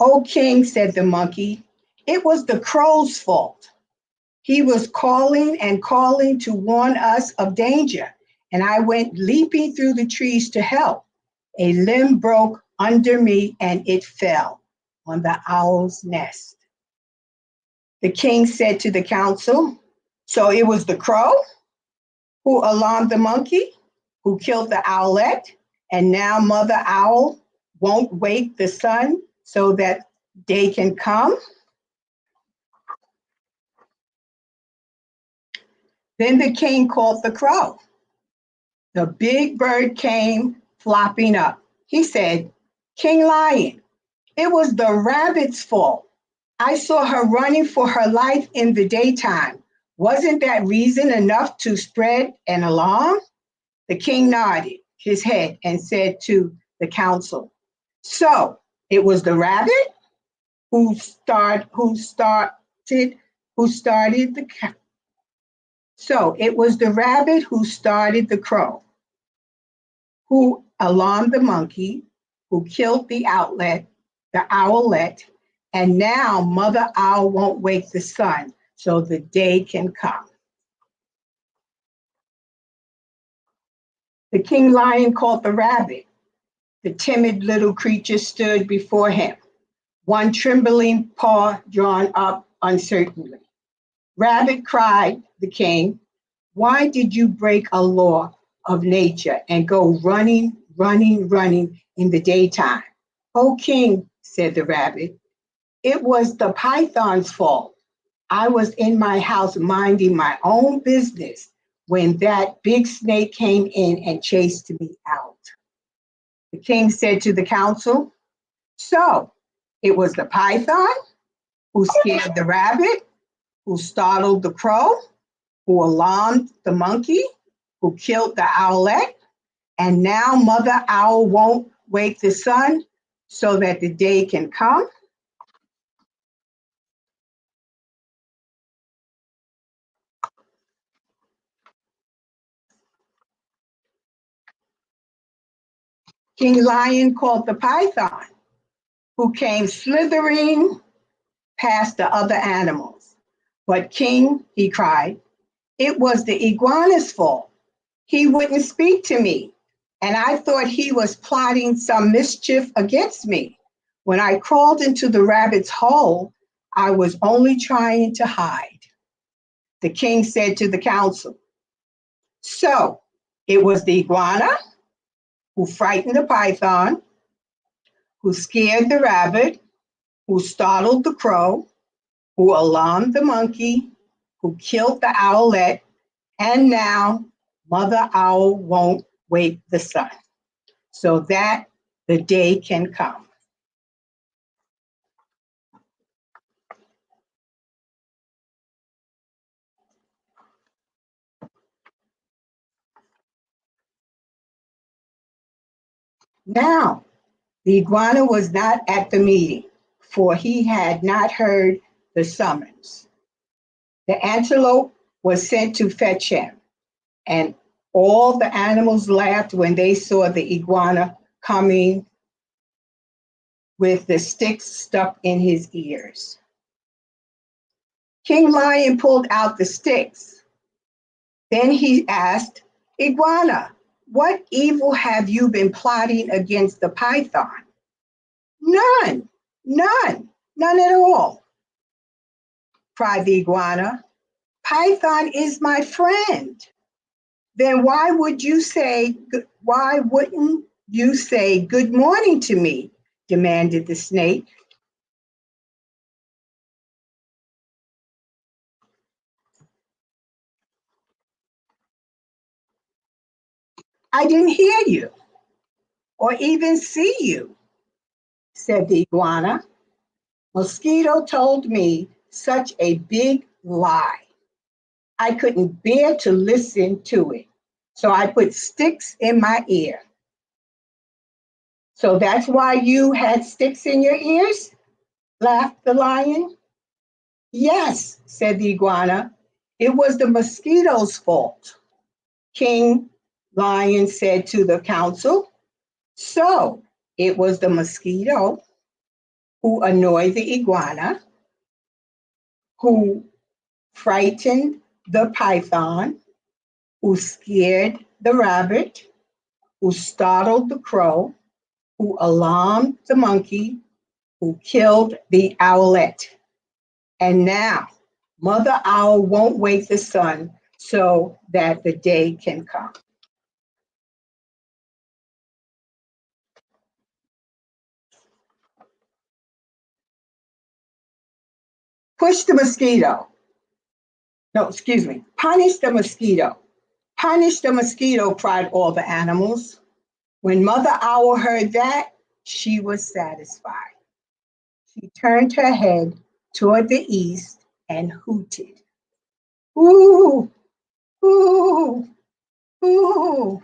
O king, said the monkey, it was the crow's fault. He was calling and calling to warn us of danger, and I went leaping through the trees to help. A limb broke under me and it fell on the owl's nest. The king said to the council, so it was the crow who alarmed the monkey, who killed the owlet, and now Mother Owl won't wake the sun so that day can come? Then the king called the crow. The big bird came flopping up. He said, King Lion, it was the rabbit's fault. I saw her running for her life in the daytime. Wasn't that reason enough to spread an alarm? The king nodded his head and said to the council, so it was the rabbit who started the crow, who alarmed the monkey, who killed the owlet, and now Mother Owl won't wake the sun so the day can come. The king lion called the rabbit. The timid little creature stood before him, one trembling paw drawn up uncertainly. Rabbit, cried the king, why did you break a law of nature and go running in the daytime? O king, said the rabbit, it was the python's fault. I was in my house minding my own business when that big snake came in and chased me out. The king said to the council, so it was the python who scared the rabbit, who startled the crow, who alarmed the monkey, who killed the owlet, and now Mother Owl won't wake the sun so that the day can come? King Lion called the python, who came slithering past the other animals. But King, he cried, it was the iguana's fault. He wouldn't speak to me, and I thought he was plotting some mischief against me. When I crawled into the rabbit's hole, I was only trying to hide. The king said to the council, so it was the iguana who frightened the python, who scared the rabbit, who startled the crow, who alarmed the monkey, who killed the owlet, and now Mother Owl won't wake the sun so that the day can come. Now, the iguana was not at the meeting, for he had not heard the summons. The antelope was sent to fetch him, and all the animals laughed when they saw the iguana coming with the sticks stuck in his ears. King Lion pulled out the sticks. Then he asked, Iguana, what evil have you been plotting against the python? None at all. cried the iguana. Python is my friend. Then why wouldn't you say good morning to me? Demanded the snake. I didn't hear you or even see you, said the iguana. Mosquito told me such a big lie. I couldn't bear to listen to it, so I put sticks in my ear. So that's why you had sticks in your ears? Laughed the lion. Yes, said the iguana. It was the mosquito's fault. King Lion said to the council. So it was the mosquito who annoyed the iguana, who frightened the python, who scared the rabbit, who startled the crow, who alarmed the monkey, who killed the owlet. And now, Mother Owl won't wake the sun so that the day can come. Push the mosquito. No, excuse me. Punish the mosquito. Punish the mosquito, cried all the animals. When Mother Owl heard that, she was satisfied. She turned her head toward the east and hooted. Ooh, ooh, ooh.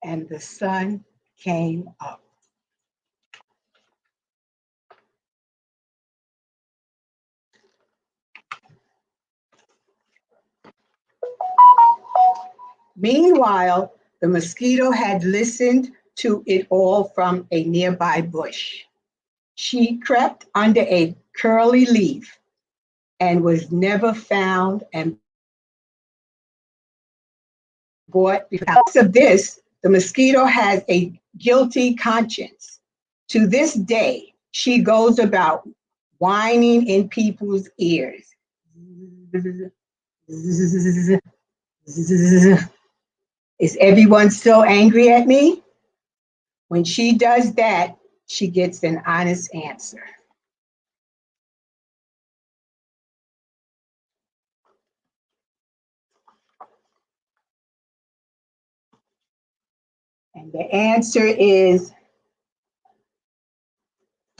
And the sun came up. Meanwhile, the mosquito had listened to it all from a nearby bush. She crept under a curly leaf and was never found and brought. Because of this, the mosquito has a guilty conscience. To this day, she goes about whining in people's ears. Is everyone still angry at me? When she does that, she gets an honest answer. And the answer is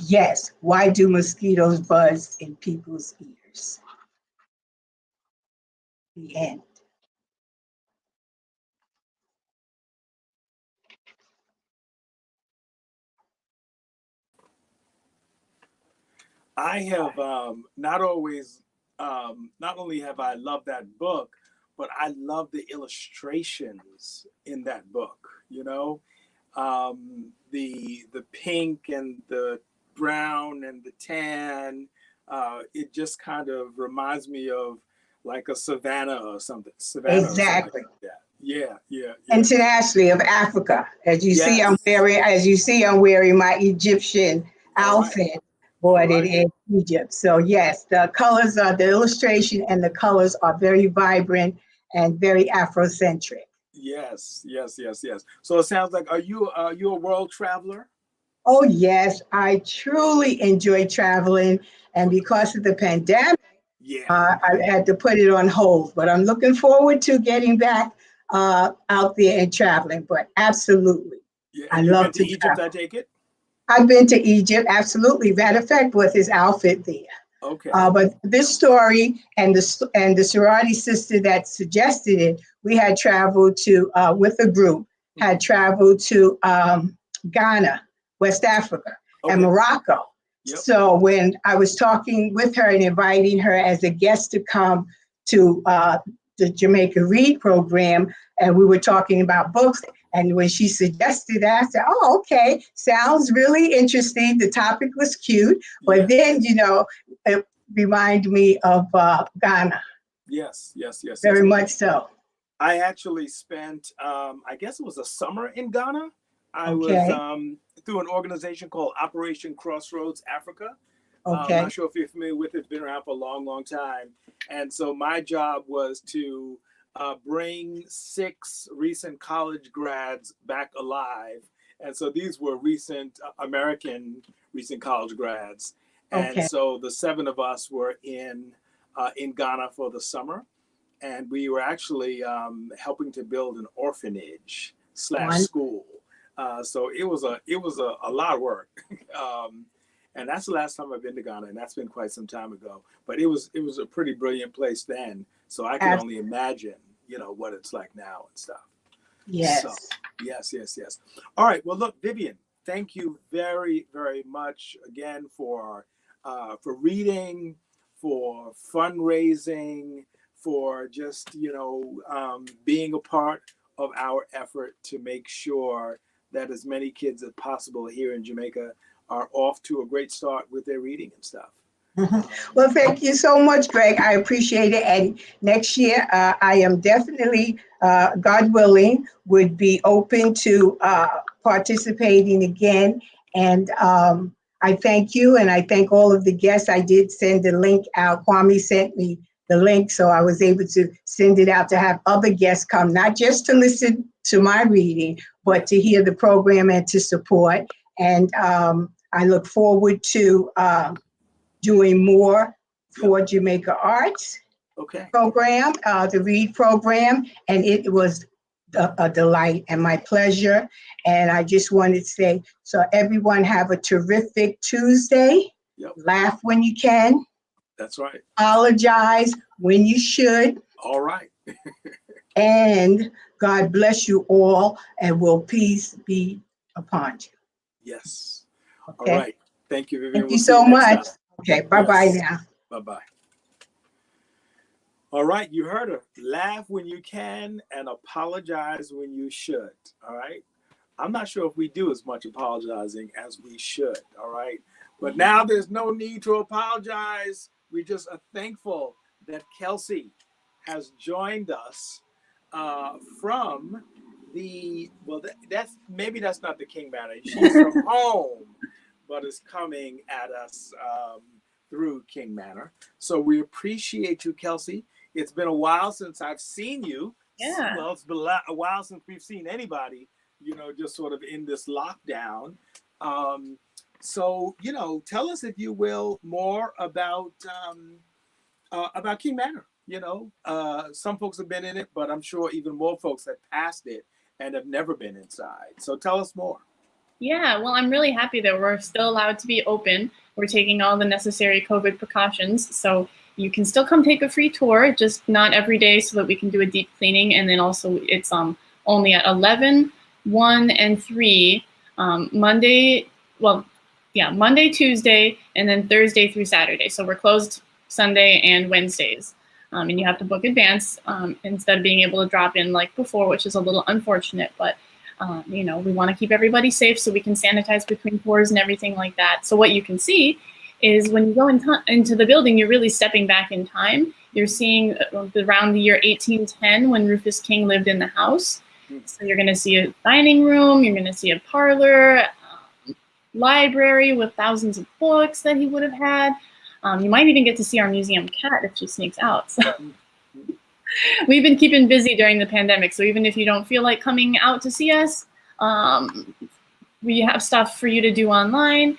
yes. Why do mosquitoes buzz in people's ears? The end. I have not always, not only have I loved that book, but I love the illustrations in that book. You know, the pink and the brown and the tan. It just kind of reminds me of like a savannah or something. Savannah or something Exactly. like that. Yeah, yeah, yeah. Internationally of Africa. As you see, Yes. I'm wearing my Egyptian All right. outfit, bought it in Egypt. So yes, the illustration and the colors are very vibrant and very Afrocentric. Yes, yes, yes, yes. So it sounds like, are you a world traveler? Oh yes, I truly enjoy traveling, and because of the pandemic, Yeah. I had to put it on hold. But I'm looking forward to getting back out there and traveling. But absolutely, Yeah. I And you've love been to to Egypt, travel. I take it? I've been to Egypt, absolutely. Matter of fact, with his outfit there. Okay. But this story and the sorority sister that suggested it, we had traveled to with a group, had traveled to Ghana, West Africa, and Okay. Morocco. Yep. So when I was talking with her and inviting her as a guest to come to the Jamaica Read program, and we were talking about books. And when she suggested that, I said, oh, okay, sounds really interesting. The topic was cute. But then, it reminded me of Ghana, Yes, yes, yes, yes. very much so. I actually spent, I guess it was a summer in Ghana. I was Okay. through an organization called Operation Crossroads Africa. Okay. I'm not sure if you're familiar with it. It's been around for a long, long time. And so my job was to bring 6 recent college grads back alive. And so these were recent American recent college grads. And Okay. so the 7 of us were in Ghana for the summer. And we were actually helping to build an orphanage / One. school. So it was a lot of work. And that's the last time I've been to Ghana, and that's been quite some time ago. But it was a pretty brilliant place then. So I can only imagine, what it's like now and stuff. Yes. So, yes. All right. Well, look, Vivian, thank you very, very much again for reading, for fundraising, for just being a part of our effort to make sure that as many kids as possible here in Jamaica are off to a great start with their reading and stuff. Well, thank you so much, Greg. I appreciate it. And next year, I am definitely, God willing, would be open to participating again. And I thank you, and I thank all of the guests. I did send the link out. Kwame sent me the link, so I was able to send it out to have other guests come, not just to listen to my reading, but to hear the program and to support. And I look forward to doing more for Jamaica Arts program, the READ program, and it was a delight and my pleasure. And I just wanted to say, so everyone have a terrific Tuesday. Laugh when you can. That's right. Apologize when you should. All right. And God bless you all, and will peace be upon you. Yes. Okay. All right. Thank you, Vivian. Thank you so much. Okay, bye-bye now. Bye-bye. All right, you heard her. Laugh when you can and apologize when you should. All right. I'm not sure if we do as much apologizing as we should. All right. But now there's no need to apologize. We just are thankful that Kelsey has joined us from the, well, that's not the King Manor. She's from home, but is coming at us through King Manor. So we appreciate you, Kelsey. It's been a while since I've seen you. Yeah. Well, it's been a while since we've seen anybody, just sort of in this lockdown. So, tell us, if you will, more about King Manor. Some folks have been in it, but I'm sure even more folks have passed it and have never been inside. So tell us more. Yeah, well, I'm really happy that we're still allowed to be open. We're taking all the necessary COVID precautions. So you can still come take a free tour, just not every day, so that we can do a deep cleaning. And then also it's only at 11, 1, and 3, Monday, Tuesday, and then Thursday through Saturday. So we're closed Sunday and Wednesdays. And you have to book advance instead of being able to drop in like before, which is a little unfortunate, but we want to keep everybody safe so we can sanitize between tours and everything like that. So what you can see is when you go into the building, you're really stepping back in time. You're seeing around the year 1810 when Rufus King lived in the house. So you're going to see a dining room, you're going to see a parlor, library with thousands of books that he would have had. You might even get to see our museum cat if she sneaks out. So we've been keeping busy during the pandemic. So even if you don't feel like coming out to see us, we have stuff for you to do online,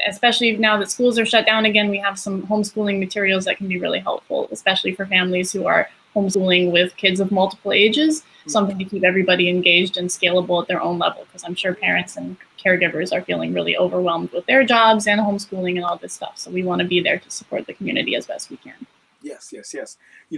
especially now that schools are shut down again. We have some homeschooling materials that can be really helpful, especially for families who are homeschooling with kids of multiple ages, something to keep everybody engaged and scalable at their own level, because I'm sure parents and caregivers are feeling really overwhelmed with their jobs and homeschooling and all this stuff. So we want to be there to support the community as best we can. Yes.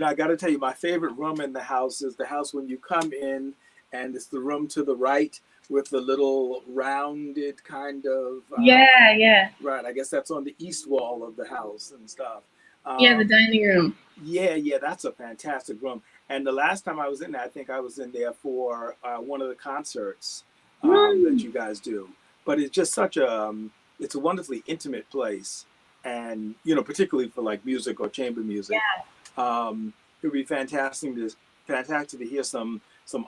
I got to tell you, my favorite room in the house is the house when you come in, and it's the room to the right with the little rounded kind of yeah. Right, I guess that's on the east wall of the house and stuff. The dining room. Yeah, that's a fantastic room. And the last time I was in there, I think I was in there for one of the concerts that you guys do. But it's just such it's a wonderfully intimate place, and particularly for like music or chamber music. Yeah. It would be fantastic to hear some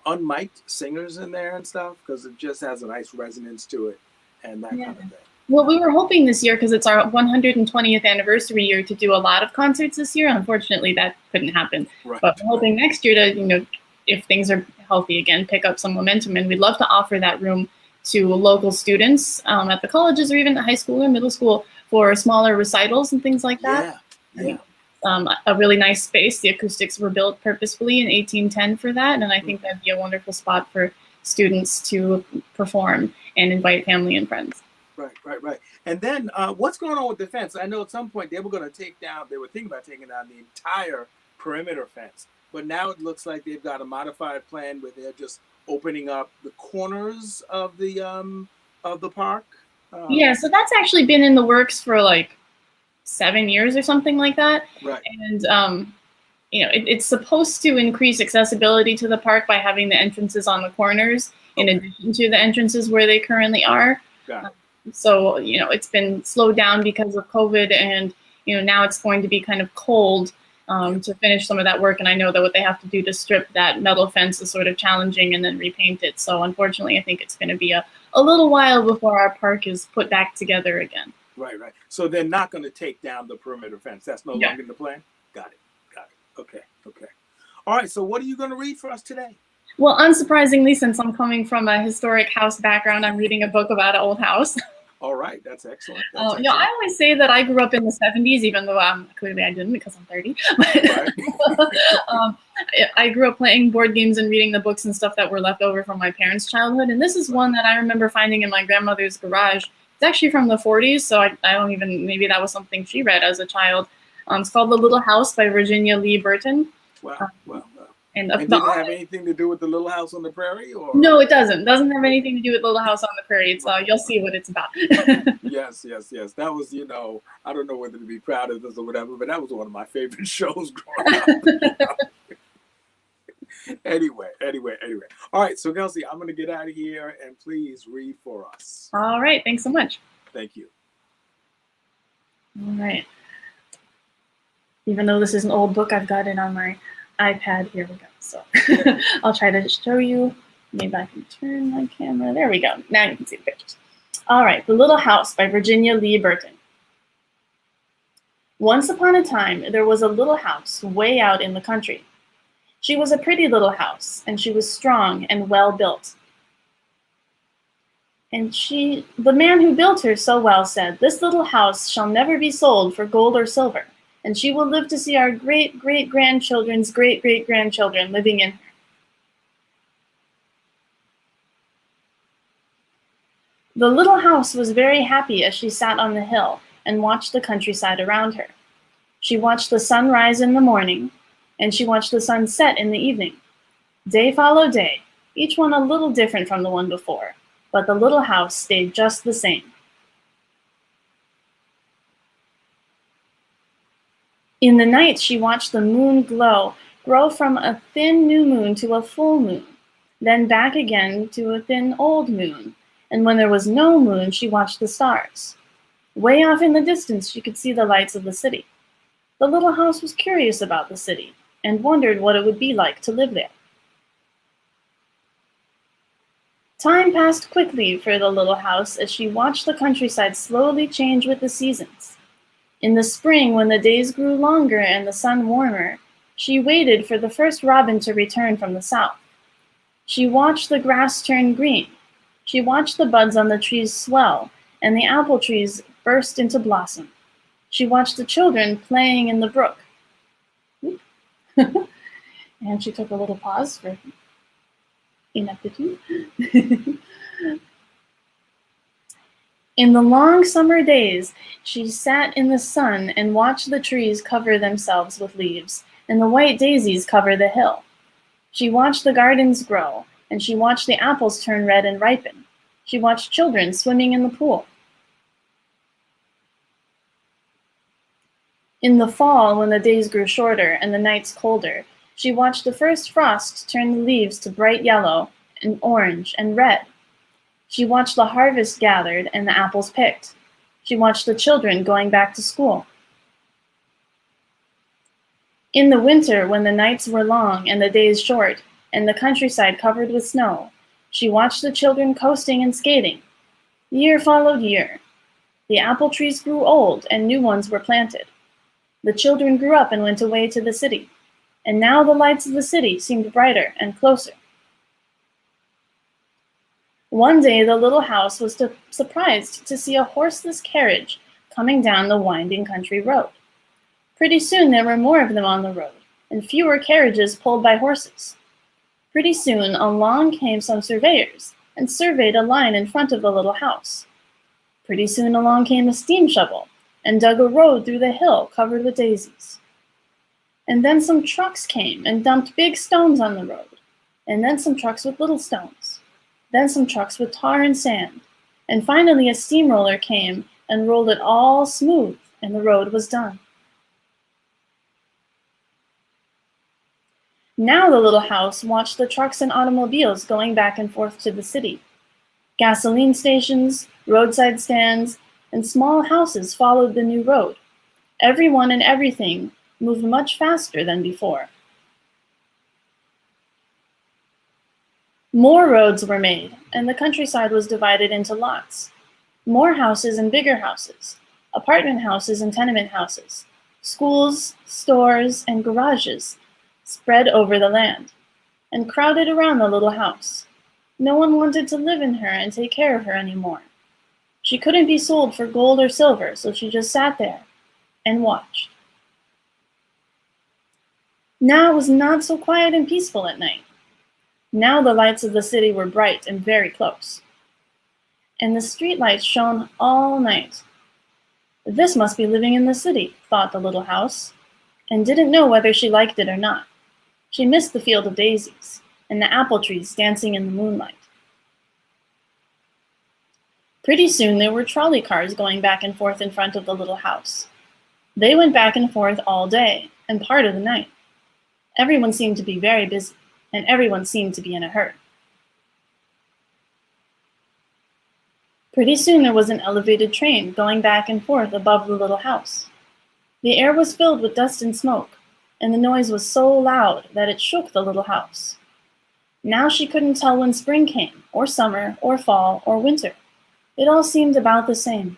unmiked singers in there and stuff, because it just has a nice resonance to it and that kind of thing. Well, we were hoping this year, because it's our 120th anniversary year, to do a lot of concerts this year. Unfortunately, that couldn't happen. Right. But we're hoping next year to, if things are healthy again, pick up some momentum. And we'd love to offer that room to local students at the colleges or even high school or middle school for smaller recitals and things like that. Yeah. A really nice space. The acoustics were built purposefully in 1810 for that. And I think that'd be a wonderful spot for students to perform and invite family and friends. Right. And then what's going on with the fence? I know at some point they were thinking about taking down the entire perimeter fence, but now it looks like they've got a modified plan where they're just opening up the corners of the park. Yeah, so that's actually been in the works for like 7 years or something like that. Right. And it's supposed to increase accessibility to the park by having the entrances on the corners in addition to the entrances where they currently are. Got it. So, it's been slowed down because of COVID, and, now it's going to be kind of cold to finish some of that work. And I know that what they have to do to strip that metal fence is sort of challenging and then repaint it. So unfortunately, I think it's going to be a little while before our park is put back together again. Right. So they're not going to take down the perimeter fence. That's no longer in the plan? Got it. Okay. All right, so what are you going to read for us today? Well, unsurprisingly, since I'm coming from a historic house background, I'm reading a book about an old house. All right, that's excellent. I always say that I grew up in the 70s, even though clearly I didn't because I'm 30. But, I grew up playing board games and reading the books and stuff that were left over from my parents' childhood. And this is one that I remember finding in my grandmother's garage. It's actually from the 40s, so I don't even, maybe that was something she read as a child. It's called The Little House by Virginia Lee Burton. Wow. And did it have anything to do with the Little House on the Prairie? Or? No, it doesn't. It doesn't have anything to do with Little House on the Prairie. It's you'll see what it's about. Yes. That was, I don't know whether to be proud of this or whatever, but that was one of my favorite shows growing up. Anyway. All right, so Kelsey, I'm going to get out of here, and please read for us. All right. Thanks so much. Thank you. All right. Even though this is an old book, I've got it on my iPad. Here we go. So I'll try to show you. Maybe I can turn my camera. There we go. Now you can see the pictures. All right. The Little House by Virginia Lee Burton. Once upon a time, there was a little house way out in the country. She was a pretty little house, and she was strong and well built. And the man who built her so well said, "This little house shall never be sold for gold or silver, and she will live to see our great-great-grandchildren's great-great-grandchildren living in her." The little house was very happy as she sat on the hill and watched the countryside around her. She watched the sun rise in the morning, and she watched the sun set in the evening. Day followed day, each one a little different from the one before, but the little house stayed just the same. In the night, she watched the moon grow from a thin new moon to a full moon, then back again to a thin old moon. And when there was no moon, she watched the stars. Way off in the distance, she could see the lights of the city. The little house was curious about the city and wondered what it would be like to live there. Time passed quickly for the little house as she watched the countryside slowly change with the seasons. In the spring, when the days grew longer and the sun warmer, she waited for the first robin to return from the south. She watched the grass turn green. She watched the buds on the trees swell and the apple trees burst into blossom. She watched the children playing in the brook. And she took a little pause for ineptitude. In the long summer days, she sat in the sun and watched the trees cover themselves with leaves, and the white daisies cover the hill. She watched the gardens grow, and she watched the apples turn red and ripen. She watched children swimming in the pool. In the fall, when the days grew shorter and the nights colder, she watched the first frost turn the leaves to bright yellow and orange and red. She watched the harvest gathered and the apples picked. She watched the children going back to school. In the winter, when the nights were long and the days short, and the countryside covered with snow, she watched the children coasting and skating. Year followed year. The apple trees grew old, and new ones were planted. The children grew up and went away to the city, and now the lights of the city seemed brighter and closer. One day the little house was surprised to see a horseless carriage coming down the winding country road. Pretty soon there were more of them on the road, and fewer carriages pulled by horses. Pretty soon along came some surveyors and surveyed a line in front of the little house. Pretty soon along came a steam shovel and dug a road through the hill covered with daisies. And then some trucks came and dumped big stones on the road, and then some trucks with little stones, then some trucks with tar and sand, and finally a steamroller came and rolled it all smooth, and the road was done. Now the little house watched the trucks and automobiles going back and forth to the city. Gasoline stations, roadside stands, and small houses followed the new road. Everyone and everything moved much faster than before. More roads were made, and the countryside was divided into lots. More houses and bigger houses, apartment houses and tenement houses, schools, stores, and garages spread over the land and crowded around the little house. No one wanted to live in her and take care of her anymore. She couldn't be sold for gold or silver, so she just sat there and watched. Now it was not so quiet and peaceful at night. Now the lights of the city were bright and very close, and the street lights shone all night. This must be living in the city, thought the little house, and didn't know whether she liked it or not. She missed the field of daisies and the apple trees dancing in the moonlight. Pretty soon there were trolley cars going back and forth in front of the little house. They went back and forth all day and part of the night. Everyone seemed to be very busy, and everyone seemed to be in a hurry. Pretty soon there was an elevated train going back and forth above the little house. The air was filled with dust and smoke, and the noise was so loud that it shook the little house. Now she couldn't tell when spring came, or summer, or fall, or winter. It all seemed about the same.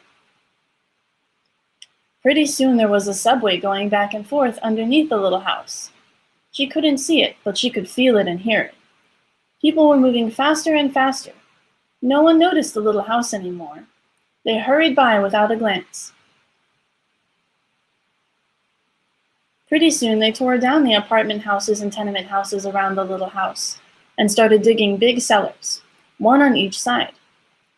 Pretty soon there was a subway going back and forth underneath the little house. She couldn't see it, but she could feel it and hear it. People were moving faster and faster. No one noticed the little house anymore. They hurried by without a glance. Pretty soon they tore down the apartment houses and tenement houses around the little house and started digging big cellars, one on each side.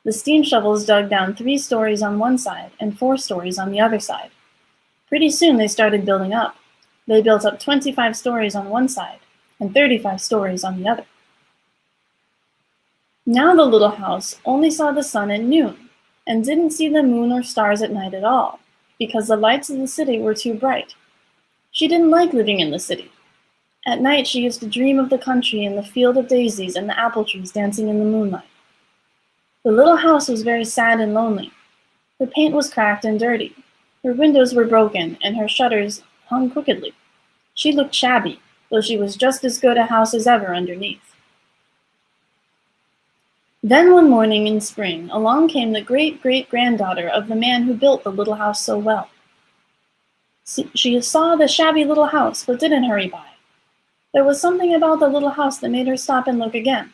The steam shovels dug down 3 stories on one side and 4 stories on the other side. Pretty soon they started building up. They built up 25 stories on one side and 35 stories on the other. Now the little house only saw the sun at noon and didn't see the moon or stars at night at all because the lights of the city were too bright. She didn't like living in the city. At night she used to dream of the country and the field of daisies and the apple trees dancing in the moonlight. The little house was very sad and lonely. Her paint was cracked and dirty. Her windows were broken and her shutters hung crookedly. She looked shabby, though she was just as good a house as ever underneath. Then one morning in spring, along came the great-great-granddaughter of the man who built the little house so well. She saw the shabby little house, but didn't hurry by. There was something about the little house that made her stop and look again.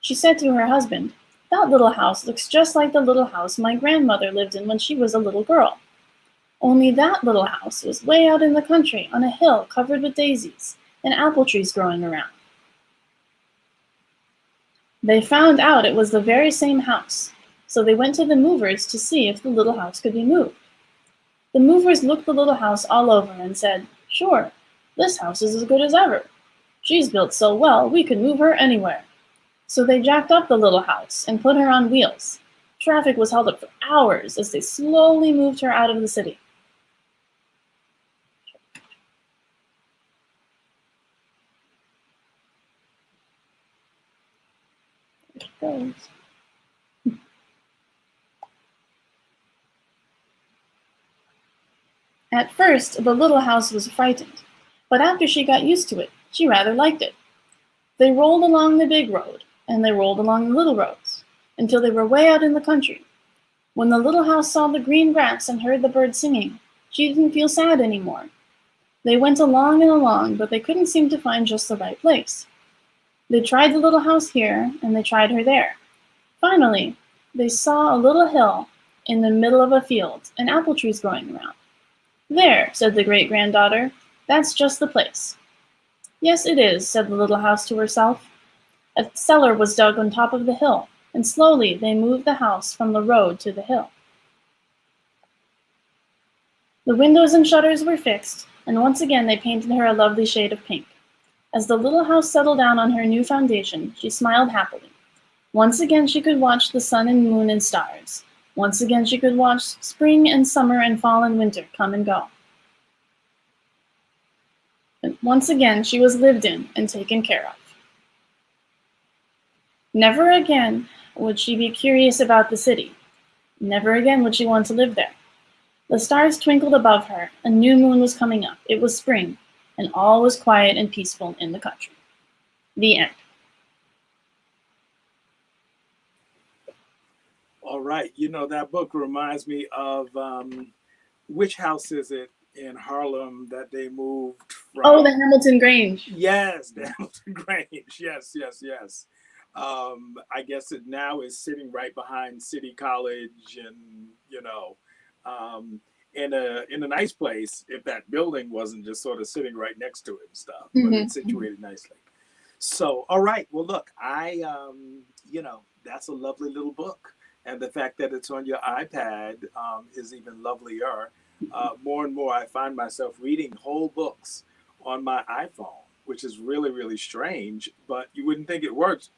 She said to her husband, "That little house looks just like the little house my grandmother lived in when she was a little girl. Only that little house was way out in the country on a hill covered with daisies and apple trees growing around." They found out it was the very same house, so they went to the movers to see if the little house could be moved. The movers looked the little house all over and said, "Sure, this house is as good as ever. She's built so well, we could move her anywhere." So they jacked up the little house and put her on wheels. Traffic was held up for hours as they slowly moved her out of the city. There she goes. At first, the little house was frightened, but after she got used to it, she rather liked it. They rolled along the big road, and they rolled along the little roads, until they were way out in the country. When the little house saw the green grass and heard the birds singing, she didn't feel sad anymore. They went along and along, but they couldn't seem to find just the right place. They tried the little house here, and they tried her there. Finally, they saw a little hill in the middle of a field and apple trees growing around. There, said the great-granddaughter, that's just the place. Yes, it is, said the little house to herself. A cellar was dug on top of the hill, and slowly they moved the house from the road to the hill. The windows and shutters were fixed, and once again they painted her a lovely shade of pink. As the little house settled down on her new foundation, she smiled happily. Once again she could watch the sun and moon and stars. Once again she could watch spring and summer and fall and winter come and go. And once again she was lived in and taken care of. Never again would she be curious about the city. Never again would she want to live there. The stars twinkled above her, a new moon was coming up. It was spring, and all was quiet and peaceful in the country. The end. All right. You know, that book reminds me of which house is it in Harlem that they moved from? Oh, the Hamilton Grange. Yes, the Hamilton Grange. Yes. I guess it now is sitting right behind City College, and you know, in a nice place. If that building wasn't just sort of sitting right next to it and stuff, but it's situated nicely. So, all right. Well, look, you know, that's a lovely little book. And the fact that it's on your iPad is even lovelier. More and more, I find myself reading whole books on my iPhone, which is really, really strange. But you wouldn't think it works,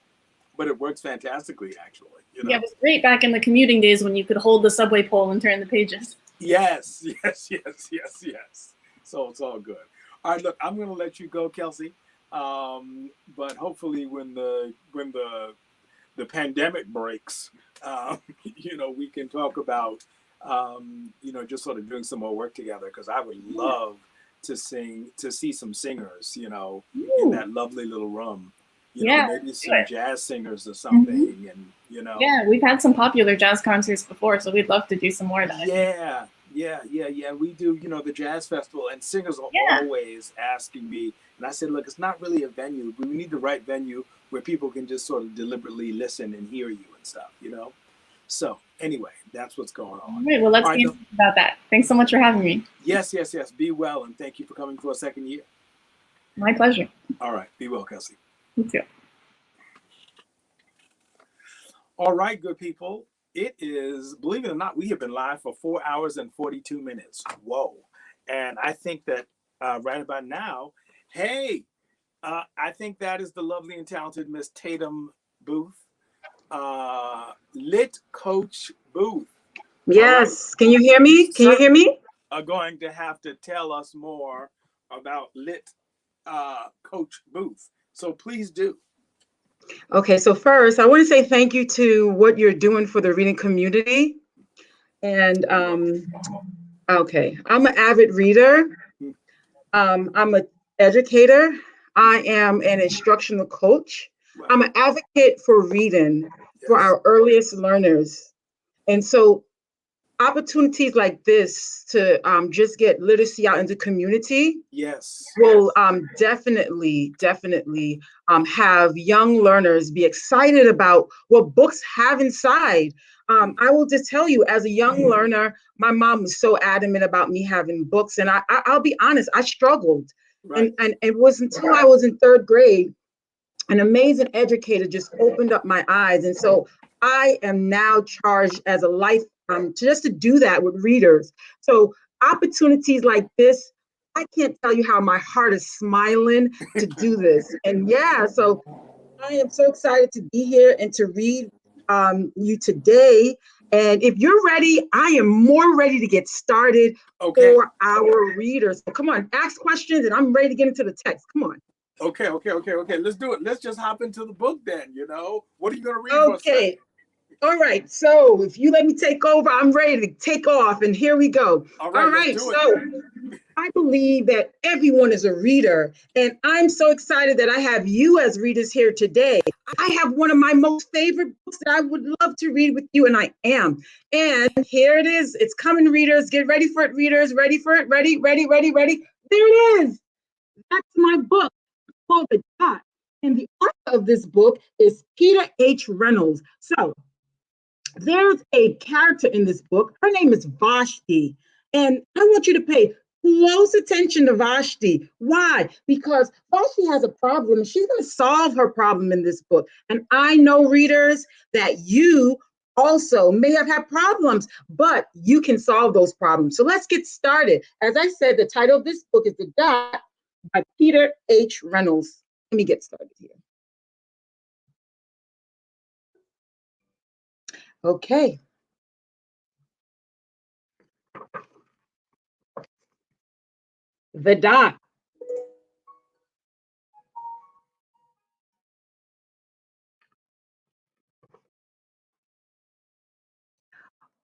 but it works fantastically, actually. You know? Yeah, it was great back in the commuting days when you could hold the subway pole and turn the pages. Yes. So it's all good. All right, look, I'm going to let you go, Kelsey. But hopefully, when the pandemic breaks, you know, we can talk about, you know, just sort of doing some more work together, because I would love to see some singers, you know, in that lovely little room. You know, maybe some jazz singers or something, and you know. Yeah, we've had some popular jazz concerts before, so we'd love to do some more of that. Yeah. We do, you know, the jazz festival, and singers are always asking me, and I said, look, it's not really a venue. We need the right venue where people can just sort of deliberately listen and hear you and stuff, you know. So anyway, that's what's going on. All right, well, let's be about that. Thanks so much for having me. Yes. Be well, and thank you for coming for a second year. My pleasure. All right, be well, Kelsey. You too. All right, good people. It is, believe it or not, we have been live for 4 hours and 42 minutes. Whoa. And I think that right about now, hey, I think that is the lovely and talented Miss Tatum Booth, Lit Coach Booth. Yes. Right. Can you hear me? Can you hear me? Are going to have to tell us more about Lit Coach Booth. So please do. Okay, so first, I want to say thank you to what you're doing for the reading community. And okay, I'm an avid reader. I'm an educator. I am an instructional coach. I'm an advocate for reading for our earliest learners. And so opportunities like this to just get literacy out into community will definitely have young learners be excited about what books have inside. I will just tell you, as a young learner, my mom was so adamant about me having books, and I'll be honest, I struggled. And it wasn't until I was in 3rd grade, an amazing educator just opened up my eyes. And so I am now charged as a life just to do that with readers. So opportunities like this, I can't tell you how my heart is smiling to do this. And so I am so excited to be here and to read you today. And if you're ready, I am more ready to get started for our readers. So come on, ask questions, and I'm ready to get into the text. Come on. Okay. Let's do it. Let's just hop into the book then, you know. What are you going to read for us? Okay. All right, so if you let me take over, I'm ready to take off, and here we go. All right, so I believe that everyone is a reader, and I'm so excited that I have you as readers here today. I have one of my most favorite books that I would love to read with you, and I am. And here it is. It's coming, readers. Get ready for it, readers. Ready for it. Ready, ready, ready, ready. There it is. That's my book called The Dot. And the author of this book is Peter H. Reynolds. So there's a character in this book. Her name is Vashti. And I want you to pay close attention to Vashti. Why? Because Vashti has a problem. She's going to solve her problem in this book. And I know, readers, that you also may have had problems, but you can solve those problems. So let's get started. As I said, the title of this book is The Dot by Peter H. Reynolds. Let me get started here. Okay. The Dot.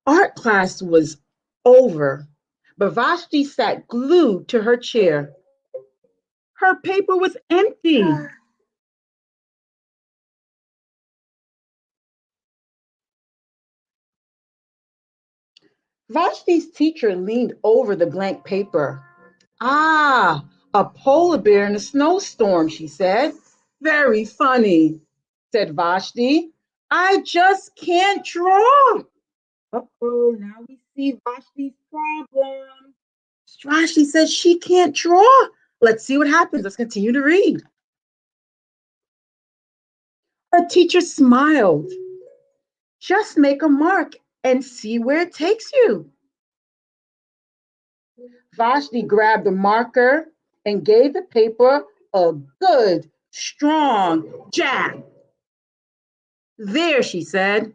Art class was over, but Vashti sat glued to her chair. Her paper was empty. Vashti's teacher leaned over the blank paper. Ah, a polar bear in a snowstorm, she said. Very funny, said Vashti. I just can't draw. Uh-oh, now we see Vashti's problem. Vashti says she can't draw. Let's see what happens. Let's continue to read. Her teacher smiled. Just make a mark and see where it takes you. Vashti grabbed a marker and gave the paper a good, strong jab. There, she said.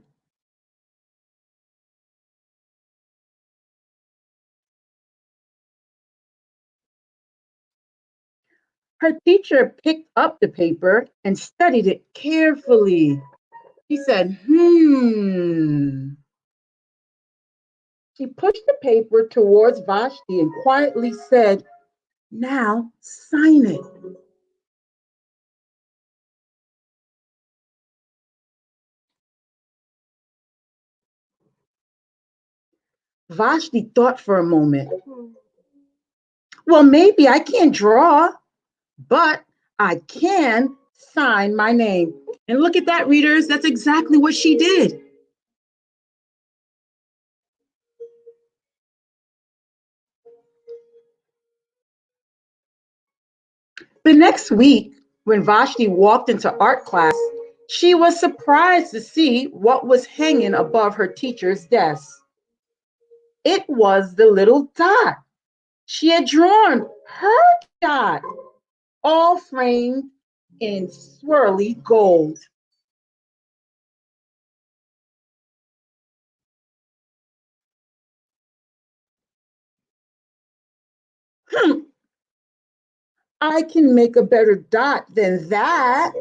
Her teacher picked up the paper and studied it carefully. She said, She pushed the paper towards Vashti and quietly said, now sign it. Vashti thought for a moment. Well, maybe I can't draw, but I can sign my name. And look at that, readers. That's exactly what she did. The next week, when Vashti walked into art class, she was surprised to see what was hanging above her teacher's desk. It was the little dot. She had drawn her dot, all framed in swirly gold. I can make a better dot than that.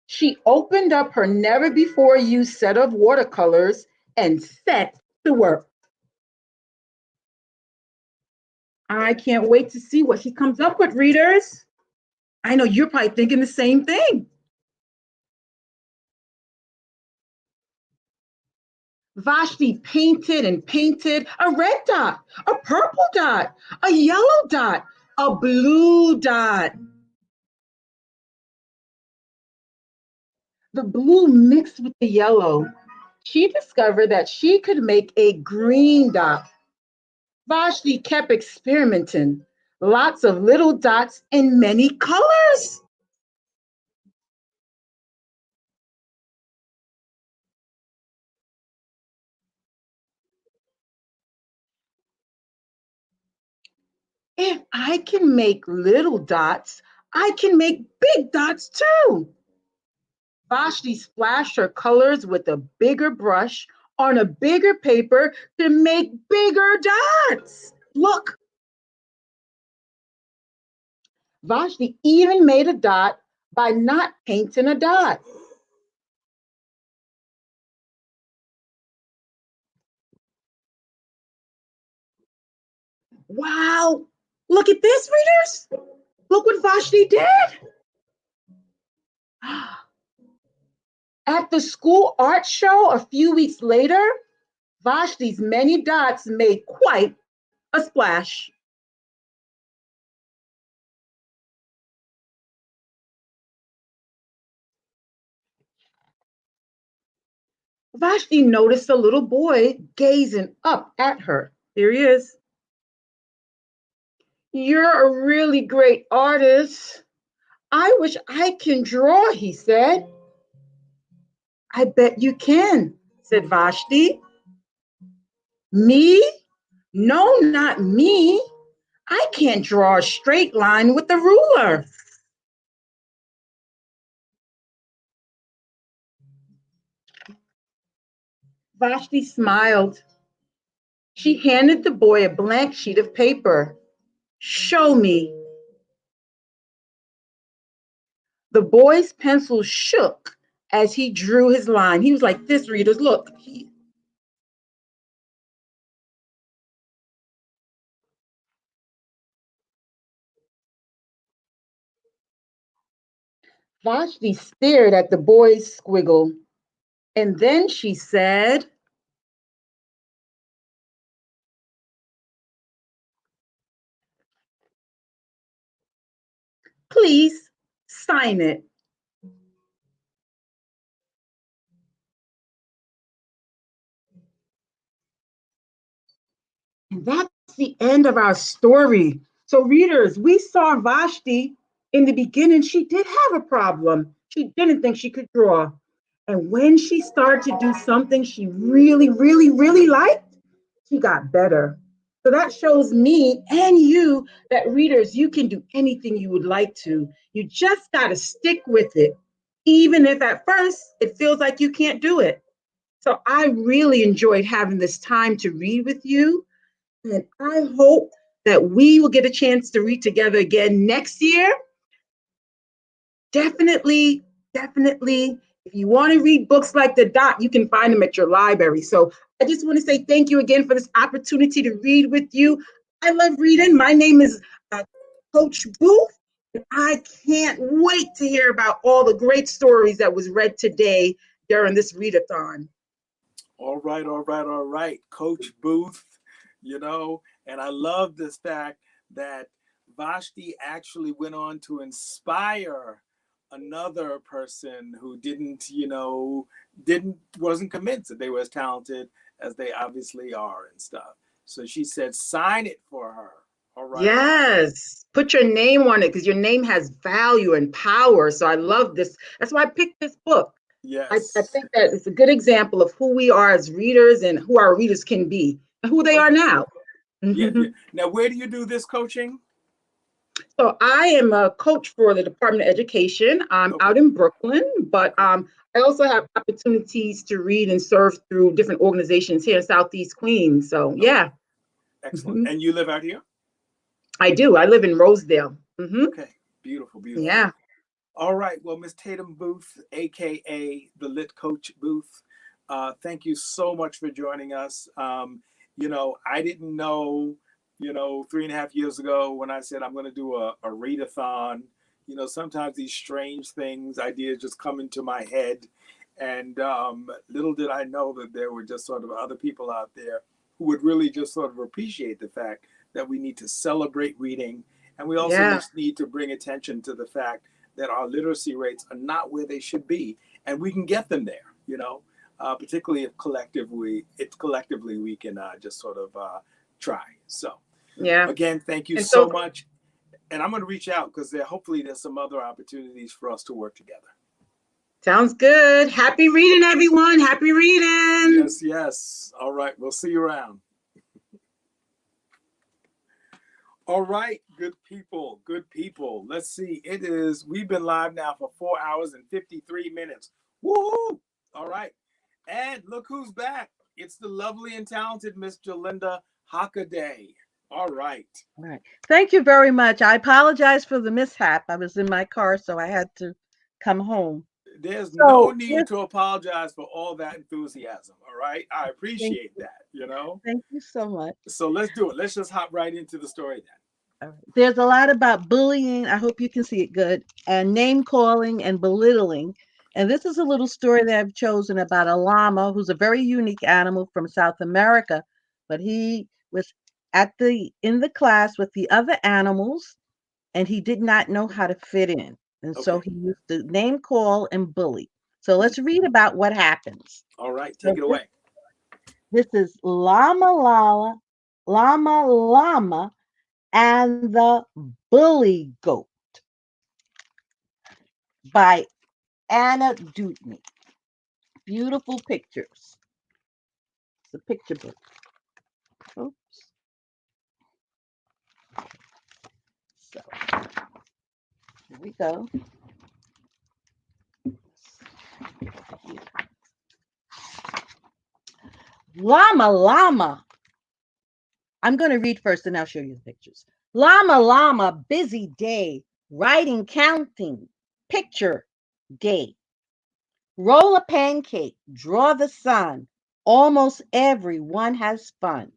She opened up her never before used set of watercolors and set to work. I can't wait to see what she comes up with, readers. I know you're probably thinking the same thing. Vashti painted and painted a red dot, a purple dot, a yellow dot, a blue dot. The blue mixed with the yellow. She discovered that she could make a green dot. Vashti kept experimenting. Lots of little dots in many colors. If I can make little dots, I can make big dots too. Vashti splashed her colors with a bigger brush on a bigger paper to make bigger dots. Look. Vashti even made a dot by not painting a dot. Wow, look at this, readers. Look what Vashti did. At the school art show a few weeks later, Vashti's many dots made quite a splash. Vashti noticed a little boy gazing up at her. There he is. You're a really great artist. I wish I can draw, he said. I bet you can, said Vashti. Me? No, not me. I can't draw a straight line with a ruler. Vashti smiled. She handed the boy a blank sheet of paper. Show me. The boy's pencil shook as he drew his line. He was like this, readers, look. Vashti stared at the boy's squiggle, and then she said, please sign it. And that's the end of our story. So, readers, we saw Vashti in the beginning. She did have a problem. She didn't think she could draw. And when she started to do something she really, really, really liked, she got better. So that shows me and you that, readers, you can do anything you would like to. You just got to stick with it, even if at first it feels like you can't do it. So I really enjoyed having this time to read with you. And I hope that we will get a chance to read together again next year. Definitely, definitely. If you want to read books like The Dot, you can find them at your library. So I just want to say thank you again for this opportunity to read with you. I love reading. My name is Coach Booth, and I can't wait to hear about all the great stories that was read today during this read-a-thon. All right, all right, all right, Coach Booth, and I love this fact that Vashti actually went on to inspire another person who wasn't convinced that they were as talented as they obviously are and stuff. So she said, sign it for her. All right. Yes, put your name on it because your name has value and power. So I love this. That's why I picked this book. Yes. I think that it's a good example of who we are as readers and who our readers can be and who they are now. Yeah. Now, where do you do this coaching? So I am a coach for the Department of Education. I'm out in Brooklyn, but I also have opportunities to read and serve through different organizations here in Southeast Queens. So yeah. Excellent. And you live out here? I do. I live in Rosedale. Okay. Beautiful, beautiful. Yeah. All right. Well, Miss Tatum Booth, AKA the Lit Coach Booth, thank you so much for joining us. I didn't know, 3.5 years ago when I said I'm going to do a read-a-thon, sometimes these strange things, ideas just come into my head. And little did I know that there were just sort of other people out there who would really just sort of appreciate the fact that we need to celebrate reading. And we also need to bring attention to the fact that our literacy rates are not where they should be. And we can get them there, particularly if collectively we can just sort of try. So again, thank you so much. And I'm going to reach out because hopefully there's some other opportunities for us to work together. Sounds good. Happy reading, everyone. Happy reading. Yes, yes. All right. We'll see you around. All right, good people, good people. Let's see. We've been live now for 4 hours and 53 minutes. Woo! All right. And look who's back. It's the lovely and talented Miss Jalinda Hockaday. All right. All right. Thank you very much. I apologize for the mishap. I was in my car, so I had to come home. There's no So need to apologize for all that enthusiasm. All right. I appreciate that, you know? thank you so much. So let's do it. Let's just hop right into the story then. All right. There's a lot about bullying. I hope you can see it good. And name calling and belittling. And this is a little story that I've chosen about a llama who's a very unique animal from South America. But he was in the class with the other animals and he did not know how to fit in. And so Okay. he used to name call and bully. So let's read about what happens. All right. So Take it away. this is Llama and the Bully Goat by Anna Dutney. Beautiful pictures. It's a picture book. Oops. So here we go. Llama. I'm going to read first and I'll show you the pictures. Llama, busy day. Writing, counting. Picture day. Roll a pancake. Draw the sun. Almost everyone has fun.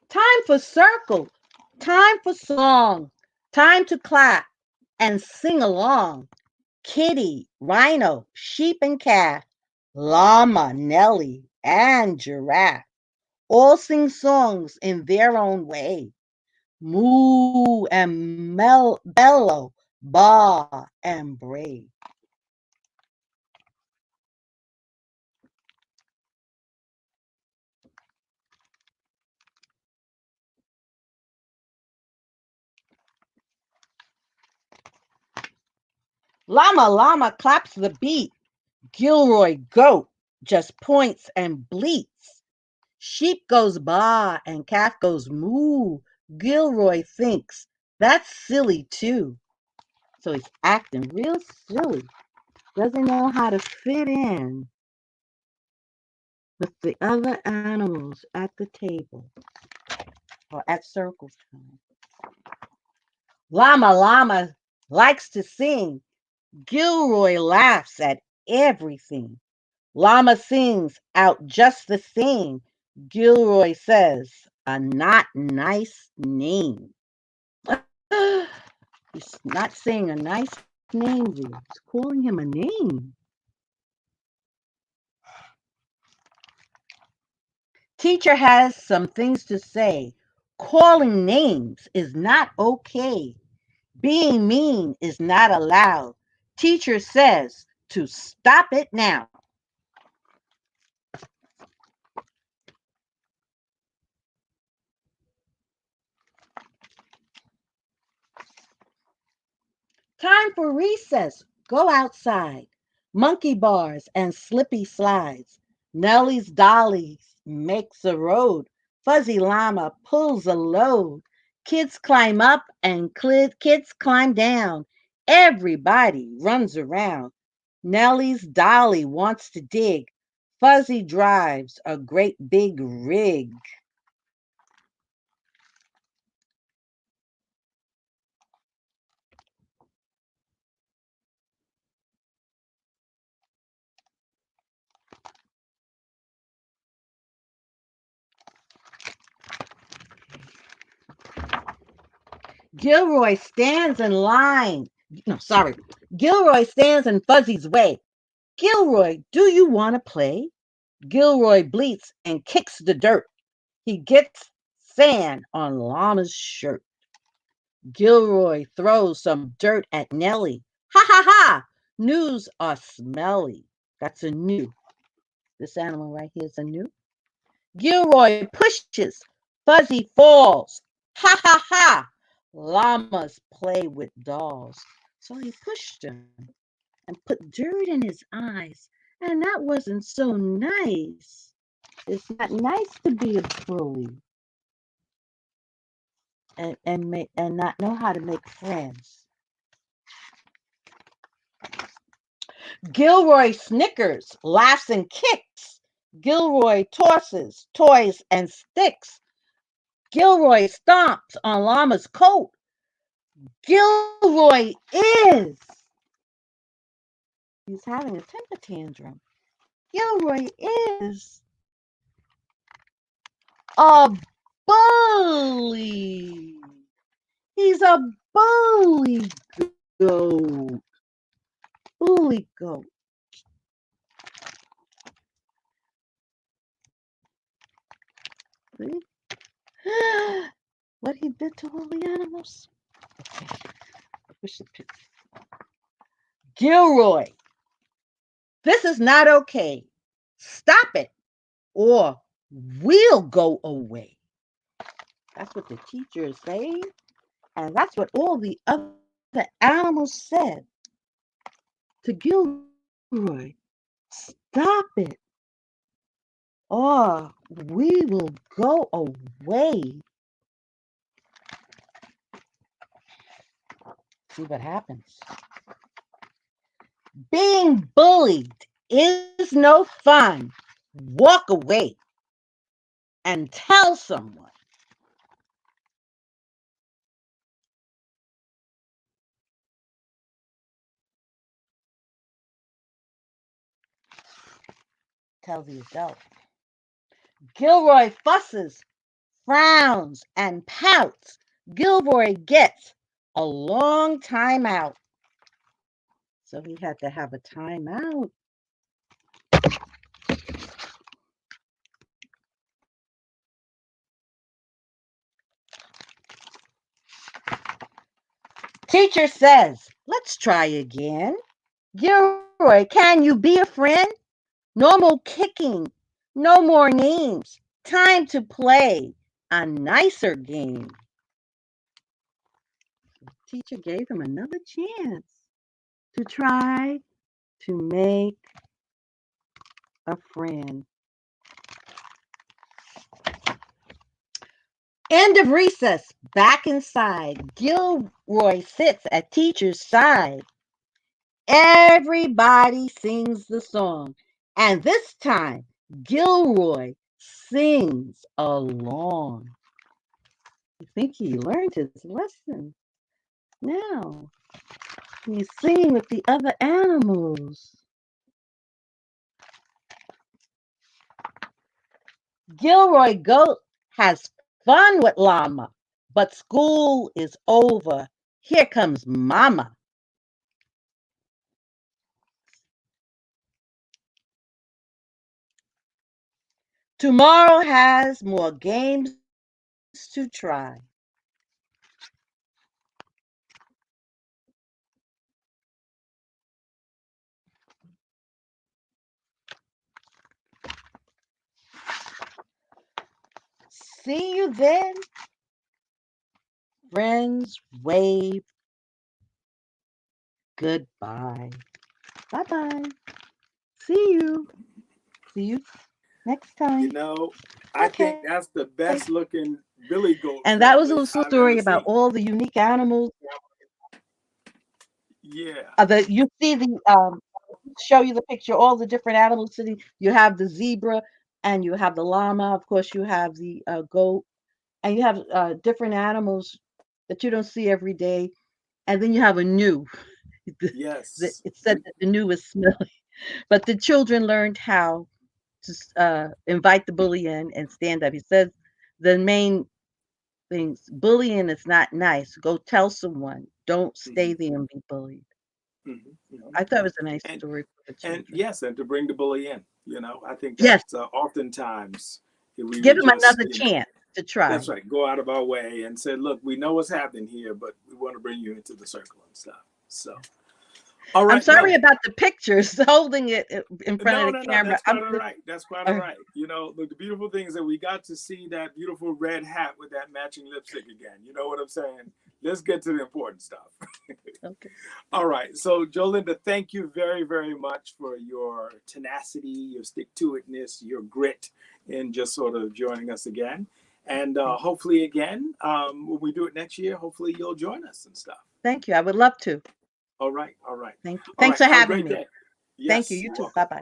Time for circle, time for song, time to clap and sing along. Kitty, rhino, sheep and calf, llama, Nelly, and giraffe all sing songs in their own way. Moo and bellow, baa and bray. Llama claps the beat. Gilroy goat just points and bleats. Sheep goes baa and calf goes moo. Gilroy thinks that's silly too. So he's acting real silly. Doesn't know how to fit in with the other animals at the table or at circle time. Llama likes to sing. Gilroy laughs at everything. Llama sings out just the same. Gilroy says, a not nice name. He's not saying a nice name, he's calling him a name. Teacher has some things to say. Calling names is not okay. Being mean is not allowed. Teacher says to stop it now. Time for recess. Go outside. Monkey bars and slippy slides. Nellie's dollies makes a road. Fuzzy llama pulls a load. Kids climb up and kids climb down. Everybody runs around. Nellie's dolly wants to dig. Fuzzy drives a great big rig. Gilroy stands in line. No, sorry. Gilroy stands in Fuzzy's way. Gilroy, do you want to play? Gilroy bleats and kicks the dirt. He gets sand on Llama's shirt. Gilroy throws some dirt at Nellie. Ha ha ha! News are smelly. That's a new. This animal right here is a new. Gilroy pushes. Fuzzy falls. Ha ha ha! Llamas play with dolls. So he pushed him and put dirt in his eyes. And that wasn't so nice. It's not nice to be a bully and not know how to make friends. Gilroy snickers, laughs and kicks. Gilroy tosses, toys and sticks. Gilroy stomps on Llama's coat. Gilroy is. He's having a temper tantrum. Gilroy is a bully. He's a bully goat. Bully goat. See? What he did to all the animals? Okay. Push the picture. Gilroy, this is not okay. Stop it, or we'll go away. That's what the teacher is saying, and that's what all the other animals said to Gilroy. Stop it, or we will go away. See what happens. Being bullied is no fun. Walk away and tell someone. Tell the adult. Gilroy fusses, frowns, and pouts. Gilroy gets a long time out. So he had to have a time out. Teacher says, let's try again. Gilroy, can you be a friend? No more kicking, no more names. Time to play a nicer game. Teacher gave him another chance to try to make a friend. End of recess. Back inside. Gilroy sits at teacher's side. Everybody sings the song. And this time, Gilroy sings along. I think he learned his lesson. Now, he's singing with the other animals. Gilroy Goat has fun with Llama, but school is over. Here comes Mama. Tomorrow has more games to try. See you then. Friends wave goodbye. Bye-bye. See you. See you next time. You know, I think that's the best looking billy goat. And that was a little story about all the unique animals. Yeah. You see the show you the picture, all the different animals sitting. You have the zebra and you have the llama. Of course, you have the goat, and you have different animals that you don't see every day. And then you have a gnu. Yes. It said that the gnu is smelly, but the children learned how to invite the bully in and stand up. He says the main things: bullying is not nice. Go tell someone. Don't stay there and be bullied. I thought it was a nice story for the children. And yes, and to bring the bully in, you know, I think that's oftentimes we give him another chance to try. That's right. Go out of our way and say, look, we know what's happening here, but we want to bring you into the circle and stuff. So, all right. I'm sorry about the pictures holding it in front of the camera. That's quite all right. That's quite all right. You know, look, the beautiful thing is that we got to see that beautiful red hat with that matching lipstick again. You know what I'm saying? Let's get to the important stuff. Okay. All right. So, Jolinda, thank you very, very much for your tenacity, your stick-to-itness, your grit in just sort of joining us again. And hopefully again, when we do it next year, hopefully you'll join us and stuff. Thank you. I would love to. All right. All right. Thank you. Thanks for having me. Yes, Thank you. You you're too. welcome. Bye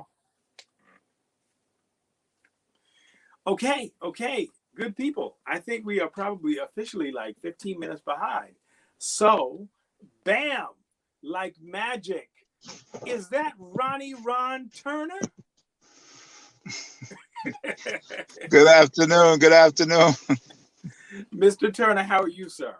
bye. Okay, good people. I think we are probably officially like 15 minutes behind. So, bam, like magic. Is that Ron Turner? Good afternoon. Good afternoon. Mr. Turner, how are you, sir?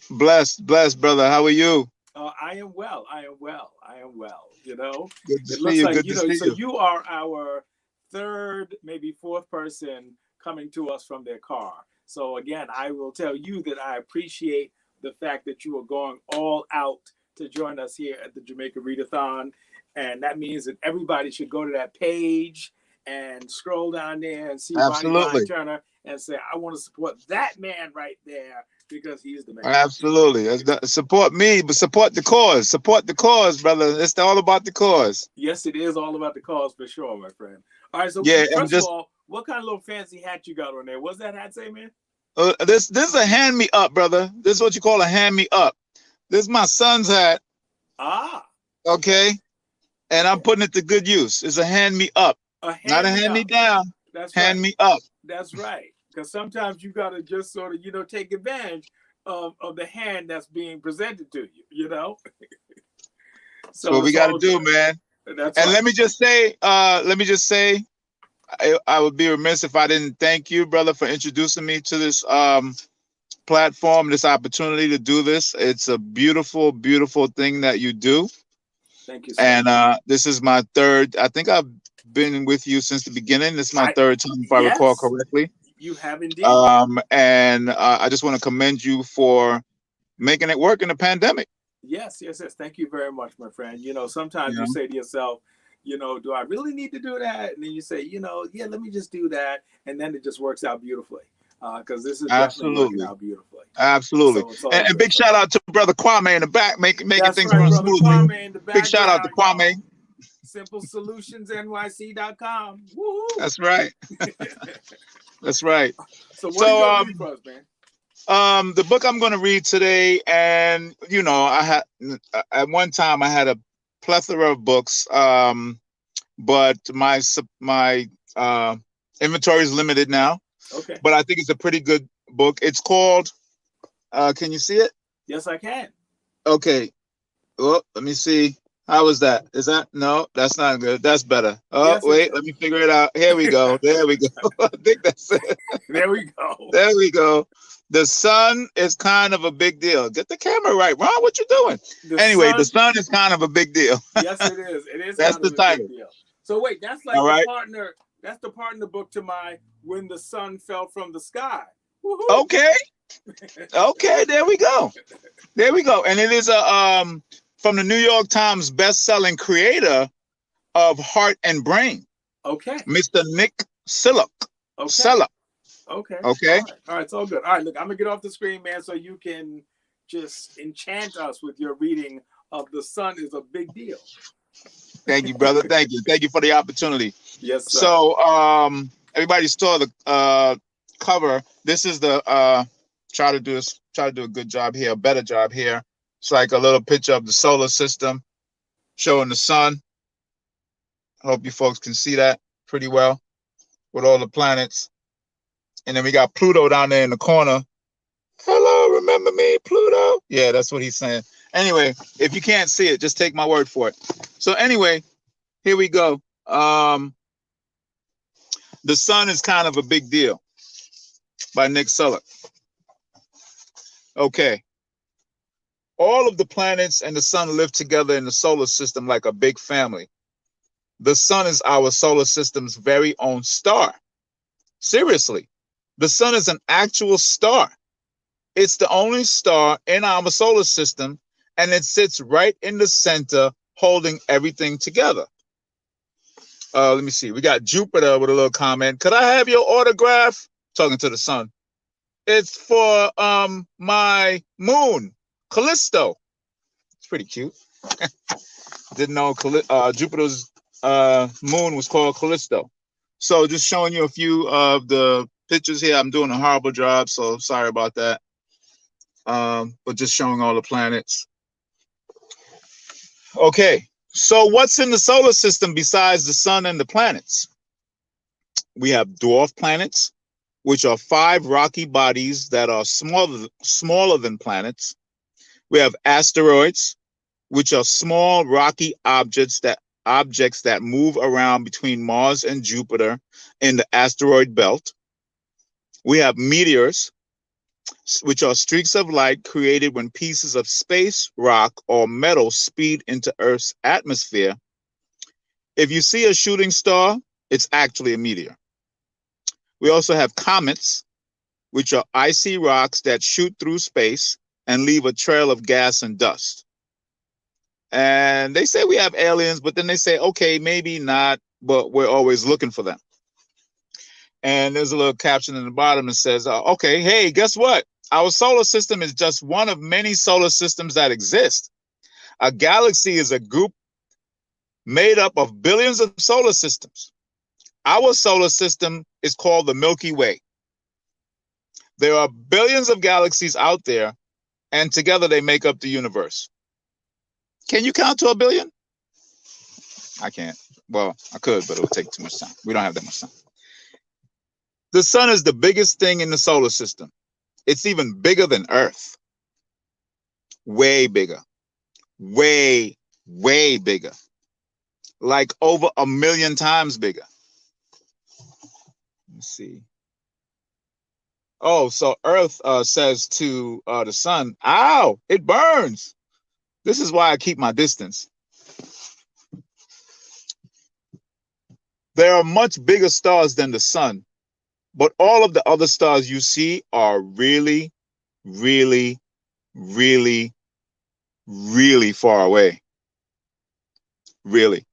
Blessed, brother. How are you? I am well. I am well. I am well. You know, Good to it see looks you. like, Good you to know, see so you. you are our third, maybe fourth person coming to us from their car. So again, I will tell you that I appreciate the fact that you are going all out to join us here at the Jamaica Read-A-Thon. And that means that everybody should go to that page and scroll down there and see Ron Absolutely. Turner and say, I want to support that man right there because he's the man. Absolutely. Support me, but support the cause. Support the cause, brother. It's all about the cause. Yes, it is all about the cause for sure, my friend. All right, so Yeah, and first of just all, what kind of little fancy hat you got on there? What's that hat say, man? this is a hand me up, brother. This is what you call a hand me up. This is my son's hat. Ah. Okay. And I'm putting it to good use. It's a hand me up. Not a hand me down. That's hand right. me up. That's right. Because sometimes you gotta just sort of, you know, take advantage of the hand that's being presented to you, you know? So what we got to do, man. That's and right. let me just say, I would be remiss if I didn't thank you, brother, for introducing me to this platform, this opportunity to do this. It's a beautiful, beautiful thing that you do. Thank you, sir. And this is my third. I think I've been with you since the beginning. This is my third time, if I recall correctly. You have indeed. And I just want to commend you for making it work in the pandemic. Yes. Thank you very much, my friend. You know, sometimes you say to yourself, you know, do I really need to do that? And then you say, you know, yeah, let me just do that. And then it just works out beautifully. Because this is definitely working out beautifully. Absolutely. So and big shout out to brother Kwame in the back, making things run smoothly. Kwame in the big shout out to Kwame. SimpleSolutionsNYC.com. Woo-hoo. That's right. That's right. So what are you gonna read for us, man? The book I'm going to read today, and you know, I had at one time I had a plethora of books, but my inventory is limited now. Okay. But I think it's a pretty good book. It's called. Can you see it? Yes, I can. Okay. Well, let me see. How was that? Is that no? That's not good. That's better. Oh, yes, wait. Let me figure it out. Here we go. There we go. I think that's it. There we go. There we go. The sun is kind of a big deal. Get the camera right, Ron. What you doing? The sun is kind of a big deal. Yes, it is. It is. That's kind the of a title. Big deal. So wait, that's like the partner. That's the partner book to my When the Sun Fell from the Sky. Woo-hoo. Okay. Okay. There we go. There we go. And it is a from the New York Times best-selling creator of Heart and Brain. Okay. Mr. Nick Sillock. Okay. Sillock. Okay. Okay. All right. It's all good. All right. Look, I'm gonna get off the screen, man, so you can just enchant us with your reading of The Sun is a Big Deal. Thank you, brother. Thank you. Thank you for the opportunity. Yes, sir. So, everybody saw the cover. This is the try to do a good job here, a better job here. It's like a little picture of the solar system showing the sun. I hope you folks can see that pretty well with all the planets. And then we got Pluto down there in the corner. Hello, remember me, Pluto? Yeah, that's what he's saying. Anyway, if you can't see it, just take my word for it. So anyway, here we go. The Sun is Kind of a Big Deal by Nick Sillock. Okay. All of the planets and the sun live together in the solar system like a big family. The sun is our solar system's very own star. Seriously, the sun is an actual star. It's the only star in our solar system, and it sits right in the center, holding everything together. Let me see. We got Jupiter with a little comment. Could I have your autograph? Talking to the sun. It's for my moon, Callisto. It's pretty cute. Didn't know Jupiter's moon was called Callisto. So just showing you a few of the pictures here. I'm doing a horrible job, so sorry about that. But just showing all the planets. Okay, So what's in the solar system besides the sun and the planets? We have dwarf planets, which are 5 rocky bodies that are smaller than planets. We have asteroids, which are small rocky objects that move around between Mars and Jupiter in the asteroid belt. We have meteors, which are streaks of light created when pieces of space, rock, or metal speed into Earth's atmosphere. If you see a shooting star, it's actually a meteor. We also have comets, which are icy rocks that shoot through space and leave a trail of gas and dust. And they say we have aliens, but then they say, okay, maybe not, but we're always looking for them. And there's a little caption in the bottom that says, okay, hey, guess what? Our solar system is just one of many solar systems that exist. A galaxy is a group made up of billions of solar systems. Our solar system is called the Milky Way. There are billions of galaxies out there, and together they make up the universe. Can you count to a billion? I can't. Well, I could, but it would take too much time. We don't have that much time. The sun is the biggest thing in the solar system. It's even bigger than Earth. Way bigger. Way, way bigger. Like over 1 million times bigger. Let's see. Oh, so Earth says to the sun, ow, it burns. This is why I keep my distance. There are much bigger stars than the sun, but all of the other stars you see are really, really, really, really far away. Really.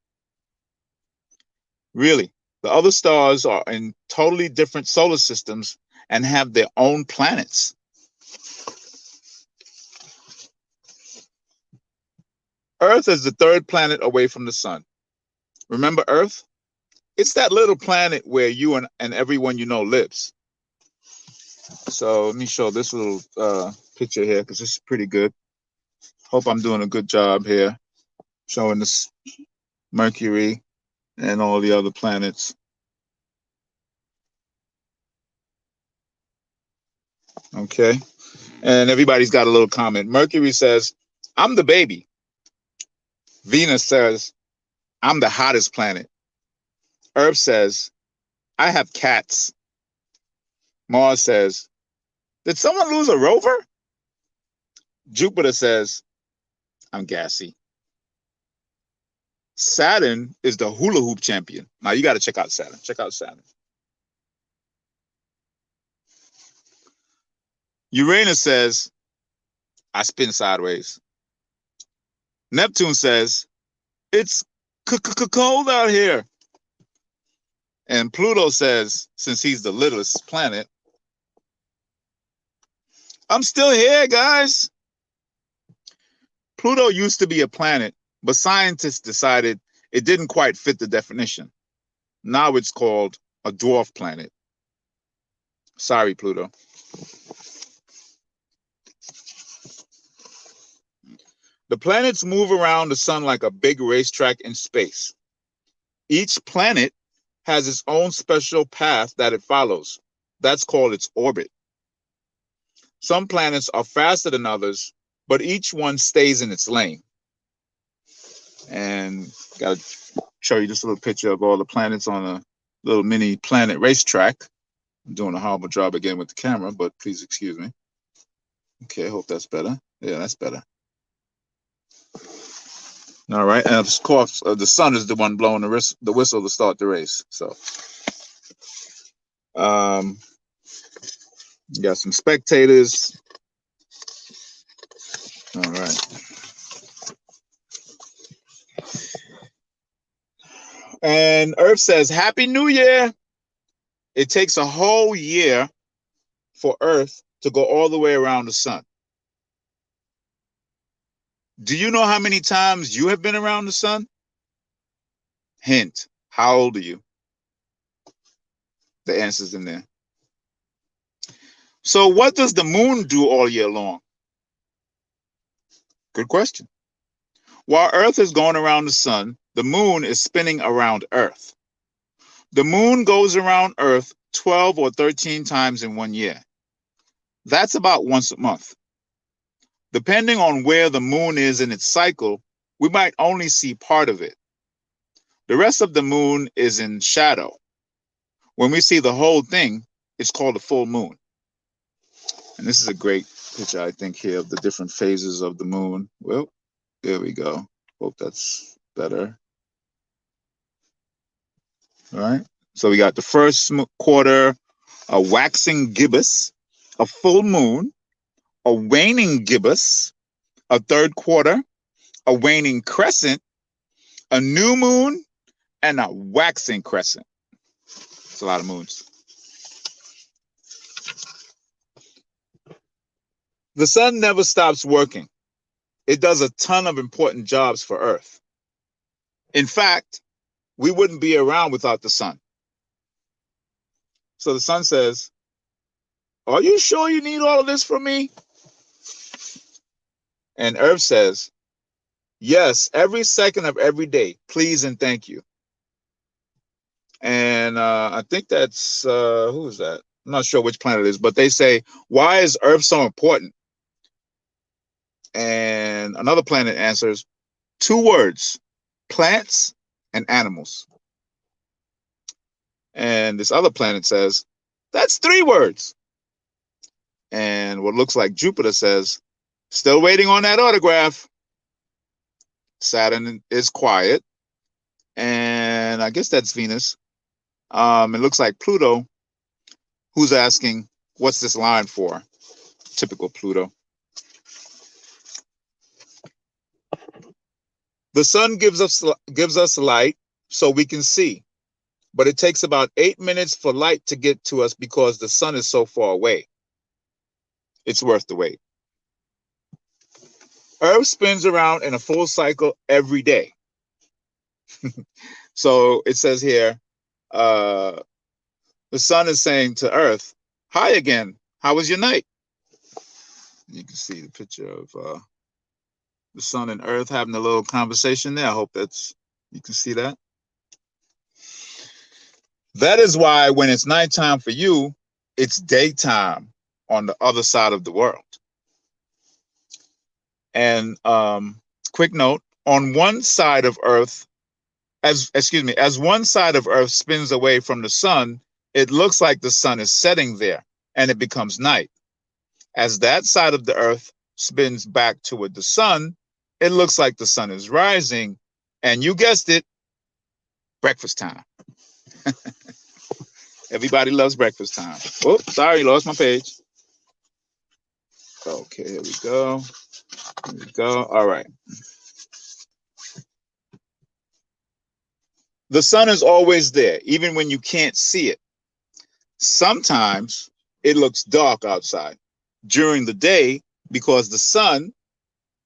Really. The other stars are in totally different solar systems and have their own planets. Earth is the 3rd planet away from the sun. Remember Earth? It's that little planet where you and everyone you know lives. So let me show this little picture here because this is pretty good. Hope I'm doing a good job here showing this Mercury and all the other planets. Okay. And everybody's got a little comment. Mercury says, I'm the baby. Venus says, I'm the hottest planet. Earth says, I have cats. Mars says, did someone lose a rover? Jupiter says, I'm gassy. Saturn is the hula hoop champion. Now you got to check out Saturn. Check out Saturn. Uranus says, I spin sideways. Neptune says, it's cold out here. And Pluto says, since he's the littlest planet, I'm still here, guys. Pluto used to be a planet, but scientists decided it didn't quite fit the definition. Now it's called a dwarf planet. Sorry, Pluto. The planets move around the sun like a big racetrack in space. Each planet has its own special path that it follows. That's called its orbit. Some planets are faster than others, but each one stays in its lane. And got to show you just a little picture of all the planets on a little mini planet racetrack. I'm doing a horrible job again with the camera, but please excuse me. Okay, I hope that's better. Yeah, that's better. All right, and of course, the sun is the one blowing the whistle to start the race. So, you got some spectators. All right. And Earth says, Happy New Year. It takes a whole year for Earth to go all the way around the sun. Do you know how many times you have been around the sun? Hint, how old are you? The answer's in there. So what does the moon do all year long? Good question. While Earth is going around the sun, the moon is spinning around Earth. The moon goes around Earth 12 or 13 times in 1 year. That's about once a month. Depending on where the moon is in its cycle, we might only see part of it. The rest of the moon is in shadow. When we see the whole thing, it's called a full moon. And this is a great picture, I think, here of the different phases of the moon. Well, there we go. Hope that's better. All right. So we got the first quarter, a waxing gibbous, a full moon, a waning gibbous, a third quarter, a waning crescent, a new moon, and a waxing crescent. It's a lot of moons. The sun never stops working. It does a ton of important jobs for Earth. In fact, we wouldn't be around without the sun. So the sun says, "Are you sure you need all of this from me?" And Earth says, "Yes, every second of every day, please and thank you." And I think that's, who is that? I'm not sure which planet it is, but they say, "Why is Earth so important?" And another planet answers, 2 words, plants and animals. And this other planet says, "That's 3 words. And what looks like Jupiter says, "Still waiting on that autograph." Saturn is quiet. And I guess that's Venus. It looks like Pluto, who's asking, "What's this line for?" Typical Pluto. The sun gives us light so we can see, but it takes about 8 minutes for light to get to us because the sun is so far away. It's worth the wait. Earth spins around in a full cycle every day. So it says here, the sun is saying to Earth, "Hi again, how was your night?" You can see the picture of the sun and Earth having a little conversation there. I hope you can see that. That is why when it's nighttime for you, it's daytime on the other side of the world. And quick note, on one side of Earth, as one side of Earth spins away from the sun, it looks like the sun is setting there and it becomes night. As that side of the Earth spins back toward the sun, it looks like the sun is rising, and you guessed it, breakfast time. Everybody loves breakfast time. Oh, sorry, lost my page. Okay, here we go. Here we go. All right. The sun is always there, even when you can't see it. Sometimes it looks dark outside during the day because the sun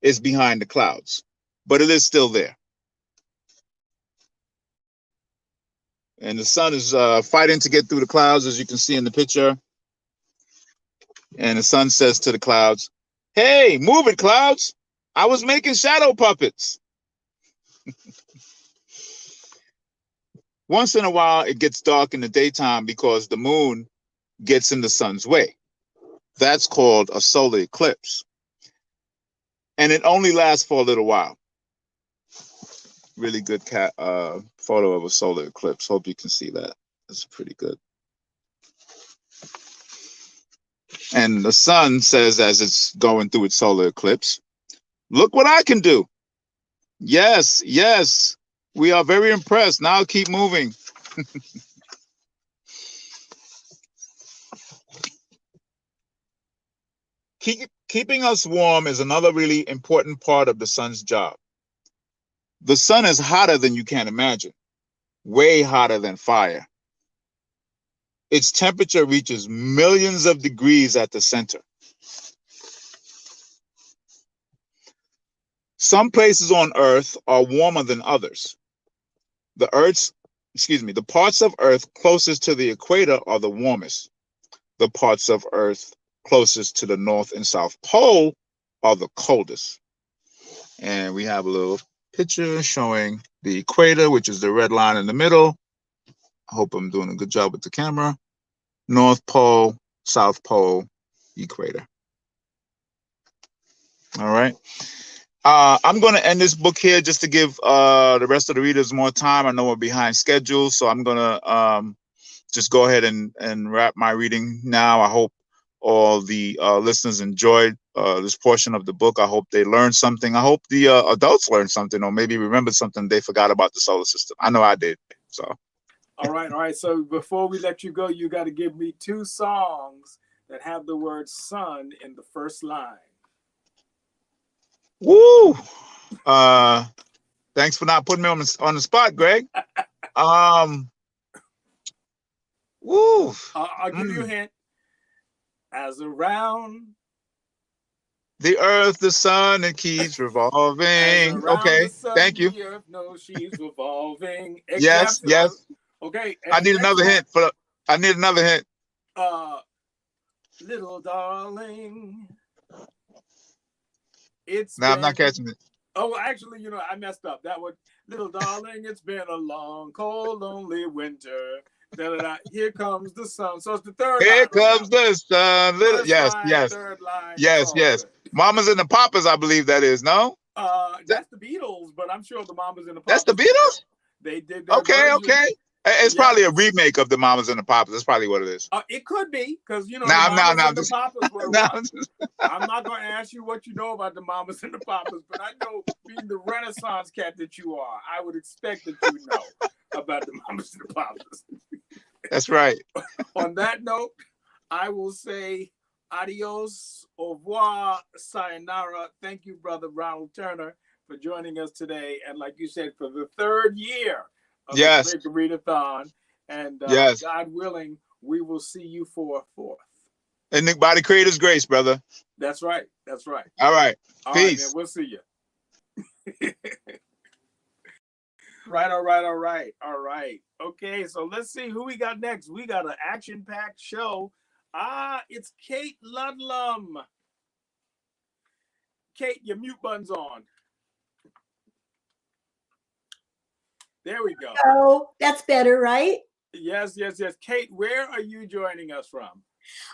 is behind the clouds, but it is still there. And the sun is fighting to get through the clouds, as you can see in the picture. And the sun says to the clouds, "Hey, move it, clouds. I was making shadow puppets." Once in a while, it gets dark in the daytime because the moon gets in the sun's way. That's called a solar eclipse. And it only lasts for a little while. Really good photo of a solar eclipse. Hope you can see that. That's pretty good. And the sun says, as it's going through its solar eclipse, "Look what I can do." Yes, yes, we are very impressed. Now keep moving. Keeping us warm is another really important part of the sun's job. The sun is hotter than you can imagine, way hotter than fire. Its temperature reaches millions of degrees at the center. Some places on Earth are warmer than others. The parts of Earth closest to the equator are the warmest. The parts of Earth closest to the North and South Pole are the coldest. And we have a little picture showing the equator, which is the red line in the middle. I hope I'm doing a good job with the camera. North Pole, South Pole, equator. All right. I'm going to end this book here just to give the rest of the readers more time. I know we're behind schedule, so I'm going to just go ahead and wrap my reading now. I hope all the listeners enjoyed this portion of the book. I hope they learned something. I hope the adults learned something, or maybe remembered something they forgot about the solar system. I know I did. So. All right. So before we let you go, you got to give me 2 songs that have the word sun in the first line. Woo! Thanks for not putting me on the spot, Greg. Woo! I'll give you a hint. As around the earth, the sun, it keeps revolving. Okay, sun, thank you. The earth knows she's revolving. Yes. Okay. I need another hint. I need another hint. Little darling. I'm not catching it. Oh, actually, I messed up. That one, little darling, it's been a long, cold, lonely winter. Da-da-da. Here comes the sun. So it's the third line. Here comes the sun. Little, yes. Third line. Yes. Mamas and the Papas, I believe that is, no? That's the Beatles, but I'm sure the Mamas and the That's Papas. the Beatles? They did their Okay. version. It's probably a remake of the Mamas and the Papas. That's probably what it is. It could be, because the Mamas and the Papas were I'm not going to ask you what you know about the Mamas and the Papas, but I know, being the Renaissance cat that you are, I would expect that you know about the Mamas and the Papas. That's right. On that note, I will say adios, au revoir, sayonara. Thank you, Brother Ronald Turner, for joining us today. And like you said, for the 3rd year of the Jamaica Read-A-Thon. And God willing, we will see you for a 4th. And by the Creator's grace, brother. That's right. All right. All Peace. Right, man. We'll see you. All right. Okay, so let's see who we got next. We got an action-packed show. It's Kate Ludlum. Kate, your mute button's on. There we go. Oh, that's better, right? Yes. Kate, where are you joining us from?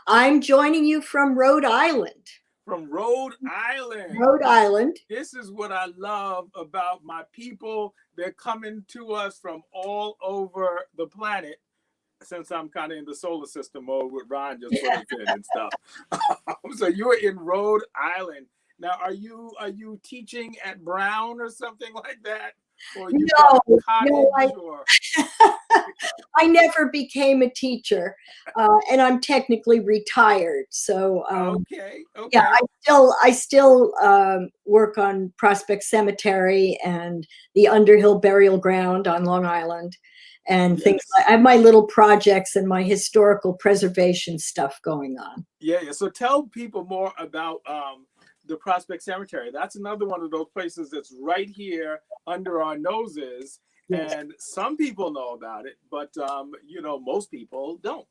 I'm joining you from Rhode Island. From Rhode Island. Rhode Island. This is what I love about my people. They're coming to us from all over the planet, since I'm kind of in the solar system mode with Ron just put us in and stuff. So you're in Rhode Island. Now, are you teaching at Brown or something like that? Or you I never became a teacher, and I'm technically retired. So okay. Yeah, I still work on Prospect Cemetery and the Underhill Burial Ground on Long Island, and things. I have my little projects and my historical preservation stuff going on. Yeah. So tell people more about the Prospect Cemetery. That's another one of those places that's right here under our noses. Yes. And some people know about it, but most people don't.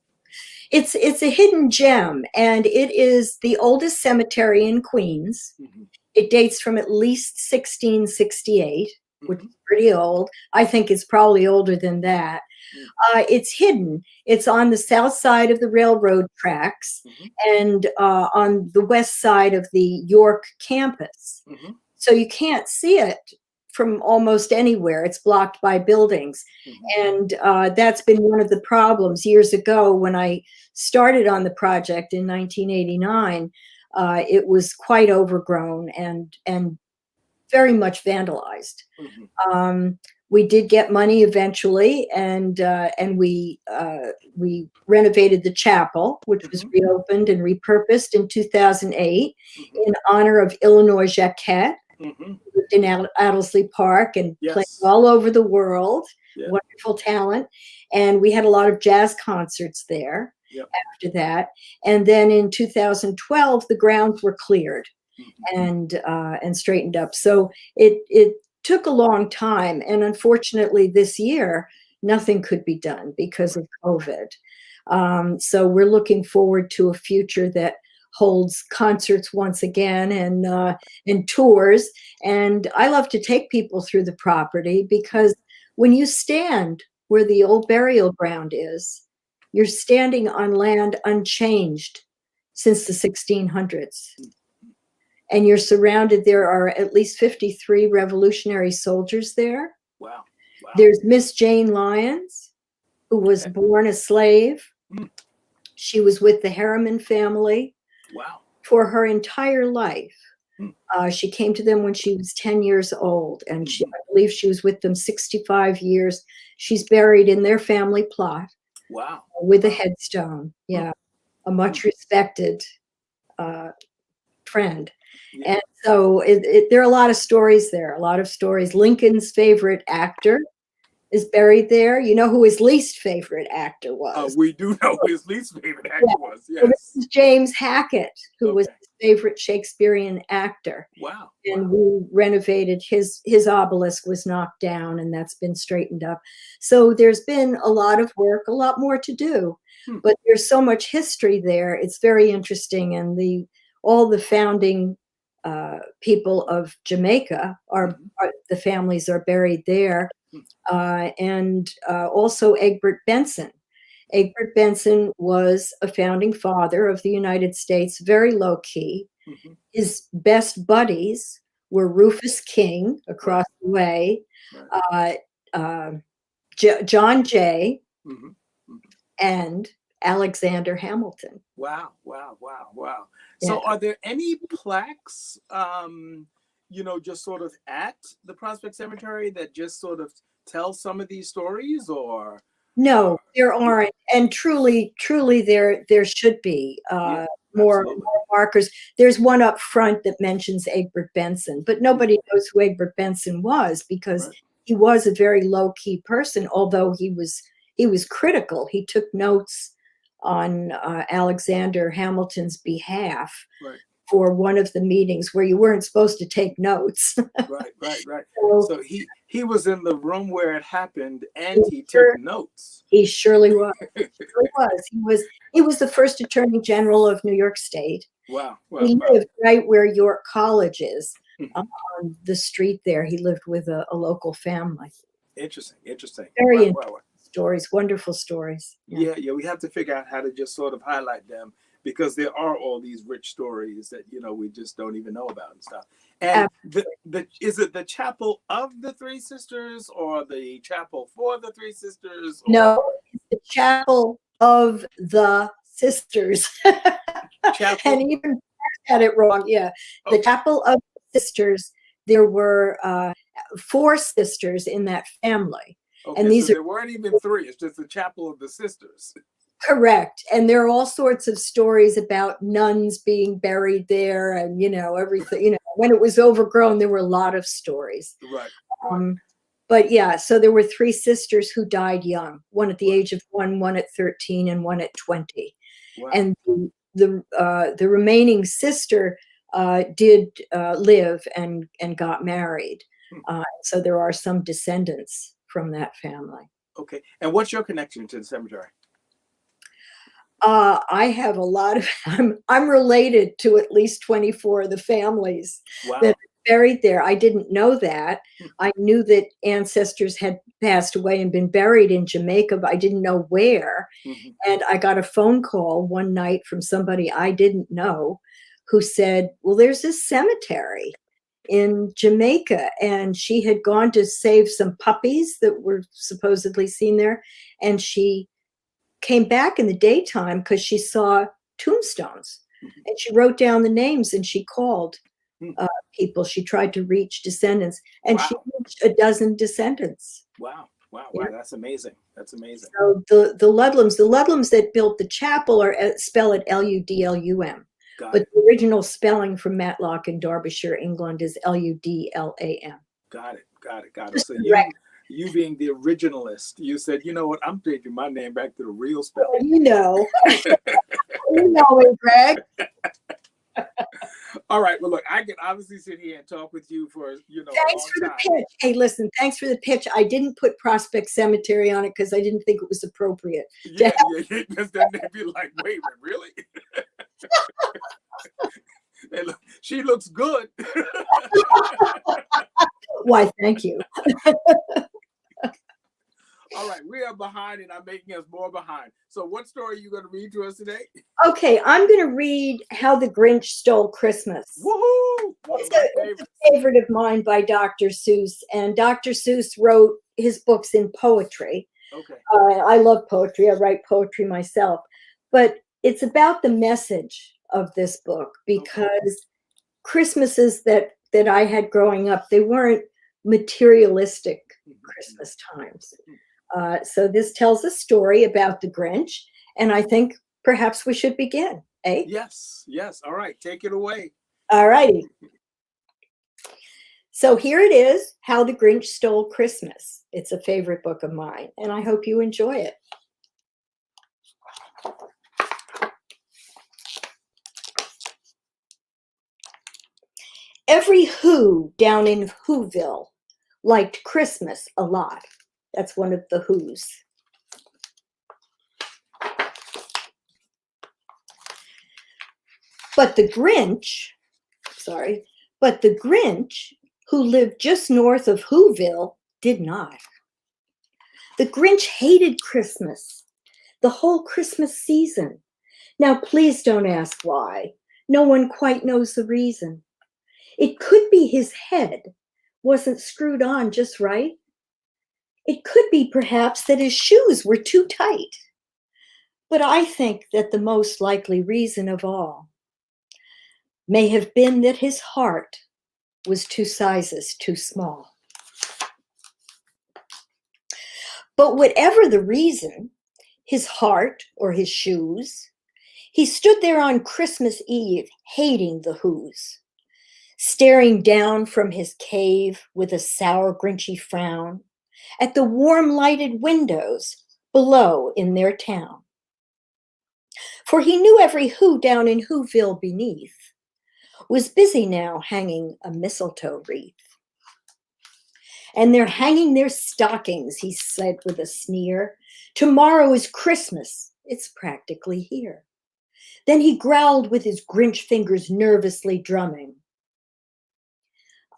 It's a hidden gem, and it is the oldest cemetery in Queens. Mm-hmm. It dates from at least 1668, which is pretty old. I think it's probably older than that. It's hidden. It's on the south side of the railroad tracks and on the west side of the York campus. So you can't see it from almost anywhere. It's blocked by buildings. And that's been one of the problems. Years ago, when I started on the project in 1989, it was quite overgrown and very much vandalized. We did get money eventually, and we renovated the chapel, which was reopened and repurposed in 2008 in honor of Illinois Jacquet, who lived in Adderley Park and played all over the world. Wonderful talent, and we had a lot of jazz concerts there. After that, and then in 2012, the grounds were cleared and straightened up. So it took a long time, and unfortunately this year nothing could be done because of COVID. So we're looking forward to a future that holds concerts once again and tours. And I love to take people through the property because when you stand where the old burial ground is, you're standing on land unchanged since the 1600s. And you're surrounded, there are at least 53 Revolutionary soldiers there. Wow. Wow. There's Miss Jane Lyons, who was born a slave. She was with the Harriman family for her entire life. She came to them when she was 10 years old, and I believe she was with them 65 years. She's buried in their family plot. Wow. With a headstone. Yeah. A much respected friend. Yeah. And so there are a lot of stories there, a lot of stories. Lincoln's favorite actor is buried there. You know who his least favorite actor was? We do know who his least favorite actor was. Yes. So this is James Hackett, who was his favorite Shakespearean actor. Wow. And we renovated his obelisk was knocked down, and that's been straightened up. So there's been a lot of work, a lot more to do, but there's so much history there. It's very interesting, and all the founding people of Jamaica the families are buried there. And also Egbert Benson. Egbert Benson was a founding father of the United States, very low key. His best buddies were Rufus King across the way, John Jay, and Alexander Hamilton. Wow. So are there any plaques, just sort of at the Prospect Cemetery that just sort of tell some of these stories, or? No, there aren't. And truly there should be more markers. There's one up front that mentions Egbert Benson, but nobody knows who Egbert Benson was because he was a very low-key person, although he was critical. He took notes on Alexander Hamilton's behalf for one of the meetings where you weren't supposed to take notes. Right. So he was in the room where it happened, and he took notes. He surely was. He was the first Attorney General of New York State. Wow. He lived right where York College is, on the street there. He lived with a local family. Interesting. Very interesting stories, wonderful stories. Yeah, we have to figure out how to just sort of highlight them, because there are all these rich stories that we just don't even know about and stuff. And is it the chapel of the Three Sisters or the chapel for the Three Sisters? Or? No, it's the chapel of the sisters. And even I had it wrong. Yeah, the chapel of the sisters. There were 4 sisters in that family. Okay, and these there weren't even 3. It's just the chapel of the sisters. Correct. And there are all sorts of stories about nuns being buried there and, everything, when it was overgrown, there were a lot of stories. Right. But yeah, so there were 3 sisters who died young, one at the age of 1 at 13, and 1 at 20. Wow. And the remaining sister did live and got married. So there are some descendants from that family. Okay. And what's your connection to the cemetery? I have a lot of, I'm related to at least 24 of the families that are buried there. I didn't know that. I knew that ancestors had passed away and been buried in Jamaica, but I didn't know where. And I got a phone call one night from somebody I didn't know who said, well, there's this cemetery in Jamaica, and she had gone to save some puppies that were supposedly seen there. And she came back in the daytime because she saw tombstones, and she wrote down the names, and she called people. She tried to reach descendants, and she reached a dozen descendants. Wow. That's amazing. So the Ludlums that built the chapel spell it Ludlum. But the original spelling from Matlock in Derbyshire, England is Ludlam. Got it. So you being the originalist, you said, you know what, I'm taking my name back to the real spelling. Well, you know it, Greg. All right. Well, look, I can obviously sit here and talk with you for, Thanks for the pitch. Hey, listen, thanks for the pitch. I didn't put Prospect Cemetery on it because I didn't think it was appropriate. Yeah, because then they'd be like, wait a minute, really? She looks good. Why, thank you. All right, we are behind and I'm making us more behind. So what story are you going to read to us today? Okay, I'm going to read How the Grinch Stole Christmas. Woohoo! It's a favorite of mine by Dr. Seuss, and Dr. Seuss wrote his books in poetry. Okay. I love poetry. I write poetry myself, but it's about the message of this book, because Christmases that I had growing up, they weren't materialistic Christmas times. So this tells a story about the Grinch, and I think perhaps we should begin, eh? Yes, yes. All right, take it away. All righty. So here it is, How the Grinch Stole Christmas. It's a favorite book of mine, and I hope you enjoy it. Every Who down in Whoville liked Christmas a lot. That's one of the Who's. But the Grinch, who lived just north of Whoville, did not. The Grinch hated Christmas, the whole Christmas season. Now, please don't ask why. No one quite knows the reason. It could be his head wasn't screwed on just right. It could be perhaps that his shoes were too tight. But I think that the most likely reason of all may have been that his heart was 2 sizes too small. But whatever the reason, his heart or his shoes, he stood there on Christmas Eve hating the Who's, staring down from his cave with a sour, grinchy frown at the warm lighted windows below in their town. For he knew every Who down in Whoville beneath was busy now hanging a mistletoe wreath. And they're hanging their stockings, he said with a sneer. Tomorrow is Christmas, it's practically here. Then he growled with his Grinch fingers nervously drumming.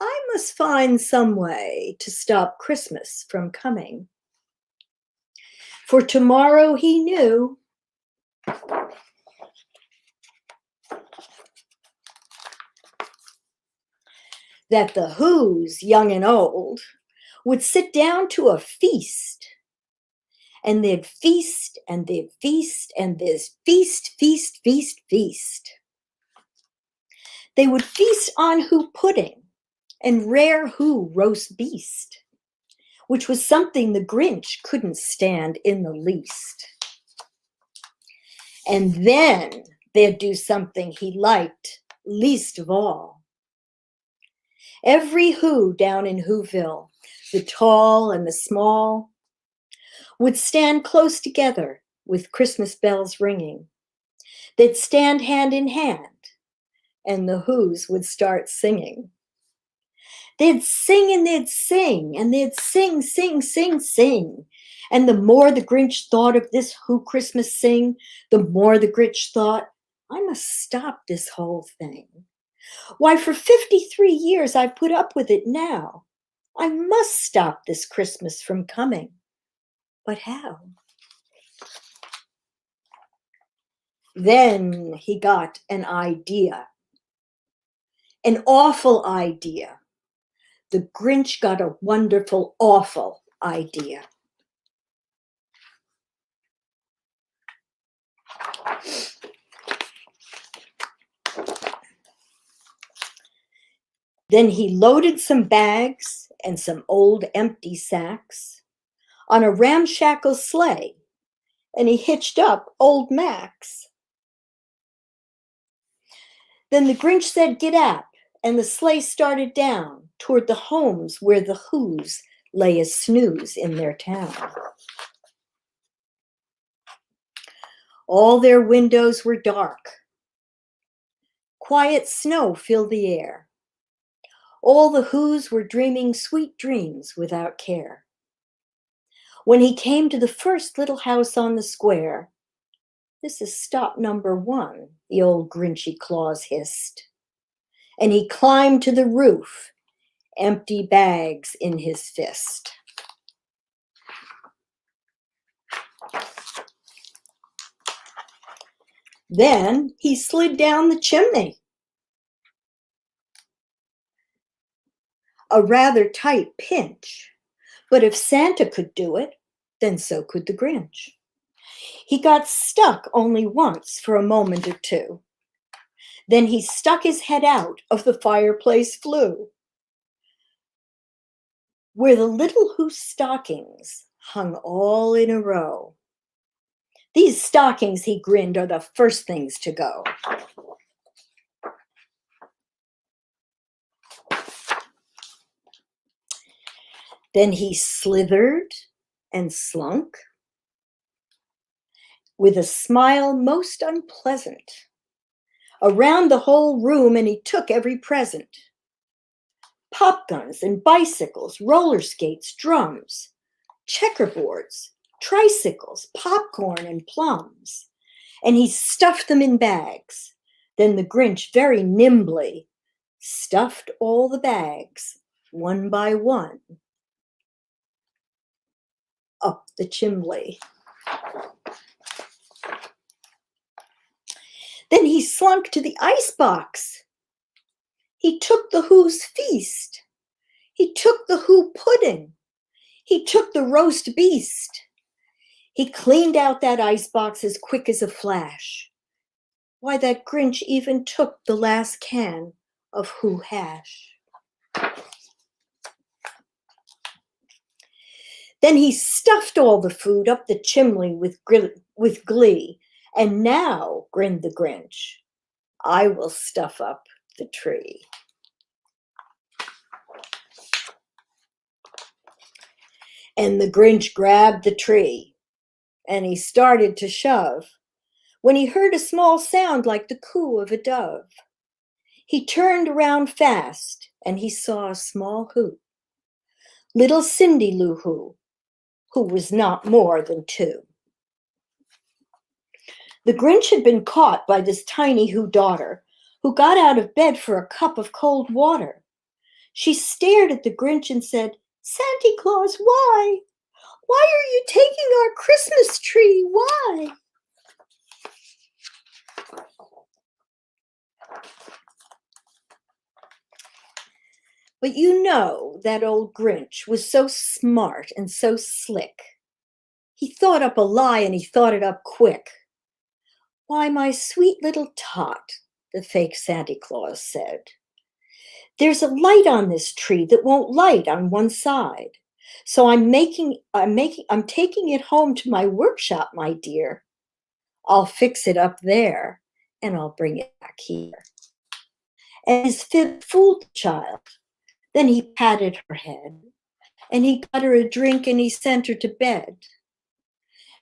I must find some way to stop Christmas from coming. For tomorrow he knew that the Who's, young and old, would sit down to a feast. And they'd feast, and they'd feast, and there's feast, feast, feast, feast. They would feast on Who pudding and rare Who roast beast, which was something the Grinch couldn't stand in the least. And then they'd do something he liked least of all. Every Who down in Whoville, the tall and the small, would stand close together with Christmas bells ringing. They'd stand hand in hand, and the Who's would start singing. They'd sing and they'd sing, and they'd sing, sing, sing, sing. And the more the Grinch thought of this Who Christmas sing, the more the Grinch thought, I must stop this whole thing. Why, for 53 years I've put up with it now. I must stop this Christmas from coming. But how? Then he got an idea. An awful idea. The Grinch got a wonderful, awful idea. Then he loaded some bags and some old empty sacks on a ramshackle sleigh, and he hitched up old Max. Then the Grinch said, "Get up," and the sleigh started down toward the homes where the Who's lay a snooze in their town. All their windows were dark. Quiet snow filled the air. All the Who's were dreaming sweet dreams without care. When he came to the first little house on the square, This is stop number 1, the old Grinchy Claus hissed. And he climbed to the roof, empty bags in his fist. Then he slid down the chimney. A rather tight pinch, but if Santa could do it, then so could the Grinch. He got stuck only once for a moment or two. Then he stuck his head out of the fireplace flue, where the little Who stockings hung all in a row. These stockings, he grinned, are the first things to go. Then he slithered and slunk, with a smile most unpleasant, around the whole room, and he took every present. Pop guns and bicycles, roller skates, drums, checkerboards, tricycles, popcorn and plums, and he stuffed them in bags. Then the Grinch very nimbly stuffed all the bags, one by one, up the chimney. Then he slunk to the icebox. He took the Who's feast. He took the Who pudding. He took the roast beast. He cleaned out that icebox as quick as a flash. Why, that Grinch even took the last can of Who hash. Then he stuffed all the food up the chimney with glee. And now, grinned the Grinch, I will stuff up the tree. And the Grinch grabbed the tree, and he started to shove, when he heard a small sound like the coo of a dove. He turned around fast, and he saw a small Who, little Cindy Lou who was not more than 2. The Grinch had been caught by this tiny Who daughter, who got out of bed for a cup of cold water. She stared at the Grinch and said, Santa Claus, why? Why are you taking our Christmas tree? Why? But you know that old Grinch was so smart and so slick. He thought up a lie, and he thought it up quick. Why, my sweet little tot, the fake Santa Claus said, there's a light on this tree that won't light on one side. So I'm taking it home to my workshop, my dear. I'll fix it up there, and I'll bring it back here. And his fib fooled the child. Then he patted her head, and he got her a drink, and he sent her to bed.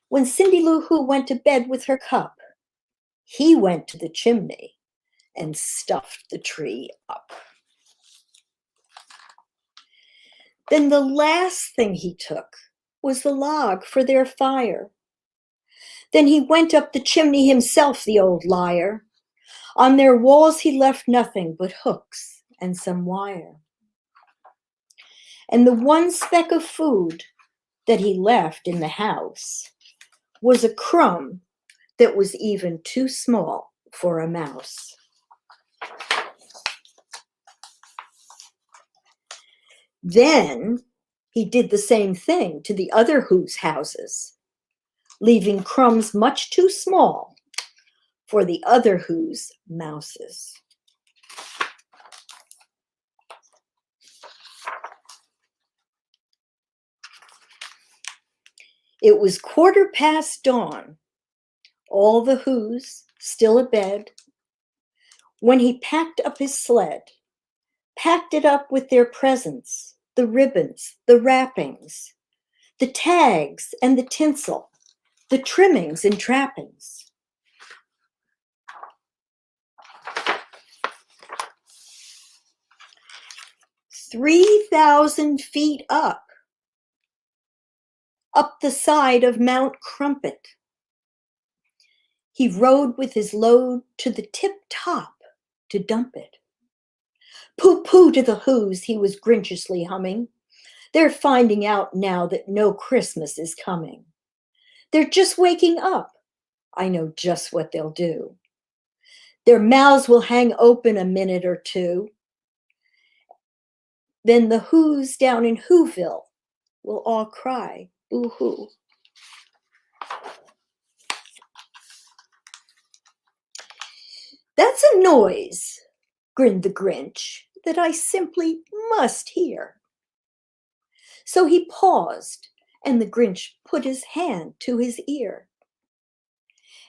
When Cindy Lou Who went to bed with her cup, he went to the chimney and stuffed the tree up. Then the last thing he took was the log for their fire. Then he went up the chimney himself, the old liar. On their walls he left nothing but hooks and some wire. And the one speck of food that he left in the house was a crumb that was even too small for a mouse. Then he did the same thing to the other Who's houses, leaving crumbs much too small for the other Who's mouses. It was 1/4 dawn, all the Who's still abed, when he packed up his sled, packed it up with their presents, the ribbons, the wrappings, the tags and the tinsel, the trimmings and trappings. 3,000 feet up the side of Mount Crumpet. He rode with his load to the tip top to dump it. Pooh pooh to the Who's, he was grinchiously humming. They're finding out now that no Christmas is coming. They're just waking up. I know just what they'll do. Their mouths will hang open a minute or two. Then the Who's down in Whoville will all cry, boo-hoo. That's a noise, grinned the Grinch, that I simply must hear. So he paused, and the Grinch put his hand to his ear.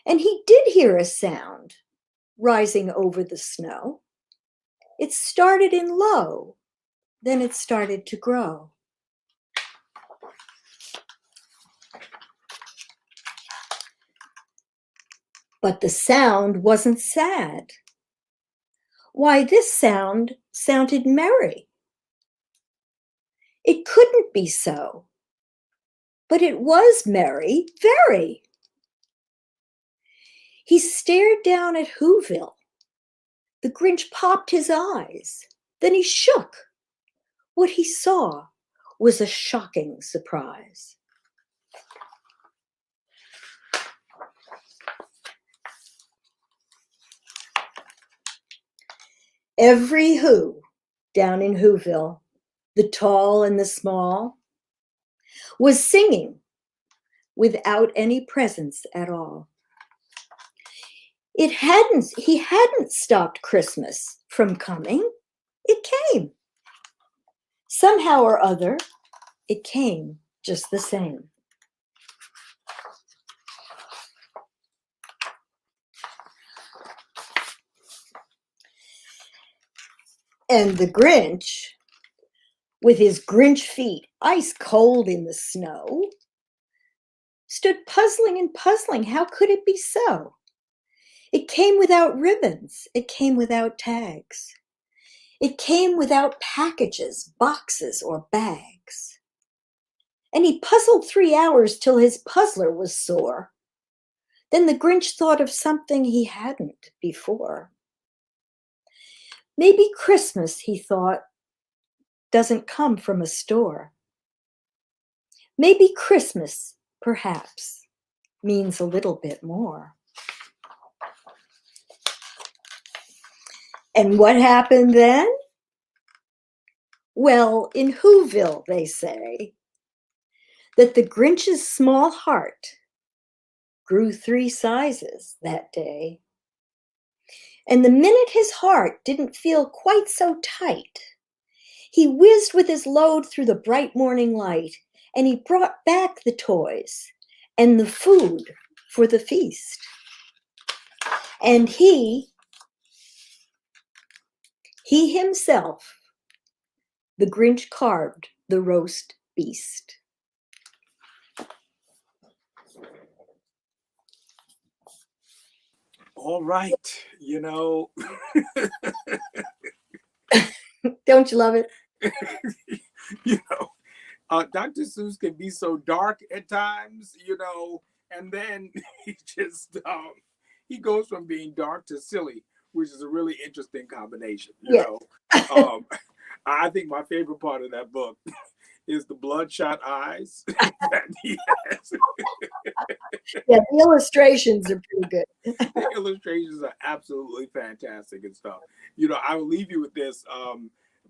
And he did hear a sound rising over the snow. It started in low, then it started to grow. But the sound wasn't sad. Why, this sound sounded merry. It couldn't be so, but it was merry, very. He stared down at Whoville. The Grinch popped his eyes. Then he shook. What he saw was a shocking surprise. Every Who down in Whoville, the tall and the small, was singing without any presents at all. He hadn't stopped Christmas from coming. It came. Somehow or other, it came just the same. And the Grinch, with his Grinch feet ice cold in the snow, stood puzzling and puzzling. How could it be so? It came without ribbons. It came without tags. It came without packages, boxes, or bags. And he puzzled 3 hours till his puzzler was sore. Then the Grinch thought of something he hadn't before. Maybe Christmas, he thought, doesn't come from a store. Maybe Christmas, perhaps, means a little bit more. And what happened then? Well, in Whoville, they say that the Grinch's small heart grew 3 sizes that day. And the minute his heart didn't feel quite so tight, he whizzed with his load through the bright morning light, and he brought back the toys and the food for the feast. And he himself, the Grinch, carved the roast beast. All right, you know. Don't you love it? You know, Dr. Seuss can be so dark at times, you know, and then he just he goes from being dark to silly, which is a really interesting combination. You know, I think my favorite part of that book is the bloodshot eyes that he has. Yeah, the illustrations are pretty good. The illustrations are absolutely fantastic and stuff. You know, I will leave you with this.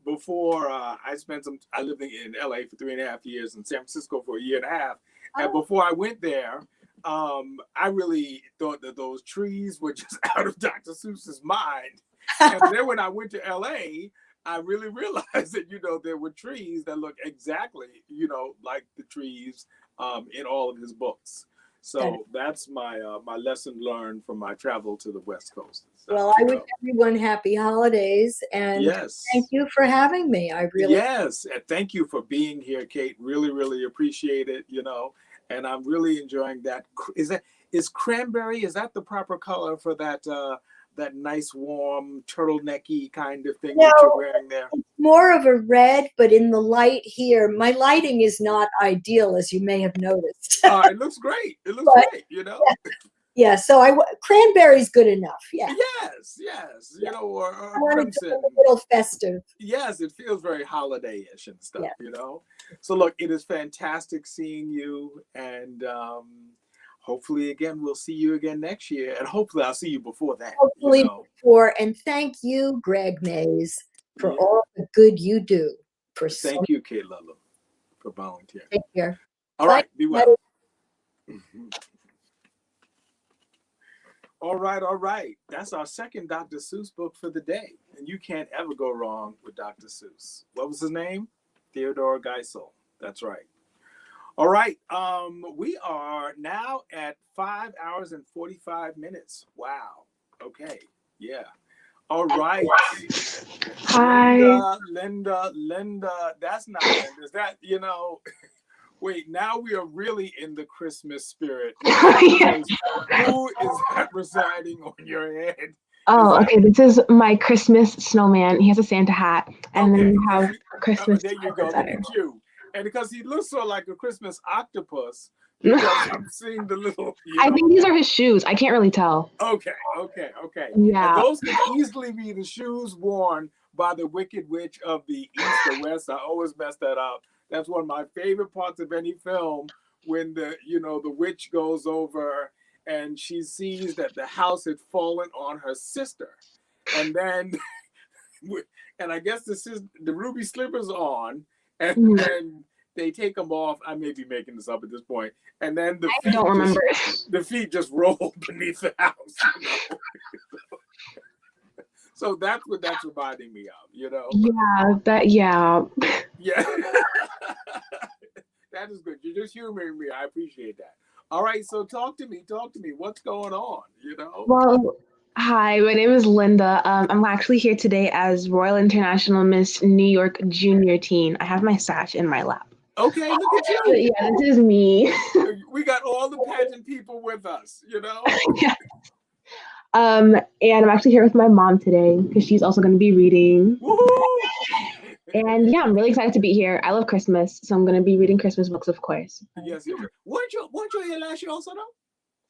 Before I lived in LA for 3.5 years and San Francisco for 1.5 years. And before I went there, I really thought that those trees were just out of Dr. Seuss's mind. And then when I went to LA, I really realized that, you know, there were trees that look exactly, you know, like the trees in all of his books. So that's my my lesson learned from my travel to the West Coast. Well, I wish everyone happy holidays, and thank you for having me. I really and thank you for being here, Kate. Really, really appreciate it. You know, and I'm really enjoying that. Is cranberry? Is that the proper color for that? That nice, warm, turtlenecky kind of thing that you're wearing there? It's more of a red, but in the light here, my lighting is not ideal, as you may have noticed. It looks great. It looks great, you know? Yeah, so cranberry's good enough. Yeah. Yes, you know, or I want it to be crimson. a little festive. Yes, it feels very holiday-ish and stuff, Yeah. you know. So look, it is fantastic seeing you, and hopefully again we'll see you again next year, and hopefully I'll see you before that. Hopefully You know? before, and thank you, Greg Mays, for all the good you do. Thank you, Kayla, for volunteering. Take care. All Bye. right, be well. All right. That's our second Dr. Seuss book for the day. And you can't ever go wrong with Dr. Seuss. What was his name? Theodore Geisel. That's right. All right. We are now at 5 hours and 45 minutes. Wow. Okay. Yeah. All right. Hi. Linda. That's not Linda. Is that, you know... Wait, now we are really in the Christmas spirit. Yes. Who is that residing on your head? Oh, okay. This is my Christmas snowman. He has a Santa hat, and then we have Christmas. There you go. Look at you. And because he looks sort of like a Christmas octopus, because I'm seeing the little. I think these are his shoes. I can't really tell. Okay. Yeah. And those could easily be the shoes worn by the Wicked Witch of the East or West. I always mess that up. That's one of my favorite parts of any film, when the witch goes over and she sees that the house had fallen on her sister, and then and I guess the ruby slippers on, and then they take them off. I may be making this up at this point, and then I don't remember. The feet just roll beneath the house. You know? So that's what that's reminding me of, you know. Yeah. That is good. You're just humoring me. I appreciate that. All right, so talk to me. What's going on, you know? Well, hi, my name is Linda. I'm actually here today as Royal International Miss New York Junior Teen. I have my sash in my lap. Okay, look at you. Yeah, this is me. We got all the pageant people with us, you know? Yeah. And I'm actually here with my mom today because she's also going to be reading. Woo-hoo! And yeah, I'm really excited to be here. I love Christmas, so I'm going to be reading Christmas books, of course. Yes. Weren't you here last year also, though?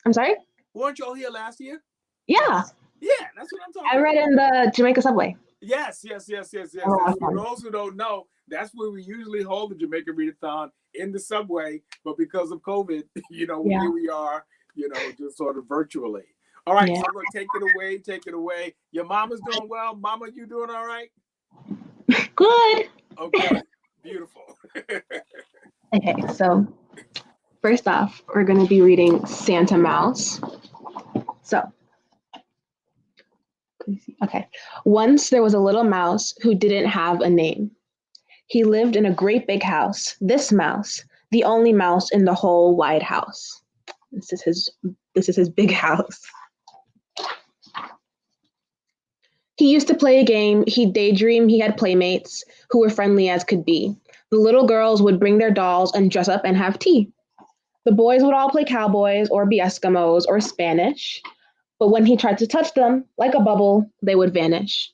I'm sorry? Weren't you all here last year? Yeah. Yeah, that's what I'm talking about. I read in the Jamaica subway. Yes. Oh, For those who don't know, that's where we usually hold the Jamaica Read-A-Thon, in the subway. But because of COVID, here we are, just sort of virtually. All right, so look, take it away. Your mama's doing well. Mama, you doing all right? Good. Okay, beautiful. Okay, so first off, we're going to be reading Santa Mouse. So, okay. Once there was a little mouse who didn't have a name. He lived in a great big house. This mouse, the only mouse in the whole wide house. This is his big house. He used to play a game. He'd daydream he had playmates who were friendly as could be. The little girls would bring their dolls and dress up and have tea. The boys would all play cowboys or be Eskimos or Spanish. But when he tried to touch them, like a bubble, they would vanish.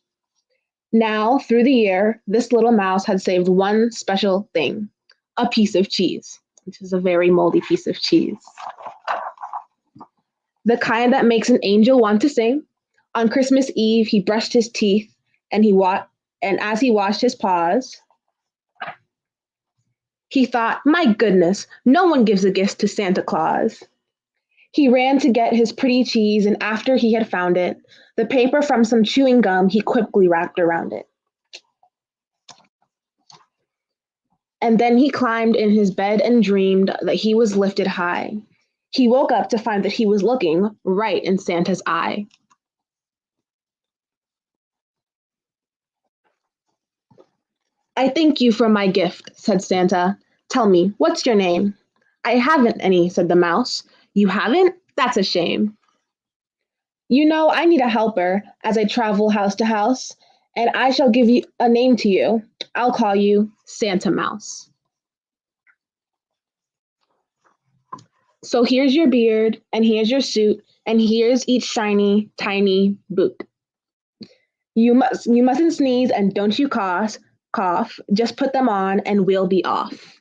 Now, through the year, this little mouse had saved one special thing, a piece of cheese, which is a very moldy piece of cheese. The kind that makes an angel want to sing. On Christmas Eve, he brushed his teeth, and as he washed his paws, he thought, my goodness, no one gives a gift to Santa Claus. He ran to get his pretty cheese, and after he had found it, the paper from some chewing gum he quickly wrapped around it. And then he climbed in his bed and dreamed that he was lifted high. He woke up to find that he was looking right in Santa's eye. I thank you for my gift, said Santa. Tell me, what's your name? I haven't any, said the mouse. You haven't? That's a shame. You know, I need a helper as I travel house to house, and I shall give you a name to you. I'll call you Santa Mouse. So here's your beard, and here's your suit, and here's each shiny, tiny boot. You mustn't sneeze, and don't you cough. Just put them on, and we'll be off.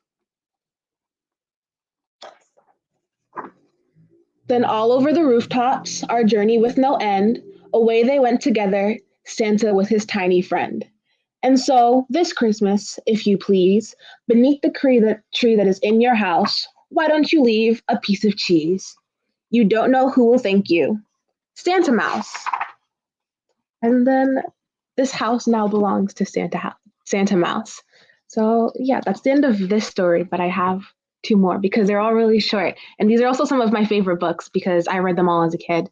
Then all over the rooftops, our journey with no end, away they went together, Santa with his tiny friend. And so, this Christmas, if you please, beneath the tree that is in your house, why don't you leave a piece of cheese? You don't know who will thank you. Santa Mouse. And then this house now belongs to Santa Mouse. So yeah, that's the end of this story, but I have two more because they're all really short. And these are also some of my favorite books because I read them all as a kid.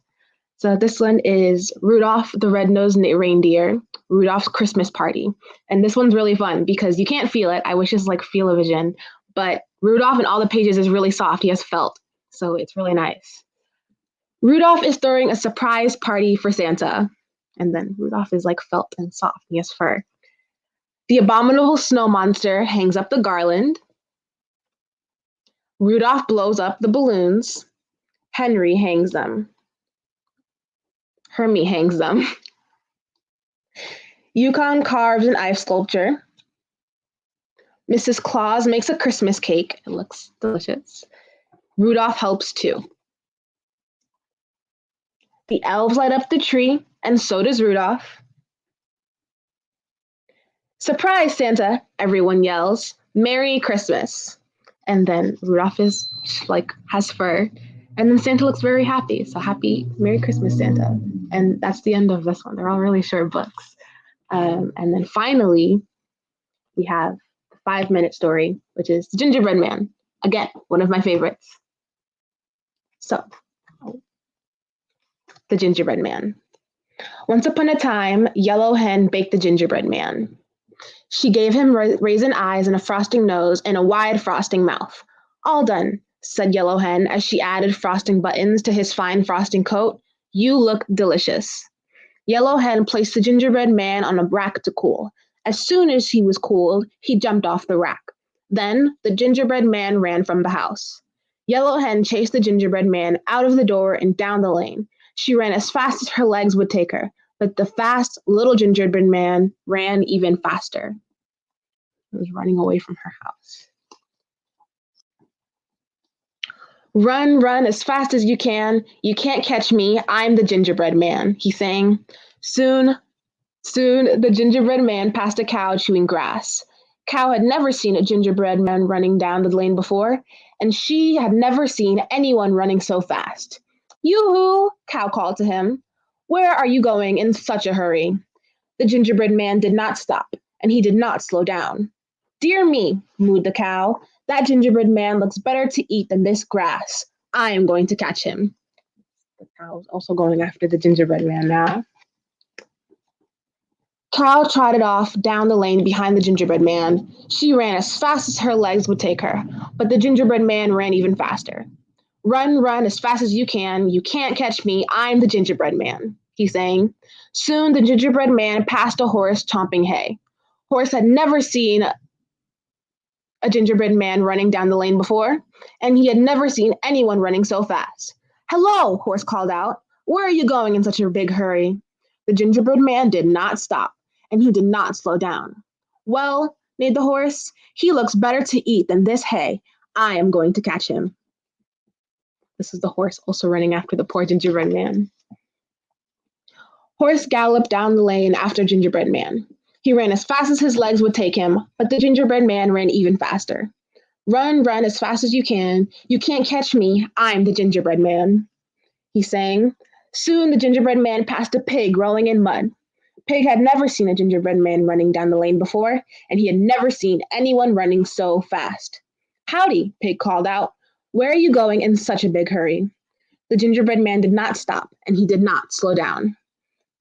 So this one is Rudolph the Red-Nosed Reindeer, Rudolph's Christmas Party. And this one's really fun because you can't feel it. I wish it's like feel-o-vision, but Rudolph in all the pages is really soft. He has felt, so it's really nice. Rudolph is throwing a surprise party for Santa. And then Rudolph is like felt and soft. He has fur. The abominable snow monster hangs up the garland. Rudolph blows up the balloons. Henry hangs them. Hermie hangs them. Yukon carves an ice sculpture. Mrs. Claus makes a Christmas cake. It looks delicious. Rudolph helps too. The elves light up the tree, and so does Rudolph. Surprise, Santa, everyone yells. Merry Christmas. And then Rudolph is like has fur. And then Santa looks very happy. So happy, Merry Christmas, Santa. And that's the end of this one. They're all really short books. And then finally, we have the 5-minute story, which is The Gingerbread Man. Again, one of my favorites. So, The Gingerbread Man. Once upon a time, Yellow Hen baked the gingerbread man. She gave him raisin eyes and a frosting nose and a wide frosting mouth. All done, said Yellow Hen as she added frosting buttons to his fine frosting coat. You look delicious. Yellow Hen placed the gingerbread man on a rack to cool. As soon as he was cooled, he jumped off the rack. Then the gingerbread man ran from the house. Yellow Hen chased the gingerbread man out of the door and down the lane. She ran as fast as her legs would take her, but the fast little gingerbread man ran even faster. He was running away from her house. Run, run as fast as you can. You can't catch me. I'm the gingerbread man, he sang. Soon, the gingerbread man passed a cow chewing grass. Cow had never seen a gingerbread man running down the lane before, and she had never seen anyone running so fast. Yoo-hoo, Cow called to him. Where are you going in such a hurry? The gingerbread man did not stop, and he did not slow down. Dear me, mooed the cow, that gingerbread man looks better to eat than this grass. I am going to catch him. The cow is also going after the gingerbread man now. Cow trotted off down the lane behind the gingerbread man. She ran as fast as her legs would take her, but the gingerbread man ran even faster. Run, run as fast as you can. You can't catch me. I'm the gingerbread man, he sang. Soon the gingerbread man passed a horse chomping hay. Horse had never seen a gingerbread man running down the lane before, and he had never seen anyone running so fast. Hello, Horse called out. Where are you going in such a big hurry? The gingerbread man did not stop, and he did not slow down. Well, neighed the horse, he looks better to eat than this hay. I am going to catch him. This is the horse also running after the poor gingerbread man. Horse galloped down the lane after gingerbread man. He ran as fast as his legs would take him, but the gingerbread man ran even faster. Run, run as fast as you can. You can't catch me. I'm the gingerbread man, he sang. Soon the gingerbread man passed a pig rolling in mud. Pig had never seen a gingerbread man running down the lane before, and he had never seen anyone running so fast. Howdy, Pig called out. Where are you going in such a big hurry? The gingerbread man did not stop, and he did not slow down.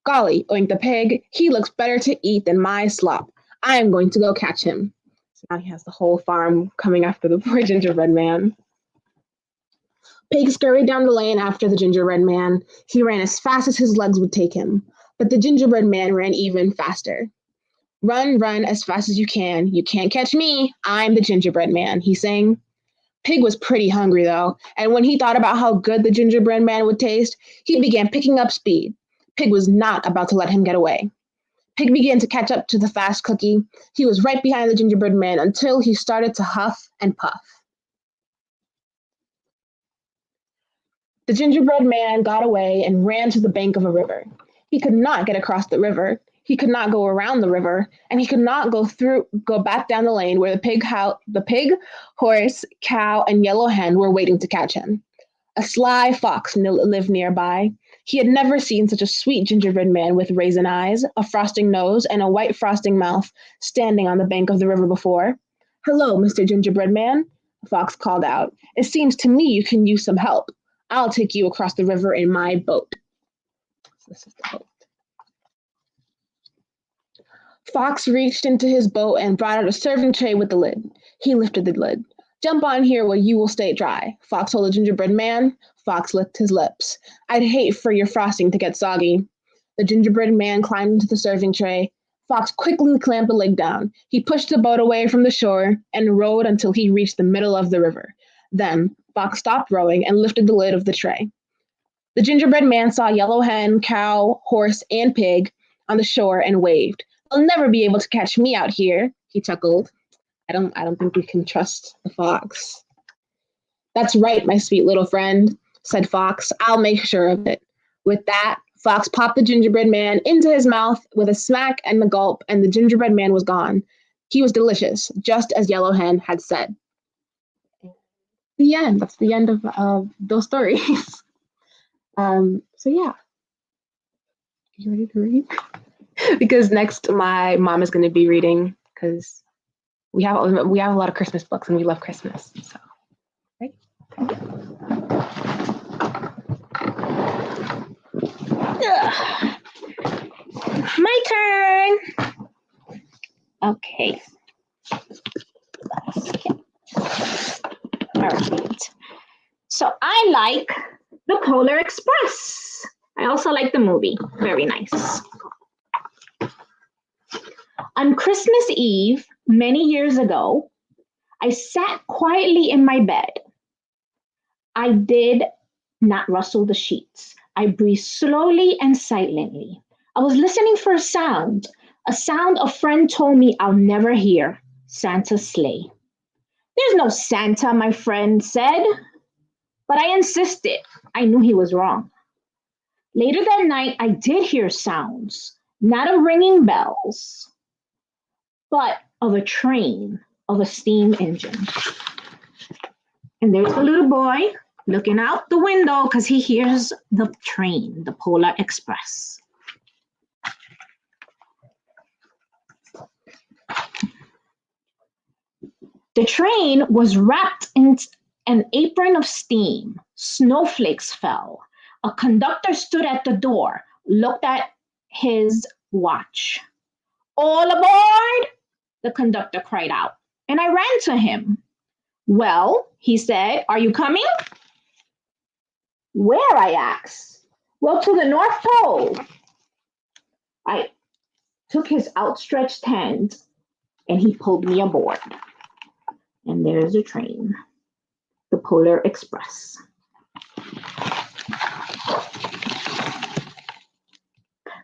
Golly, oinked the pig, he looks better to eat than my slop. I am going to go catch him. So now he has the whole farm coming after the poor gingerbread man. Pig scurried down the lane after the gingerbread man. He ran as fast as his legs would take him, but the gingerbread man ran even faster. Run, run as fast as you can. You can't catch me. I'm the gingerbread man, he sang. Pig was pretty hungry, though, and when he thought about how good the gingerbread man would taste, he began picking up speed. Pig was not about to let him get away. Pig began to catch up to the fast cookie. He was right behind the gingerbread man until he started to huff and puff. The gingerbread man got away and ran to the bank of a river. He could not get across the river. He could not go around the river, and he could not go back down the lane where the pig, horse, cow, and yellow hen were waiting to catch him. A sly fox lived nearby. He had never seen such a sweet gingerbread man with raisin eyes, a frosting nose, and a white frosting mouth standing on the bank of the river before. "Hello, Mr. Gingerbread Man," the fox called out. "It seems to me you can use some help. I'll take you across the river in my boat." So this is the boat. Fox reached into his boat and brought out a serving tray with the lid. He lifted the lid. "Jump on here where you will stay dry," Fox told the gingerbread man. Fox licked his lips. "I'd hate for your frosting to get soggy." The gingerbread man climbed into the serving tray. Fox quickly clamped the lid down. He pushed the boat away from the shore and rowed until he reached the middle of the river. Then Fox stopped rowing and lifted the lid of the tray. The gingerbread man saw yellow hen, cow, horse, and pig on the shore and waved. "They'll never be able to catch me out here," he chuckled. I don't think we can trust the fox. "That's right, my sweet little friend," said Fox. "I'll make sure of it." With that, Fox popped the gingerbread man into his mouth with a smack and a gulp, and the gingerbread man was gone. He was delicious, just as Yellow Hen had said. The end. That's the end of those stories. So yeah. You ready to read? Because next my mom is going to be reading, because we have a lot of Christmas books and we love Christmas. So, right? My turn. Okay. All right. So I like the Polar Express. I also like the movie. Very nice. On Christmas Eve, many years ago, I sat quietly in my bed. I did not rustle the sheets. I breathed slowly and silently. I was listening for a sound a friend told me I'll never hear: Santa's sleigh. "There's no Santa," my friend said, but I insisted. I knew he was wrong. Later that night, I did hear sounds, not of ringing bells, but of a train, of a steam engine. And there's a little boy looking out the window because he hears the train, the Polar Express. The train was wrapped in an apron of steam. Snowflakes fell. A conductor stood at the door, looked at his watch. "All aboard!" the conductor cried out, and I ran to him. "Well," he said, "are you coming?" "Where?" I asked. "Well, to the North Pole." I took his outstretched hand, and he pulled me aboard. And there's a train, the Polar Express.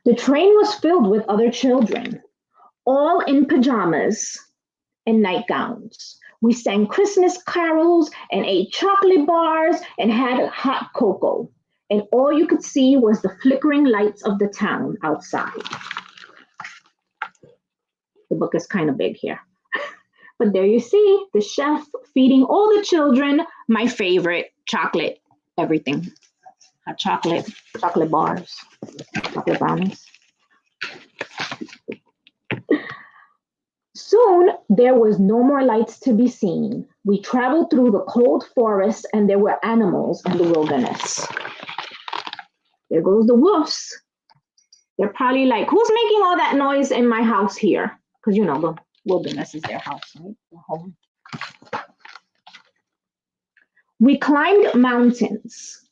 The train was filled with other children, all in pajamas and nightgowns. We sang Christmas carols and ate chocolate bars and had hot cocoa. And all you could see was the flickering lights of the town outside. The book is kind of big here. But there you see the chef feeding all the children my favorite chocolate, everything. Hot chocolate, chocolate bars, chocolate brownies. Soon, there was no more lights to be seen. We traveled through the cold forest and there were animals in the wilderness. There goes the wolves. They're probably like, "Who's making all that noise in my house here?" Because, you know, the wilderness is their house, right? Their home. We climbed mountains.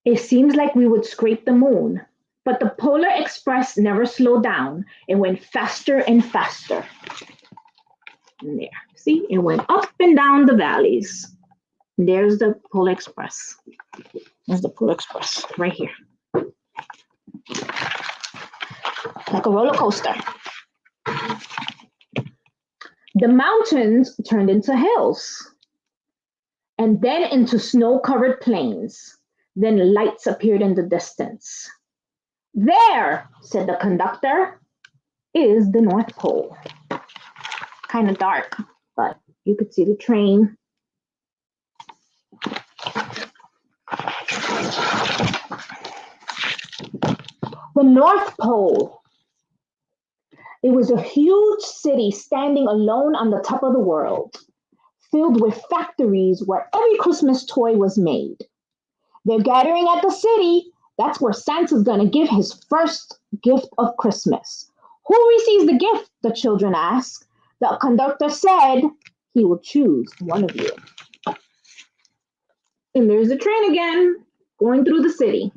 It seems like we would scrape the moon, but the Polar Express never slowed down. It went faster and faster. And there, see, it went up and down the valleys. And there's the Polar Express. There's the Polar Express right here. Like a roller coaster. The mountains turned into hills. and then into snow-covered plains. Then lights appeared in the distance. There, said the conductor, is the North Pole. Kind of dark, but you could see the train. The North Pole. It was a huge city standing alone on the top of the world, filled with factories where every Christmas toy was made. They're gathering at the city. That's where Santa's going to give his first gift of Christmas. Who receives the gift? The children asked. The conductor said he will choose one of you. And there's the train again, going through the city.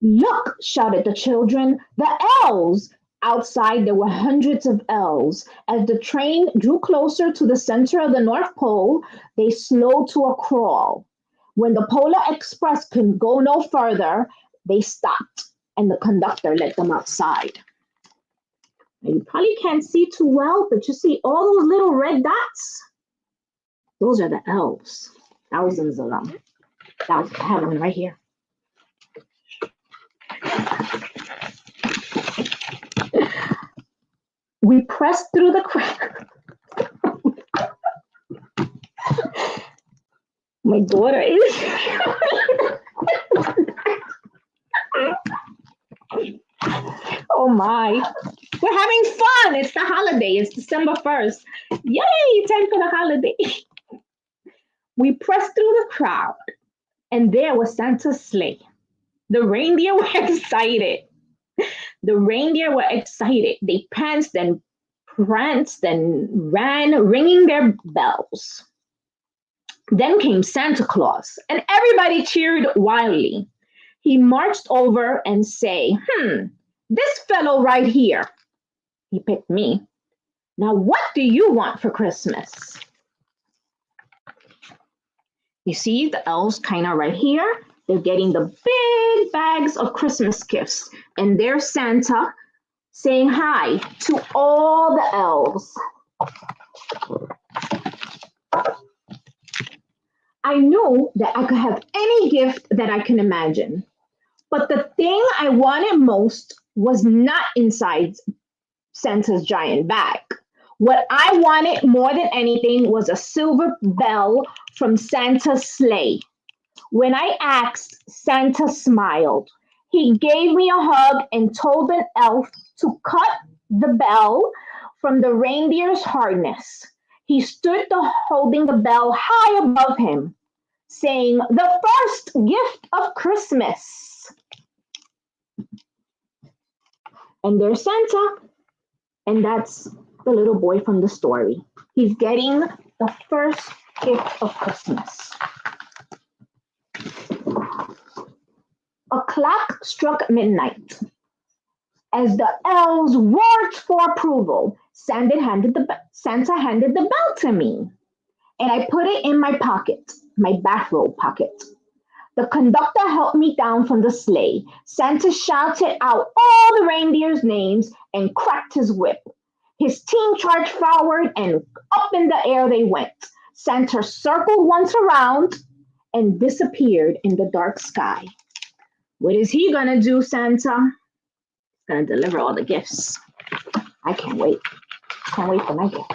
Look, shouted the children, the elves! Outside, there were hundreds of elves. As the train drew closer to the center of the North Pole, they slowed to a crawl. When the Polar Express could go no further, they stopped, and the conductor let them outside. Now, you probably can't see too well, but you see all those little red dots? Those are the elves. Thousands of them. I have one right here. We pressed through the crack. My daughter is. Oh my. We're having fun. It's the holiday. It's December 1st. Yay, time for the holiday. We pressed through the crowd, and there was Santa's sleigh. The reindeer were excited. They pranced and pranced and ran, ringing their bells. Then came Santa Claus, and everybody cheered wildly. He marched over and said, this fellow right here. He picked me. Now, what do you want for Christmas? You see the elves kind of right here. They're getting the big bags of Christmas gifts. And there's Santa saying hi to all the elves. I knew that I could have any gift that I can imagine. But the thing I wanted most was not inside Santa's giant bag. What I wanted more than anything was a silver bell from Santa's sleigh. When I asked, Santa smiled. He gave me a hug and told an elf to cut the bell from the reindeer's harness. He stood holding the bell high above him, saying, the first gift of Christmas. And there's Santa. And that's the little boy from the story. He's getting the first gift of Christmas. A clock struck midnight. As the elves roared for approval, Santa handed the bell to me, and I put it in my pocket, my bathrobe pocket. The conductor helped me down from the sleigh. Santa shouted out all the reindeers' names and cracked his whip. His team charged forward, and up in the air they went. Santa circled once around and disappeared in the dark sky. What is he gonna do, Santa? He's gonna deliver all the gifts. I can't wait. Can't wait for my gift.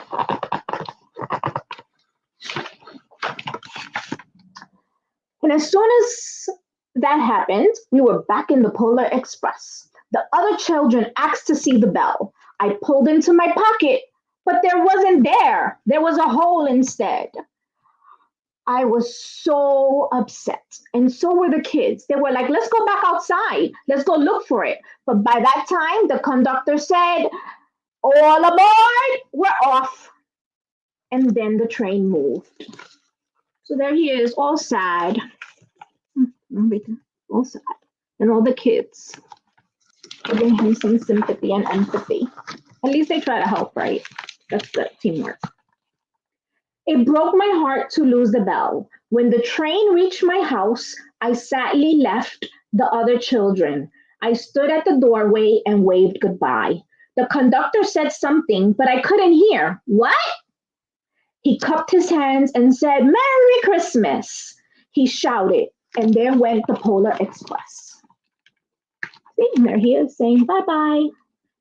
And as soon as that happened, we were back in the Polar Express. The other children asked to see the bell. I pulled into my pocket, but there wasn't there. There was a hole instead. I was so upset, and so were the kids. They were like, let's go back outside. Let's go look for it. But by that time, the conductor said, all aboard, we're off. And then the train moved. So there he is, all sad. All sad. And all the kids giving him some sympathy and empathy. At least they try to help, right? That's the teamwork. It broke my heart to lose the bell. When the train reached my house, I sadly left the other children. I stood at the doorway and waved goodbye. The conductor said something, but I couldn't hear. What? He cupped his hands and said, "Merry Christmas," he shouted, and there went the Polar Express. See, there he is saying bye-bye.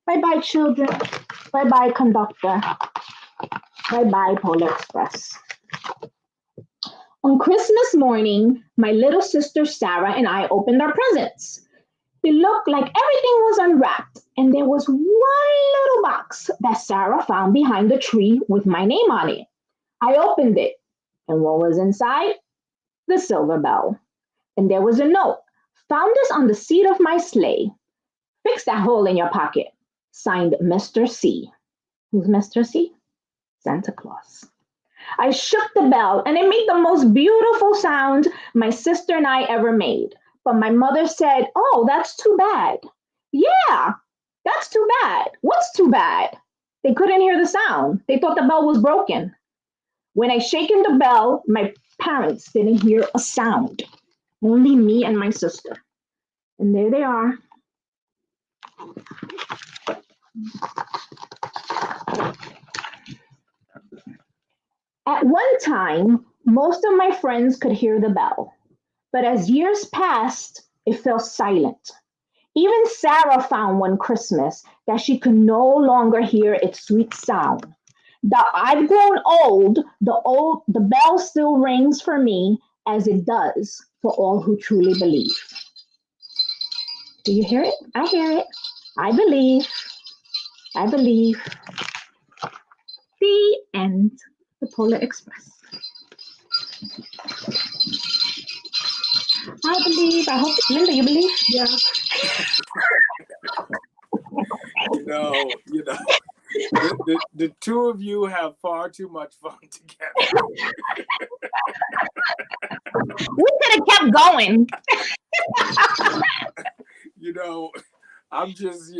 Bye-bye, children. Bye-bye, conductor. Bye-bye, Polar Express. On Christmas morning, my little sister Sarah and I opened our presents. It looked like everything was unwrapped, and there was one little box that Sarah found behind the tree with my name on it. I opened it, and what was inside? The silver bell. And there was a note. "Found this on the seat of my sleigh. Fix that hole in your pocket." Signed, Mr. C. Who's Mr. C? Santa Claus. I shook the bell, and it made the most beautiful sound my sister and I ever made. But my mother said, "Oh, that's too bad." Yeah, that's too bad. What's too bad? They couldn't hear the sound. They thought the bell was broken. When I shaken the bell, my parents didn't hear a sound. Only me and my sister. And there they are. At one time, most of my friends could hear the bell. But as years passed, it fell silent. Even Sarah found one Christmas that she could no longer hear its sweet sound. Though I've grown old, the bell still rings for me as it does for all who truly believe. Do you hear it? I hear it. I believe. I believe. The end. The Polar Express. I believe. I hope, Linda, you believe? Yeah. The two of you have far too much fun together. We could have kept going. I'm just,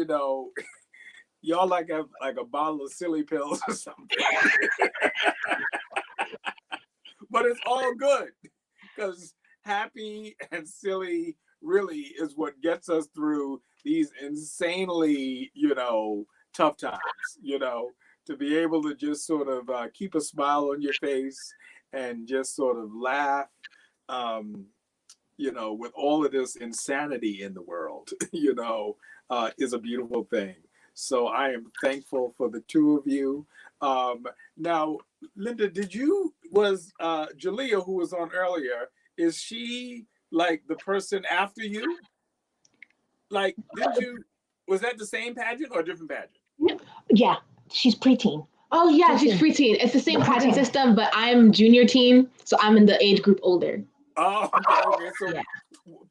y'all like have like a bottle of silly pills or something. But it's all good because happy and silly really is what gets us through these insanely, tough times, to be able to just sort of keep a smile on your face and just sort of laugh, with all of this insanity in the world, is a beautiful thing. So I am thankful for the two of you. Now, Linda, was Jalea, who was on earlier, is she like the person after you? Like, was that the same pageant or a different pageant? Yeah, she's preteen. Oh, yeah, she's preteen. It's the same pageant system, but I'm junior teen, so I'm in the age group older. Oh, okay. So yeah.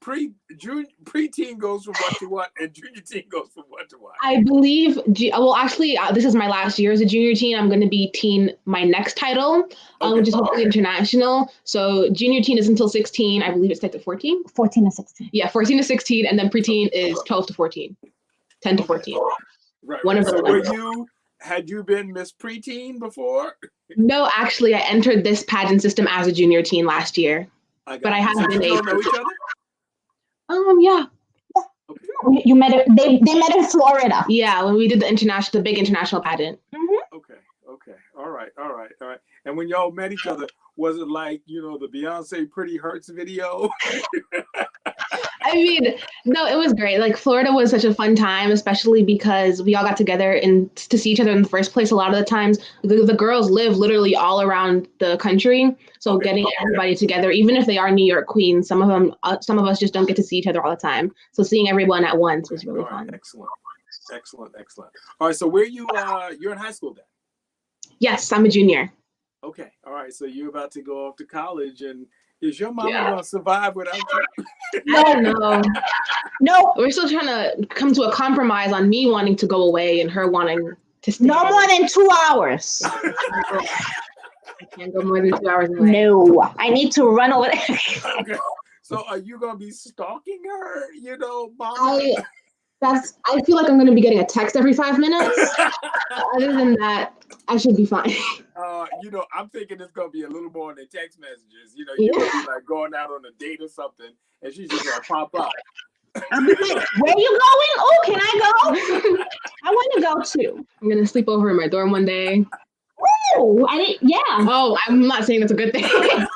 Preteen goes from what to what, and junior teen goes from what to what? I believe, actually, this is my last year as a junior teen. I'm going to be teen my next title, which is hopefully international. So junior teen is until 16. I believe it starts at 14? 14 to 16. Yeah, 14 to 16, and then preteen is 12 to 14. 10 to 14. Right. One of so had you been Miss Preteen before? No, actually, I entered this pageant system as a junior teen last year. But I haven't been able to know each other? Yeah. Okay. You met it. They met in Florida. Yeah, when we did the big international pageant. Mm-hmm. Okay. All right. And when y'all met each other, was it like, the Beyonce Pretty Hurts video? I mean, no, it was great. Like, Florida was such a fun time, especially because we all got together and to see each other in the first place. A lot of the times, the girls live literally all around the country. So getting everybody together, even if they are New York queens, some of us just don't get to see each other all the time. So seeing everyone at once was really fun. Excellent. All right, so where you're in high school then? Yes, I'm a junior. Okay, all right. So you're about to go off to college, and is your mama gonna survive without you? I don't know. No, we're still trying to come to a compromise on me wanting to go away and her wanting to stay. No more than 2 hours. I can't go more than 2 hours away. No, I need to run over there. Okay. So are you gonna be stalking her? Mama? I feel like I'm going to be getting a text every 5 minutes. Other than that, I should be fine. I'm thinking it's going to be a little more than text messages. You're going to be like going out on a date or something, and she's just going to pop up. I'm like, where you going? Oh, can I go? I want to go too. I'm going to sleep over in my dorm one day. Oh, I didn't. Yeah. Oh, I'm not saying that's a good thing. Trellises.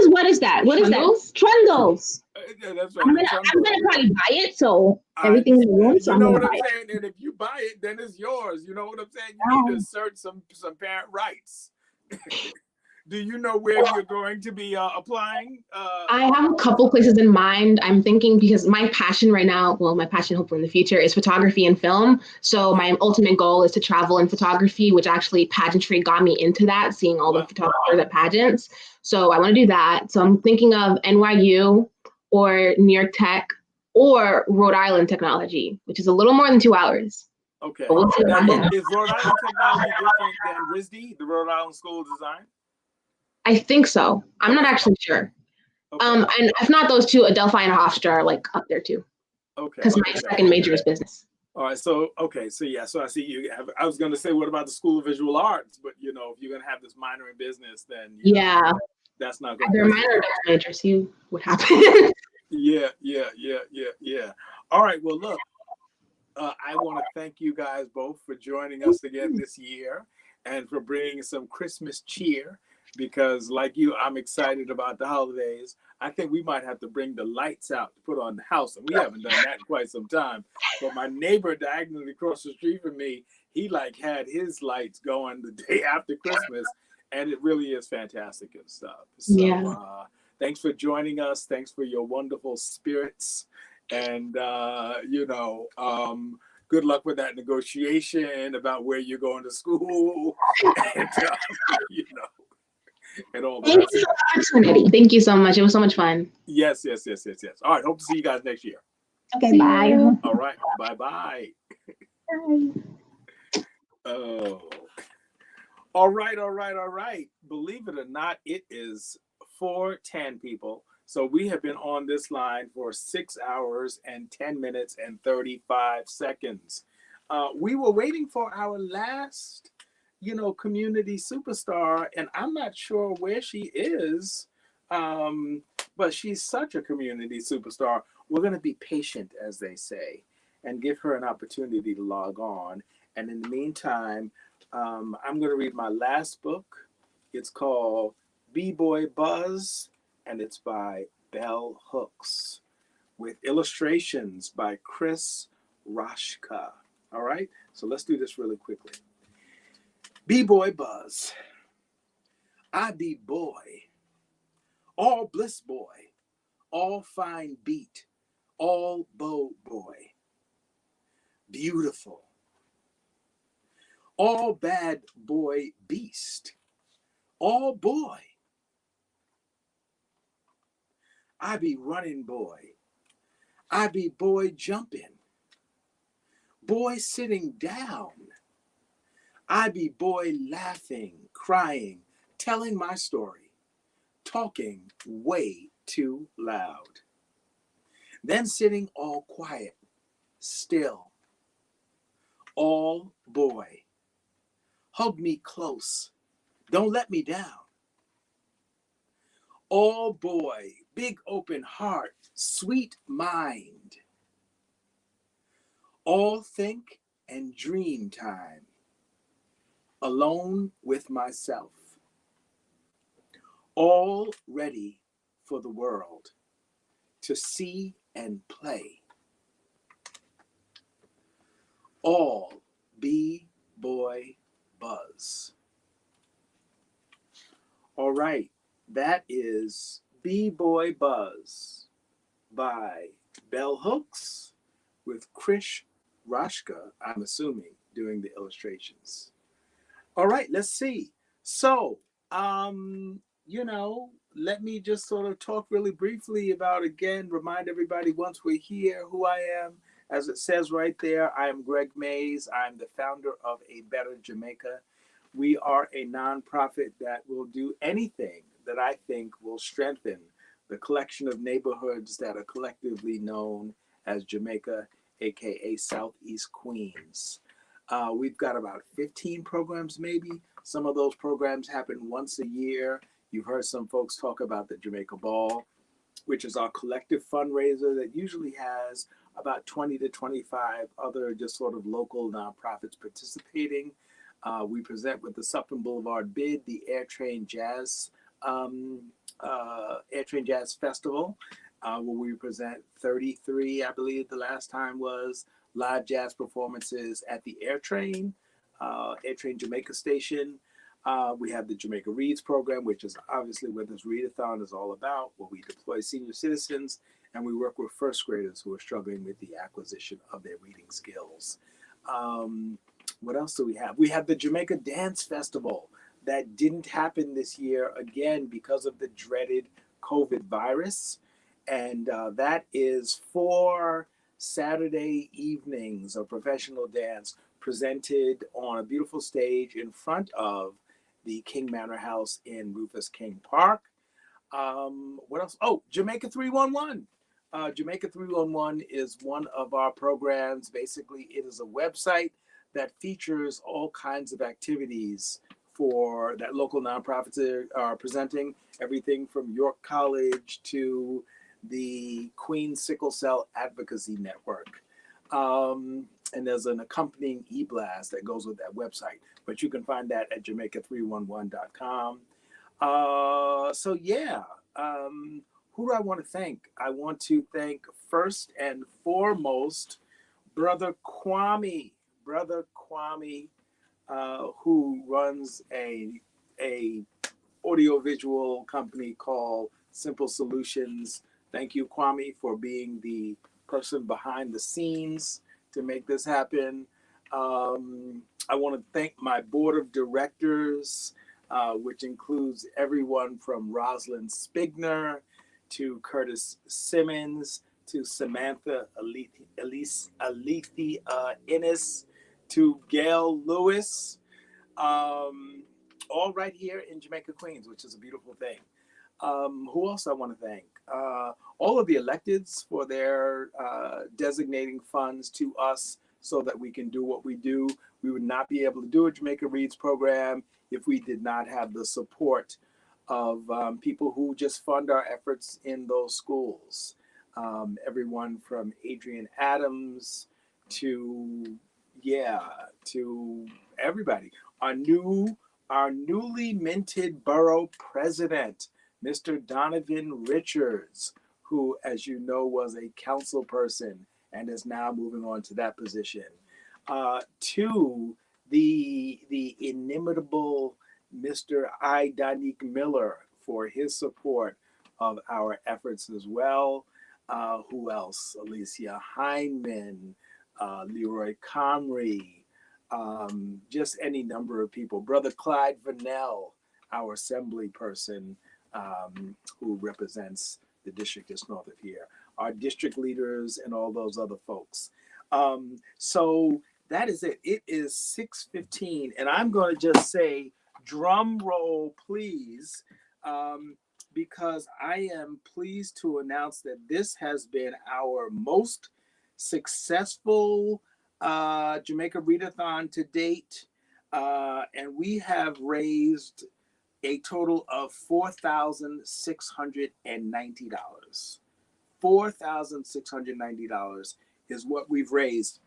What is that? What is that? Trundles. Yeah, that's right. I'm The gonna trundle. probably buy it. So everything's in the room. So You I'm know gonna what I'm buy it. saying? And if you buy it, then it's yours. You know what I'm saying? You need to assert some parent rights. Do you know where you're going to be applying? I have a couple places in mind. I'm thinking because my passion right now, well, my passion hopefully in the future is photography and film. So my ultimate goal is to travel in photography, which actually pageantry got me into that, seeing all the photographers at pageants. So I want to do that. So I'm thinking of NYU or New York Tech or Rhode Island Technology, which is a little more than 2 hours. Okay. But we'll see what Now, happens. is Rhode Island Technology different than RISD, the Rhode Island School of Design? I think so. I'm not actually sure. And if not those two, Adelphi and Hofstra are like up there too. Okay. Because my second major is business. All right. So yeah. So I see you have. I was going to say, what about the School of Visual Arts? But if you're going to have this minor in business, then know, that's not going to. They're minor major. See what happens. Yeah. All right. Well, look. I want to thank you guys both for joining us again this year and for bringing some Christmas cheer. Because like you, I'm excited about the holidays. I think we might have to bring the lights out to put on the house, and we haven't done that in quite some time. But my neighbor diagonally across the street from me, he had his lights going the day after Christmas, and it really is fantastic and stuff. So thanks for joining us. Thanks for your wonderful spirits, and good luck with that negotiation about where you're going to school, and and all Thank you for the opportunity. Thank you so much. It was so much fun. Yes. All right. Hope to see you guys next year. Okay, bye. All right. Bye. Bye. Oh. All right. Believe it or not, it is 4:10, people. So we have been on this line for 6 hours and 10 minutes and 35 seconds. We were waiting for our last community superstar, and I'm not sure where she is, but she's such a community superstar. We're going to be patient, as they say, and give her an opportunity to log on. And in the meantime, I'm going to read my last book. It's called B-Boy Buzz, and it's by Bell Hooks, with illustrations by Chris Rashka. All right, so let's do this really quickly. B-Boy Buzz. I be boy, all bliss boy, all fine beat, all bow boy, beautiful, all bad boy beast, all boy. I be running boy, I be boy jumping, boy sitting down, I be boy laughing, crying, telling my story, talking way too loud. Then sitting all quiet, still, all boy. Hug me close, don't let me down. All boy, big open heart, sweet mind. All think and dream time, alone with myself. All ready for the world to see and play. All B-Boy Buzz. All right, that is B-Boy Buzz by Bell Hooks with Chris Rashka, I'm assuming, doing the illustrations. All right, let's see. So, let me just sort of talk really briefly about, again, remind everybody once we're here who I am. As it says right there, I am Greg Mays. I'm the founder of A Better Jamaica. We are a nonprofit that will do anything that I think will strengthen the collection of neighborhoods that are collectively known as Jamaica, aka Southeast Queens. We've got about 15 programs, maybe. Some of those programs happen once a year. You've heard some folks talk about the Jamaica Ball, which is our collective fundraiser that usually has about 20 to 25 other just sort of local nonprofits participating. We present with the Suffolk Boulevard Bid, the Airtrain Jazz Festival, where we present 33, I believe the last time was, live jazz performances at the Airtrain Jamaica Station. We have the Jamaica Reads program, which is obviously what this Read-A-Thon is all about, where we deploy senior citizens and we work with first graders who are struggling with the acquisition of their reading skills. What else do we have? We have the Jamaica Dance Festival that didn't happen this year, again, because of the dreaded COVID virus. And that is 4 Saturday evenings of professional dance presented on a beautiful stage in front of the King Manor House in Rufus King Park. What else? Oh, Jamaica 311. Jamaica 311 is one of our programs. Basically, it is a website that features all kinds of activities for that local nonprofits are presenting, everything from York College to the Queen Sickle Cell Advocacy Network. And there's an accompanying e-blast that goes with that website, but you can find that at jamaica311.com. So yeah, who do I want to thank? I want to thank first and foremost Brother Kwame, who runs a audiovisual company called Simple Solutions. Thank you, Kwame, for being the person behind the scenes to make this happen. I want to thank my board of directors, which includes everyone from Rosalind Spigner to Curtis Simmons to Samantha Alethi Innes to Gail Lewis, all right here in Jamaica, Queens, which is a beautiful thing. Who else I want to thank? All of the electeds for their designating funds to us so that we can do what we do. We would not be able to do a Jamaica Reads program if we did not have the support of people who just fund our efforts in those schools. Everyone from Adrian Adams to everybody. Our newly minted borough president, Mr. Donovan Richards, who, as you know, was a council person and is now moving on to that position. To the inimitable Mr. I. Danique Miller for his support of our efforts as well. Who else? Alicia Heineman, Leroy Comrie, just any number of people. Brother Clyde Vernell, our assembly person, who represents the district just north of here, our district leaders and all those other folks. So that is it. It is 6:15, and I'm going to just say, drum roll, please, because I am pleased to announce that this has been our most successful Jamaica Read-A-Thon to date, and we have raised a total of $4,690. $4,690 is what we've raised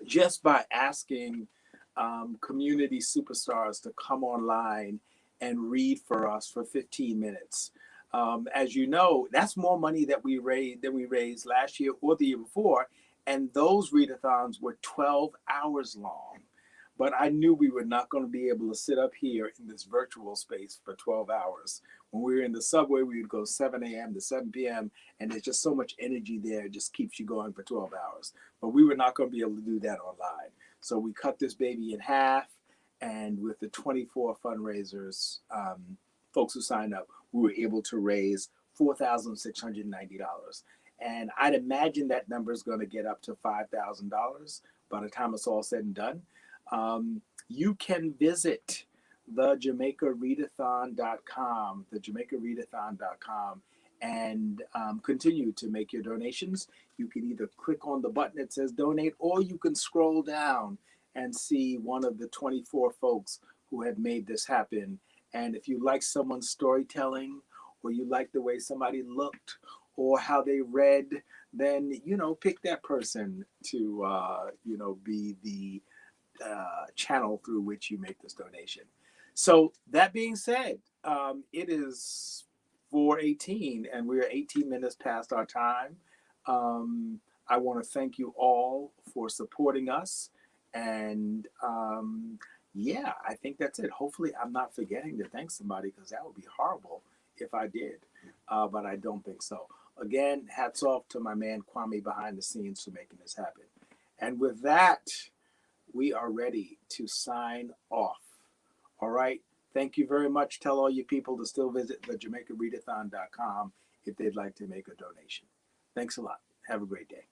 just by asking community superstars to come online and read for us for 15 minutes. As you know, that's more money that we raised last year or the year before, and those readathons were 12 hours long. But I knew we were not going to be able to sit up here in this virtual space for 12 hours. When we were in the subway, we would go 7 a.m. to 7 p.m. And there's just so much energy there, it just keeps you going for 12 hours. But we were not going to be able to do that online. So we cut this baby in half. And with the 24 fundraisers, folks who signed up, we were able to raise $4,690. And I'd imagine that number is going to get up to $5,000 by the time it's all said and done. You can visit the JamaicaRead-A-Thon.com, and continue to make your donations. You can either click on the button that says donate, or you can scroll down and see one of the 24 folks who have made this happen. And if you like someone's storytelling, or you like the way somebody looked, or how they read, then, pick that person to, be the channel through which you make this donation. So that being said, it is 4:18 and we're 18 minutes past our time. I want to thank you all for supporting us. And yeah, I think that's it. Hopefully I'm not forgetting to thank somebody, because that would be horrible if I did. But I don't think so. Again, hats off to my man Kwame behind the scenes for making this happen. And with that, we are ready to sign off. All right. Thank you very much. Tell all your people to still visit the JamaicaRead-A-Thon.com if they'd like to make a donation. Thanks a lot. Have a great day.